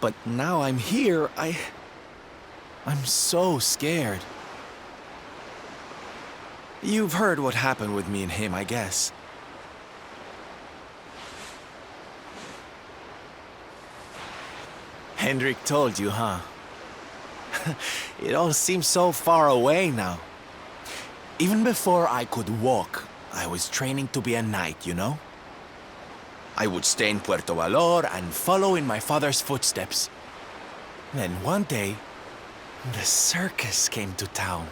But now I'm here, I'm so scared. You've heard what happened with me and him, I guess. Hendrik told you, huh? It all seems so far away now. Even before I could walk, I was training to be a knight, you know? I would stay in Puerto Valor and follow in my father's footsteps. Then one day, the circus came to town.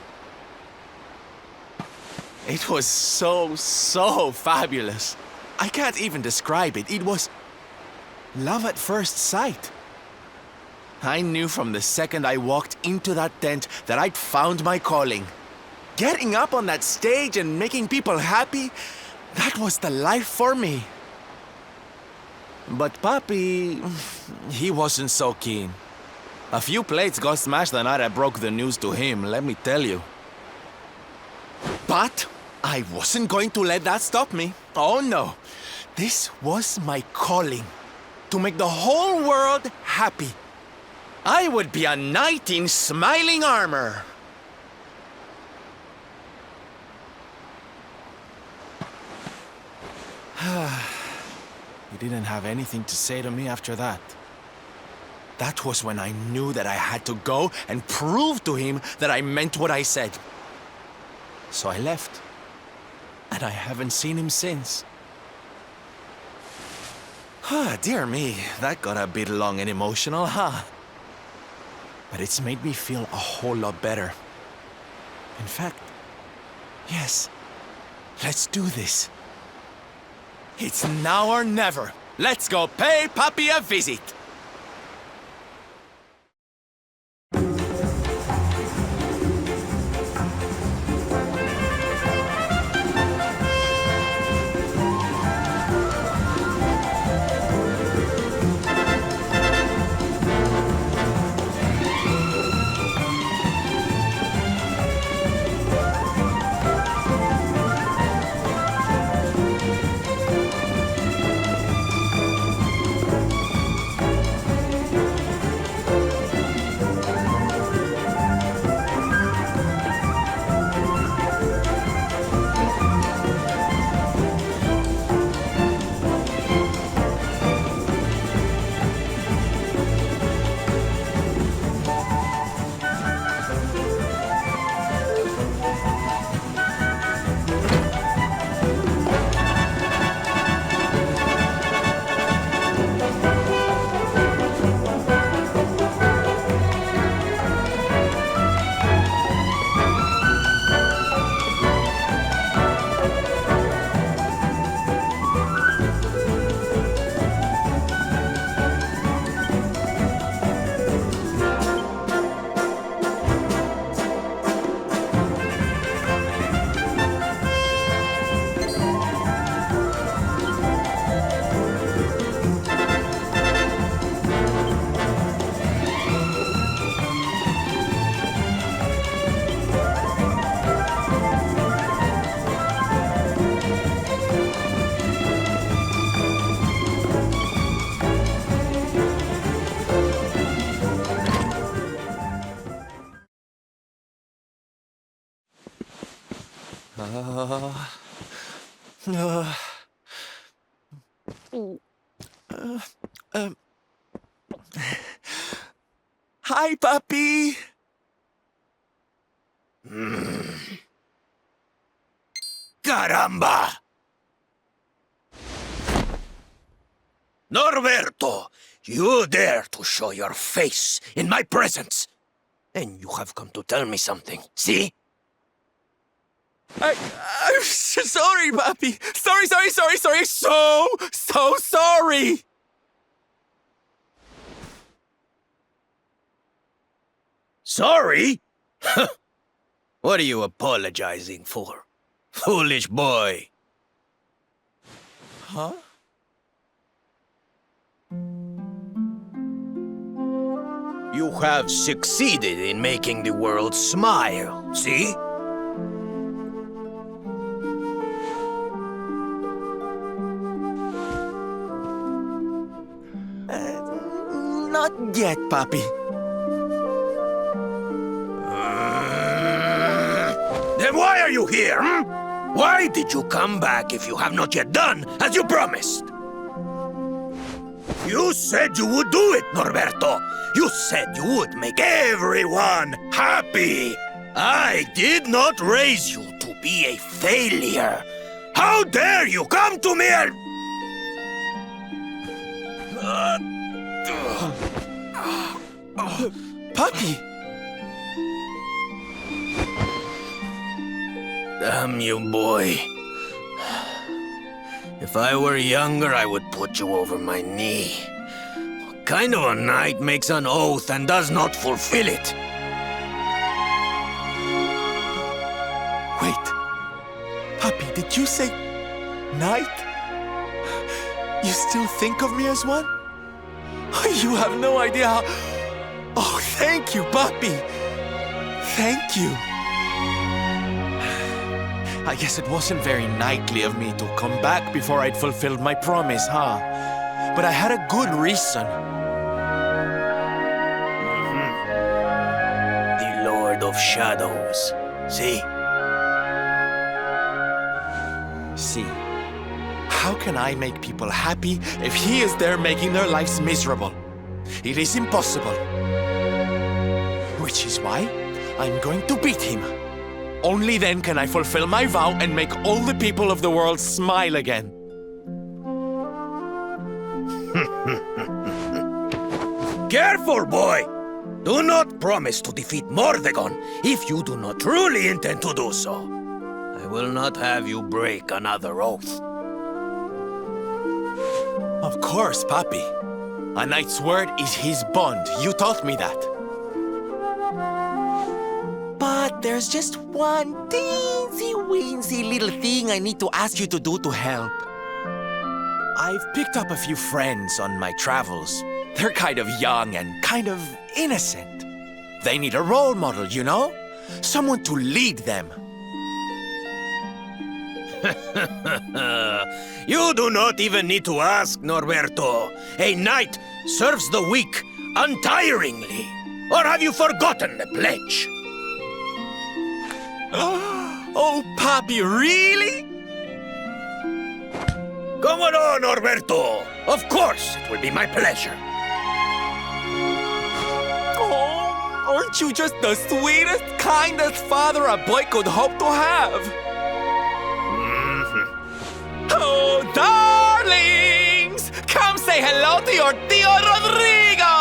It was so fabulous. I can't even describe it. It was love at first sight. I knew from the second I walked into that tent that I'd found my calling. Getting up on that stage and making people happy, that was the life for me. But Papi, he wasn't so keen. A few plates got smashed the night I broke the news to him, let me tell you. But I wasn't going to let that stop me. Oh no. This was my calling. To make the whole world happy. I would be a knight in smiling armor. He didn't have anything to say to me after that. That was when I knew that I had to go and prove to him that I meant what I said. So I left. And I haven't seen him since. Dear me, that got a bit long and emotional, huh? But it's made me feel a whole lot better. In fact, yes, let's do this. It's now or never. Let's go pay Papi a visit. Hi, Papi. Caramba! Norberto, you dare to show your face in my presence. And you have come to tell me something, see? I'm sorry, Papi. Sorry. So sorry. Sorry? What are you apologizing for? Foolish boy. Huh? You have succeeded in making the world smile, see? Not yet, Papi. Then why are you here, Why did you come back if you have not yet done as you promised? You said you would do it, Norberto. You said you would make everyone happy. I did not raise you to be a failure. How dare you come to me and... Papi! Damn you, boy. If I were younger, I would put you over my knee. What kind of a knight makes an oath and does not fulfill it? Wait. Papi, did you say... knight? You still think of me as one? You have no idea how... Oh, thank you, Papi. Thank you. I guess it wasn't very knightly of me to come back before I'd fulfilled my promise, huh? But I had a good reason. The Lord of Shadows. See? See? How can I make people happy if he is there making their lives miserable? It is impossible. Which is why I'm going to beat him. Only then can I fulfill my vow and make all the people of the world smile again. Careful, boy! Do not promise to defeat Mordegon if you do not truly intend to do so. I will not have you break another oath. Of course, Papi. A knight's word is his bond. You taught me that. But there's just one teensy-weensy little thing I need to ask you to do to help. I've picked up a few friends on my travels. They're kind of young and kind of innocent. They need a role model, you know? Someone to lead them. You do not even need to ask, Norberto. A knight serves the weak untiringly. Or have you forgotten the pledge? Oh, Papi, really? Come on, Norberto. Of course, it will be my pleasure. Oh, aren't you just the sweetest, kindest father a boy could hope to have? Oh, darlings! Come say hello to your Tío Rodrigo!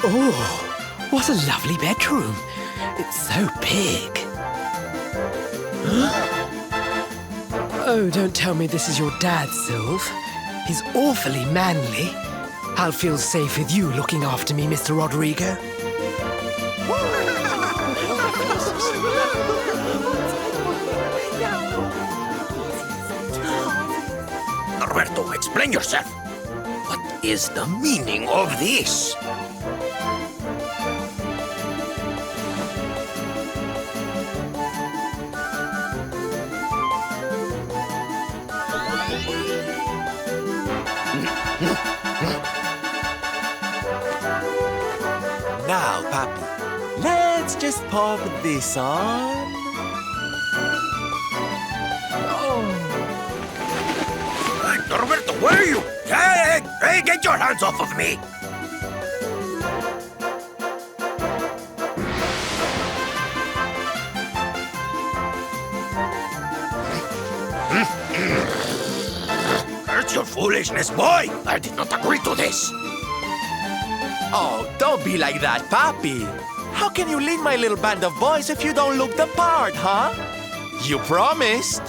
Oh, what a lovely bedroom. It's so big. Oh, don't tell me this is your dad, Sylve. He's awfully manly. I'll feel safe with you looking after me, Mr. Rodrigo. Norberto, explain yourself. What is the meaning of this? Now, Papi, let's just pop this on. Norberto, where are you? Hey, get your hands off of me! That's your foolishness, boy! I did not agree to this! Oh, don't be like that, Papi. How can you lead my little band of boys if you don't look the part, huh? You promised.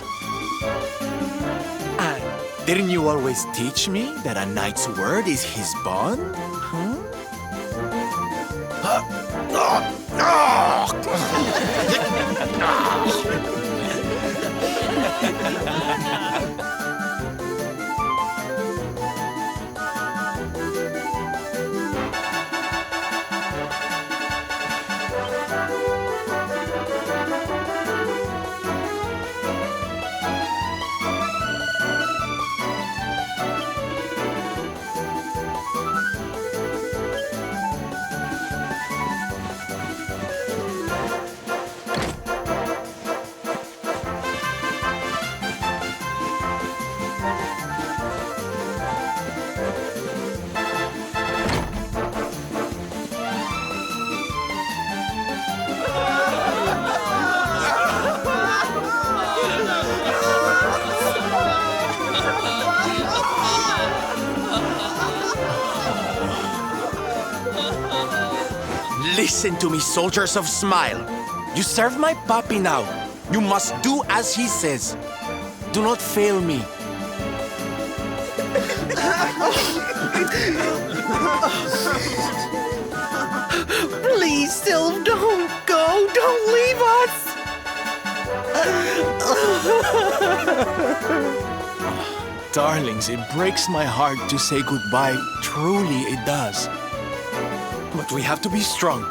Didn't you always teach me that a knight's word is his bond? Huh? Listen to me, soldiers of Smile. You serve my puppy now. You must do as he says. Do not fail me. Please, Sylv, don't go. Don't leave us. Darlings, it breaks my heart to say goodbye. Truly, it does. But we have to be strong.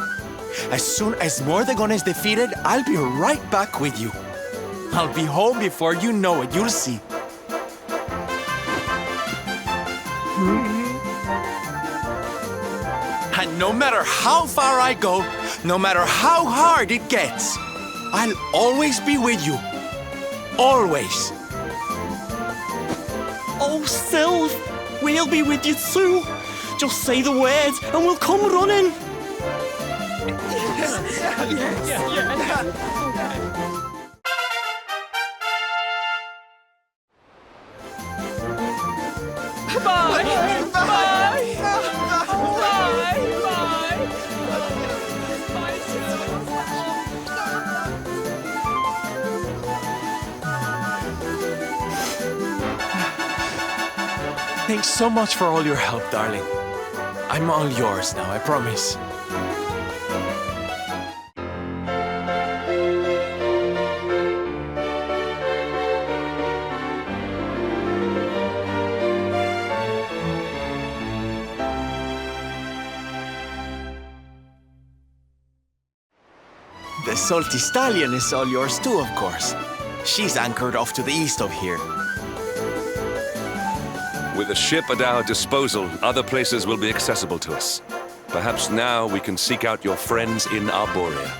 As soon as Mordegon is defeated, I'll be right back with you. I'll be home before you know it. You'll see. And no matter how far I go, no matter how hard it gets, I'll always be with you. Always. Oh, Sylv, we'll be with you too. Just say the words and we'll come running. Bye! Bye! Thanks so much for all your help, darling. I'm all yours now, I promise. The salty stallion is all yours too, of course. She's anchored off to the east of here. With a ship at our disposal, other places will be accessible to us. Perhaps now we can seek out your friends in Arborea.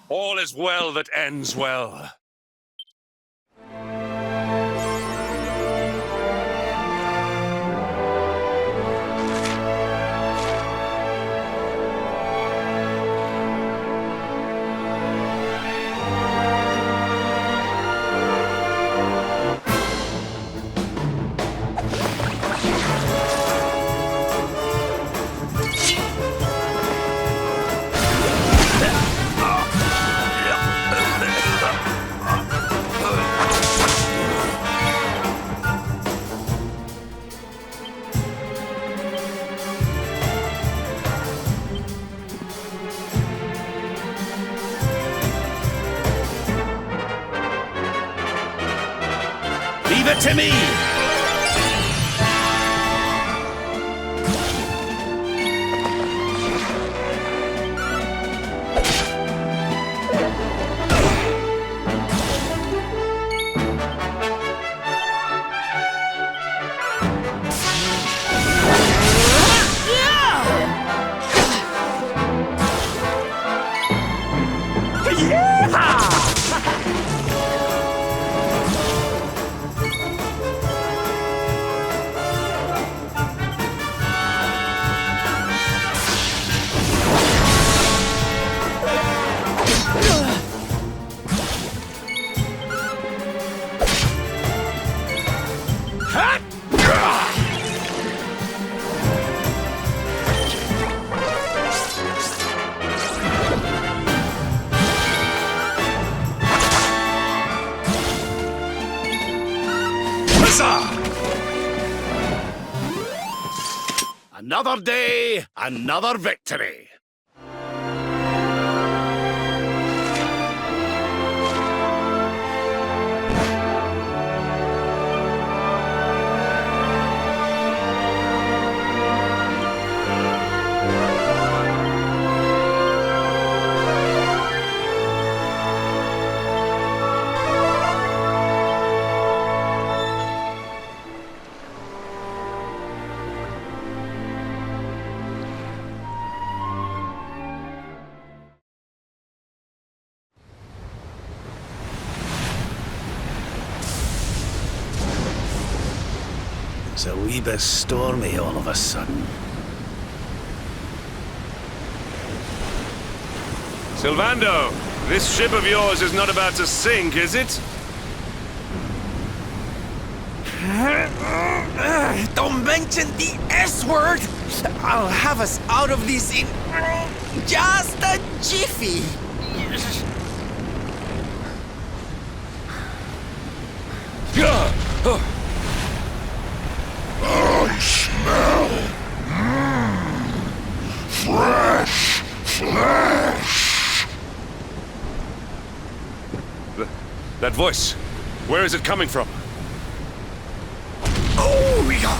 All is well that ends well. Leave it to me! Another day, another victory. It's a wee bit stormy all of a sudden. Sylvando, this ship of yours is not about to sink, is it? Don't mention the S word! I'll have us out of this in just a jiffy! I smell fresh flesh. That voice, where is it coming from? Oh, yeah.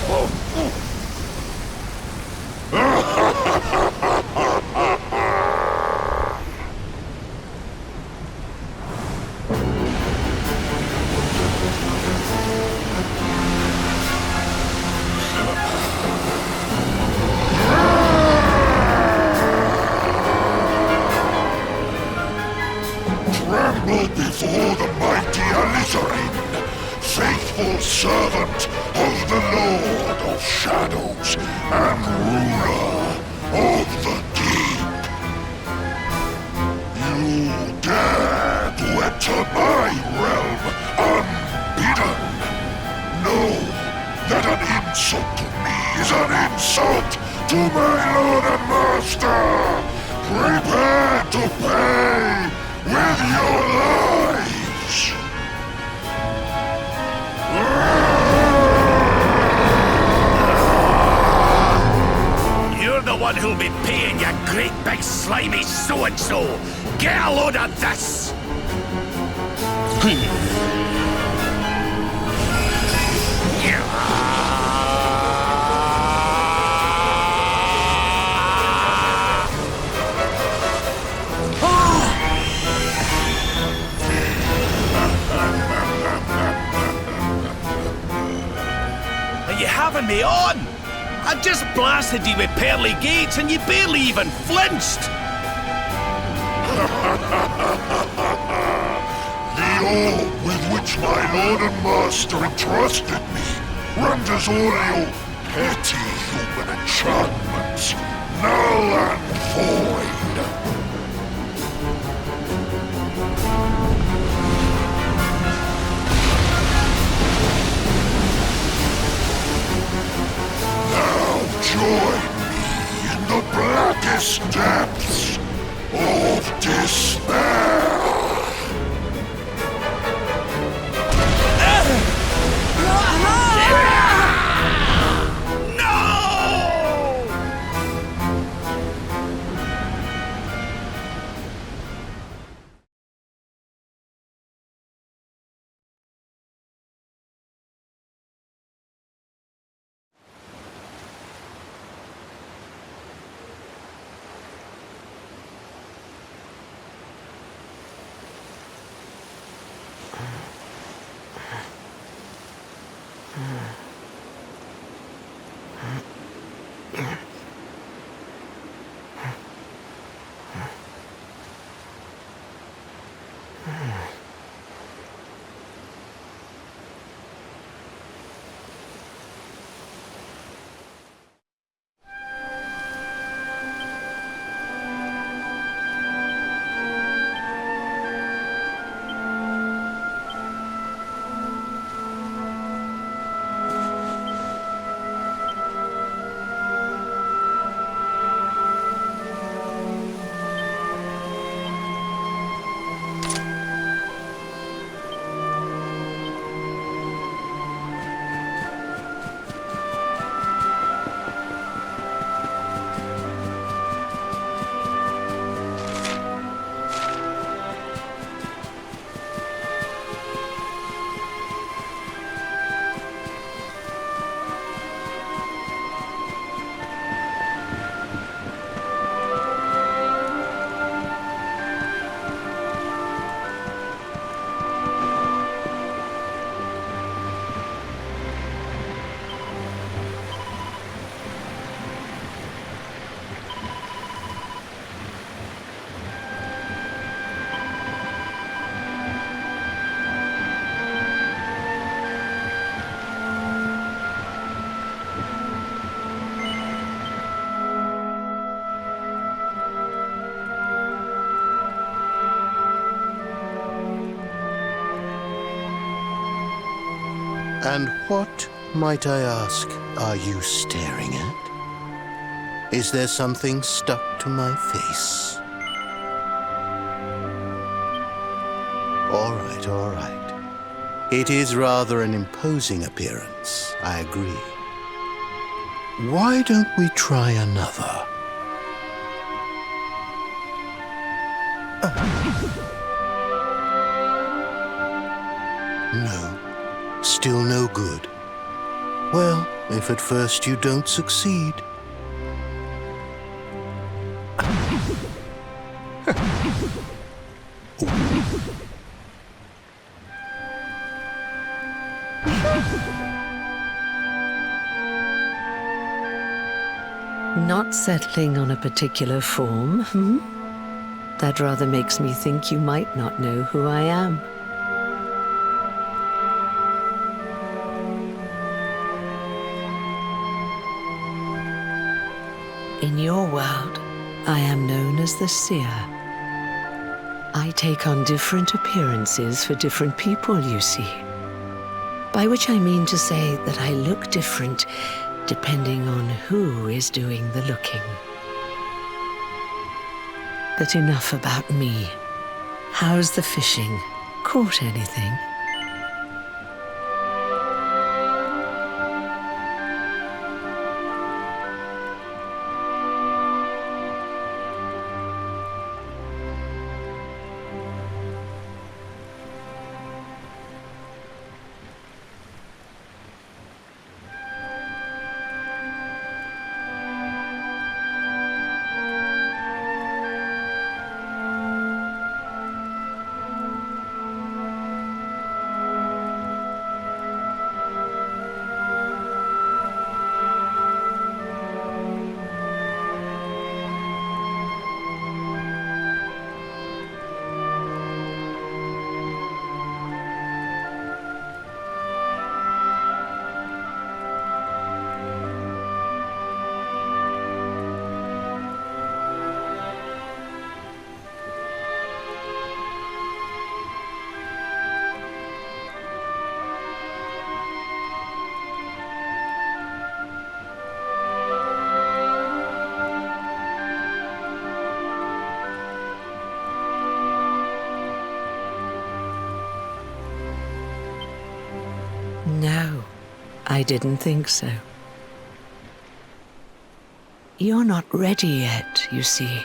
Tremble before the mighty Elusive, faithful servant of the Lord of Shadows and ruler of the deep. You dare to enter my realm unbidden. Know that an insult to me is an insult to my lord and master. Prepare to pay with your lives. You're the one who'll be paying, you great big slimy so-and-so! Get a load of this! having me on? I just blasted you with pearly gates and you barely even flinched. The orb with which my lord and master entrusted me renders all your petty human enchantments null and void. Now join me in the blackest depths of despair. And what, might I ask, are you staring at? Is there something stuck to my face? All right, all right. It is rather an imposing appearance, I agree. Why don't we try another? No. Still no good. Well, if at first you don't succeed. Not settling on a particular form, hmm? That rather makes me think you might not know who I am. In your world, I am known as the Seer. I take on different appearances for different people, you see. By which I mean to say that I look different depending on who is doing the looking. But enough about me. How's the fishing? Caught anything? No, I didn't think so. You're not ready yet, you see.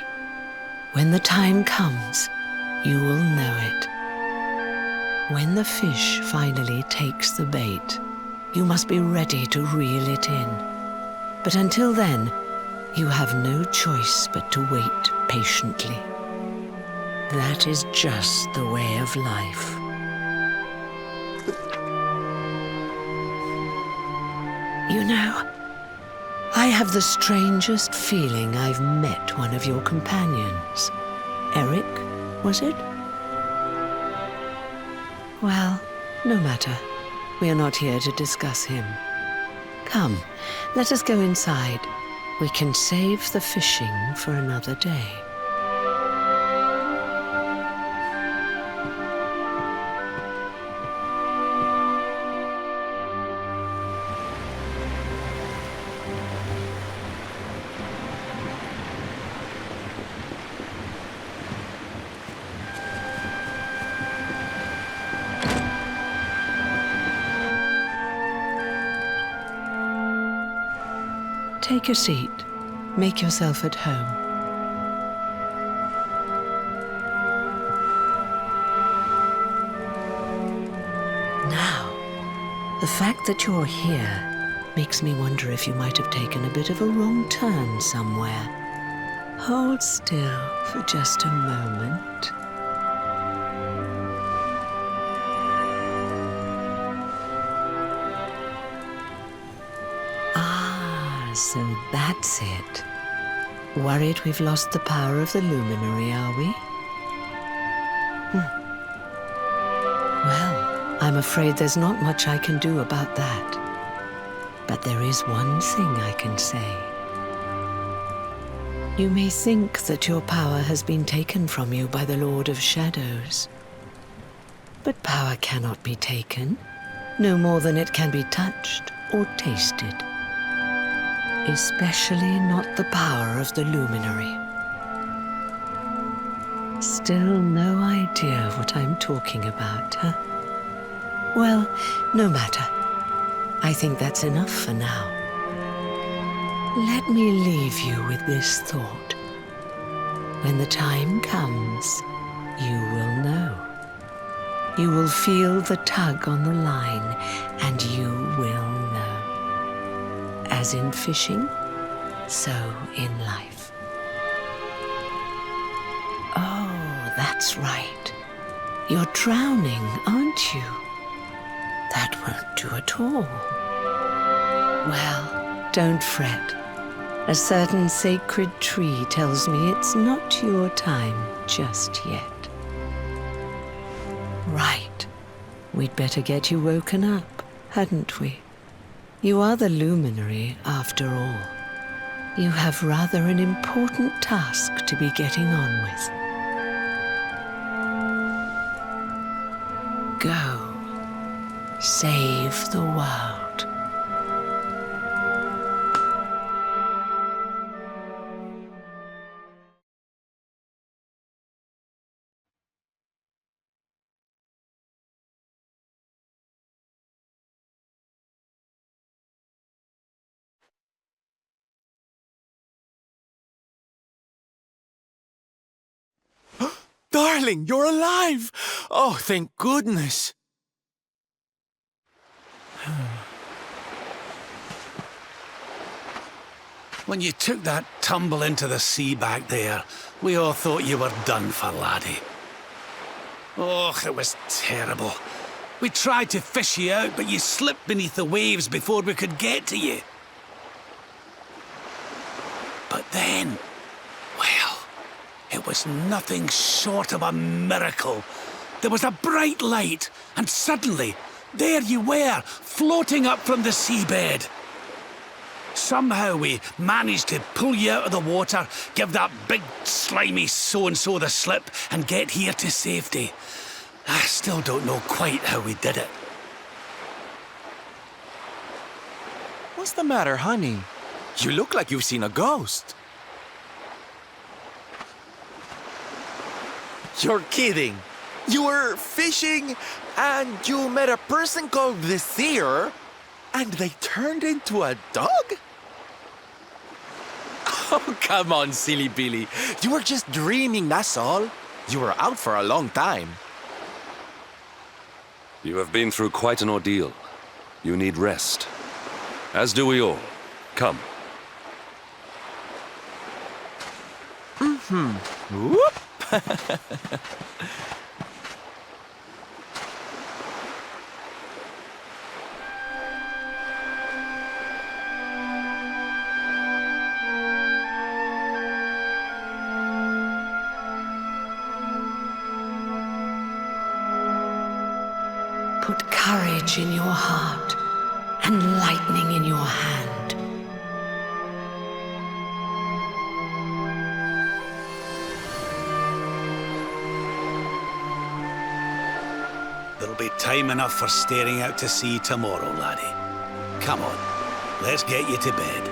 When the time comes, you will know it. When the fish finally takes the bait, you must be ready to reel it in. But until then, you have no choice but to wait patiently. That is just the way of life. You know, I have the strangest feeling I've met one of your companions. Eric, was it? Well, no matter. We are not here to discuss him. Come, let us go inside. We can save the fishing for another day. Take a seat. Make yourself at home. Now, the fact that you're here makes me wonder if you might have taken a bit of a wrong turn somewhere. Hold still for just a moment. So that's it. Worried we've lost the power of the luminary, are we? Well, I'm afraid there's not much I can do about that. But there is one thing I can say. You may think that your power has been taken from you by the Lord of Shadows. But power cannot be taken, no more than it can be touched or tasted. Especially not the power of the luminary. Still no idea what I'm talking about, huh? Well, no matter. I think that's enough for now. Let me leave you with this thought. When the time comes, you will know. You will feel the tug on the line, and you will know. As in fishing, so in life. Oh, that's right. You're drowning, aren't you? That won't do at all. Well, don't fret. A certain sacred tree tells me it's not your time just yet. Right. We'd better get you woken up, hadn't we? You are the luminary, after all. You have rather an important task to be getting on with. Go. Save the world. Darling, you're alive! Oh, thank goodness! When you took that tumble into the sea back there, we all thought you were done for, laddie. Oh, it was terrible. We tried to fish you out, but you slipped beneath the waves before we could get to you. But then, well, it was nothing short of a miracle. There was a bright light, and suddenly, there you were, floating up from the seabed. Somehow we managed to pull you out of the water, give that big, slimy so-and-so the slip, and get here to safety. I still don't know quite how we did it. What's the matter, honey? You look like you've seen a ghost. You're kidding. You were fishing, and you met a person called the Seer, and they turned into a dog? Oh, come on, silly Billy. You were just dreaming, that's all. You were out for a long time. You have been through quite an ordeal. You need rest. As do we all. Come. Whoop! Put courage in your heart and lightning in your hand. There'll be time enough for staring out to sea tomorrow, laddie. Come on, let's get you to bed.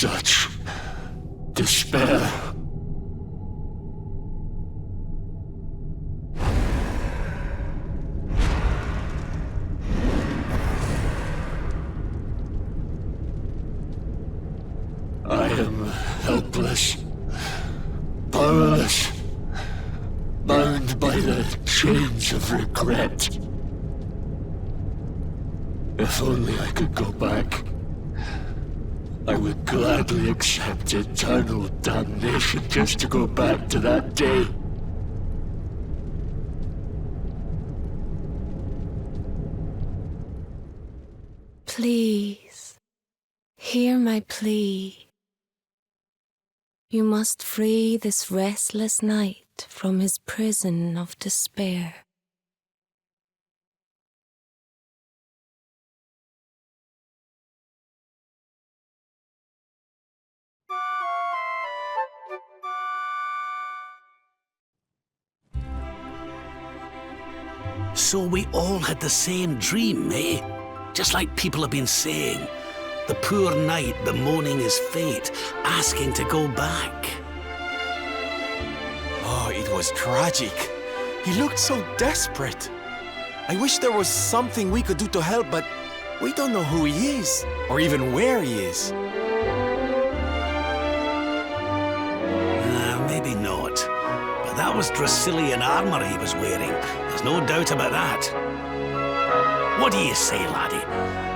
such despair. I am helpless, powerless, bound by the chains of regret. If only I could go back, I would gladly accept eternal damnation just to go back to that day. Please, hear my plea. You must free this restless knight from his prison of despair. So we all had the same dream, eh? Just like people have been saying. The poor knight bemoaning his fate, asking to go back. Oh, it was tragic. He looked so desperate. I wish there was something we could do to help, but we don't know who he is, or even where he is. Maybe not. But that was Dracilian armor he was wearing. There's no doubt about that. What do you say, laddie?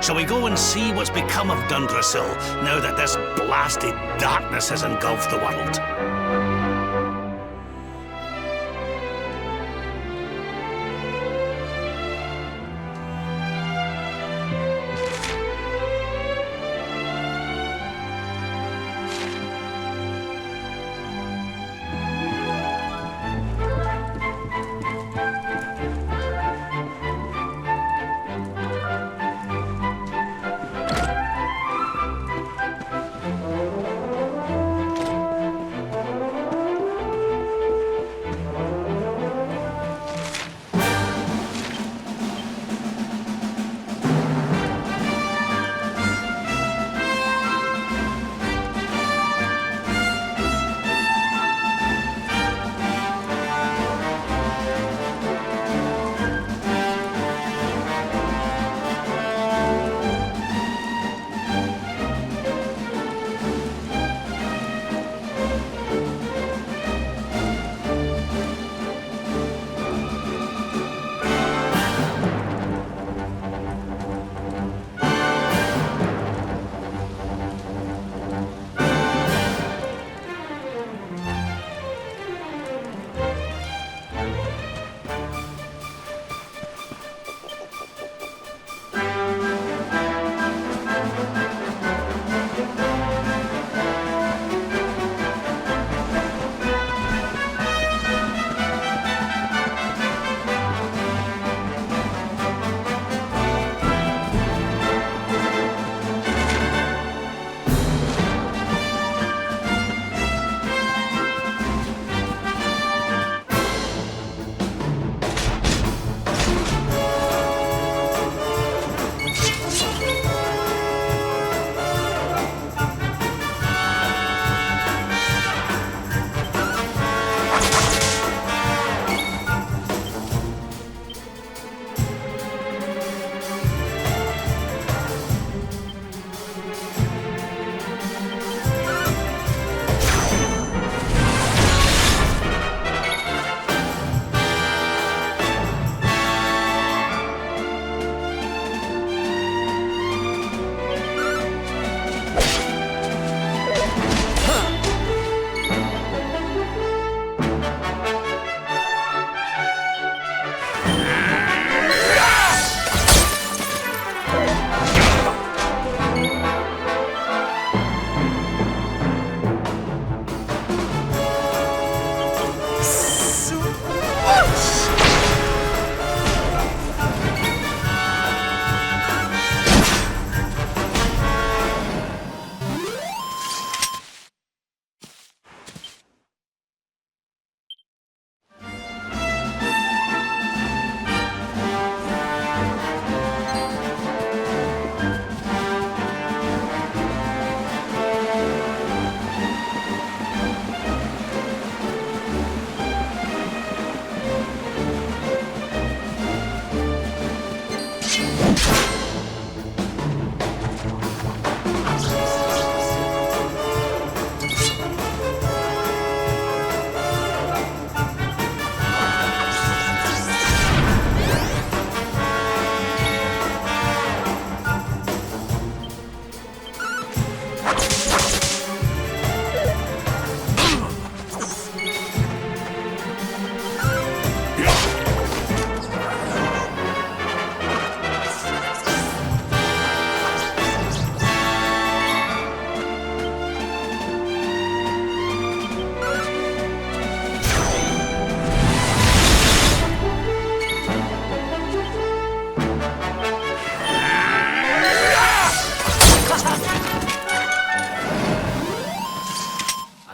Shall we go and see what's become of Dundrasil now that this blasted darkness has engulfed the world?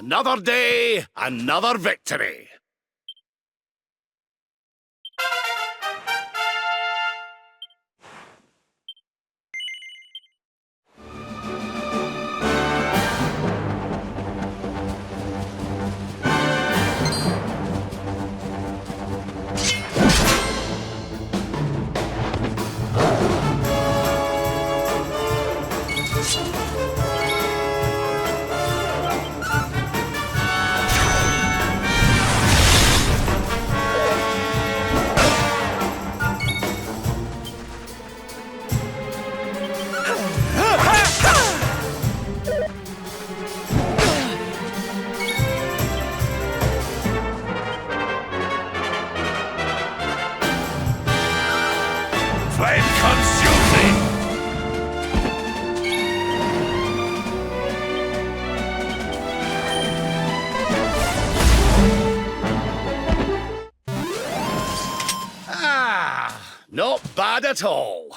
Another day, another victory. Not bad at all.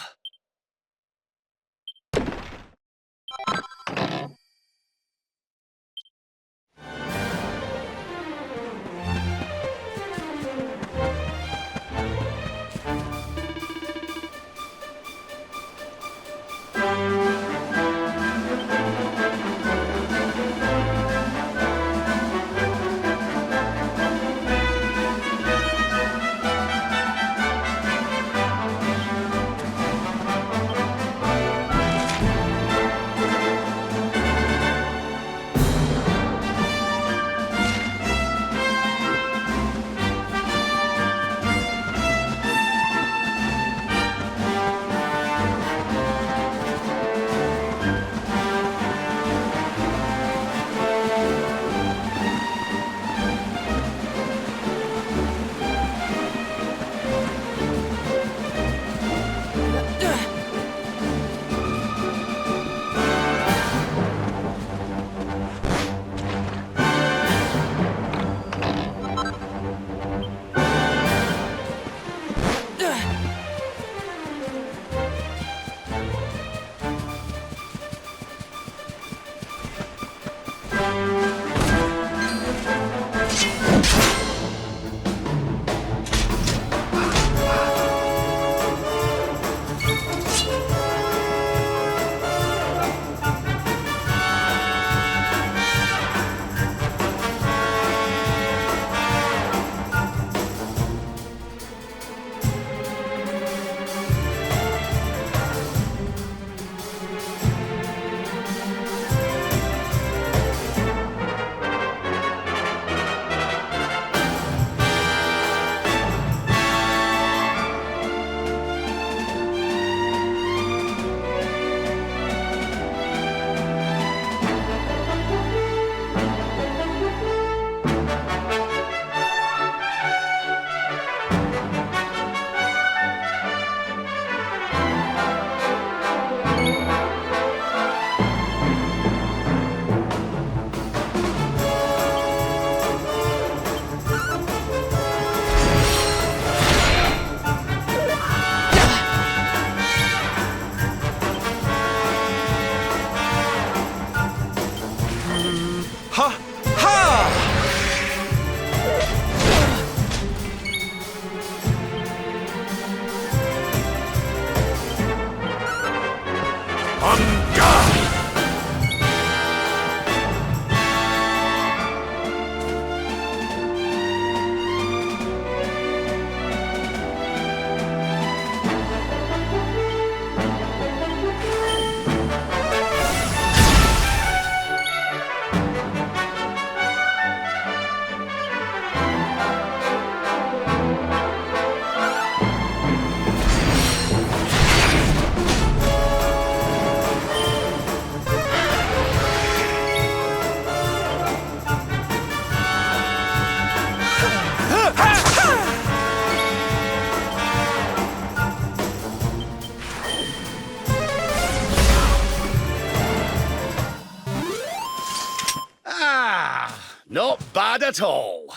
bad at all.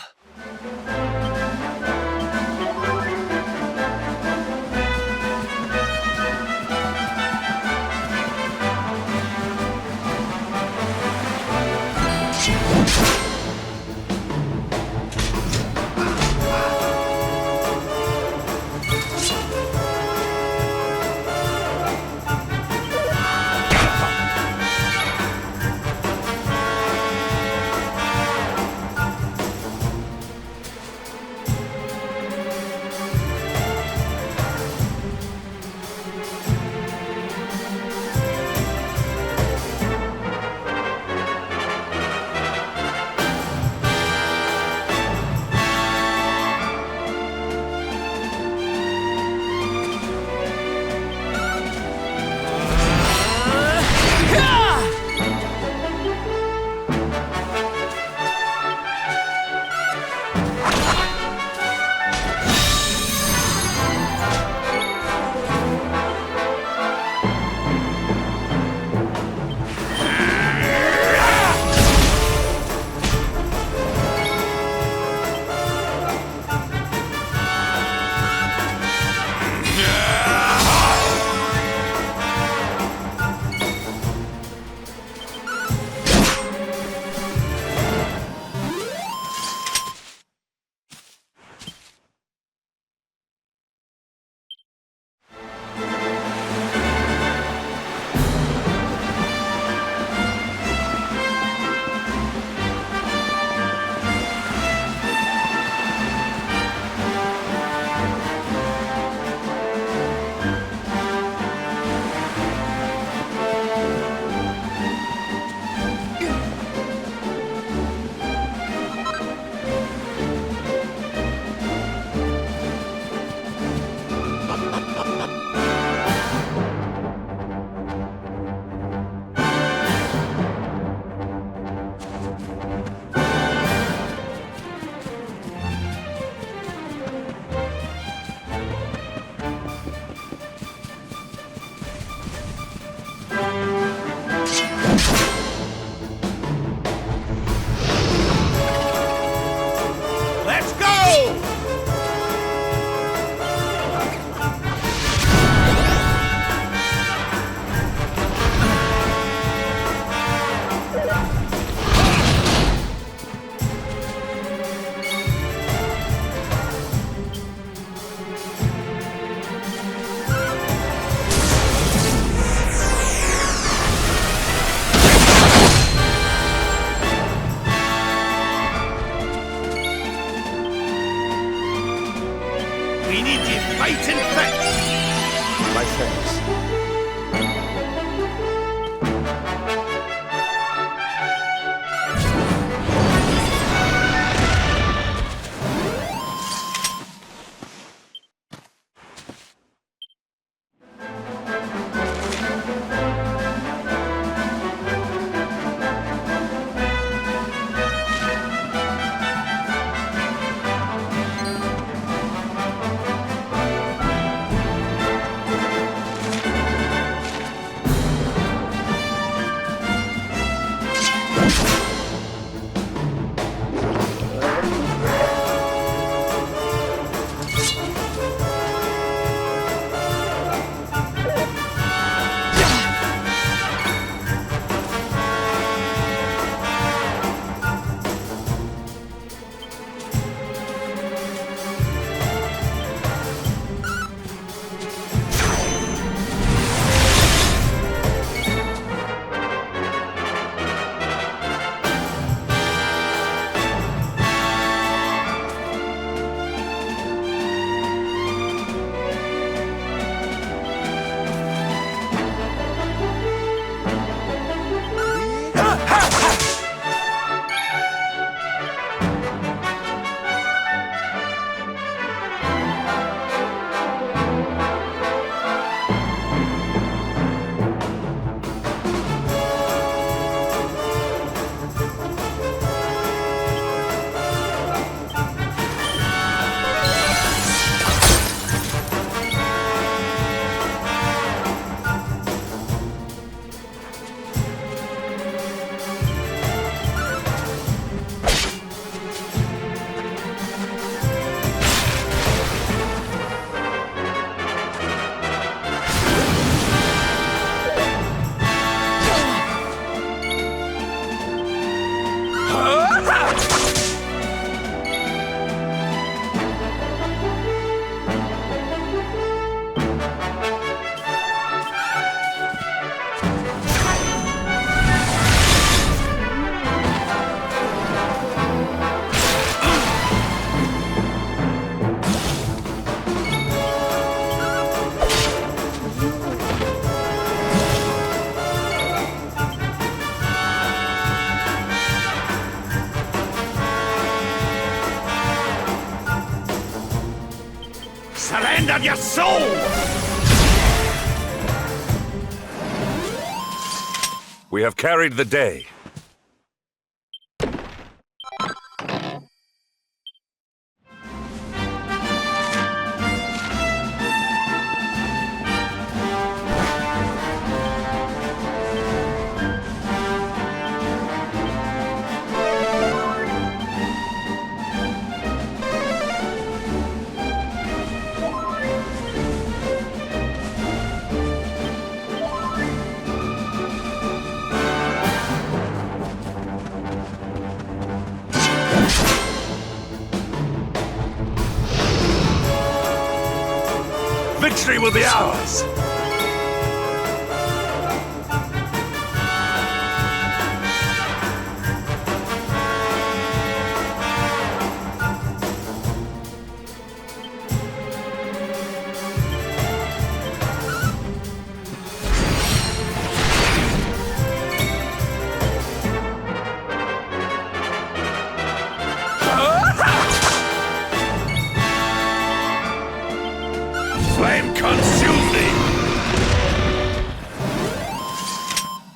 We need to fight and fight. My friends. soul! We have carried the day. Victory will be ours! Flame consume thee!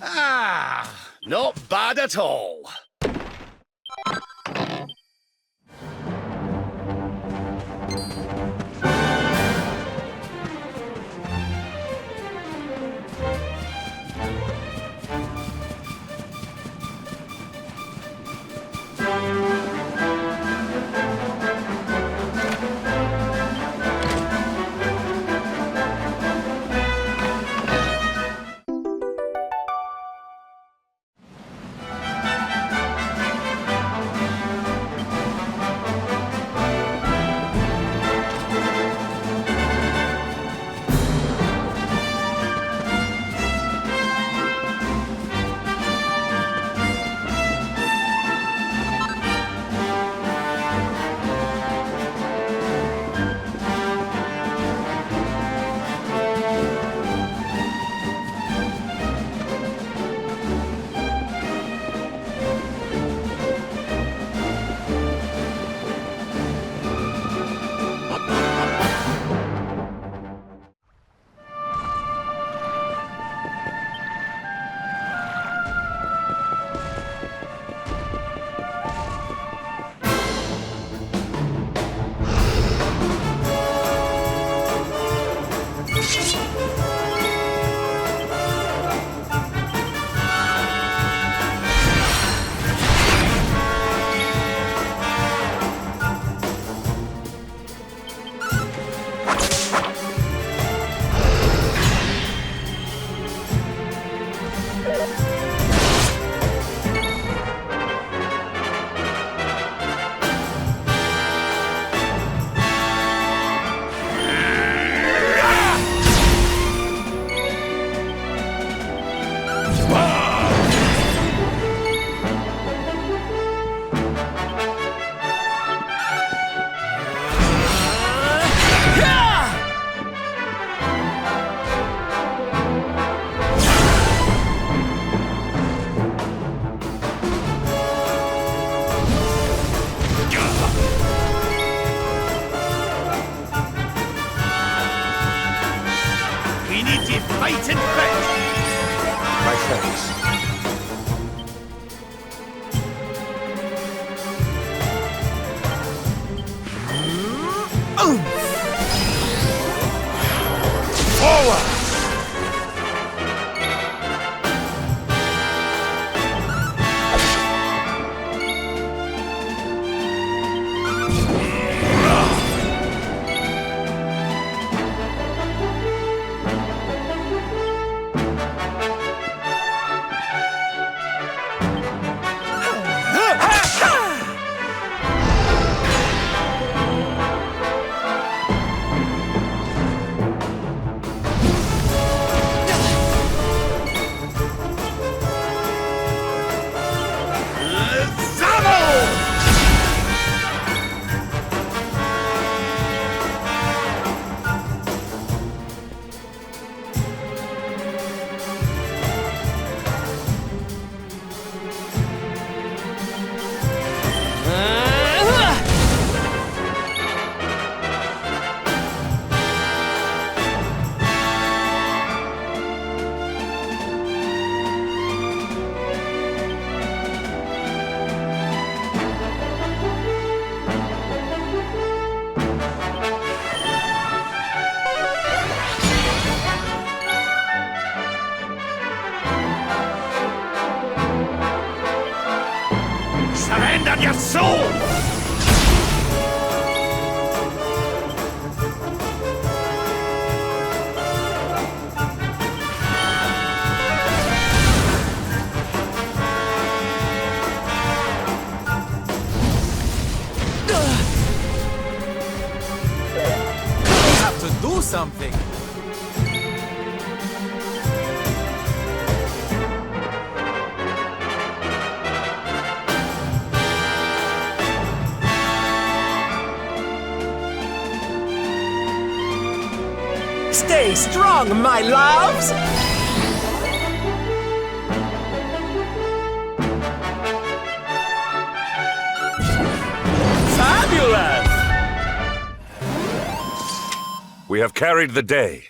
Ah, not bad at all. Fight and bet! My thanks. Forward! hand on your soul! Have to do something. Stay strong, my loves! Fabulous! We have carried the day.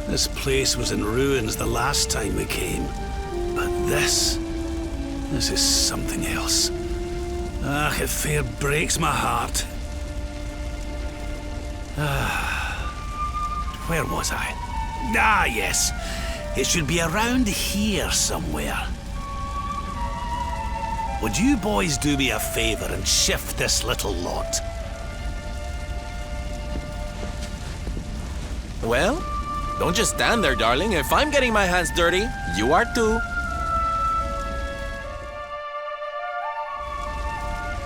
This place was in ruins the last time we came. But this is something else. Ah, it fair breaks my heart. Where was I? Ah, yes. It should be around here somewhere. Would you boys do me a favor and shift this little lot? Well, don't just stand there, darling. If I'm getting my hands dirty, you are too.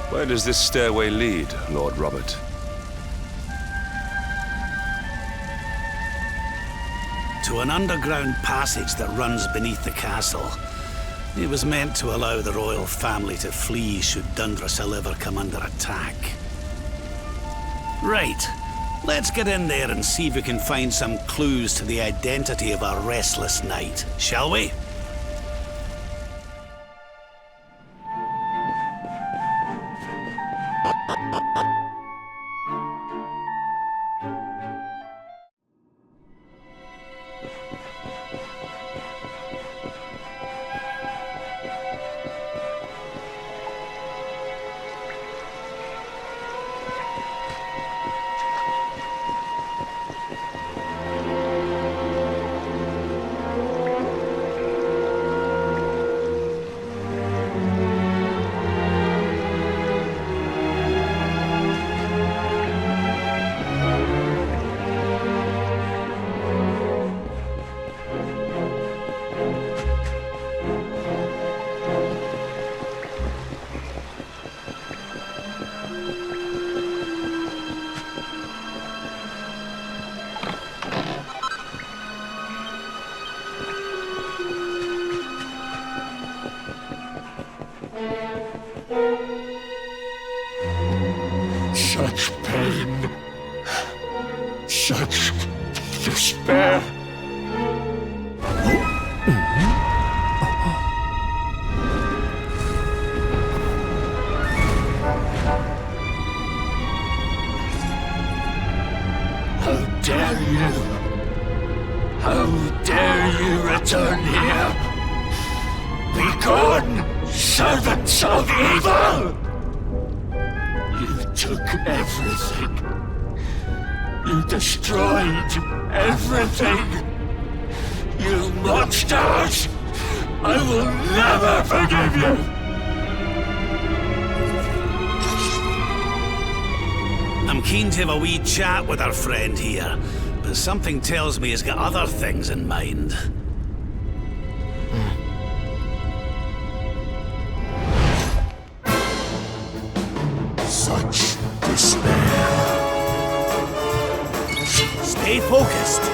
Where does this stairway lead, Lord Robert? To an underground passage that runs beneath the castle. It was meant to allow the royal family to flee should Dundrasil ever come under attack. Right. Let's get in there and see if we can find some clues to the identity of our restless knight, shall we? Such pain. Such despair. How dare you? How dare you return here? Be gone, servants of evil! You took everything. You destroyed everything. You monsters! I will never forgive you! I'm keen to have a wee chat with our friend here, but something tells me he's got other things in mind. Such despair. Stay focused.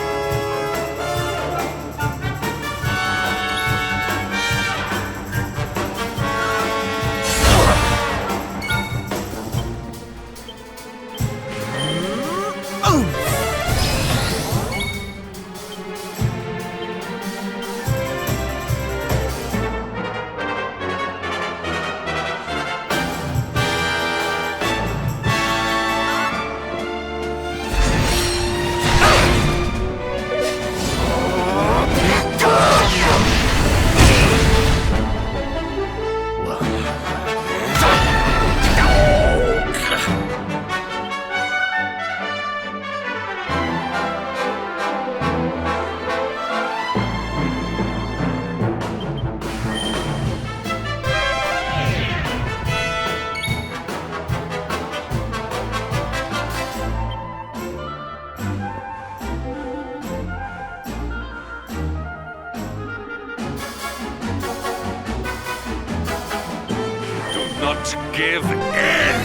Give in!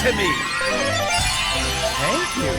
to me. Thank you.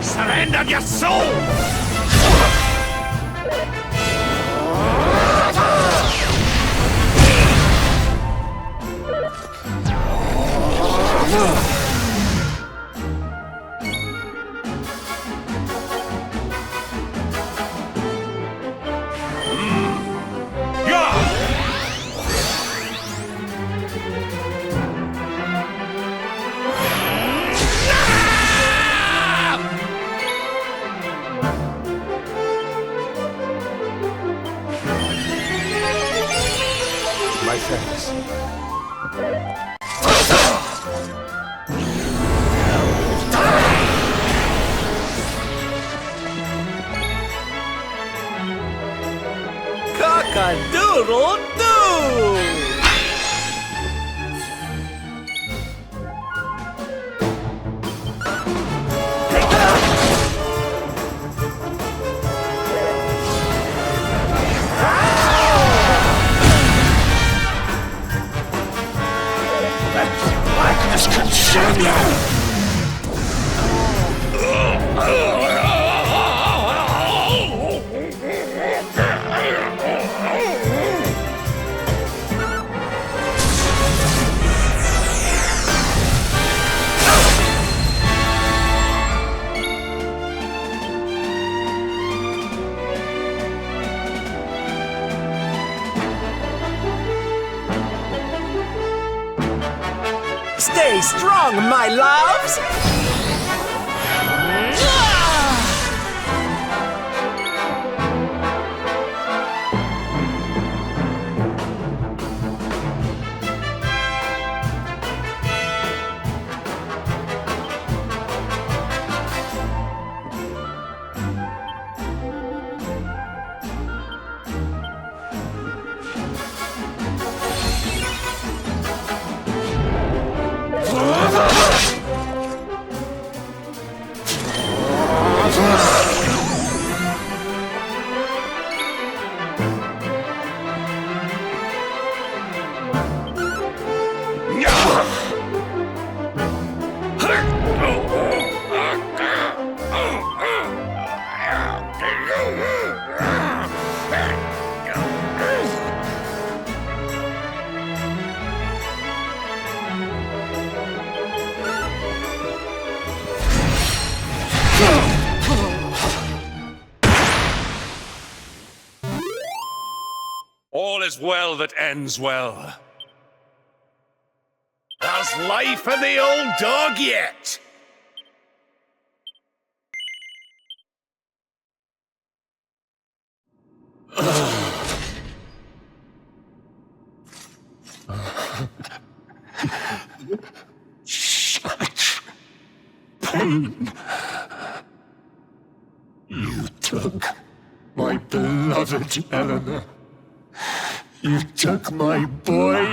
Surrender your soul! My thanks. Cock-a-doodle-doo! Blackness consume you! Stay strong, my loves! All is well that ends well. There's life in the old dog yet! Such pain. You took my beloved Eleanor. You took my boy.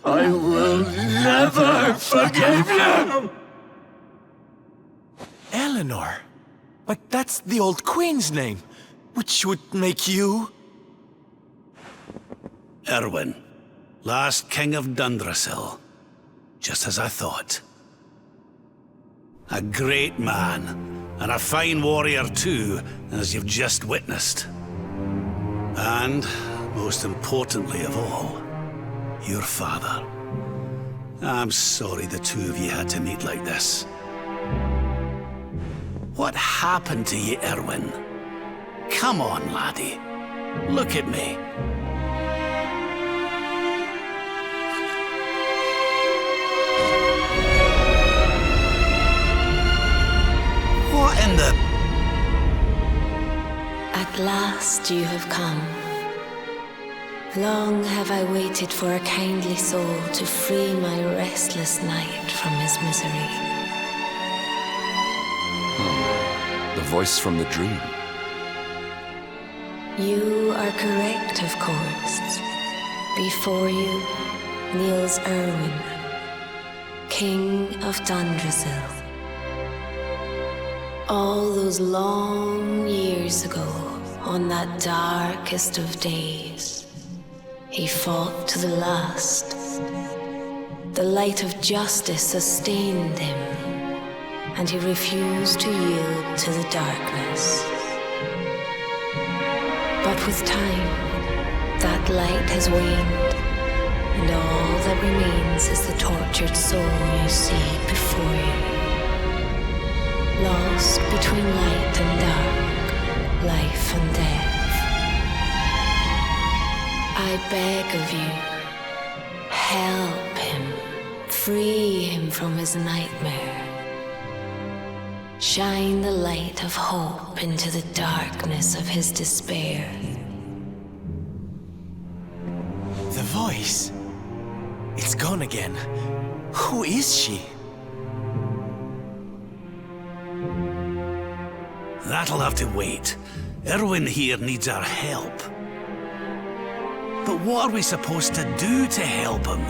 I will never forgive you! Eleanor? But that's the old queen's name, which would make you... Erwin, last king of Dundrasil. Just as I thought. A great man, And a fine warrior too, as you've just witnessed. And, most importantly of all, your father. I'm sorry the two of you had to meet like this. What happened to you, Erwin? Come on, laddie. Look at me. What in the... At last you have come. Long have I waited for a kindly soul to free my restless night from his misery. The voice from the dream. You are correct, of course. Before you kneels Erwin, King of Dundrasil. All those long years ago, on that darkest of days, he fought to the last. The light of justice sustained him, and he refused to yield to the darkness. But with time, that light has waned, and all that remains is the tortured soul you see before you. Lost between light and dark, life and death. I beg of you, help him, free him from his nightmare. Shine the light of hope into the darkness of his despair. The voice. It's gone again. Who is she? That'll have to wait. Erwin here needs our help. But what are we supposed to do to help him?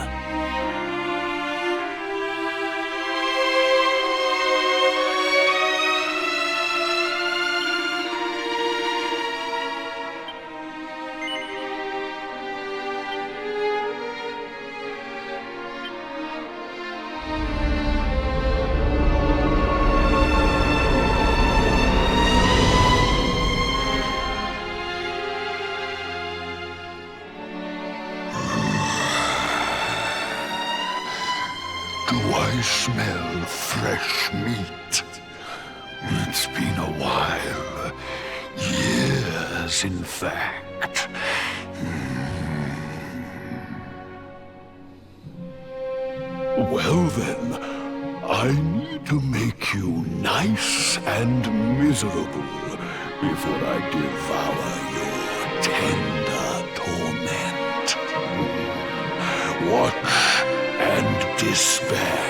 Do I smell fresh meat? It's been a while. Years, in fact. Well then, I need to make you nice and miserable before I devour your tender torment. Watch and despair.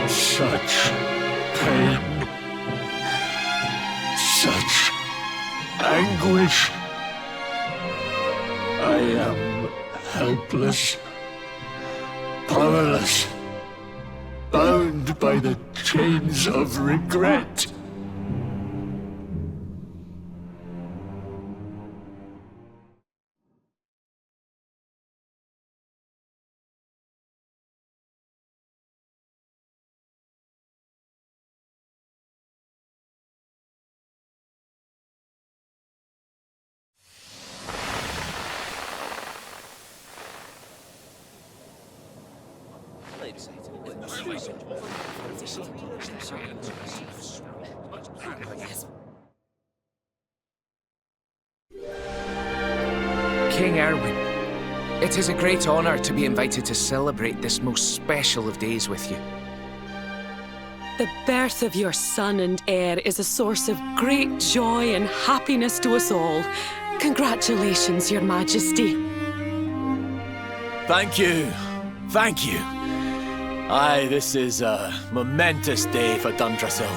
Such pain. Such anguish. I am helpless, powerless, bound by the chains of regret. King Erwin, it is a great honor to be invited to celebrate this most special of days with you. The birth of your son and heir is a source of great joy and happiness to us all. Congratulations, Your Majesty. Thank you. Thank you. Aye, this is a momentous day for Dundrasil.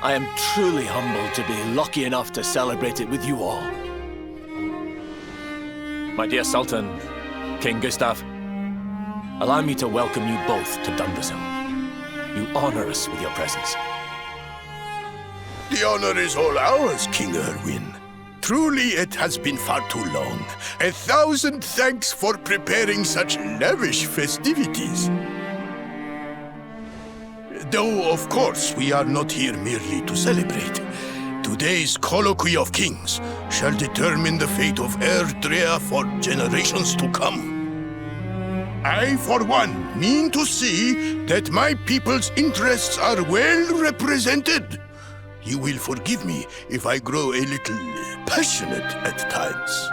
I am truly humbled to be lucky enough to celebrate it with you all. My dear Sultan, King Gustav, allow me to welcome you both to Dundrasil. You honor us with your presence. The honor is all ours, King Erwin. truly it has been far too long. 1,000 thanks for preparing such lavish festivities. Though, of course, we are not here merely to celebrate. Today's Colloquy of Kings shall determine the fate of Erdrea for generations to come. I, for one, mean to see that my people's interests are well represented. You will forgive me if I grow a little passionate at times.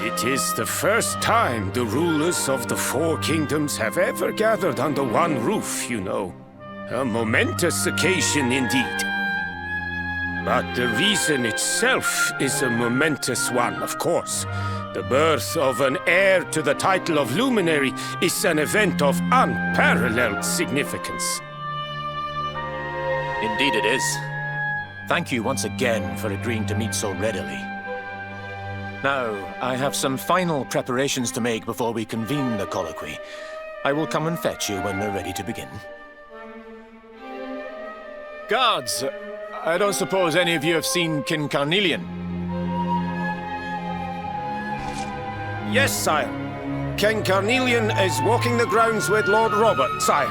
It is the first time the rulers of the Four Kingdoms have ever gathered under one roof, you know. A momentous occasion indeed. But the reason itself is a momentous one, of course. The birth of an heir to the title of Luminary is an event of unparalleled significance. Indeed it is. Thank you once again for agreeing to meet so readily. Now, I have some final preparations to make before we convene the colloquy. I will come and fetch you when we're ready to begin. Guards, I don't suppose any of you have seen King Carnelian? Yes, sire. King Carnelian is walking the grounds with Lord Robert, sire.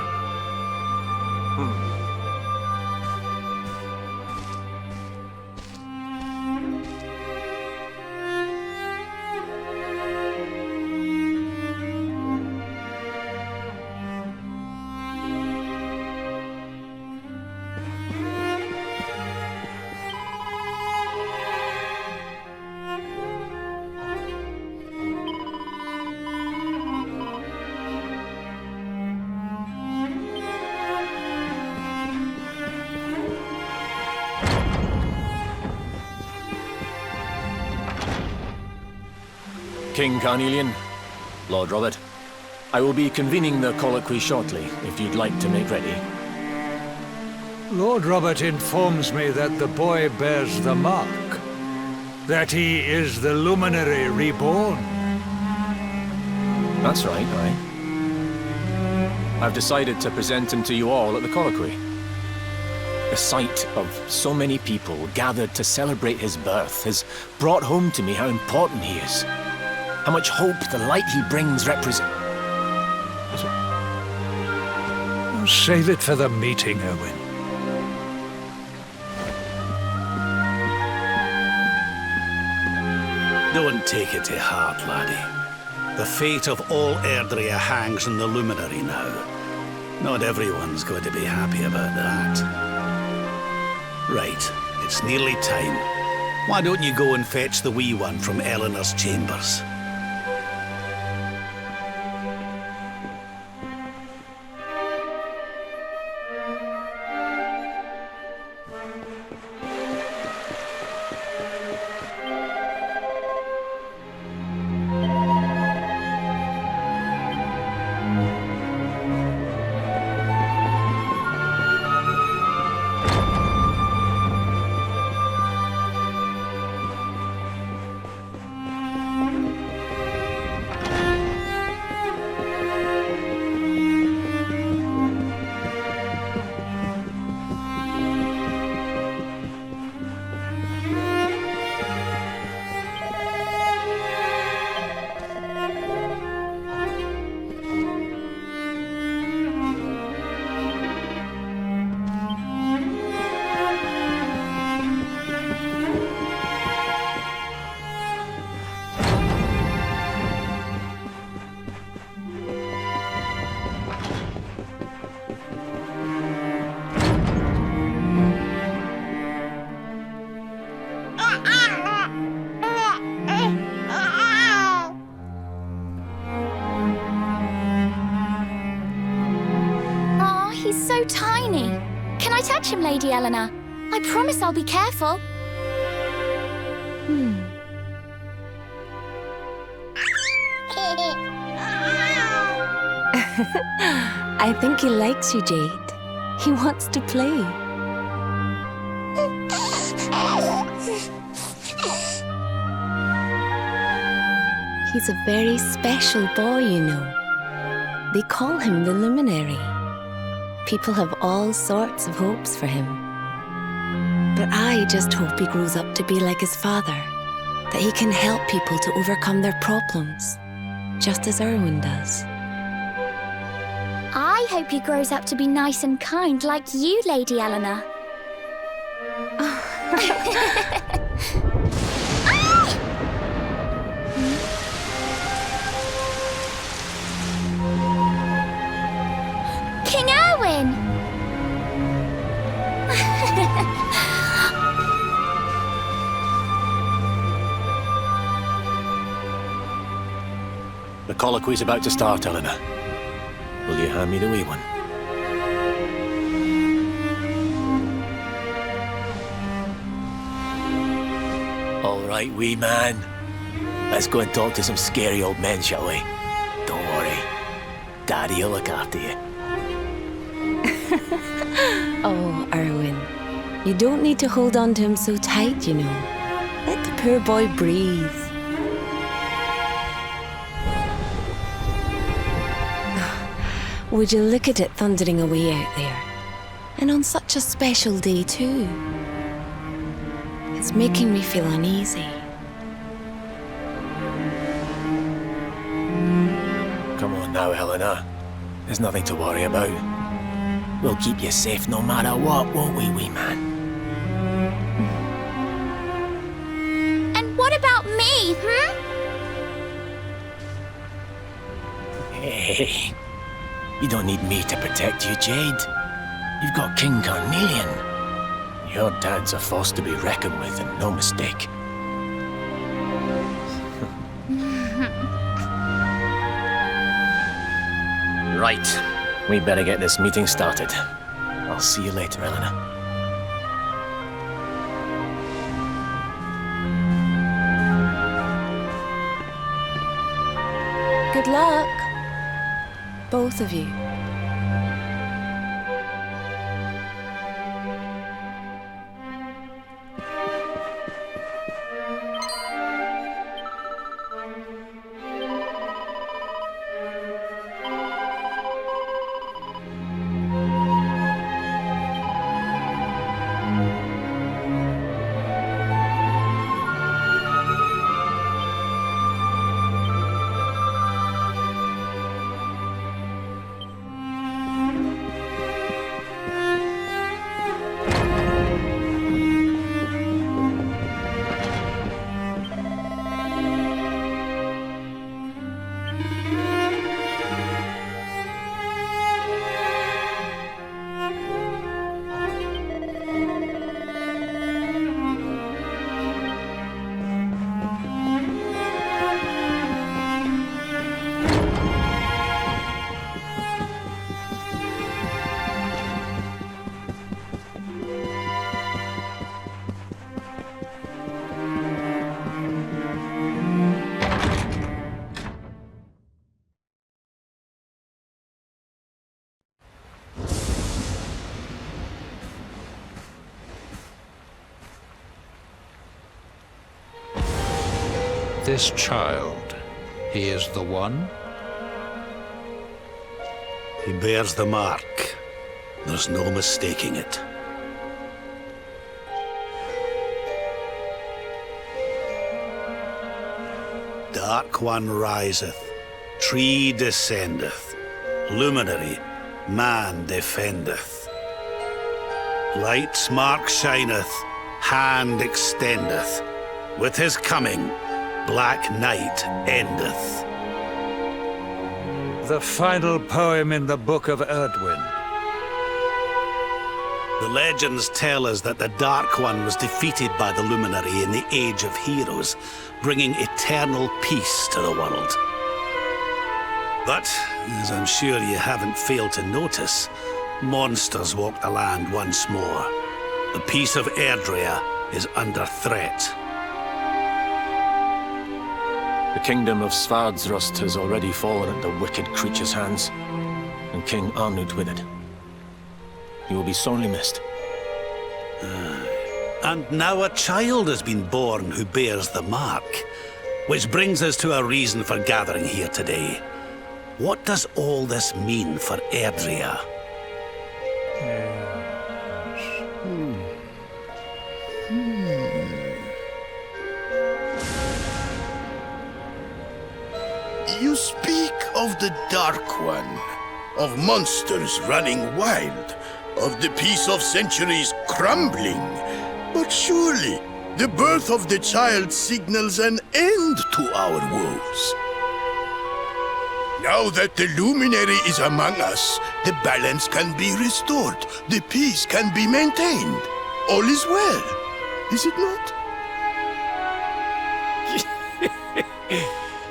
King Carnelian, Lord Robert, I will be convening the colloquy shortly, if you'd like to make ready. Lord Robert informs me that the boy bears the mark. That he is the Luminary reborn. That's right, aye. I've decided to present him to you all at the colloquy. The sight of so many people gathered to celebrate his birth has brought home to me how important he is. How much hope the light he brings represents. Save it for the meeting, Owen. Don't take it to heart, laddie. The fate of all Erdrea hangs in the Luminary now. Not everyone's going to be happy about that. Right, it's nearly time. Why don't you go and fetch the wee one from Eleanor's chambers? Tiny. Can I touch him, Lady Eleanor? I promise I'll be careful. I think he likes you, Jade. He wants to play. He's a very special boy, you know. They call him the Luminary. People have all sorts of hopes for him. But I just hope he grows up to be like his father, that he can help people to overcome their problems, just as Erwin does. I hope he grows up to be nice and kind like you, Lady Eleanor. King Erwin! The colloquy's about to start, Eleanor. Will you hand me the wee one? All right, wee man. Let's go and talk to some scary old men, shall we? Don't worry. Daddy will look after you. Oh, Erwin, you don't need to hold on to him so tight, you know. Let the poor boy breathe. Would you look at it thundering away out there? And on such a special day, too. It's making me feel uneasy. Come on now, Eleanor. There's nothing to worry about. We'll keep you safe no matter what, won't we, wee man? And what about me, Hey, you don't need me to protect you, Jade. You've got King Carnelian. Your dad's a force to be reckoned with, and no mistake. Right. We better get this meeting started. I'll see you later, Eleanor. Good luck, both of you. This child, he is the one? He bears the mark. There's no mistaking it. Dark One riseth, tree descendeth, luminary, man defendeth. Light's mark shineth, hand extendeth. With his coming, black night endeth. The final poem in the Book of Erdwin. The legends tell us that the Dark One was defeated by the Luminary in the Age of Heroes, bringing eternal peace to the world. But, as I'm sure you haven't failed to notice, monsters walk the land once more. The peace of Erdrea is under threat. The kingdom of Svardsrust has already fallen at the wicked creature's hands, and King Arnud with it. He will be sorely missed. And now a child has been born who bears the mark, which brings us to a reason for gathering here today. What does all this mean for Erdrea? of the Dark One, of monsters running wild, of the peace of centuries crumbling. But surely, the birth of the child signals an end to our woes. Now that the luminary is among us, the balance can be restored, the peace can be maintained. All is well, is it not?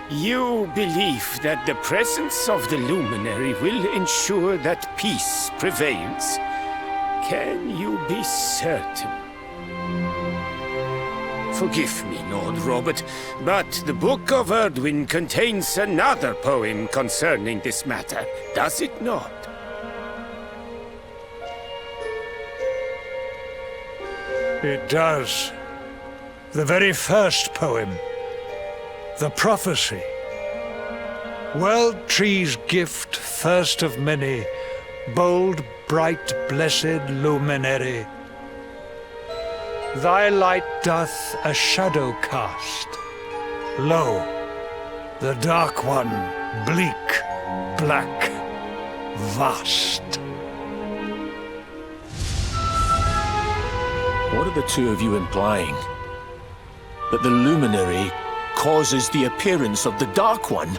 You believe that the presence of the luminary will ensure that peace prevails. Can you be certain? Forgive me, Lord Robert, but the Book of Erdwin contains another poem concerning this matter, does it not? It does. The very first poem. The prophecy. World tree's gift, first of many, bold, bright, blessed luminary. Thy light doth a shadow cast. Lo, the Dark One, bleak, black, vast. What are the two of you implying? That the luminary causes the appearance of the Dark One?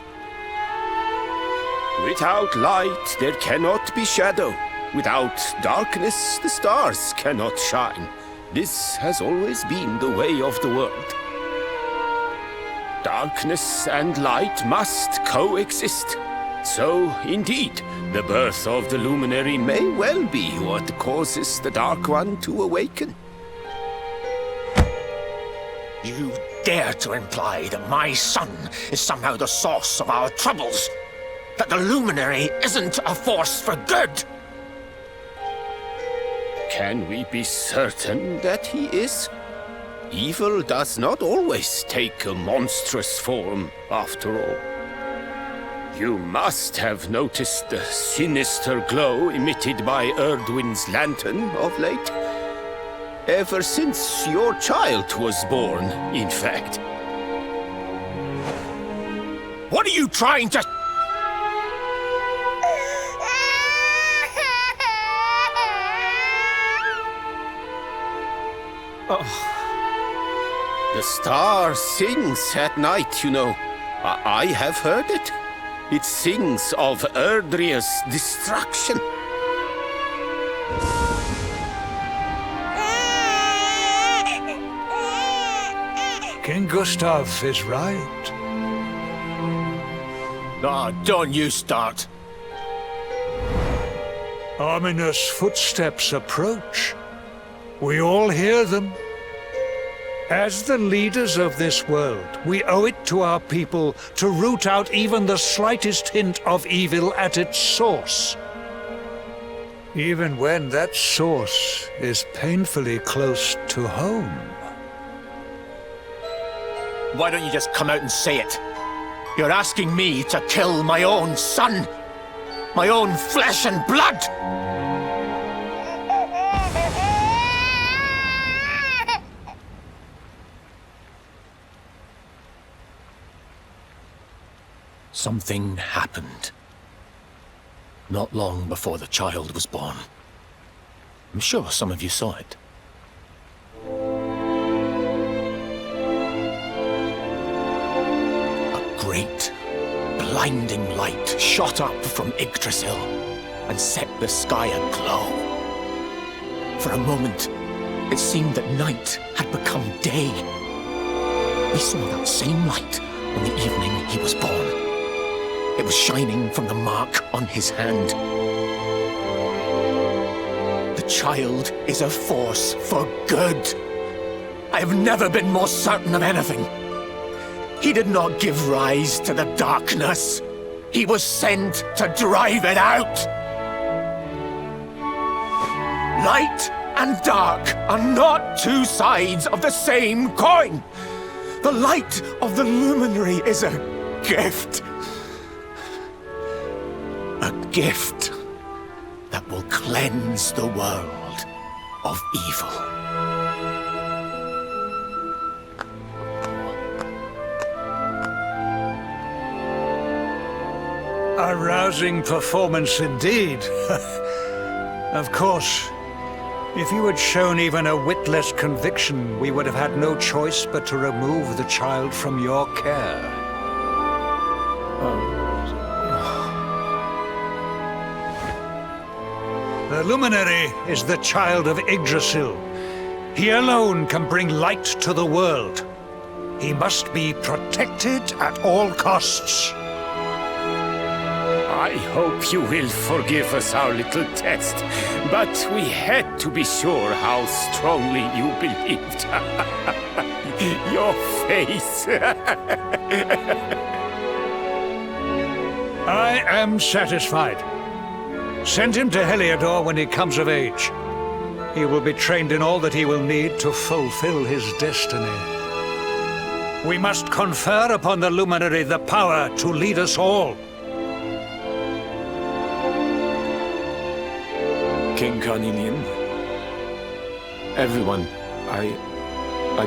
Without light, there cannot be shadow. Without darkness, the stars cannot shine. This has always been the way of the world. Darkness and light must coexist. So, indeed, the birth of the luminary may well be what causes the Dark One to awaken. You dare to imply that my son is somehow the source of our troubles? That the luminary isn't a force for good? Can we be certain that he is? Evil does not always take a monstrous form, after all. You must have noticed the sinister glow emitted by Erdwin's lantern of late. Ever since your child was born, in fact. What are you trying to... Oh. The star sings at night, you know. I have heard it. It sings of Erdria's destruction. King Gustav is right. Ah, don't you start. Ominous footsteps approach. We all hear them. As the leaders of this world, we owe it to our people to root out even the slightest hint of evil at its source. Even when that source is painfully close to home. Why don't you just come out and say it? You're asking me to kill my own son. My own flesh and blood. Something happened. Not long before the child was born. I'm sure some of you saw it. A great, blinding light shot up from Yggdrasil and set the sky aglow. For a moment, it seemed that night had become day. We saw that same light on the evening he was born. It was shining from the mark on his hand. The child is a force for good. I have never been more certain of anything. He did not give rise to the darkness. He was sent to drive it out. Light and dark are not two sides of the same coin. The light of the luminary is a gift. A gift that will cleanse the world of evil. A rousing performance indeed. Of course, if you had shown even a whit less conviction, we would have had no choice but to remove the child from your care. The Luminary is the child of Yggdrasil. He alone can bring light to the world. He must be protected at all costs. I hope you will forgive us our little test, but we had to be sure how strongly you believed. Your face. I am satisfied. Send him to Heliodor when he comes of age. He will be trained in all that he will need to fulfill his destiny. We must confer upon the Luminary the power to lead us all. King Carnelian. Everyone, I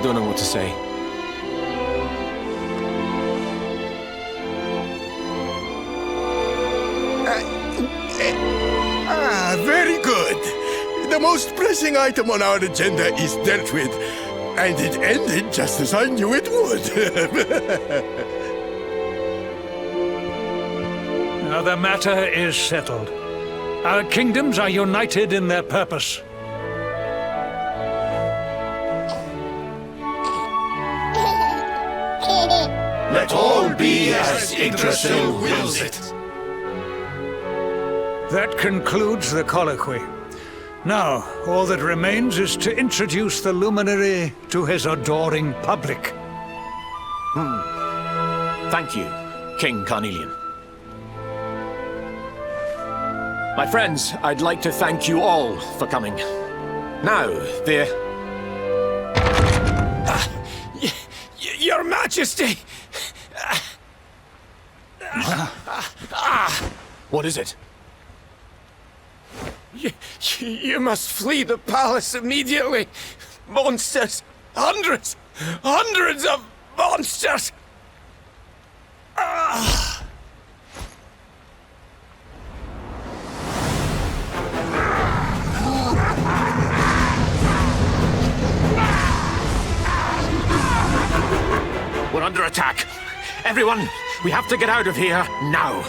don't know what to say. Very good. The most pressing item on our agenda is dealt with, and it ended just as I knew it would. Now the matter is settled. Our kingdoms are united in their purpose. Let all be as Yggdrasil wills it. That concludes the colloquy. Now, all that remains is to introduce the Luminary to his adoring public. Thank you, King Carnelian. My friends, I'd like to thank you all for coming. Now, Your Majesty! What is it? You must flee the palace immediately. Monsters! Hundreds of monsters! We're under attack. Everyone, we have to get out of here now.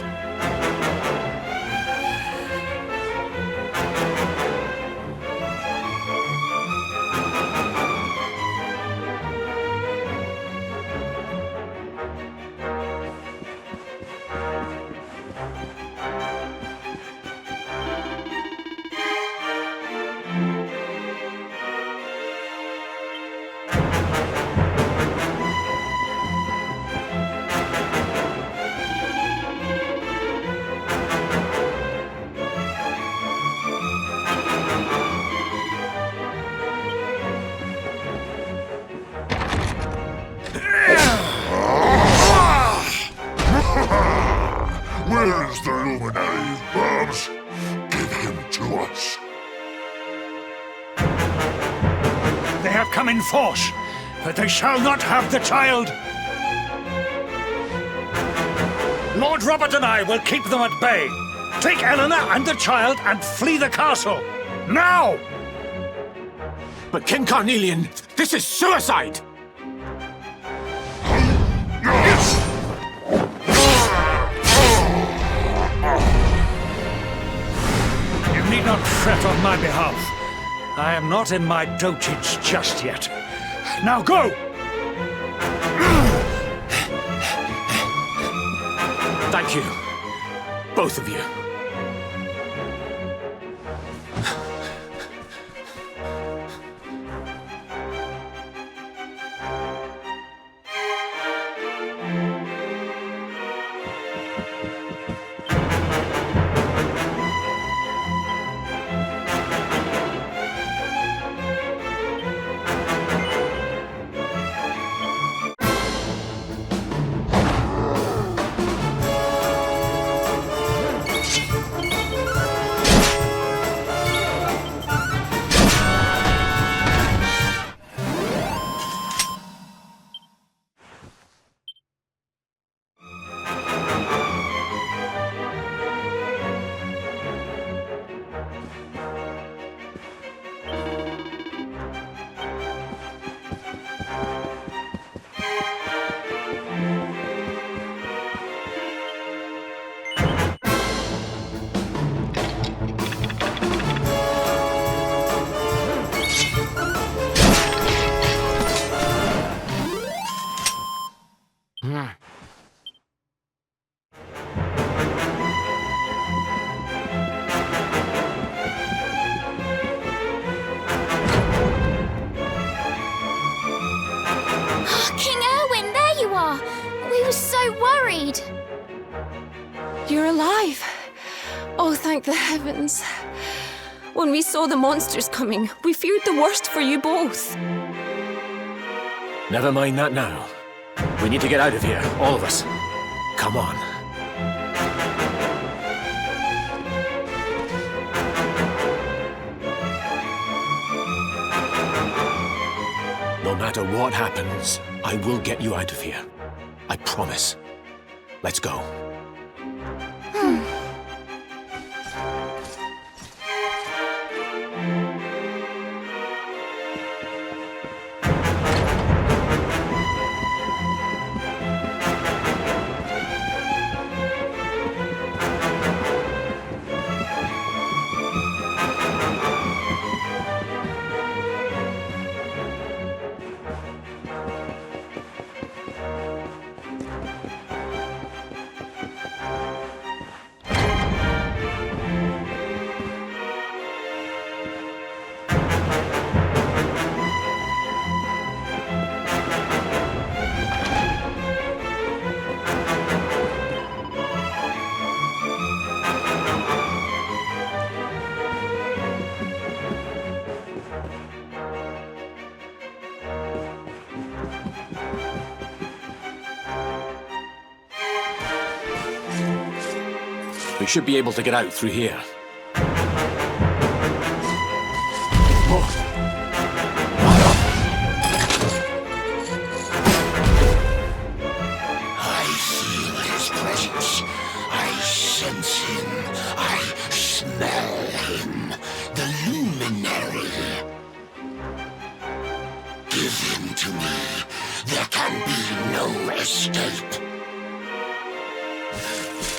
Where's the Luminary, Babs? Give him to us. They have come in force, but they shall not have the child. Lord Robert and I will keep them at bay. Take Eleanor and the child and flee the castle. Now! But King Carnelian, this is suicide! You need not fret on my behalf. I am not in my dotage just yet. Now go! Thank you, both of you. so worried. You're alive. Oh, thank the heavens. When we saw the monsters coming, we feared the worst for you both. Never mind that now. We need to get out of here, all of us. Come on. No matter what happens, I will get you out of here. I promise. Let's go. We should be able to get out through here. I feel his presence. I sense him. I smell him. The luminary. Give him to me. There can be no escape.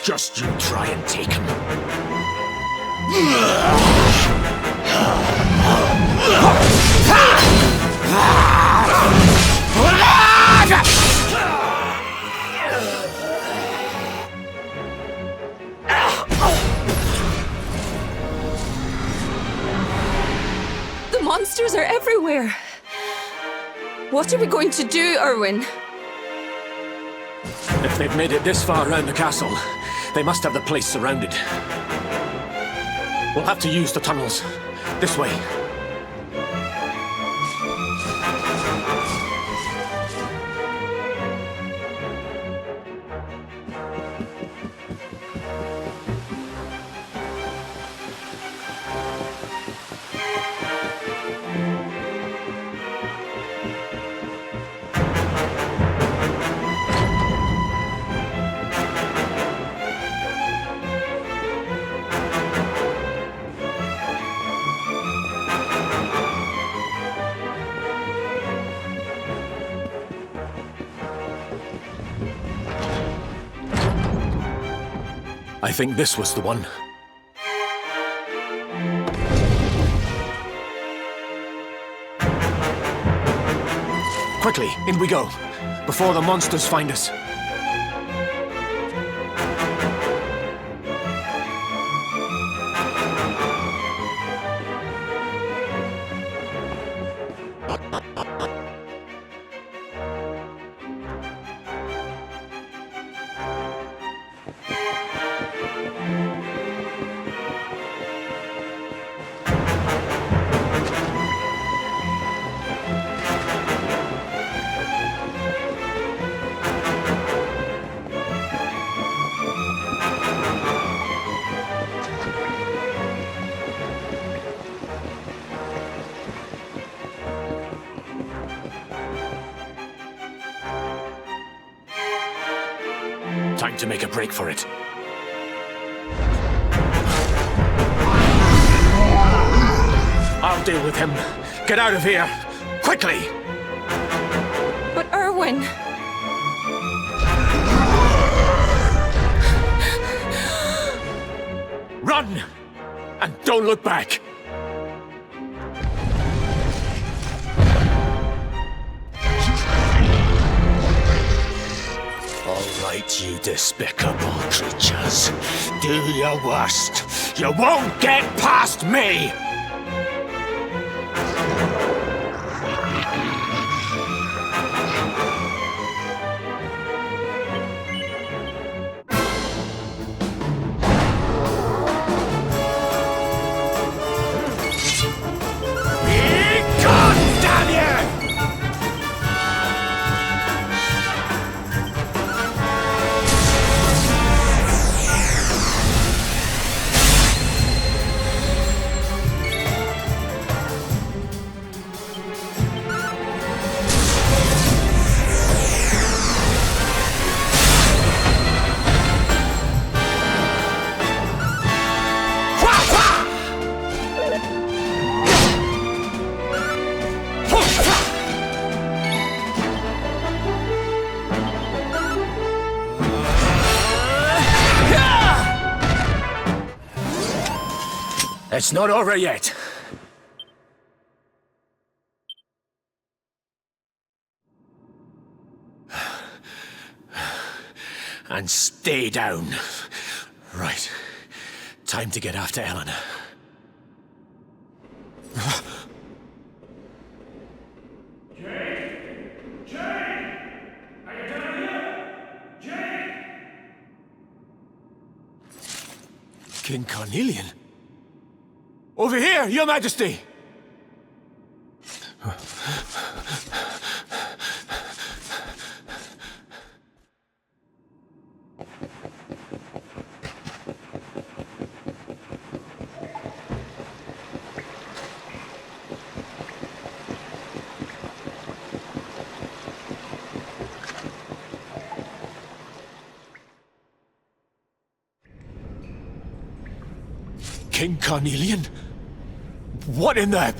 Just you try and take him. The monsters are everywhere. What are we going to do, Erwin? If they've made it this far around the castle, they must have the place surrounded. We'll have to use the tunnels. This way. I think this was the one. Quickly, in we go, before the monsters find us. Time to make a break for it. I'll deal with him. Get out of here! Quickly! But Erwin... Run! And don't look back! All right, you despicable creatures. Do your worst. You won't get past me! It's not over yet. And stay down. Right. Time to get after Eleanor. King Carnelian? Over here, Your Majesty! King Carnelian? What in the...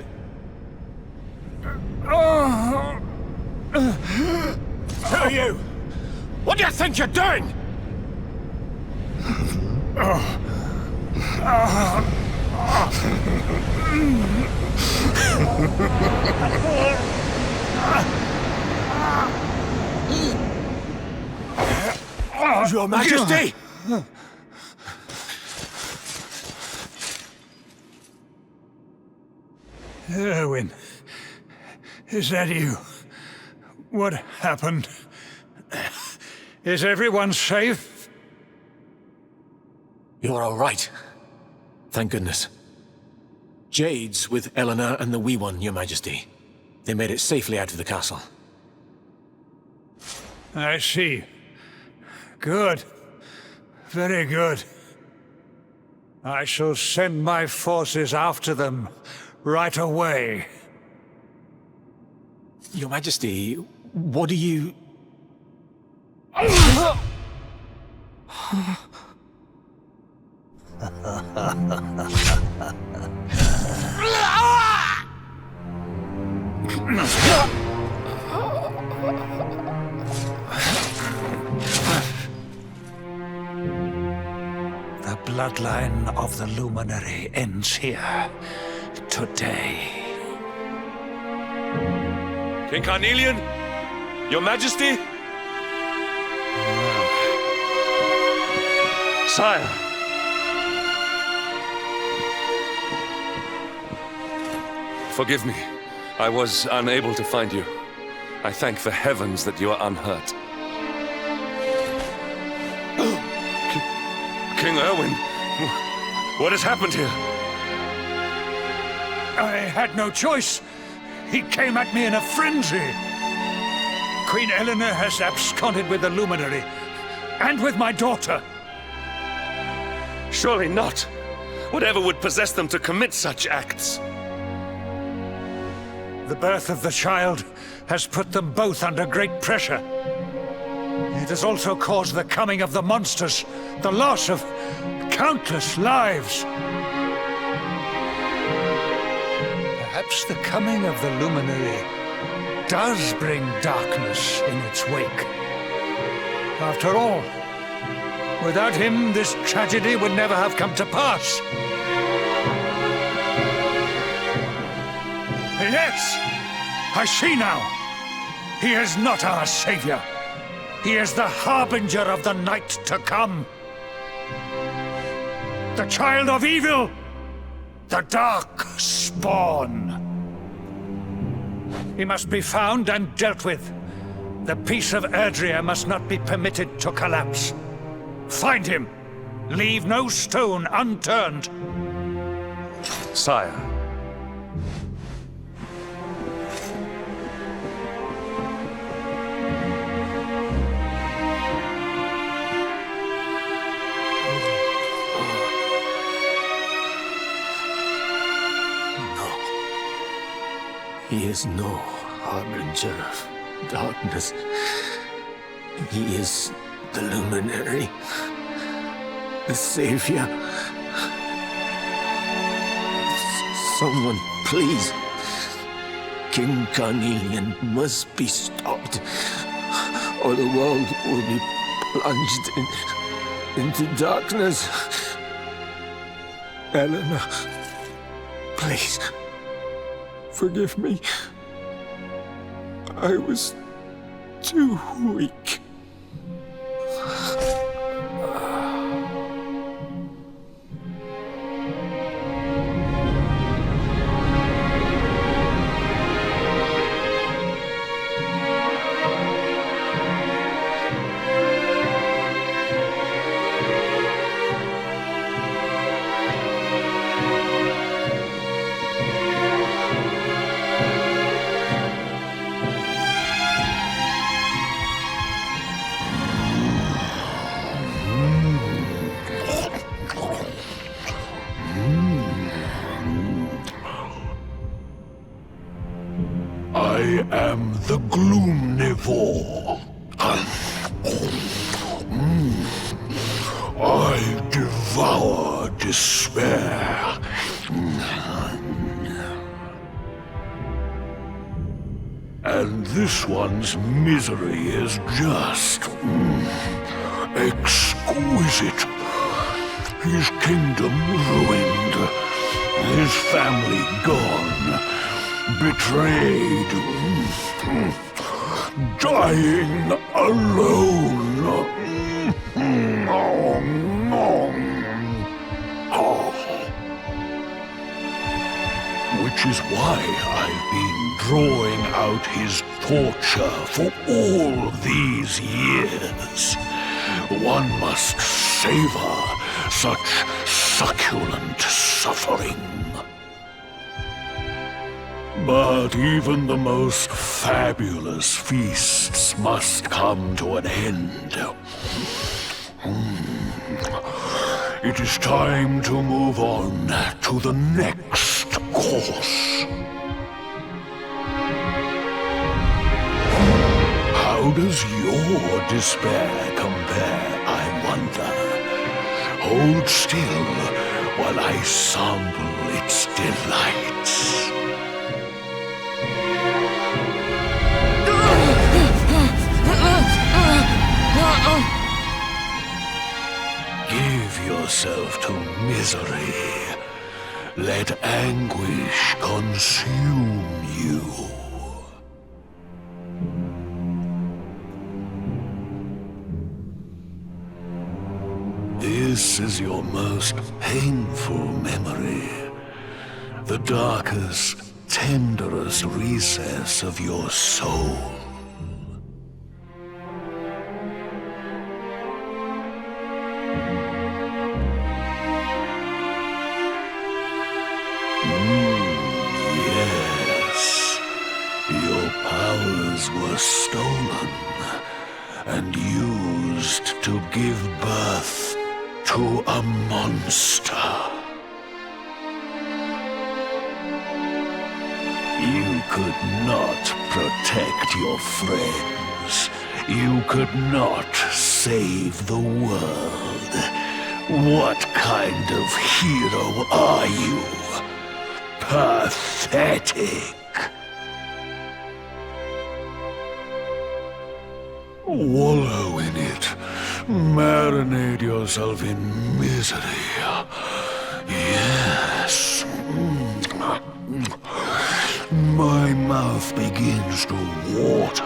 Who are you? What do you think you're doing? Your Majesty! Erwin, is that you? What happened? Is everyone safe? You're all right. Thank goodness. Jade's with Eleanor and the wee one, Your Majesty. They made it safely out of the castle. I see. Good. Very good. I shall send my forces after them right away. Your Majesty, what do you... The bloodline of the Luminary ends here, today. King Carnelian? Your Majesty? Sire! Forgive me. I was unable to find you. I thank the heavens that you are unhurt. King Erwin, what has happened here? I had no choice. He came at me in a frenzy. Queen Eleanor has absconded with the Luminary, and with my daughter. Surely not. Whatever would possess them to commit such acts? The birth of the child has put them both under great pressure. It has also caused the coming of the monsters, the loss of countless lives. Perhaps the coming of the Luminary does bring darkness in its wake. After all, without him, this tragedy would never have come to pass. Yes! I see now! He is not our savior. He is the harbinger of the night to come. The child of evil! The dark spawn! He must be found and dealt with. The peace of Erdrea must not be permitted to collapse. Find him! Leave no stone unturned! Sire. He is no harbinger of darkness. He is the Luminary, the Savior. Someone, please. King Carnelian must be stopped, or the world will be plunged into darkness. Eleanor, Please, forgive me. I was too weak. I am the Gloomnivore. I devour despair. And this one's misery is just exquisite. His kingdom ruined, his family gone, betrayed, dying alone. Which is why I've been drawing out his torture for all these years. One must savor such succulent suffering. But even the most fabulous feasts must come to an end. It is time to move on to the next course. How does your despair compare, I wonder? Hold still while I sample its delights. Give yourself to misery. Let anguish consume you. This is your most painful memory. The darkest, tenderest recess of your soul. Yes, your powers were stolen and used to give birth to a monster. You could not protect your friends. You could not save the world. What kind of hero are you? Pathetic. Wallow in it. Marinate yourself in misery. Yes. My mouth begins to water.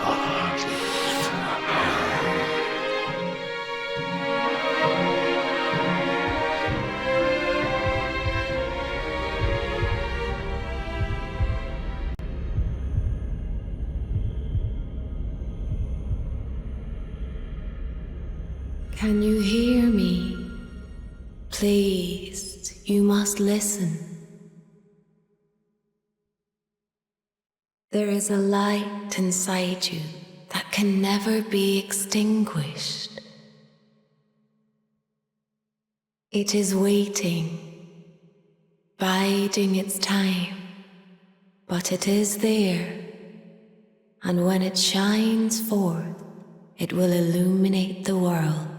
Can you hear me? Please, you must listen. There is a light inside you that can never be extinguished. It is waiting, biding its time, but it is there, and when it shines forth, it will illuminate the world.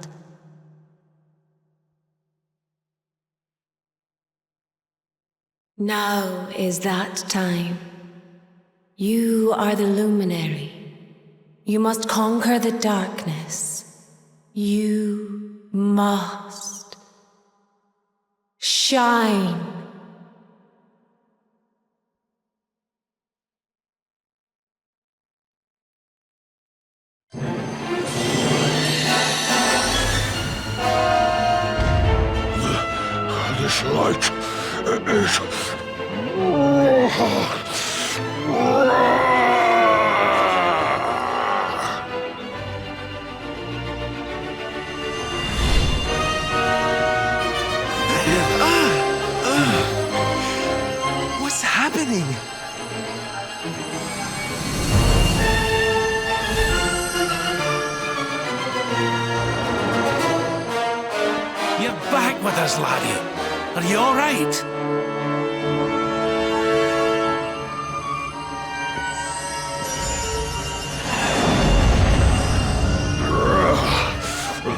Now is that time. You are the luminary. You must conquer the darkness. You must shine. This light is... What's happening? You're back with us, laddie. Are you all right?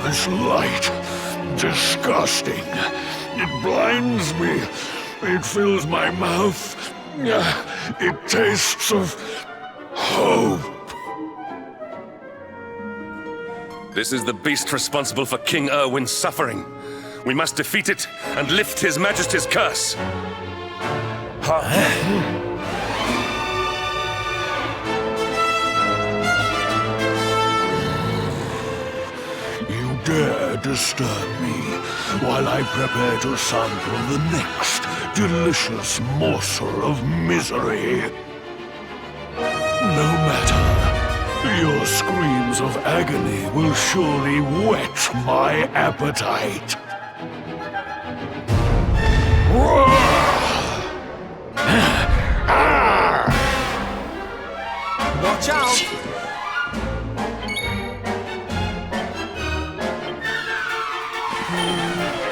This light, disgusting. It blinds me. It fills my mouth. It tastes of hope. This is the beast responsible for King Erwin's suffering. We must defeat it and lift His Majesty's curse. You dare disturb me while I prepare to sample the next delicious morsel of misery. No matter. Your screams of agony will surely whet my appetite. Watch out!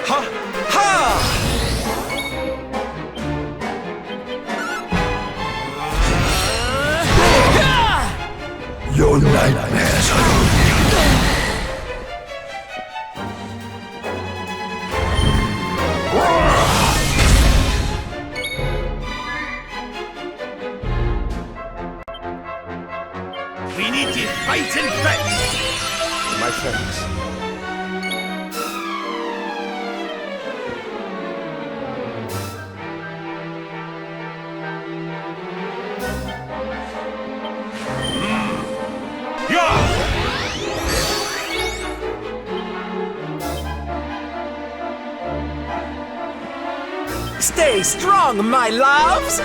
Ha! Ha! Your nightmares are We need to fight and fight! My friends. Stay strong, my loves!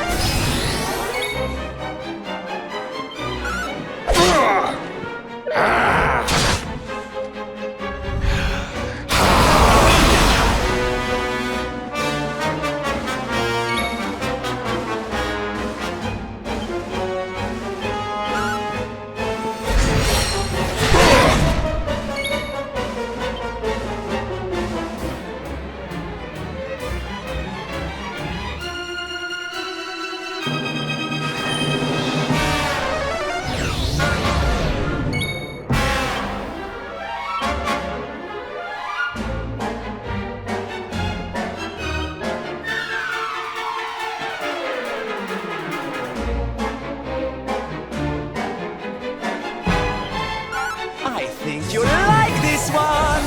I think you'll like this one!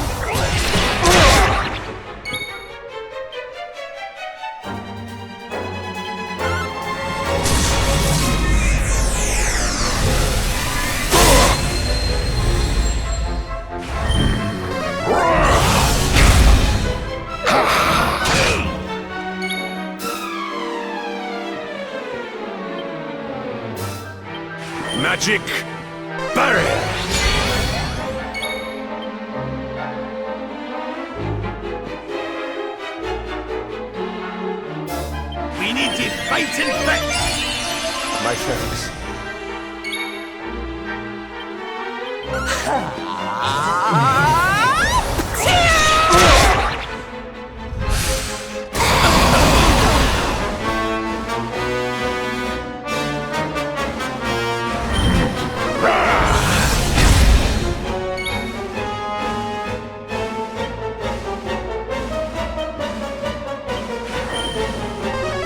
Magic barrier! We need to fight and fight! My friends.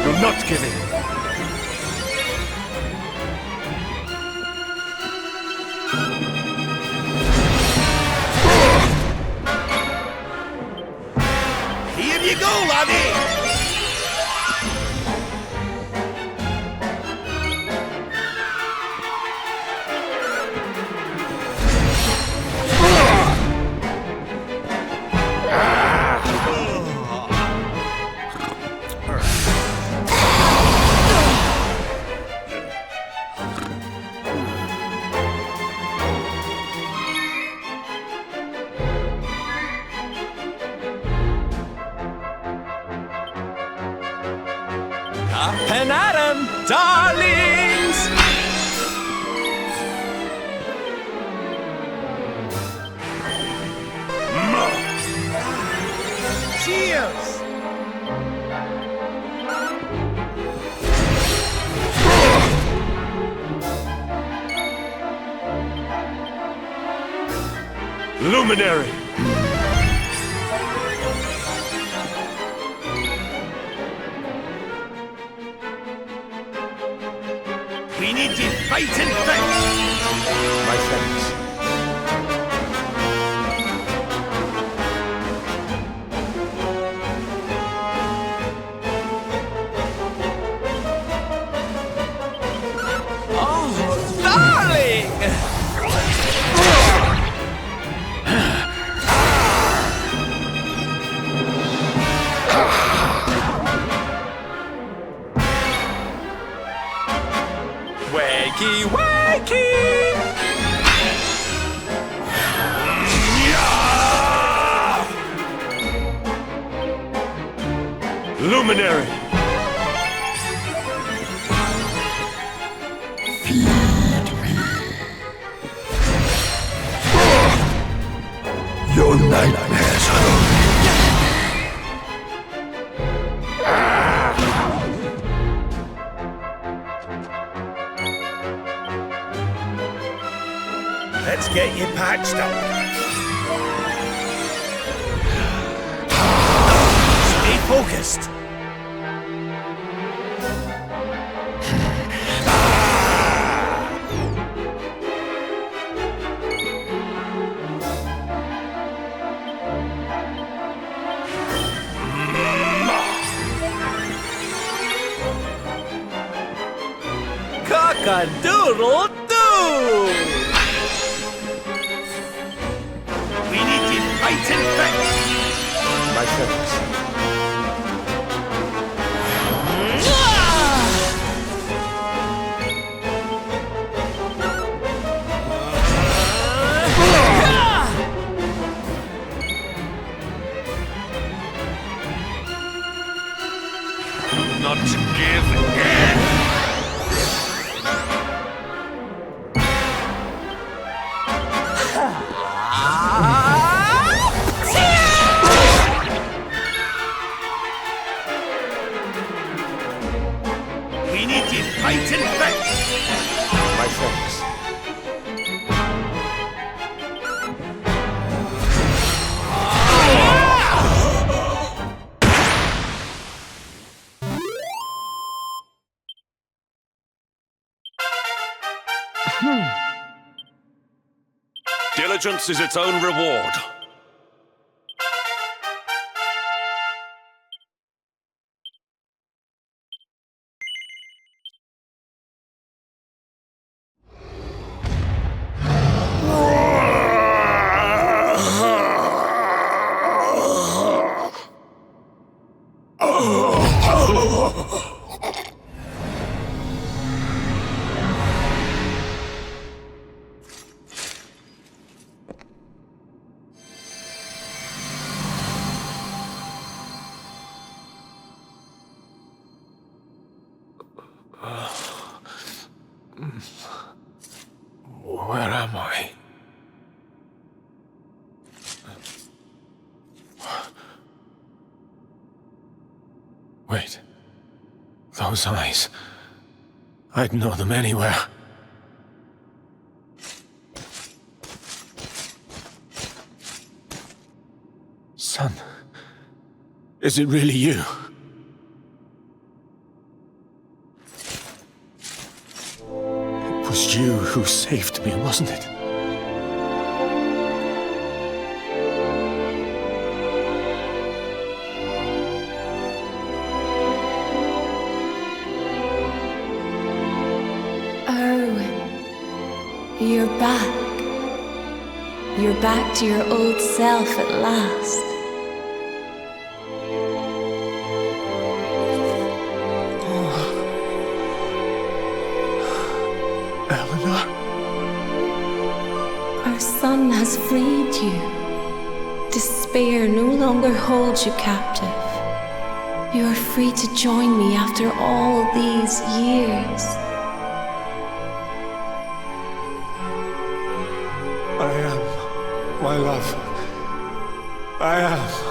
Do not give in! Here you go, laddie! Up and at 'em, darlings! Cheers! Luminary! We need to fight and fix! My friends, Oh, darling! Wakey, wakey! Luminary! Your nightmares hurry. Let's get you patched up. Stay focused. Cock-a-doodle-doo! We need to fight and fix! my friends, Not to give in! We need to fight and fix! my friends. Diligence is its own reward. Where am I? Wait. Those eyes. I'd know them anywhere. Son, is it really you? It was you who saved me, wasn't it? You're back. You're back to your old self at last. Eleanor? Our son has freed you. Despair no longer holds you captive. You are free to join me after all these years. I am, my love. I am.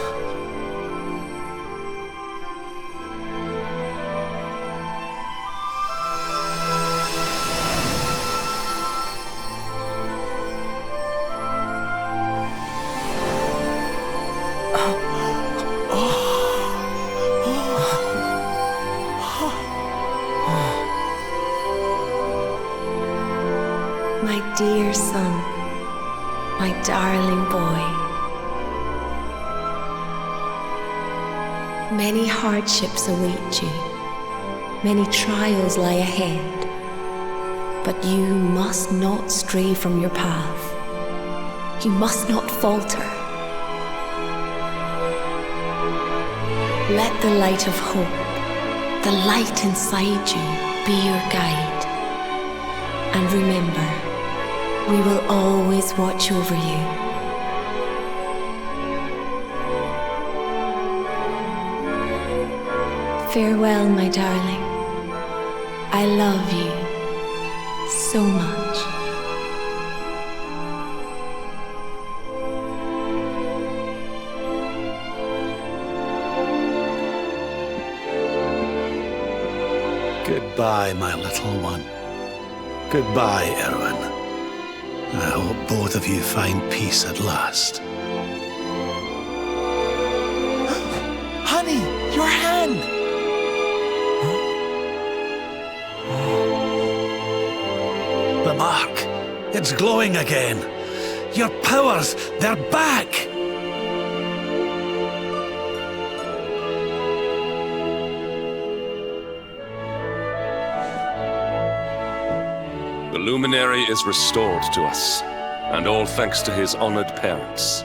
My dear son, my darling boy. Many hardships await you, many trials lie ahead, but you must not stray from your path. You must not falter. Let the light of hope, the light inside you, be your guide. And remember, we will always watch over you. Farewell, my darling. I love you so much. Goodbye, my little one. Goodbye, Erwin. I hope both of you find peace at last. Honey, your hand! The mark. It's glowing again. Your powers, they're back! The luminary is restored to us, and all thanks to his honored parents.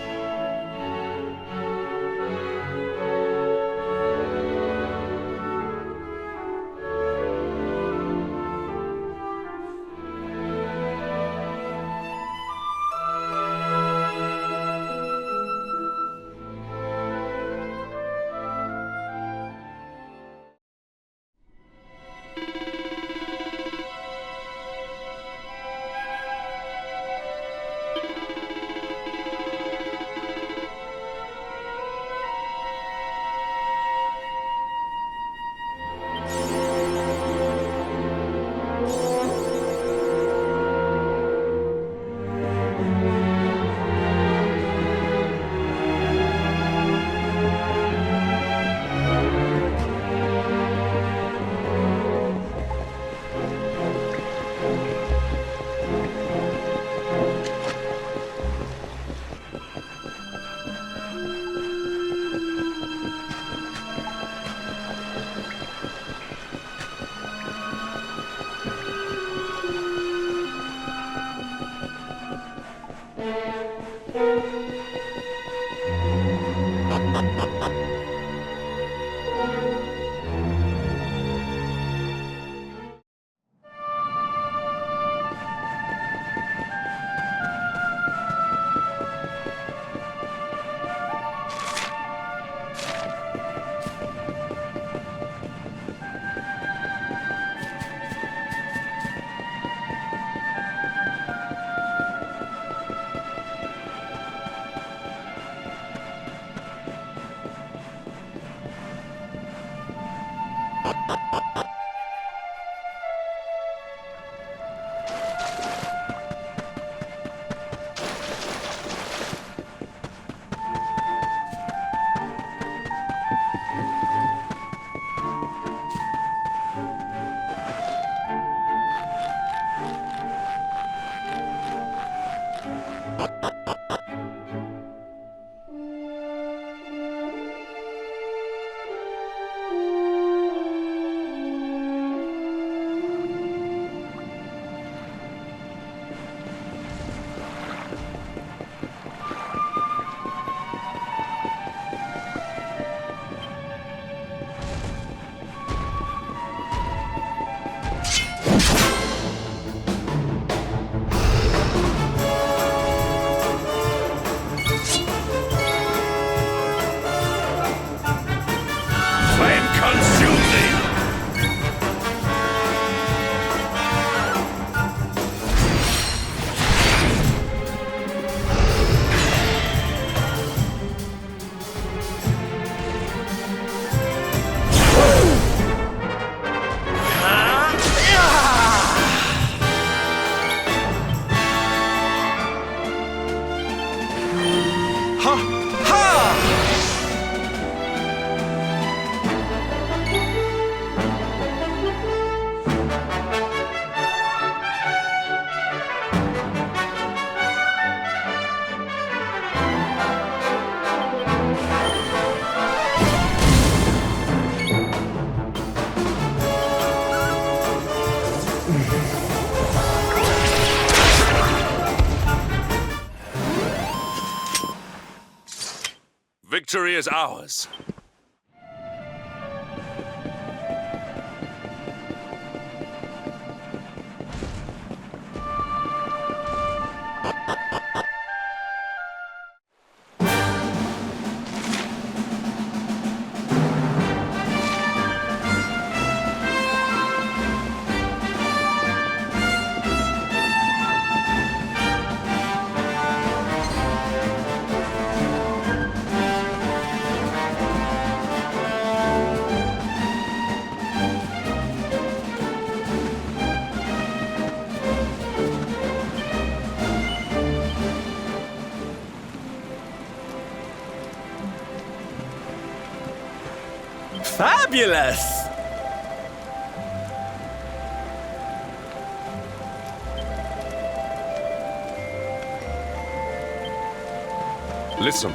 victory is ours. Fabulous! Listen.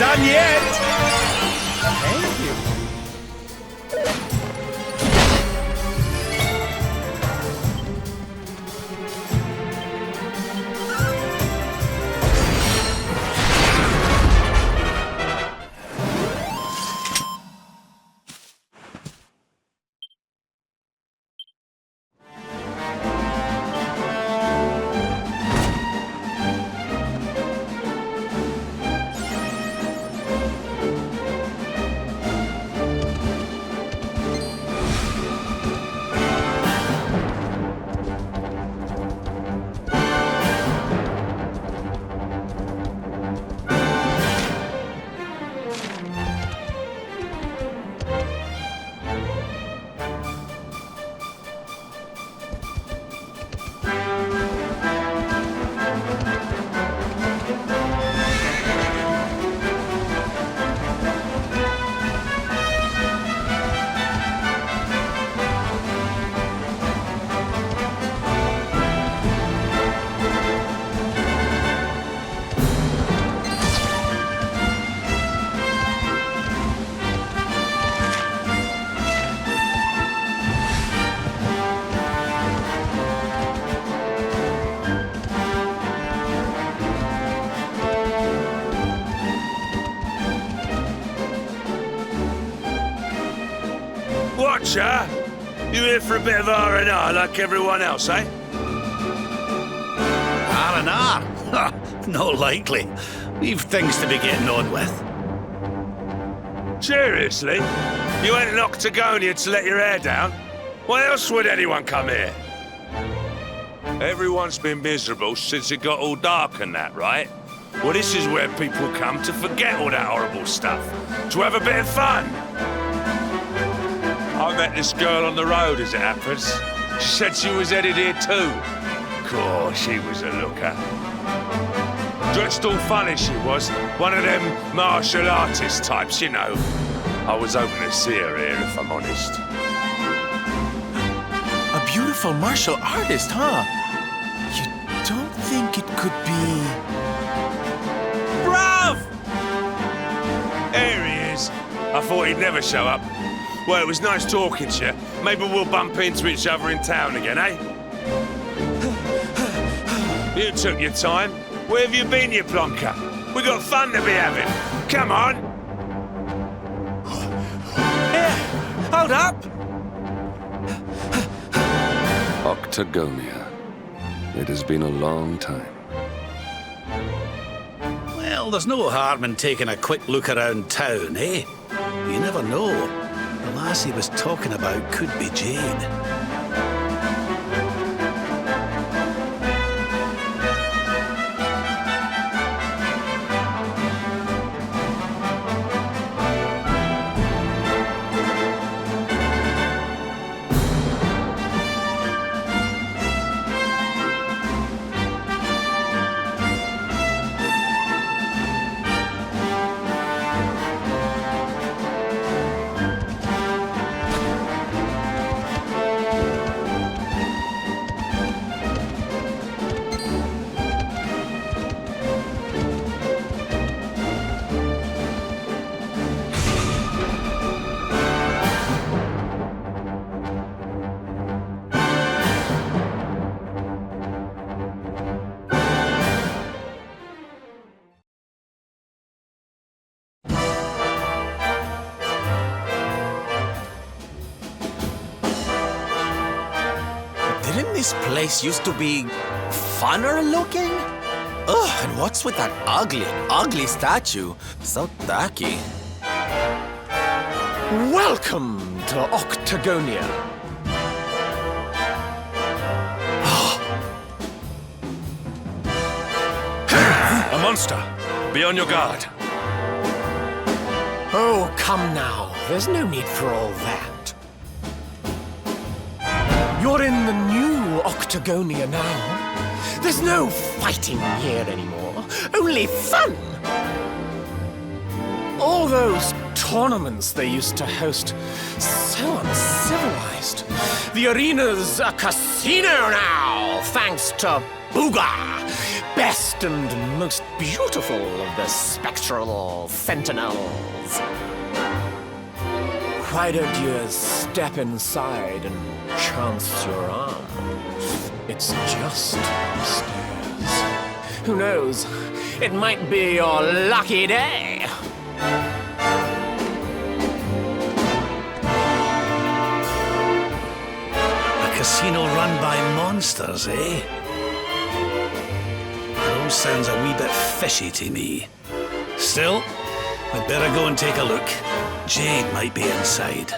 done yet! Thank you. Watcher, you here for a bit of R&R like everyone else, eh? R&R? Not likely. We've things to be getting on with. Seriously? You went in Octagonia to let your hair down? Why else would anyone come here? Everyone's been miserable since it got all dark and that, right? Well, this is where people come to forget all that horrible stuff, to have a bit of fun. I met this girl on the road, as it happens. She said she was headed here too. Course, she was a looker. Dressed all funny, she was. One of them martial artist types, you know. I was hoping to see her here, if I'm honest. A beautiful martial artist, huh? You don't think it could be... Bruv! Here he is. I thought he'd never show up. Well, it was nice talking to you. Maybe we'll bump into each other in town again, eh? You took your time. Where have you been, you plonker? We got fun to be having. Come on! Here, hold up! Octagonia. It has been a long time. Well, there's no harm in taking a quick look around town, eh? You never know. The lass he was talking about could be Jade. Didn't this place used to be funner looking? Ugh, and what's with that ugly statue? So tacky. Welcome to Octagonia. A monster! Be on your guard. Oh, come now. There's no need for all that. You're in the new Octagonia now. There's no fighting here anymore. Only fun! All those tournaments they used to host, so uncivilized. The arena's a casino now, thanks to Booga. best and most beautiful of the spectral sentinels. Why don't you step inside and chance your arm? It's just upstairs. Who knows? It might be your lucky day. A casino run by monsters, eh? It all sounds a wee bit fishy to me. Still, we'd better go and take a look. Jade might be inside.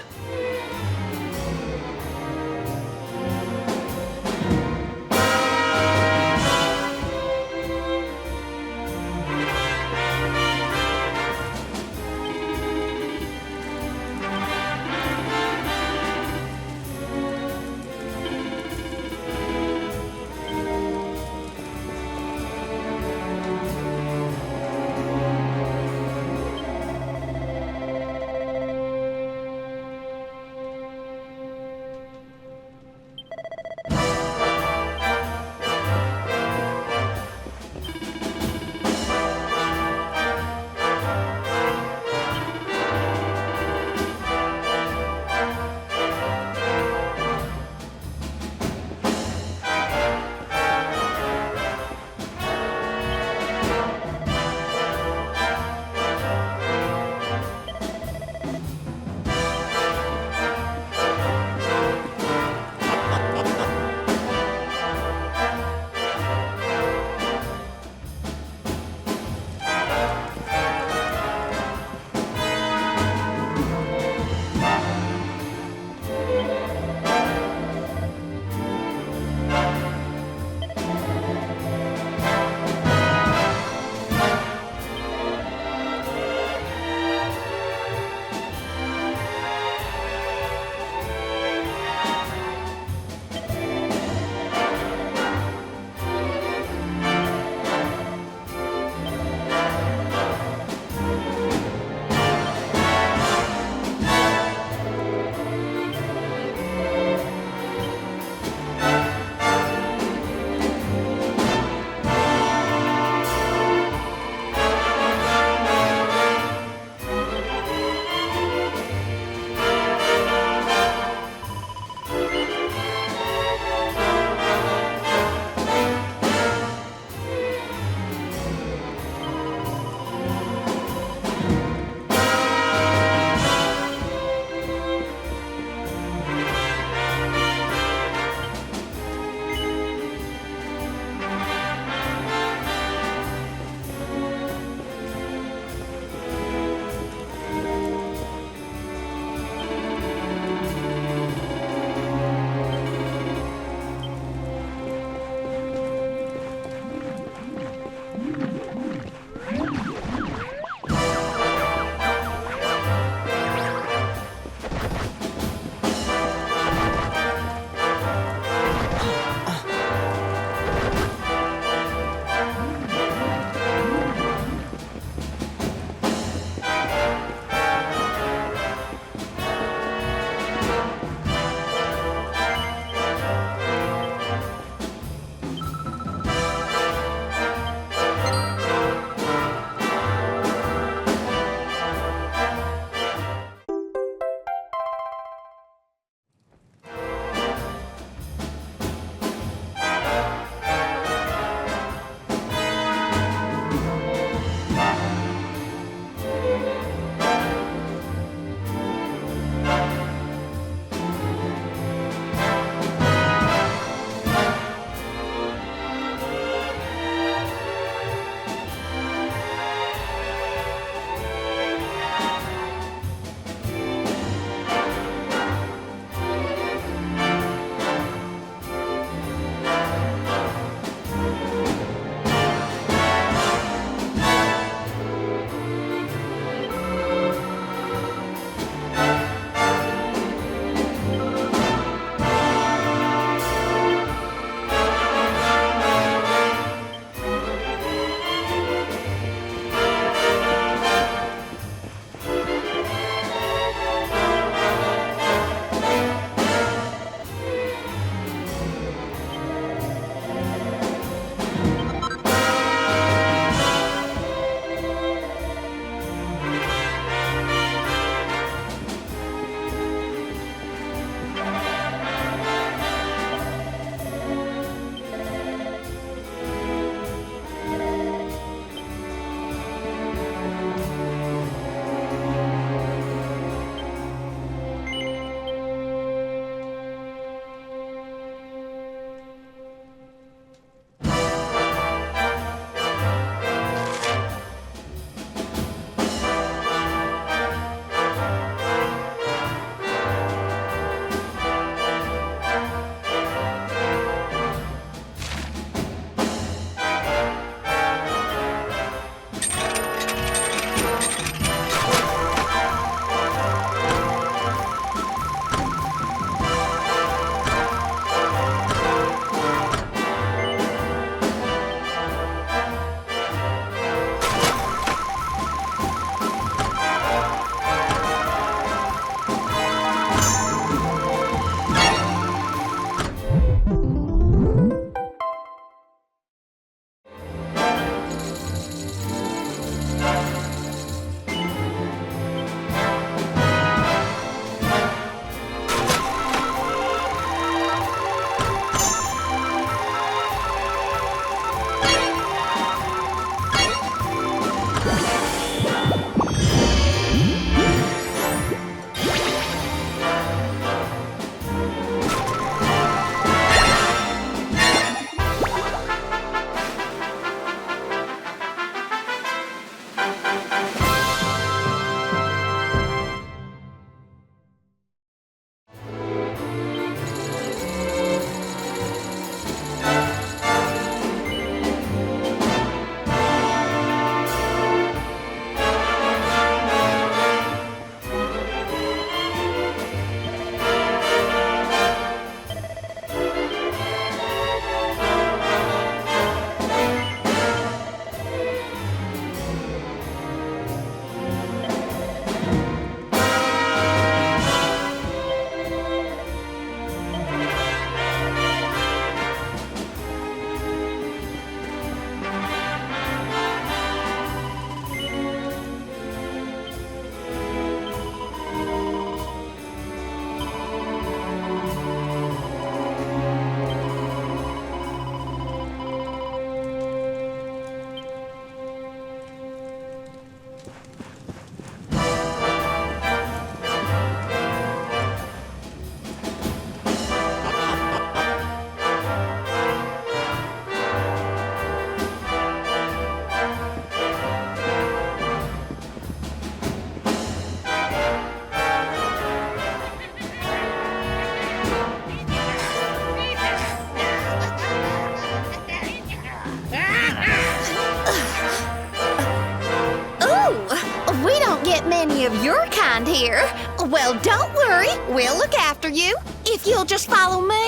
any of your kind here. Well, don't worry. We'll look after you. If you'll just follow me.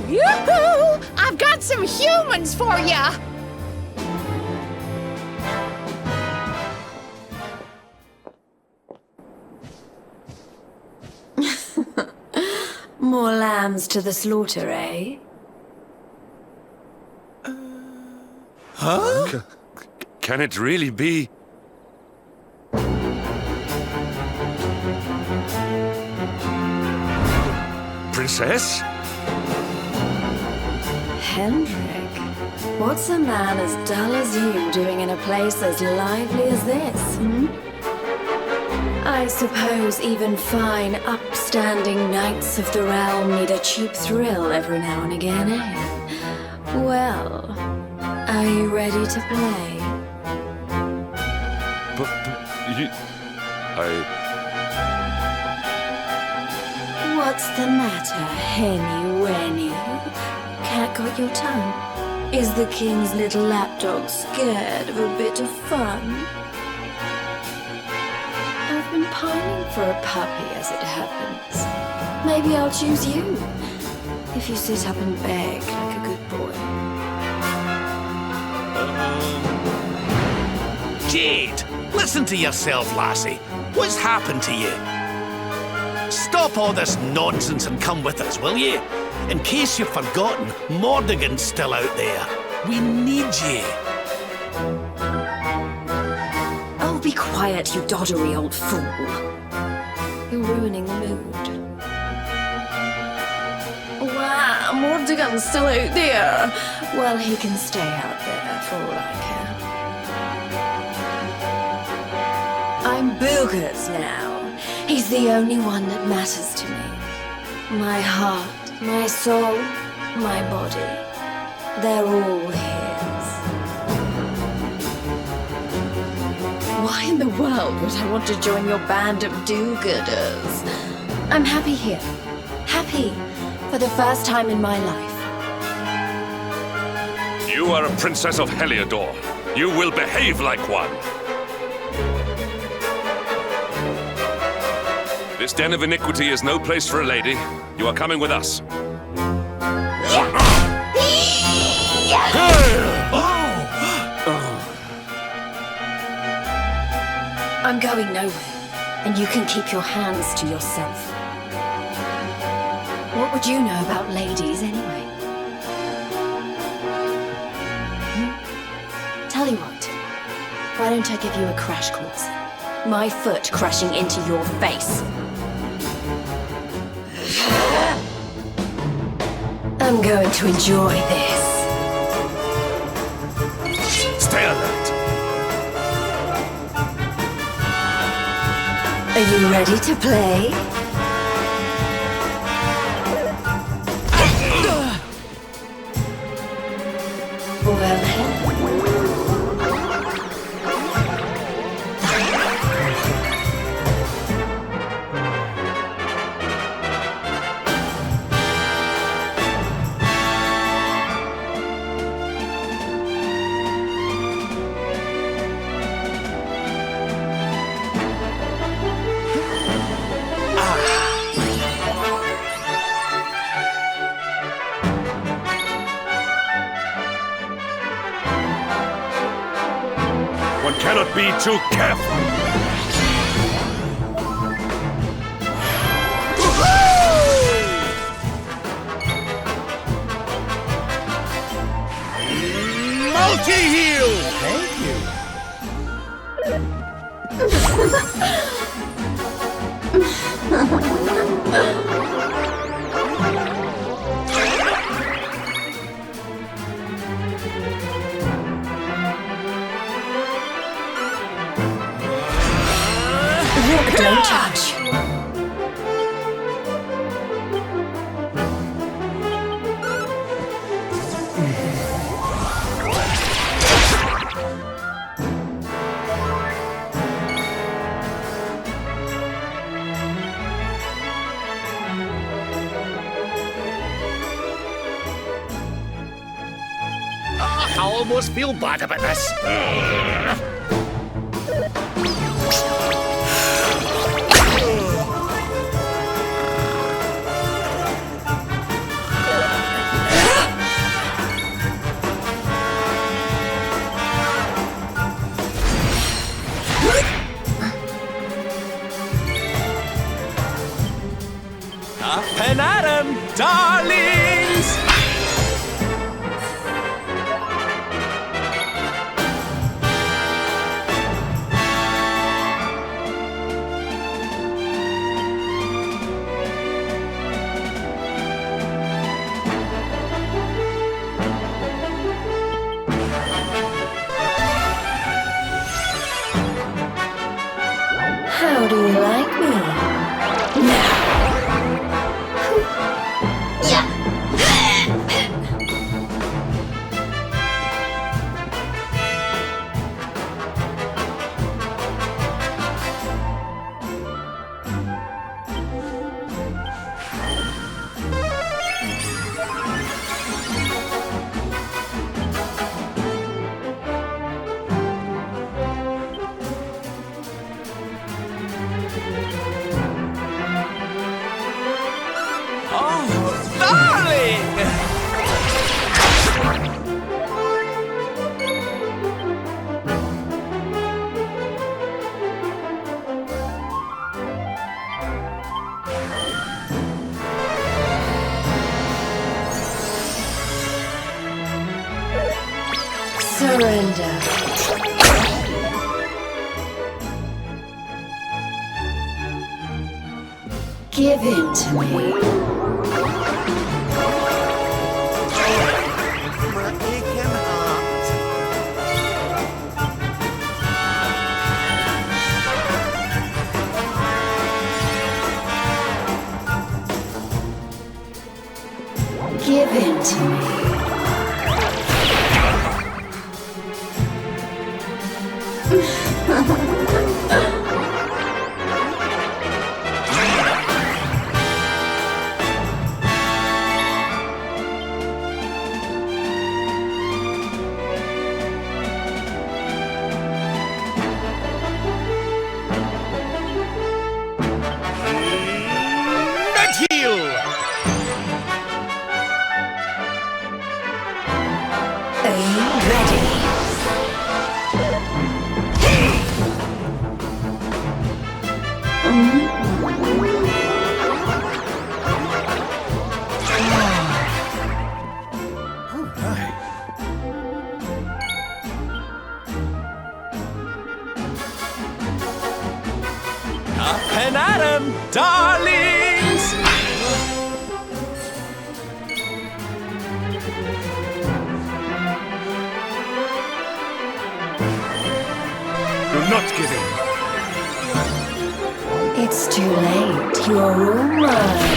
Yoo-hoo! I've got some humans for ya! More lambs to the slaughter, eh? Huh? Can it really be? Princess? Hendrik, what's a man as dull as you doing in a place as lively as this, hmm? I suppose even fine, upstanding knights of the realm need a cheap thrill every now and again, eh? Well, are you ready to play? But you... What's the matter, Henny Wenny? Cat got your tongue? Is the king's little lapdog scared of a bit of fun? I've been pining for a puppy as it happens. Maybe I'll choose you, if you sit up and beg like a good boy. Jade, listen to yourself, lassie. What's happened to you? Stop all this nonsense and come with us, will you? In case you've forgotten, Mordigan's still out there. We need you. Oh, be quiet, you doddery old fool. You're ruining the mood. Wow, Mordigan's still out there. Well, he can stay out there for all I care. I'm Boogers now. He's the only one that matters to me. My heart, my soul, my body. They're all his. Why in the world would I want to join your band of do-gooders? I'm happy here. Happy for the first time in my life. You are a princess of Heliodor. You will behave like one. This den of iniquity is no place for a lady. You are coming with us. I'm going nowhere, and you can keep your hands to yourself. What would you know about ladies, anyway? Tell you what, why don't I give you a crash course? My foot crashing into your face. I'm going to enjoy this. Stay alert. Are you ready to play? Well, One cannot be too careful. Multi-heal! Thank you. don't touch. almost feel bad about this. Up and at 'em, darlings! How do you like me? Now. Oh, darling! Surrender. Give in to me. Give in to me. Up and at 'em, darlings! Do not give in. It's too late. You're all mine.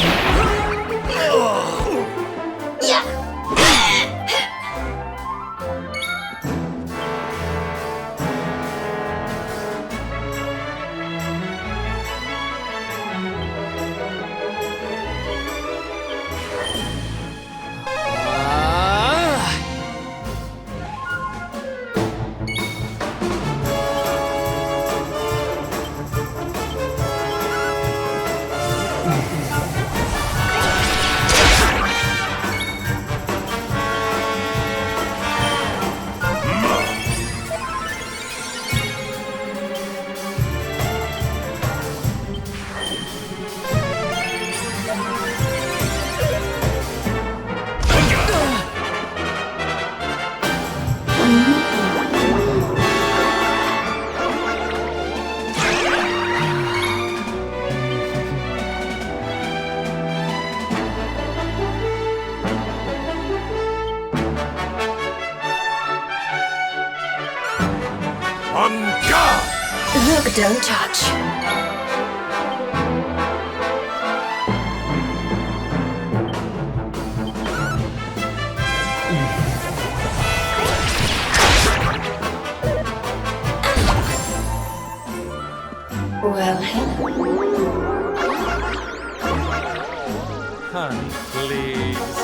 On guard! Look, don't touch. Well, Honey, please.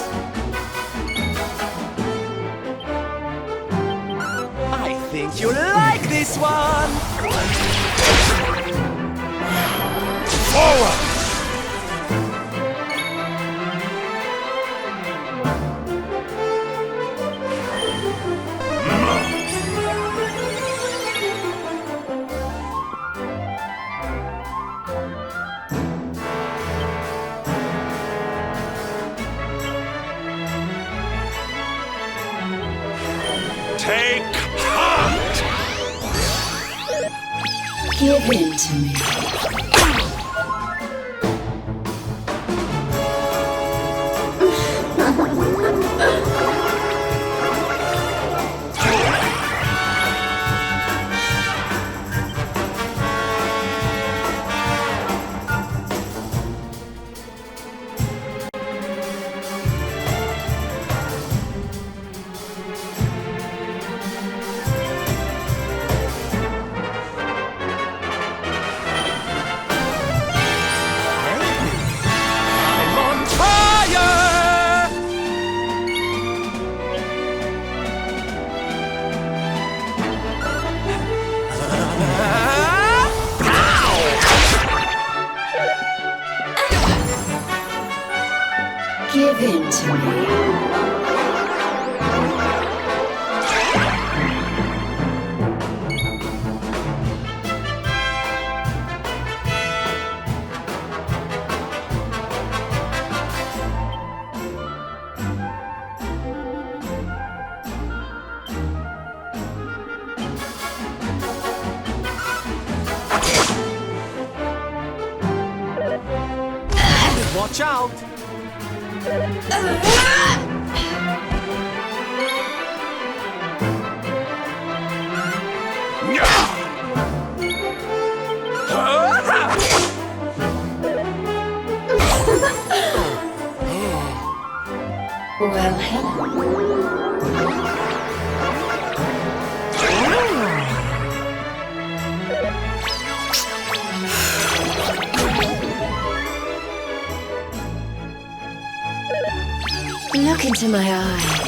Forward! Take heart! Give in to me. Give in to me. Watch out! Well, hello. Look into my eyes.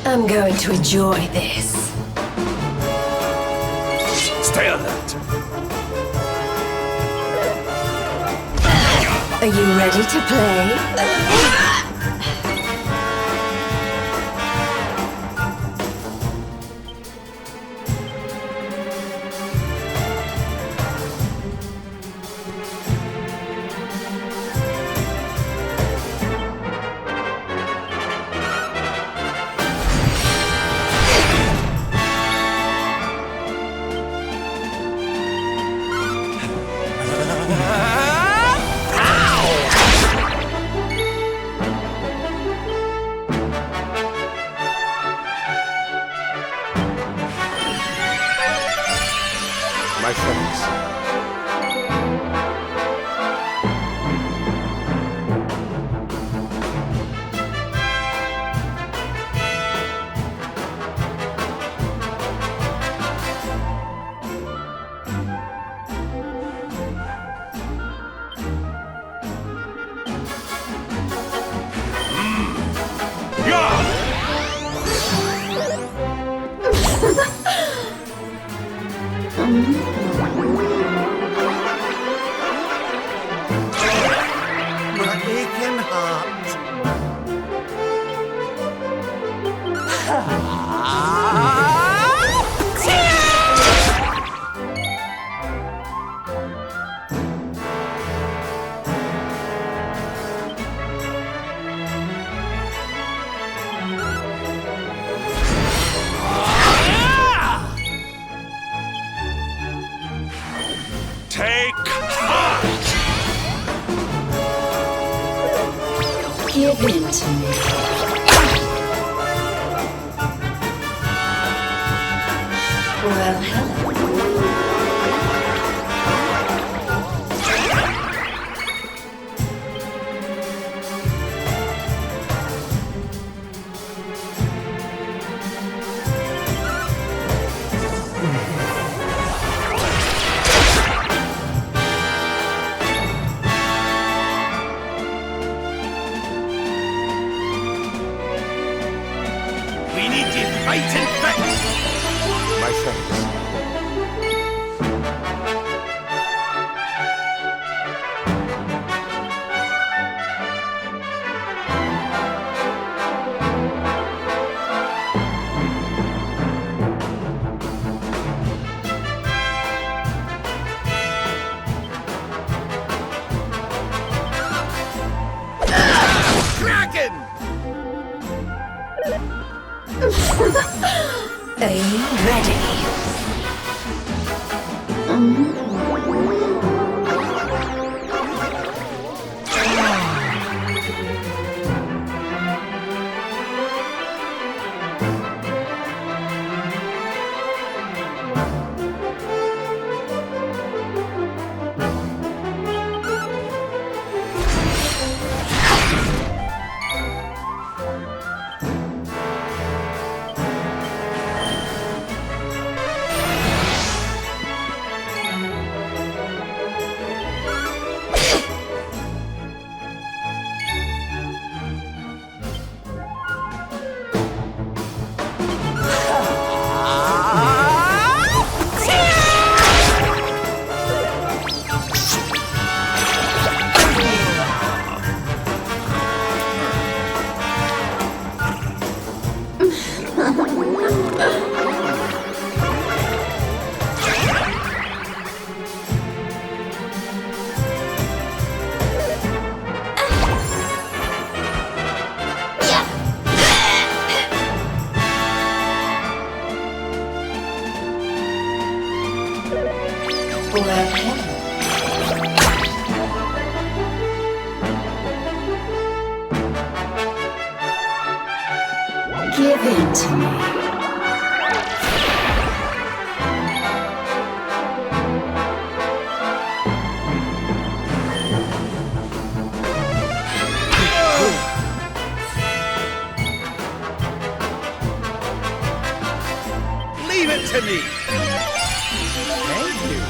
I'm going to enjoy this. Stay alert. Are you ready to play? My friends. My aching heart. Take heart! Give in to me. Well, hello. need to fight and fix. My thanks. Kraken! Are you ready? Give in to me. Leave it to me. Thank you.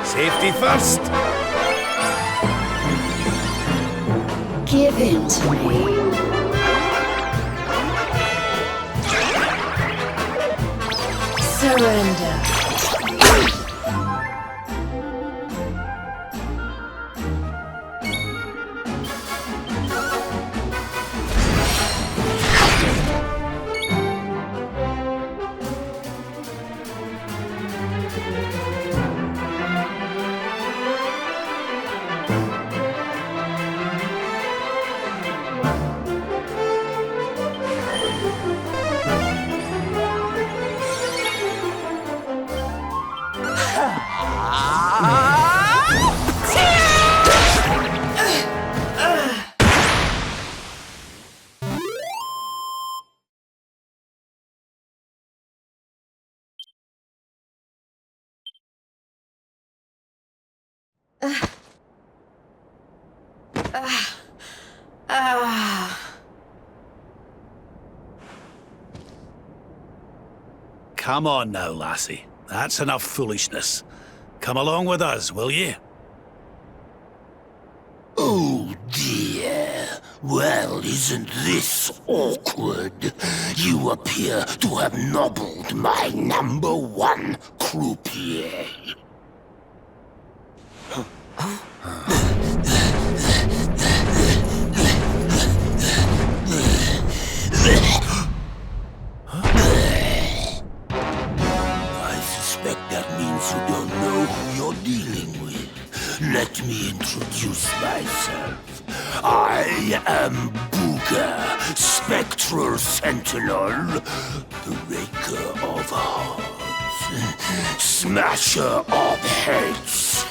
Safety first. Give in to me. Surrender. Come on now, lassie. That's enough foolishness. Come along with us, will you? Oh dear. Well, isn't this awkward? You appear to have nobbled my #1 croupier. I suspect that means you don't know who you're dealing with. Let me introduce myself. I am Booga, Spectral Sentinel, Breaker of Hearts, Smasher of Heads.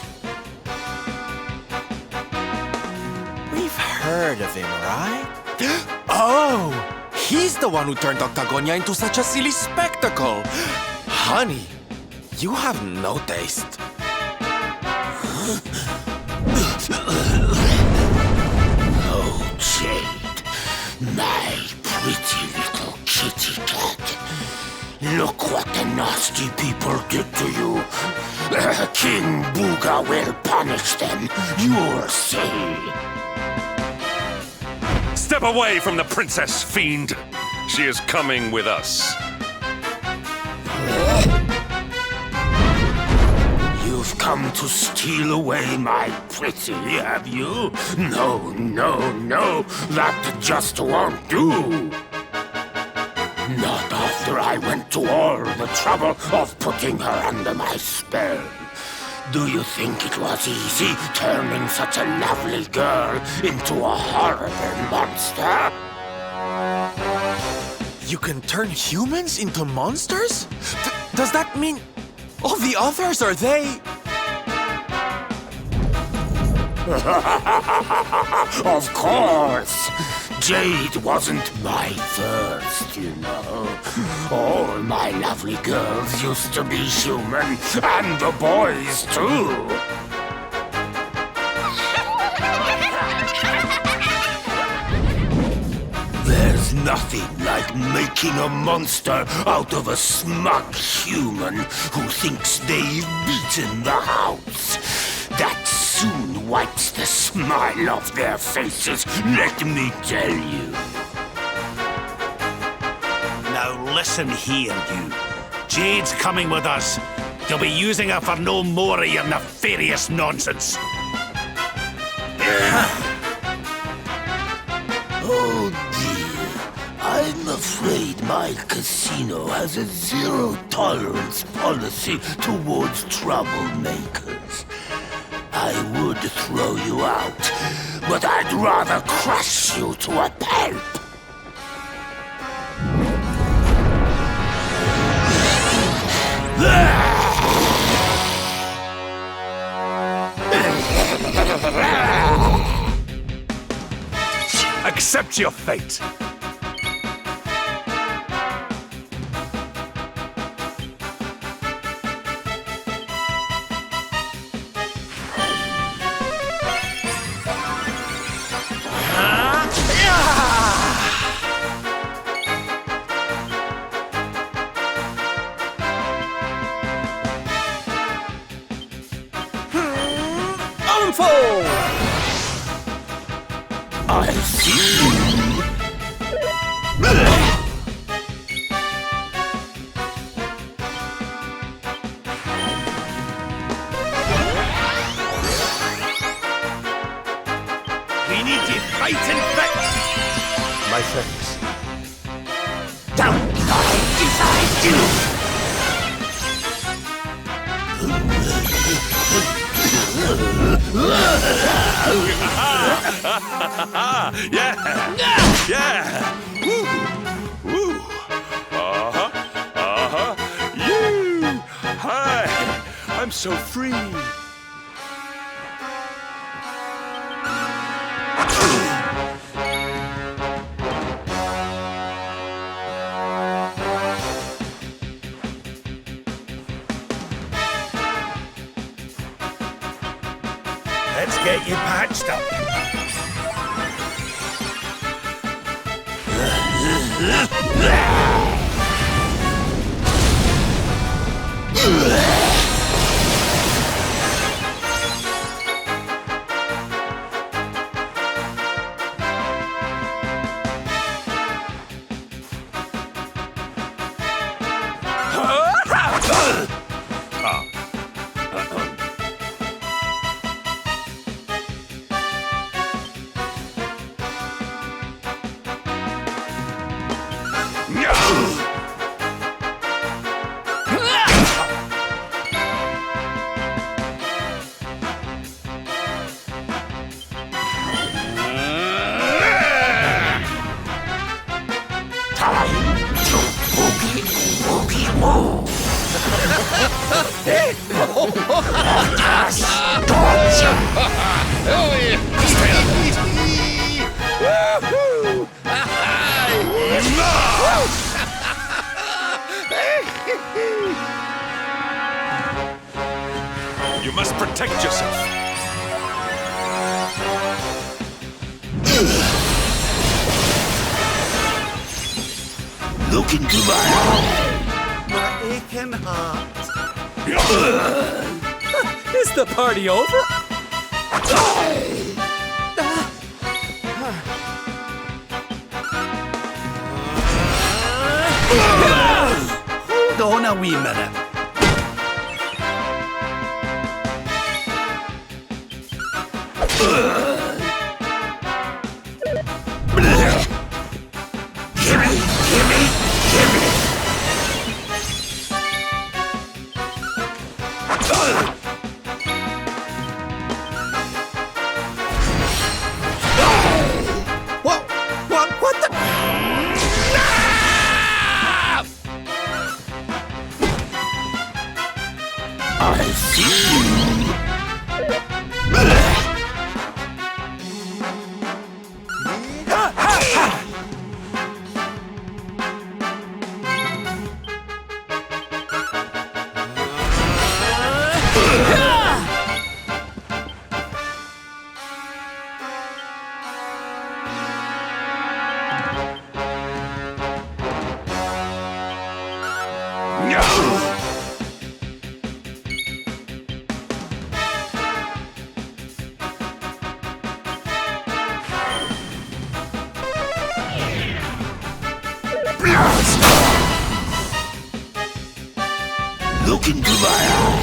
We've heard of him, right? Oh! He's the one who turned Octagonia into such a silly spectacle! Honey, you have no taste. Oh, Jade, my pretty little kitty cat. Look what the nasty people did to you. King Booga will punish them, you'll see. Step away from the princess, fiend! She is coming with us. You've come to steal away my pretty, have you? No, no, no, that just won't do. Not after I went to all the trouble of putting her under my spell. Do you think it was easy turning such a lovely girl into a horrible monster? You can turn humans into monsters? Does that mean all the others, are they? Of course! Jade wasn't my first, you know. All my lovely girls used to be human, and the boys too. There's nothing like making a monster out of a smug human who thinks they've beaten the house. That soon wipes the smile off their faces, let me tell you. Now listen here, you. Jade's coming with us. You'll be using her for no more of your nefarious nonsense. Oh dear, I'm afraid my casino has a zero-tolerance policy towards troublemakers. I would throw you out, but I'd rather crush you to a pulp. Accept your fate. I see you. We need to fight and fix. My thanks. Don't I decide you? Yeah! Yeah! Woo! Woo! Uh-huh! Uh-huh! You! Hi! I'm so free! Let's get you patched up. You must protect yourself. Look into my eyes. My aching heart. Is the party over? Hold on a wee minute. What the? I see you. Look into my eyes.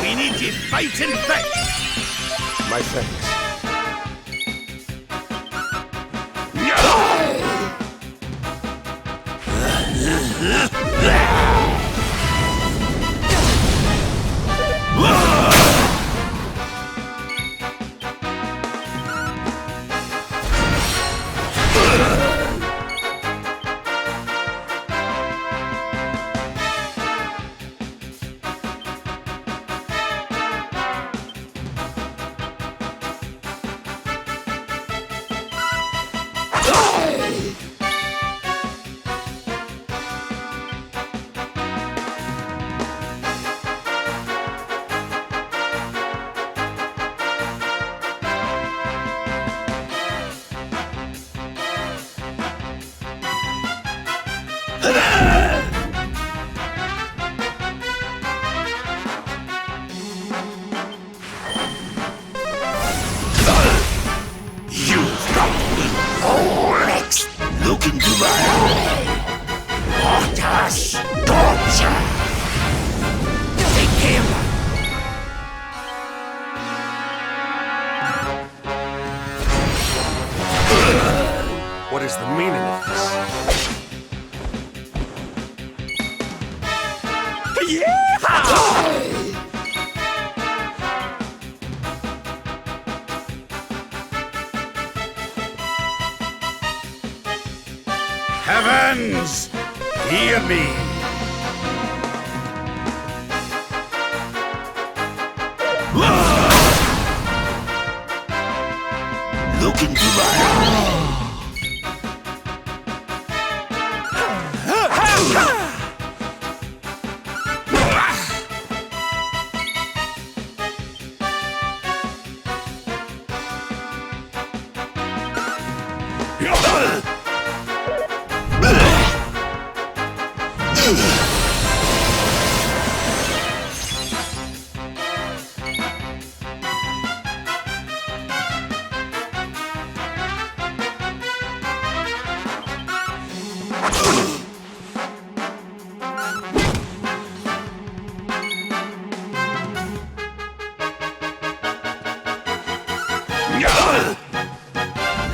We need to fight and fight. My thanks. Look into my eye. What a scorcher! Take him! What is the meaning of this? Heavens, hear me. Look into my eye.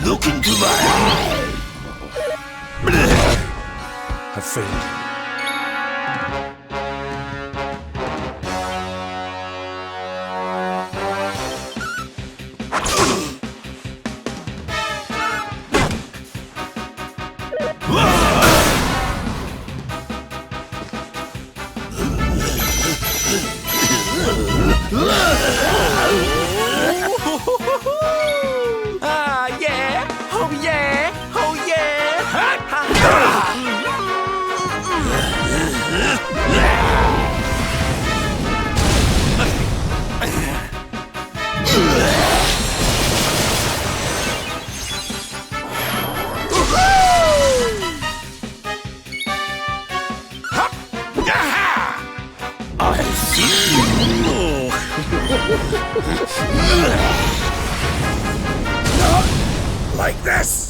Look into my eye. Have failed. Ah, yeah! Oh, yeah! Oh, yeah! I see you. Not like this.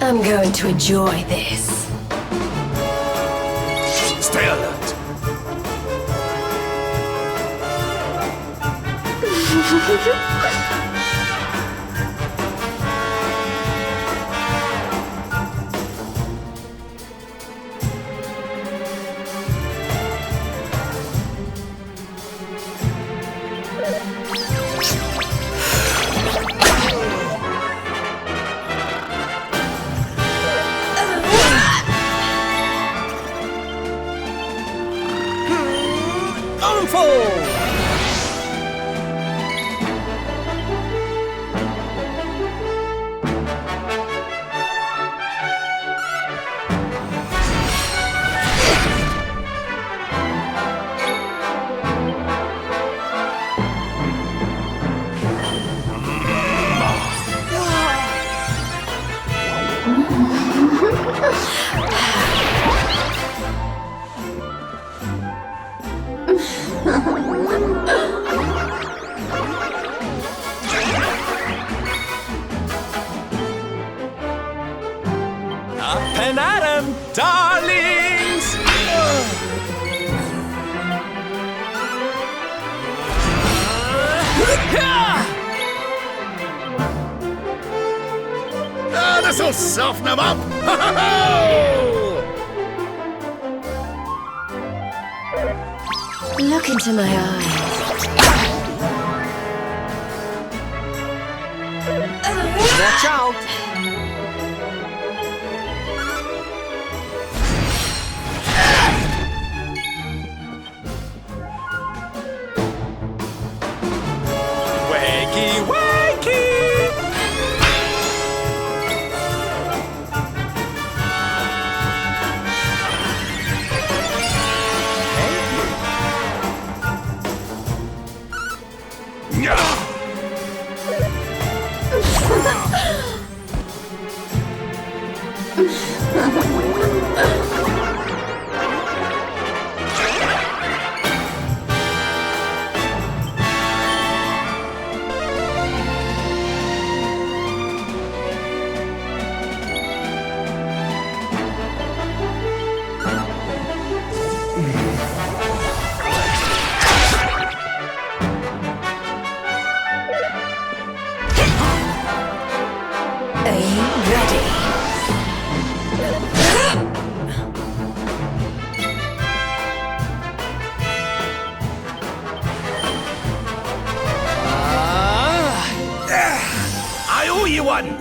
I'm going to enjoy this. Stay alert. Up and at 'em, darlings! This'll soften them up! Look into my eyes. Watch out! Wakey, wakey! Are you ready? I owe you one!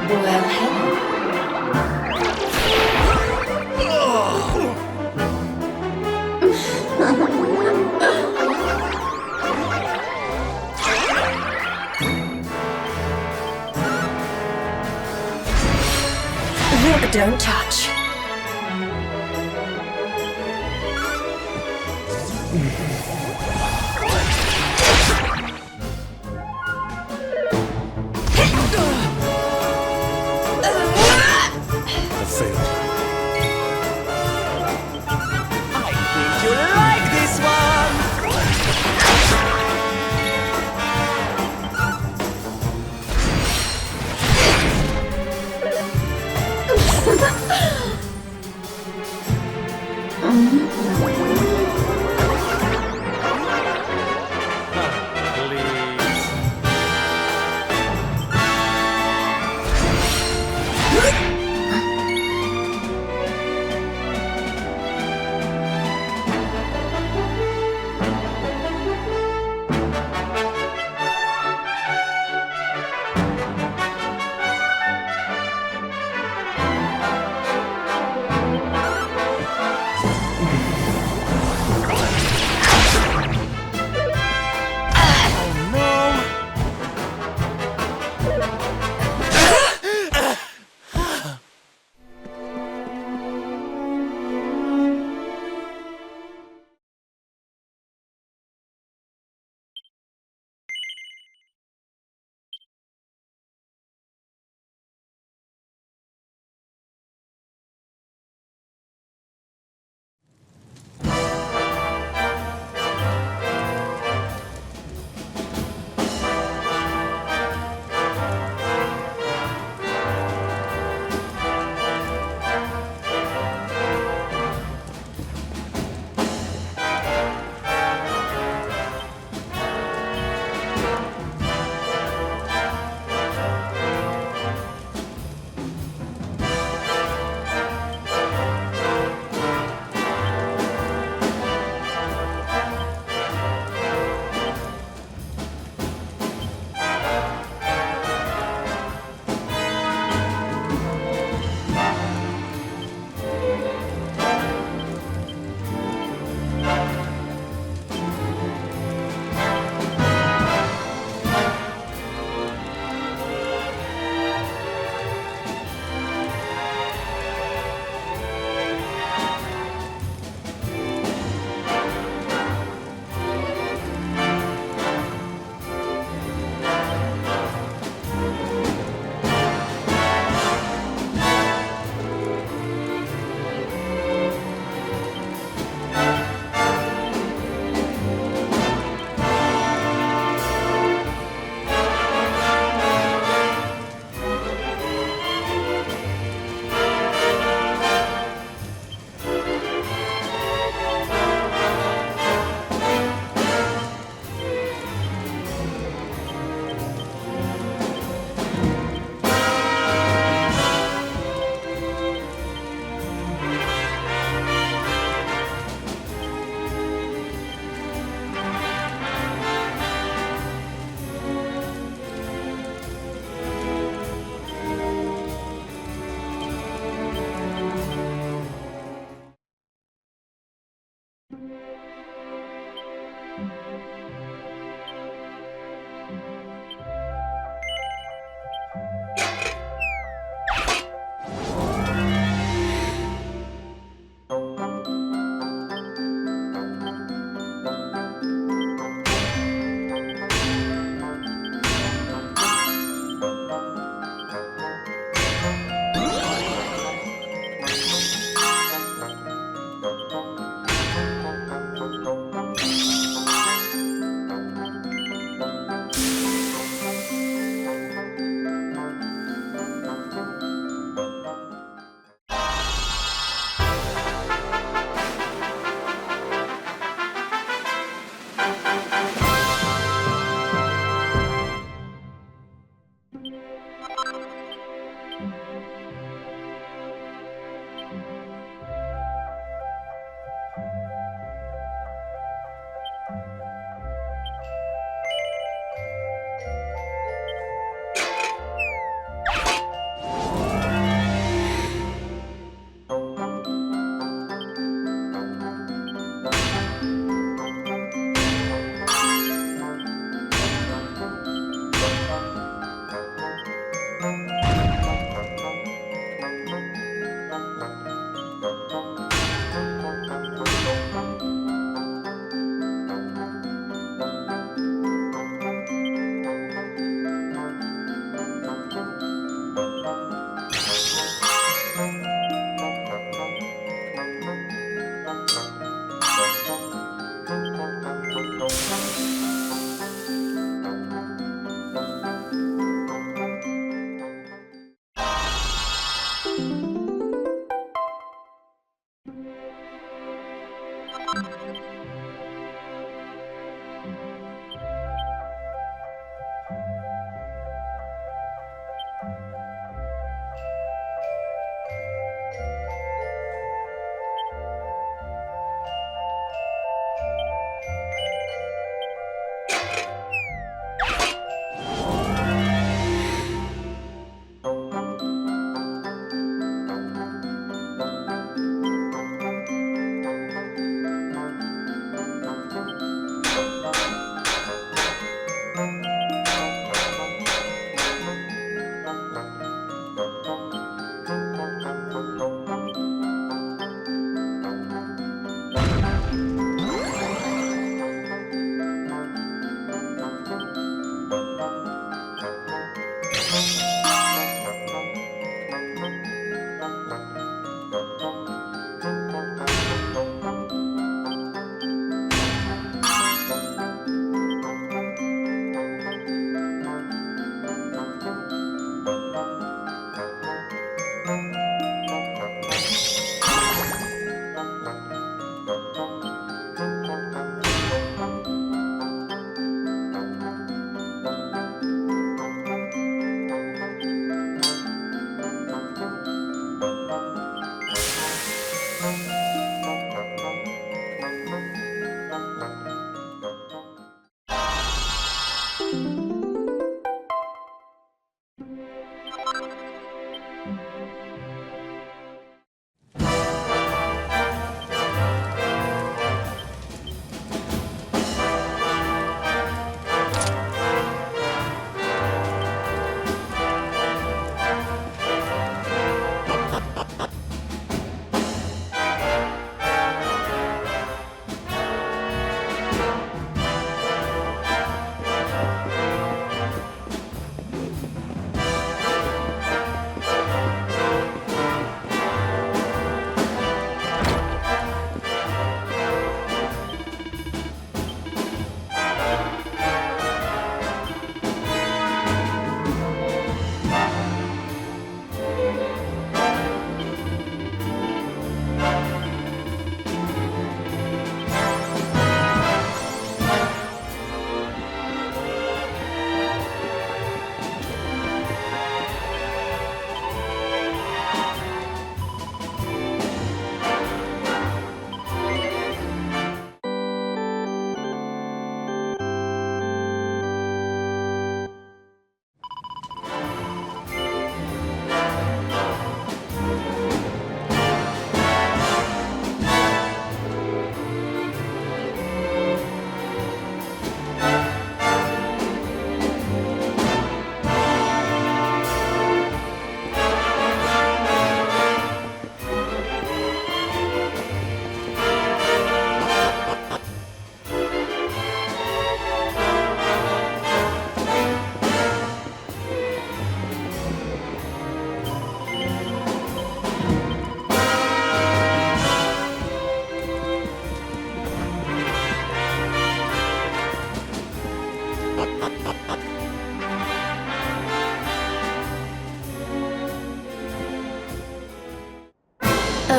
Well, hello. Look, don't touch. You like this one?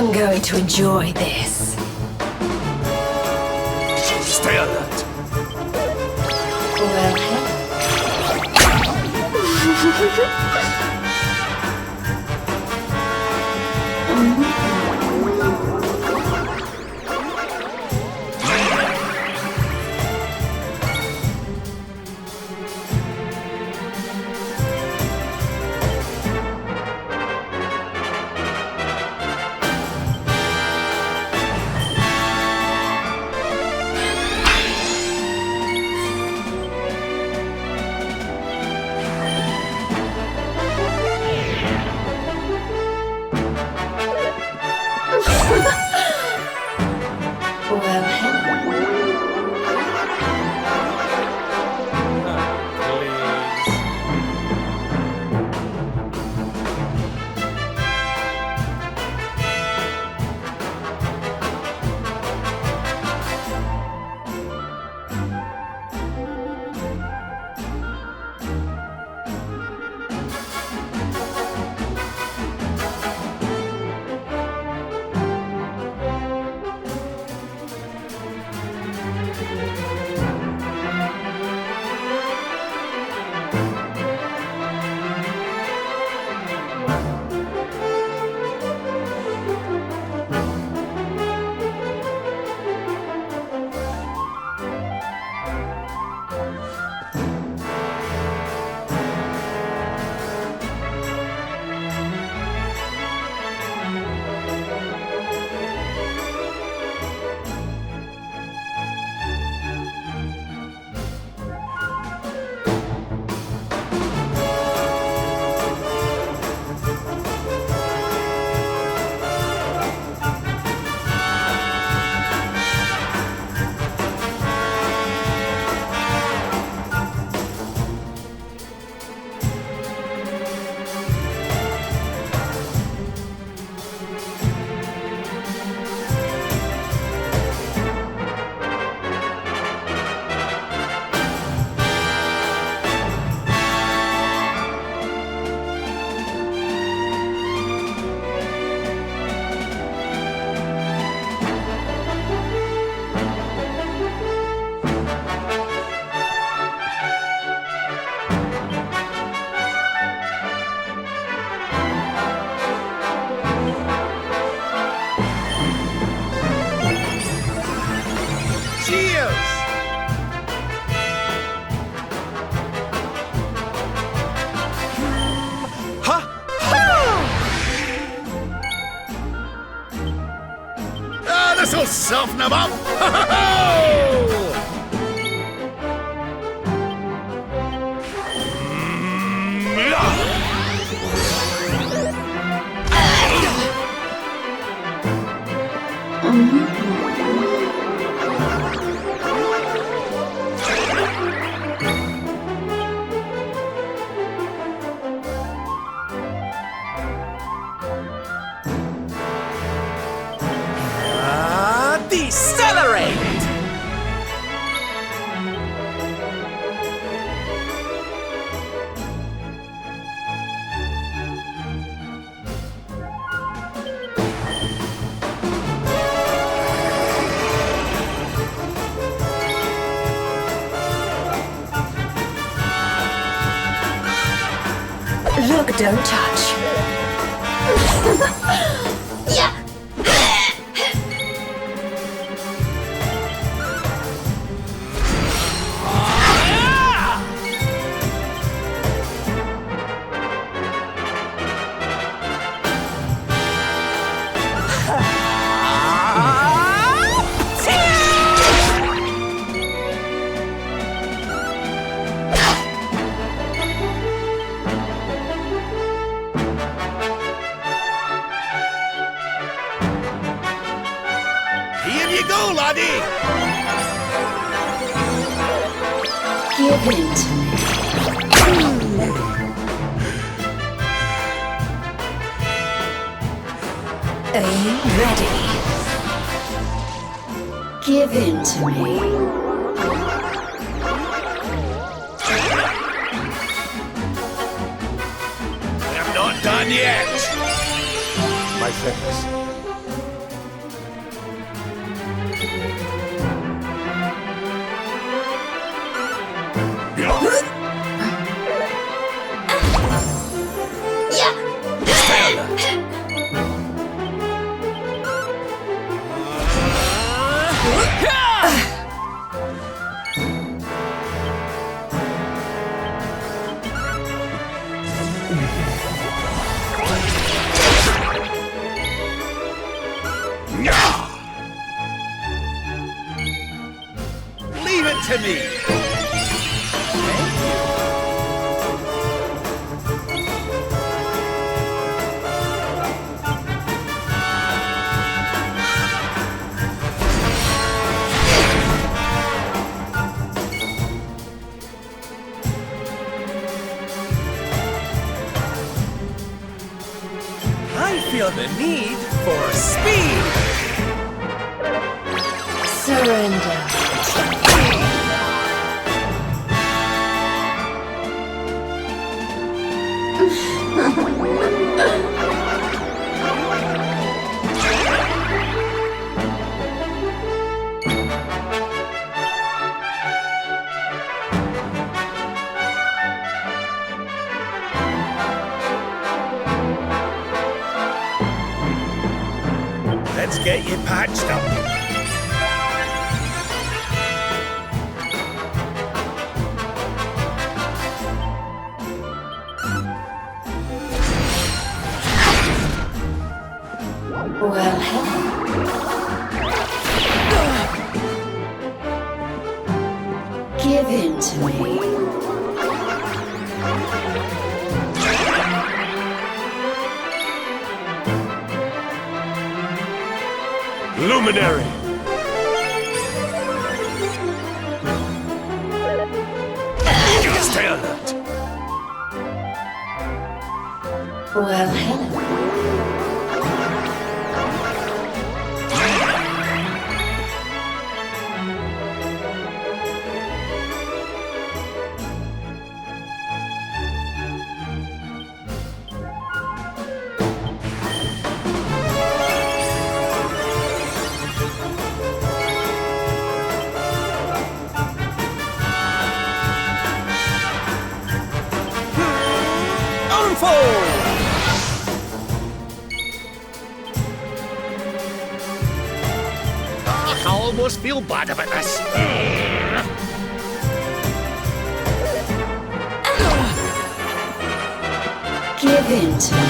I'm going to enjoy this. Stay alert. Well, This'll soften them up! Decelerate! Look, don't touch. Yeah. Here you go, laddie! Give in to me. Are you ready? Give in to me. I'm not done yet! My friends, Leave it to me! I feel the need for speed! Surrender. Let's get you patched up. Well, give in to me. Luminary! Stay alert. Well, hello. I almost feel bad about this. Give in to me.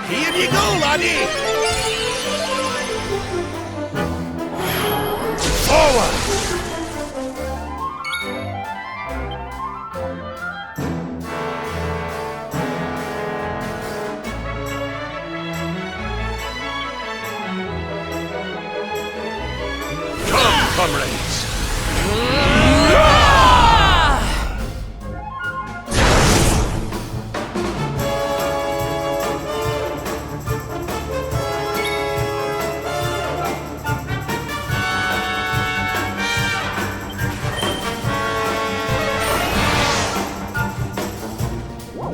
Here you go, laddie! Forward! Come, comrades!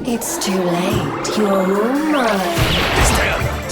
It's too late. You're all mine. Stay alert.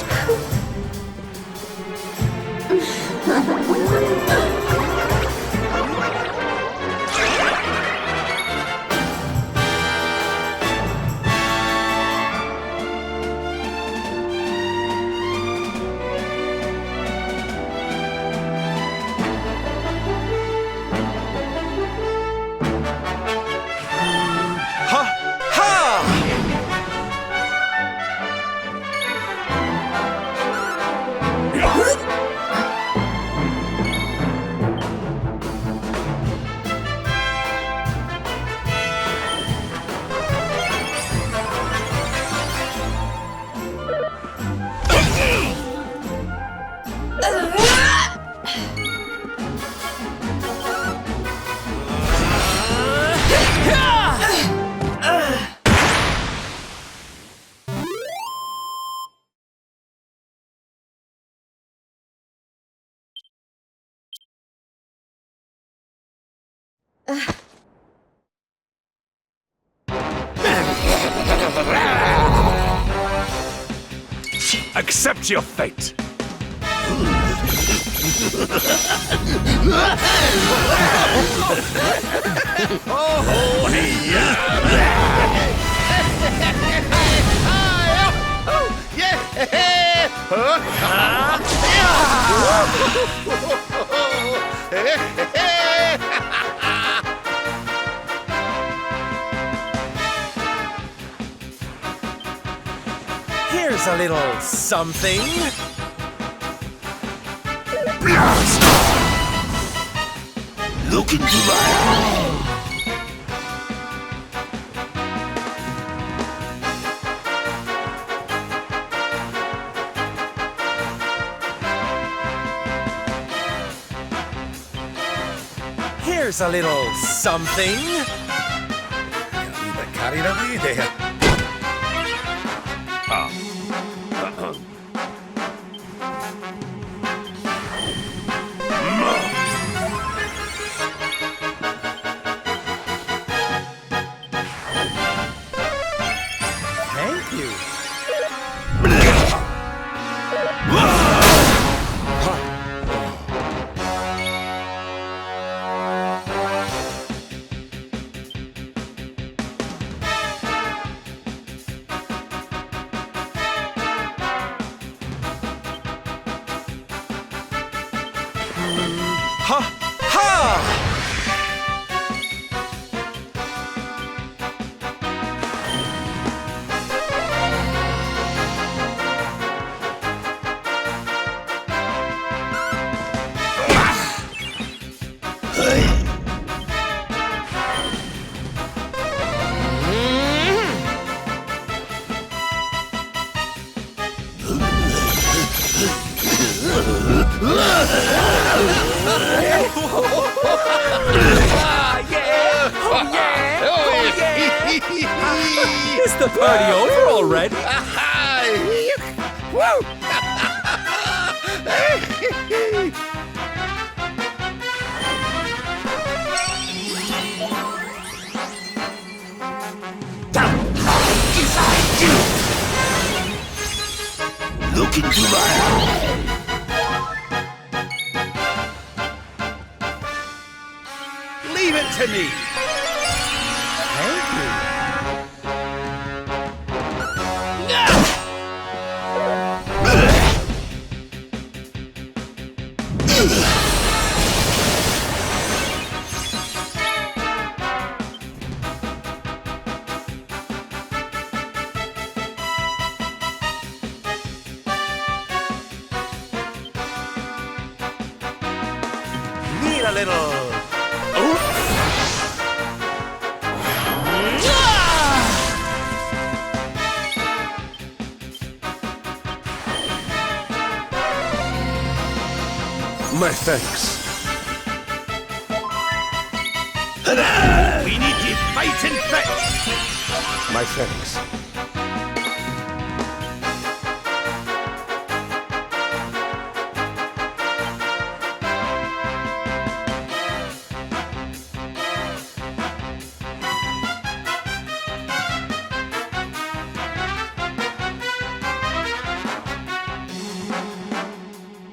Accept your fate. Here's a little something. Blast! Look into my eye! Here's a little something. Can't leave it carried away there. Thank you. Ha! Ha! Is the party over already? Look into my eye! Leave it to me. Thank you. Need a little. My thanks. We need to fight and fetch. My thanks.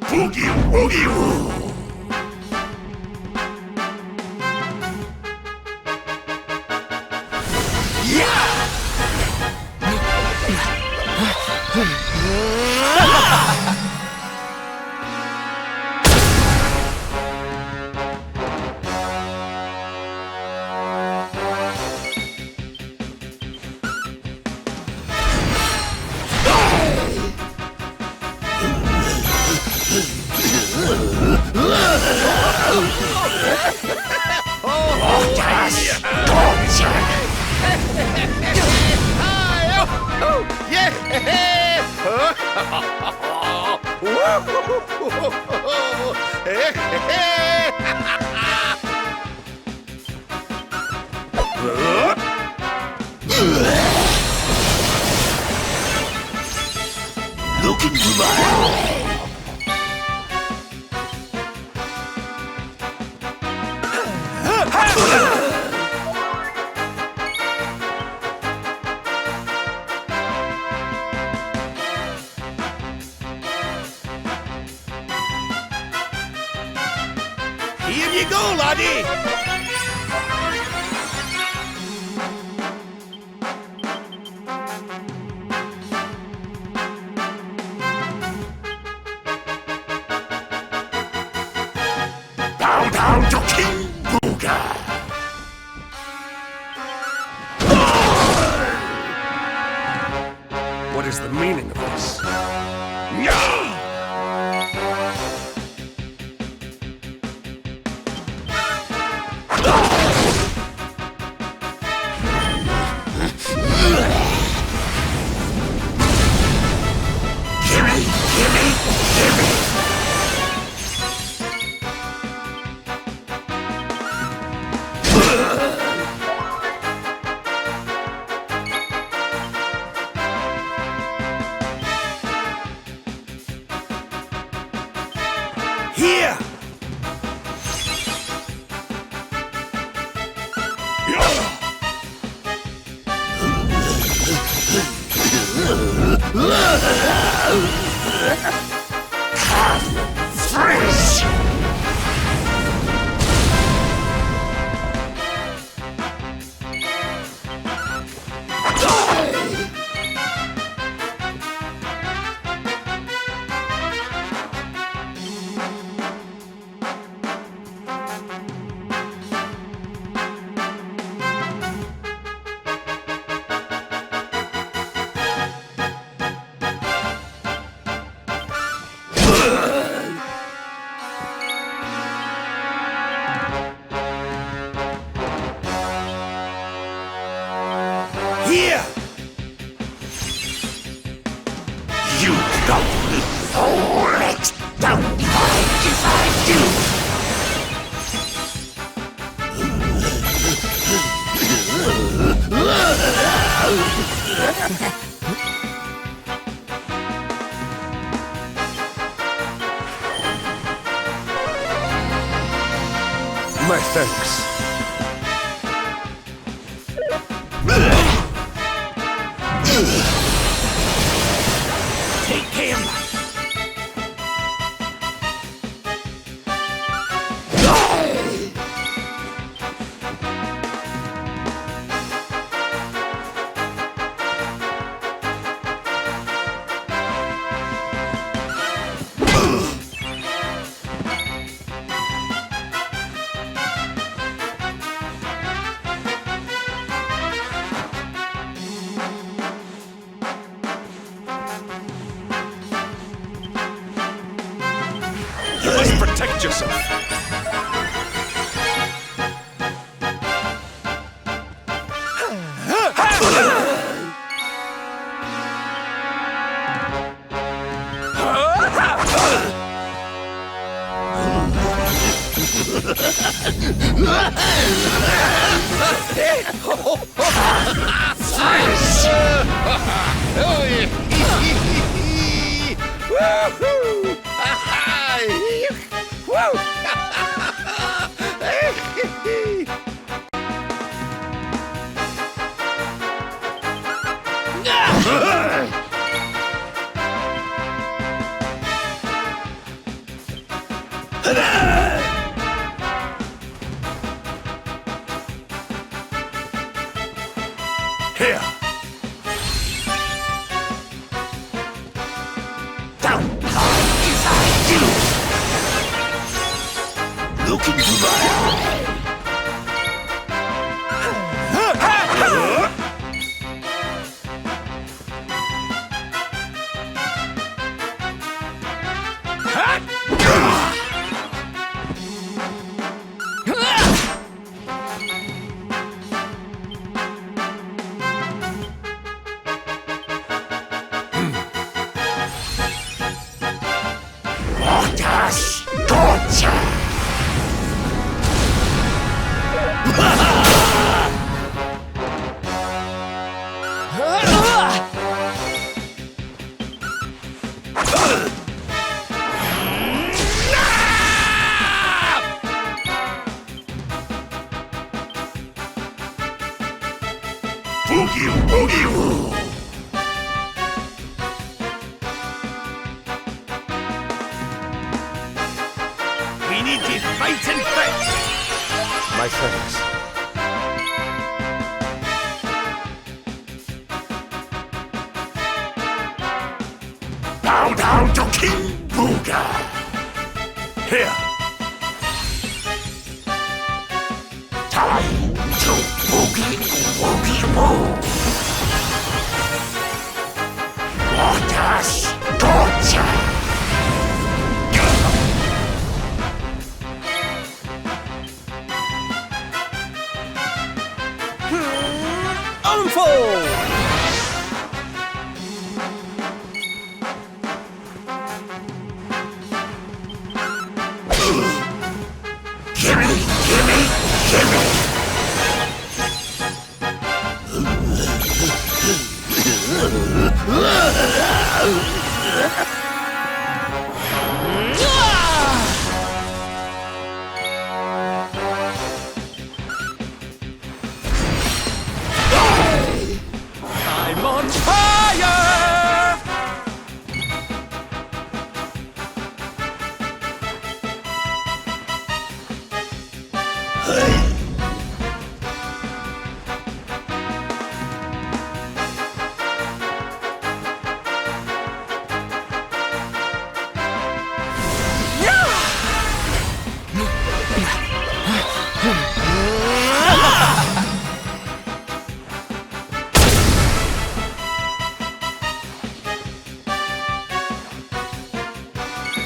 Boogie woogie woo! Look into my eye! Here you go, laddie! Bow down to King Booga! What is the meaning of this? Here! Freeze! Here! You lovely fool! Don't mind if I do! My thanks. Take him! You must protect yourself. Here! Don't mind if I do! Look into my eye! What a scorcher! need to fight and fit. My thanks. Bow down to King Booga! Here. Time to boogie woogie woo! What a scorcher! Unfold! Gimme, gimme, gimme! I'm on fire!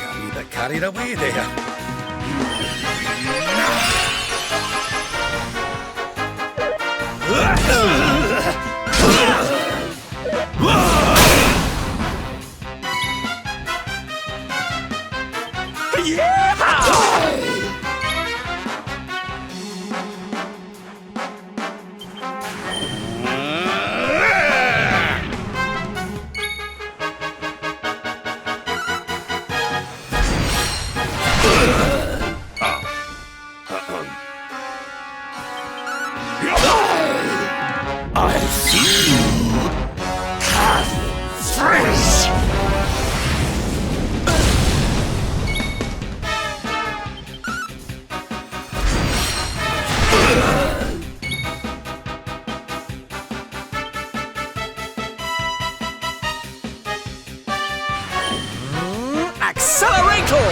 Got me a bit carried away there. I see you! Have freeze! Accelerator!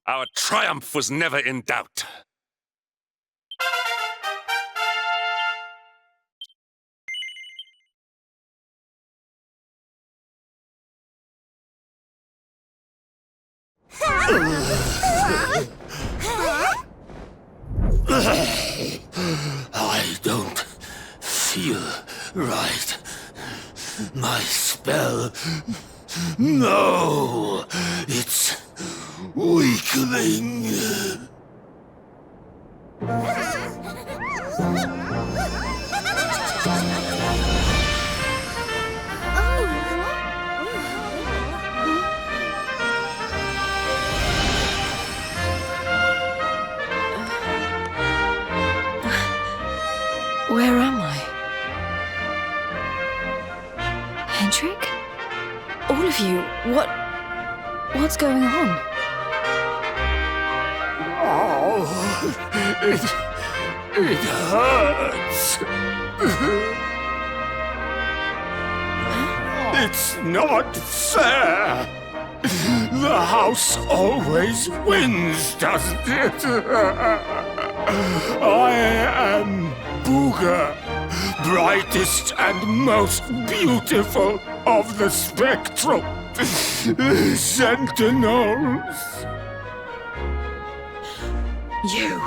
Our triumph was never in doubt. I don't feel right. My spell... No! It's weakening. Where am I? Hendrik? All of you, what's going on? Oh, it hurts. It's not fair. The house always wins, doesn't it? I am Booga, brightest and most beautiful of the spectral sentinels. You.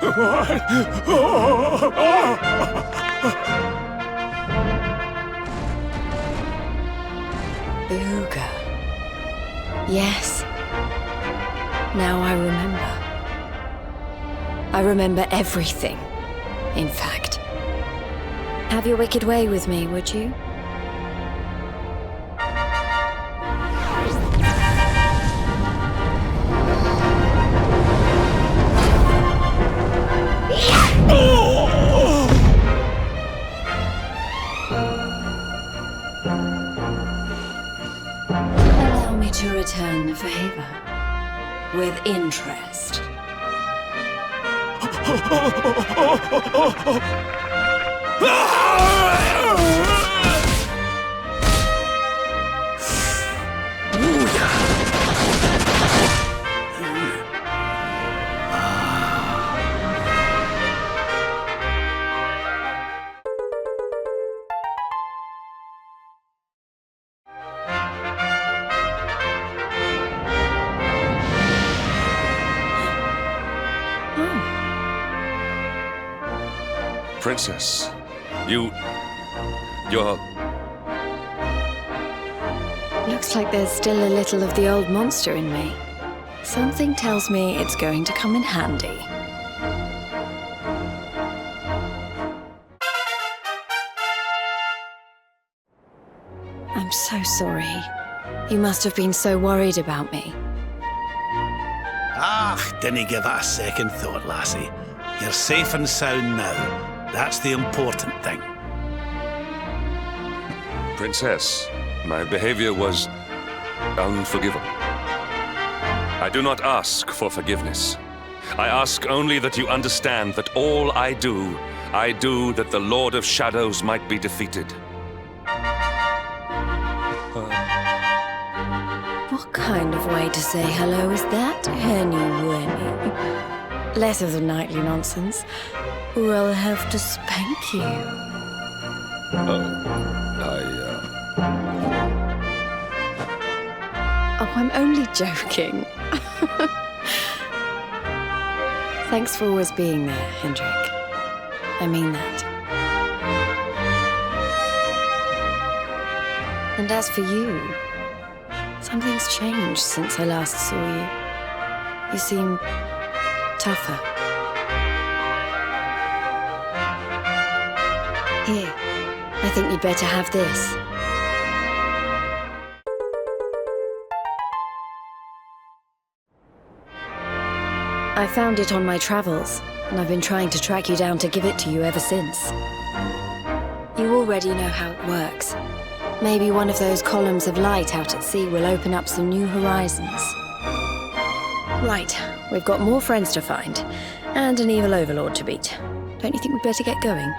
What? remember everything. In fact. Have your wicked way with me, would you? Allow me to return the favor. With interest. Princess, you're... Looks like there's still a little of the old monster in me. Something tells me it's going to come in handy. I'm so sorry. You must have been so worried about me. Dinna give it a second thought, lassie. You're safe and sound now. That's the important thing. Princess, my behavior was unforgivable. I do not ask for forgiveness. I ask only that you understand that all I do that the Lord of Shadows might be defeated. What kind of way to say hello is that, anyway? Less of the nightly nonsense. Or I'll have to spank you. Oh, I'm only joking. Thanks for always being there, Hendrik. I mean that. And as for you, something's changed since I last saw you. You seem tougher. Here, I think you'd better have this. I found it on my travels, and I've been trying to track you down to give it to you ever since. You already know how it works. Maybe one of those columns of light out at sea will open up some new horizons. Right, we've got more friends to find, and an evil overlord to beat. Don't you think we'd better get going?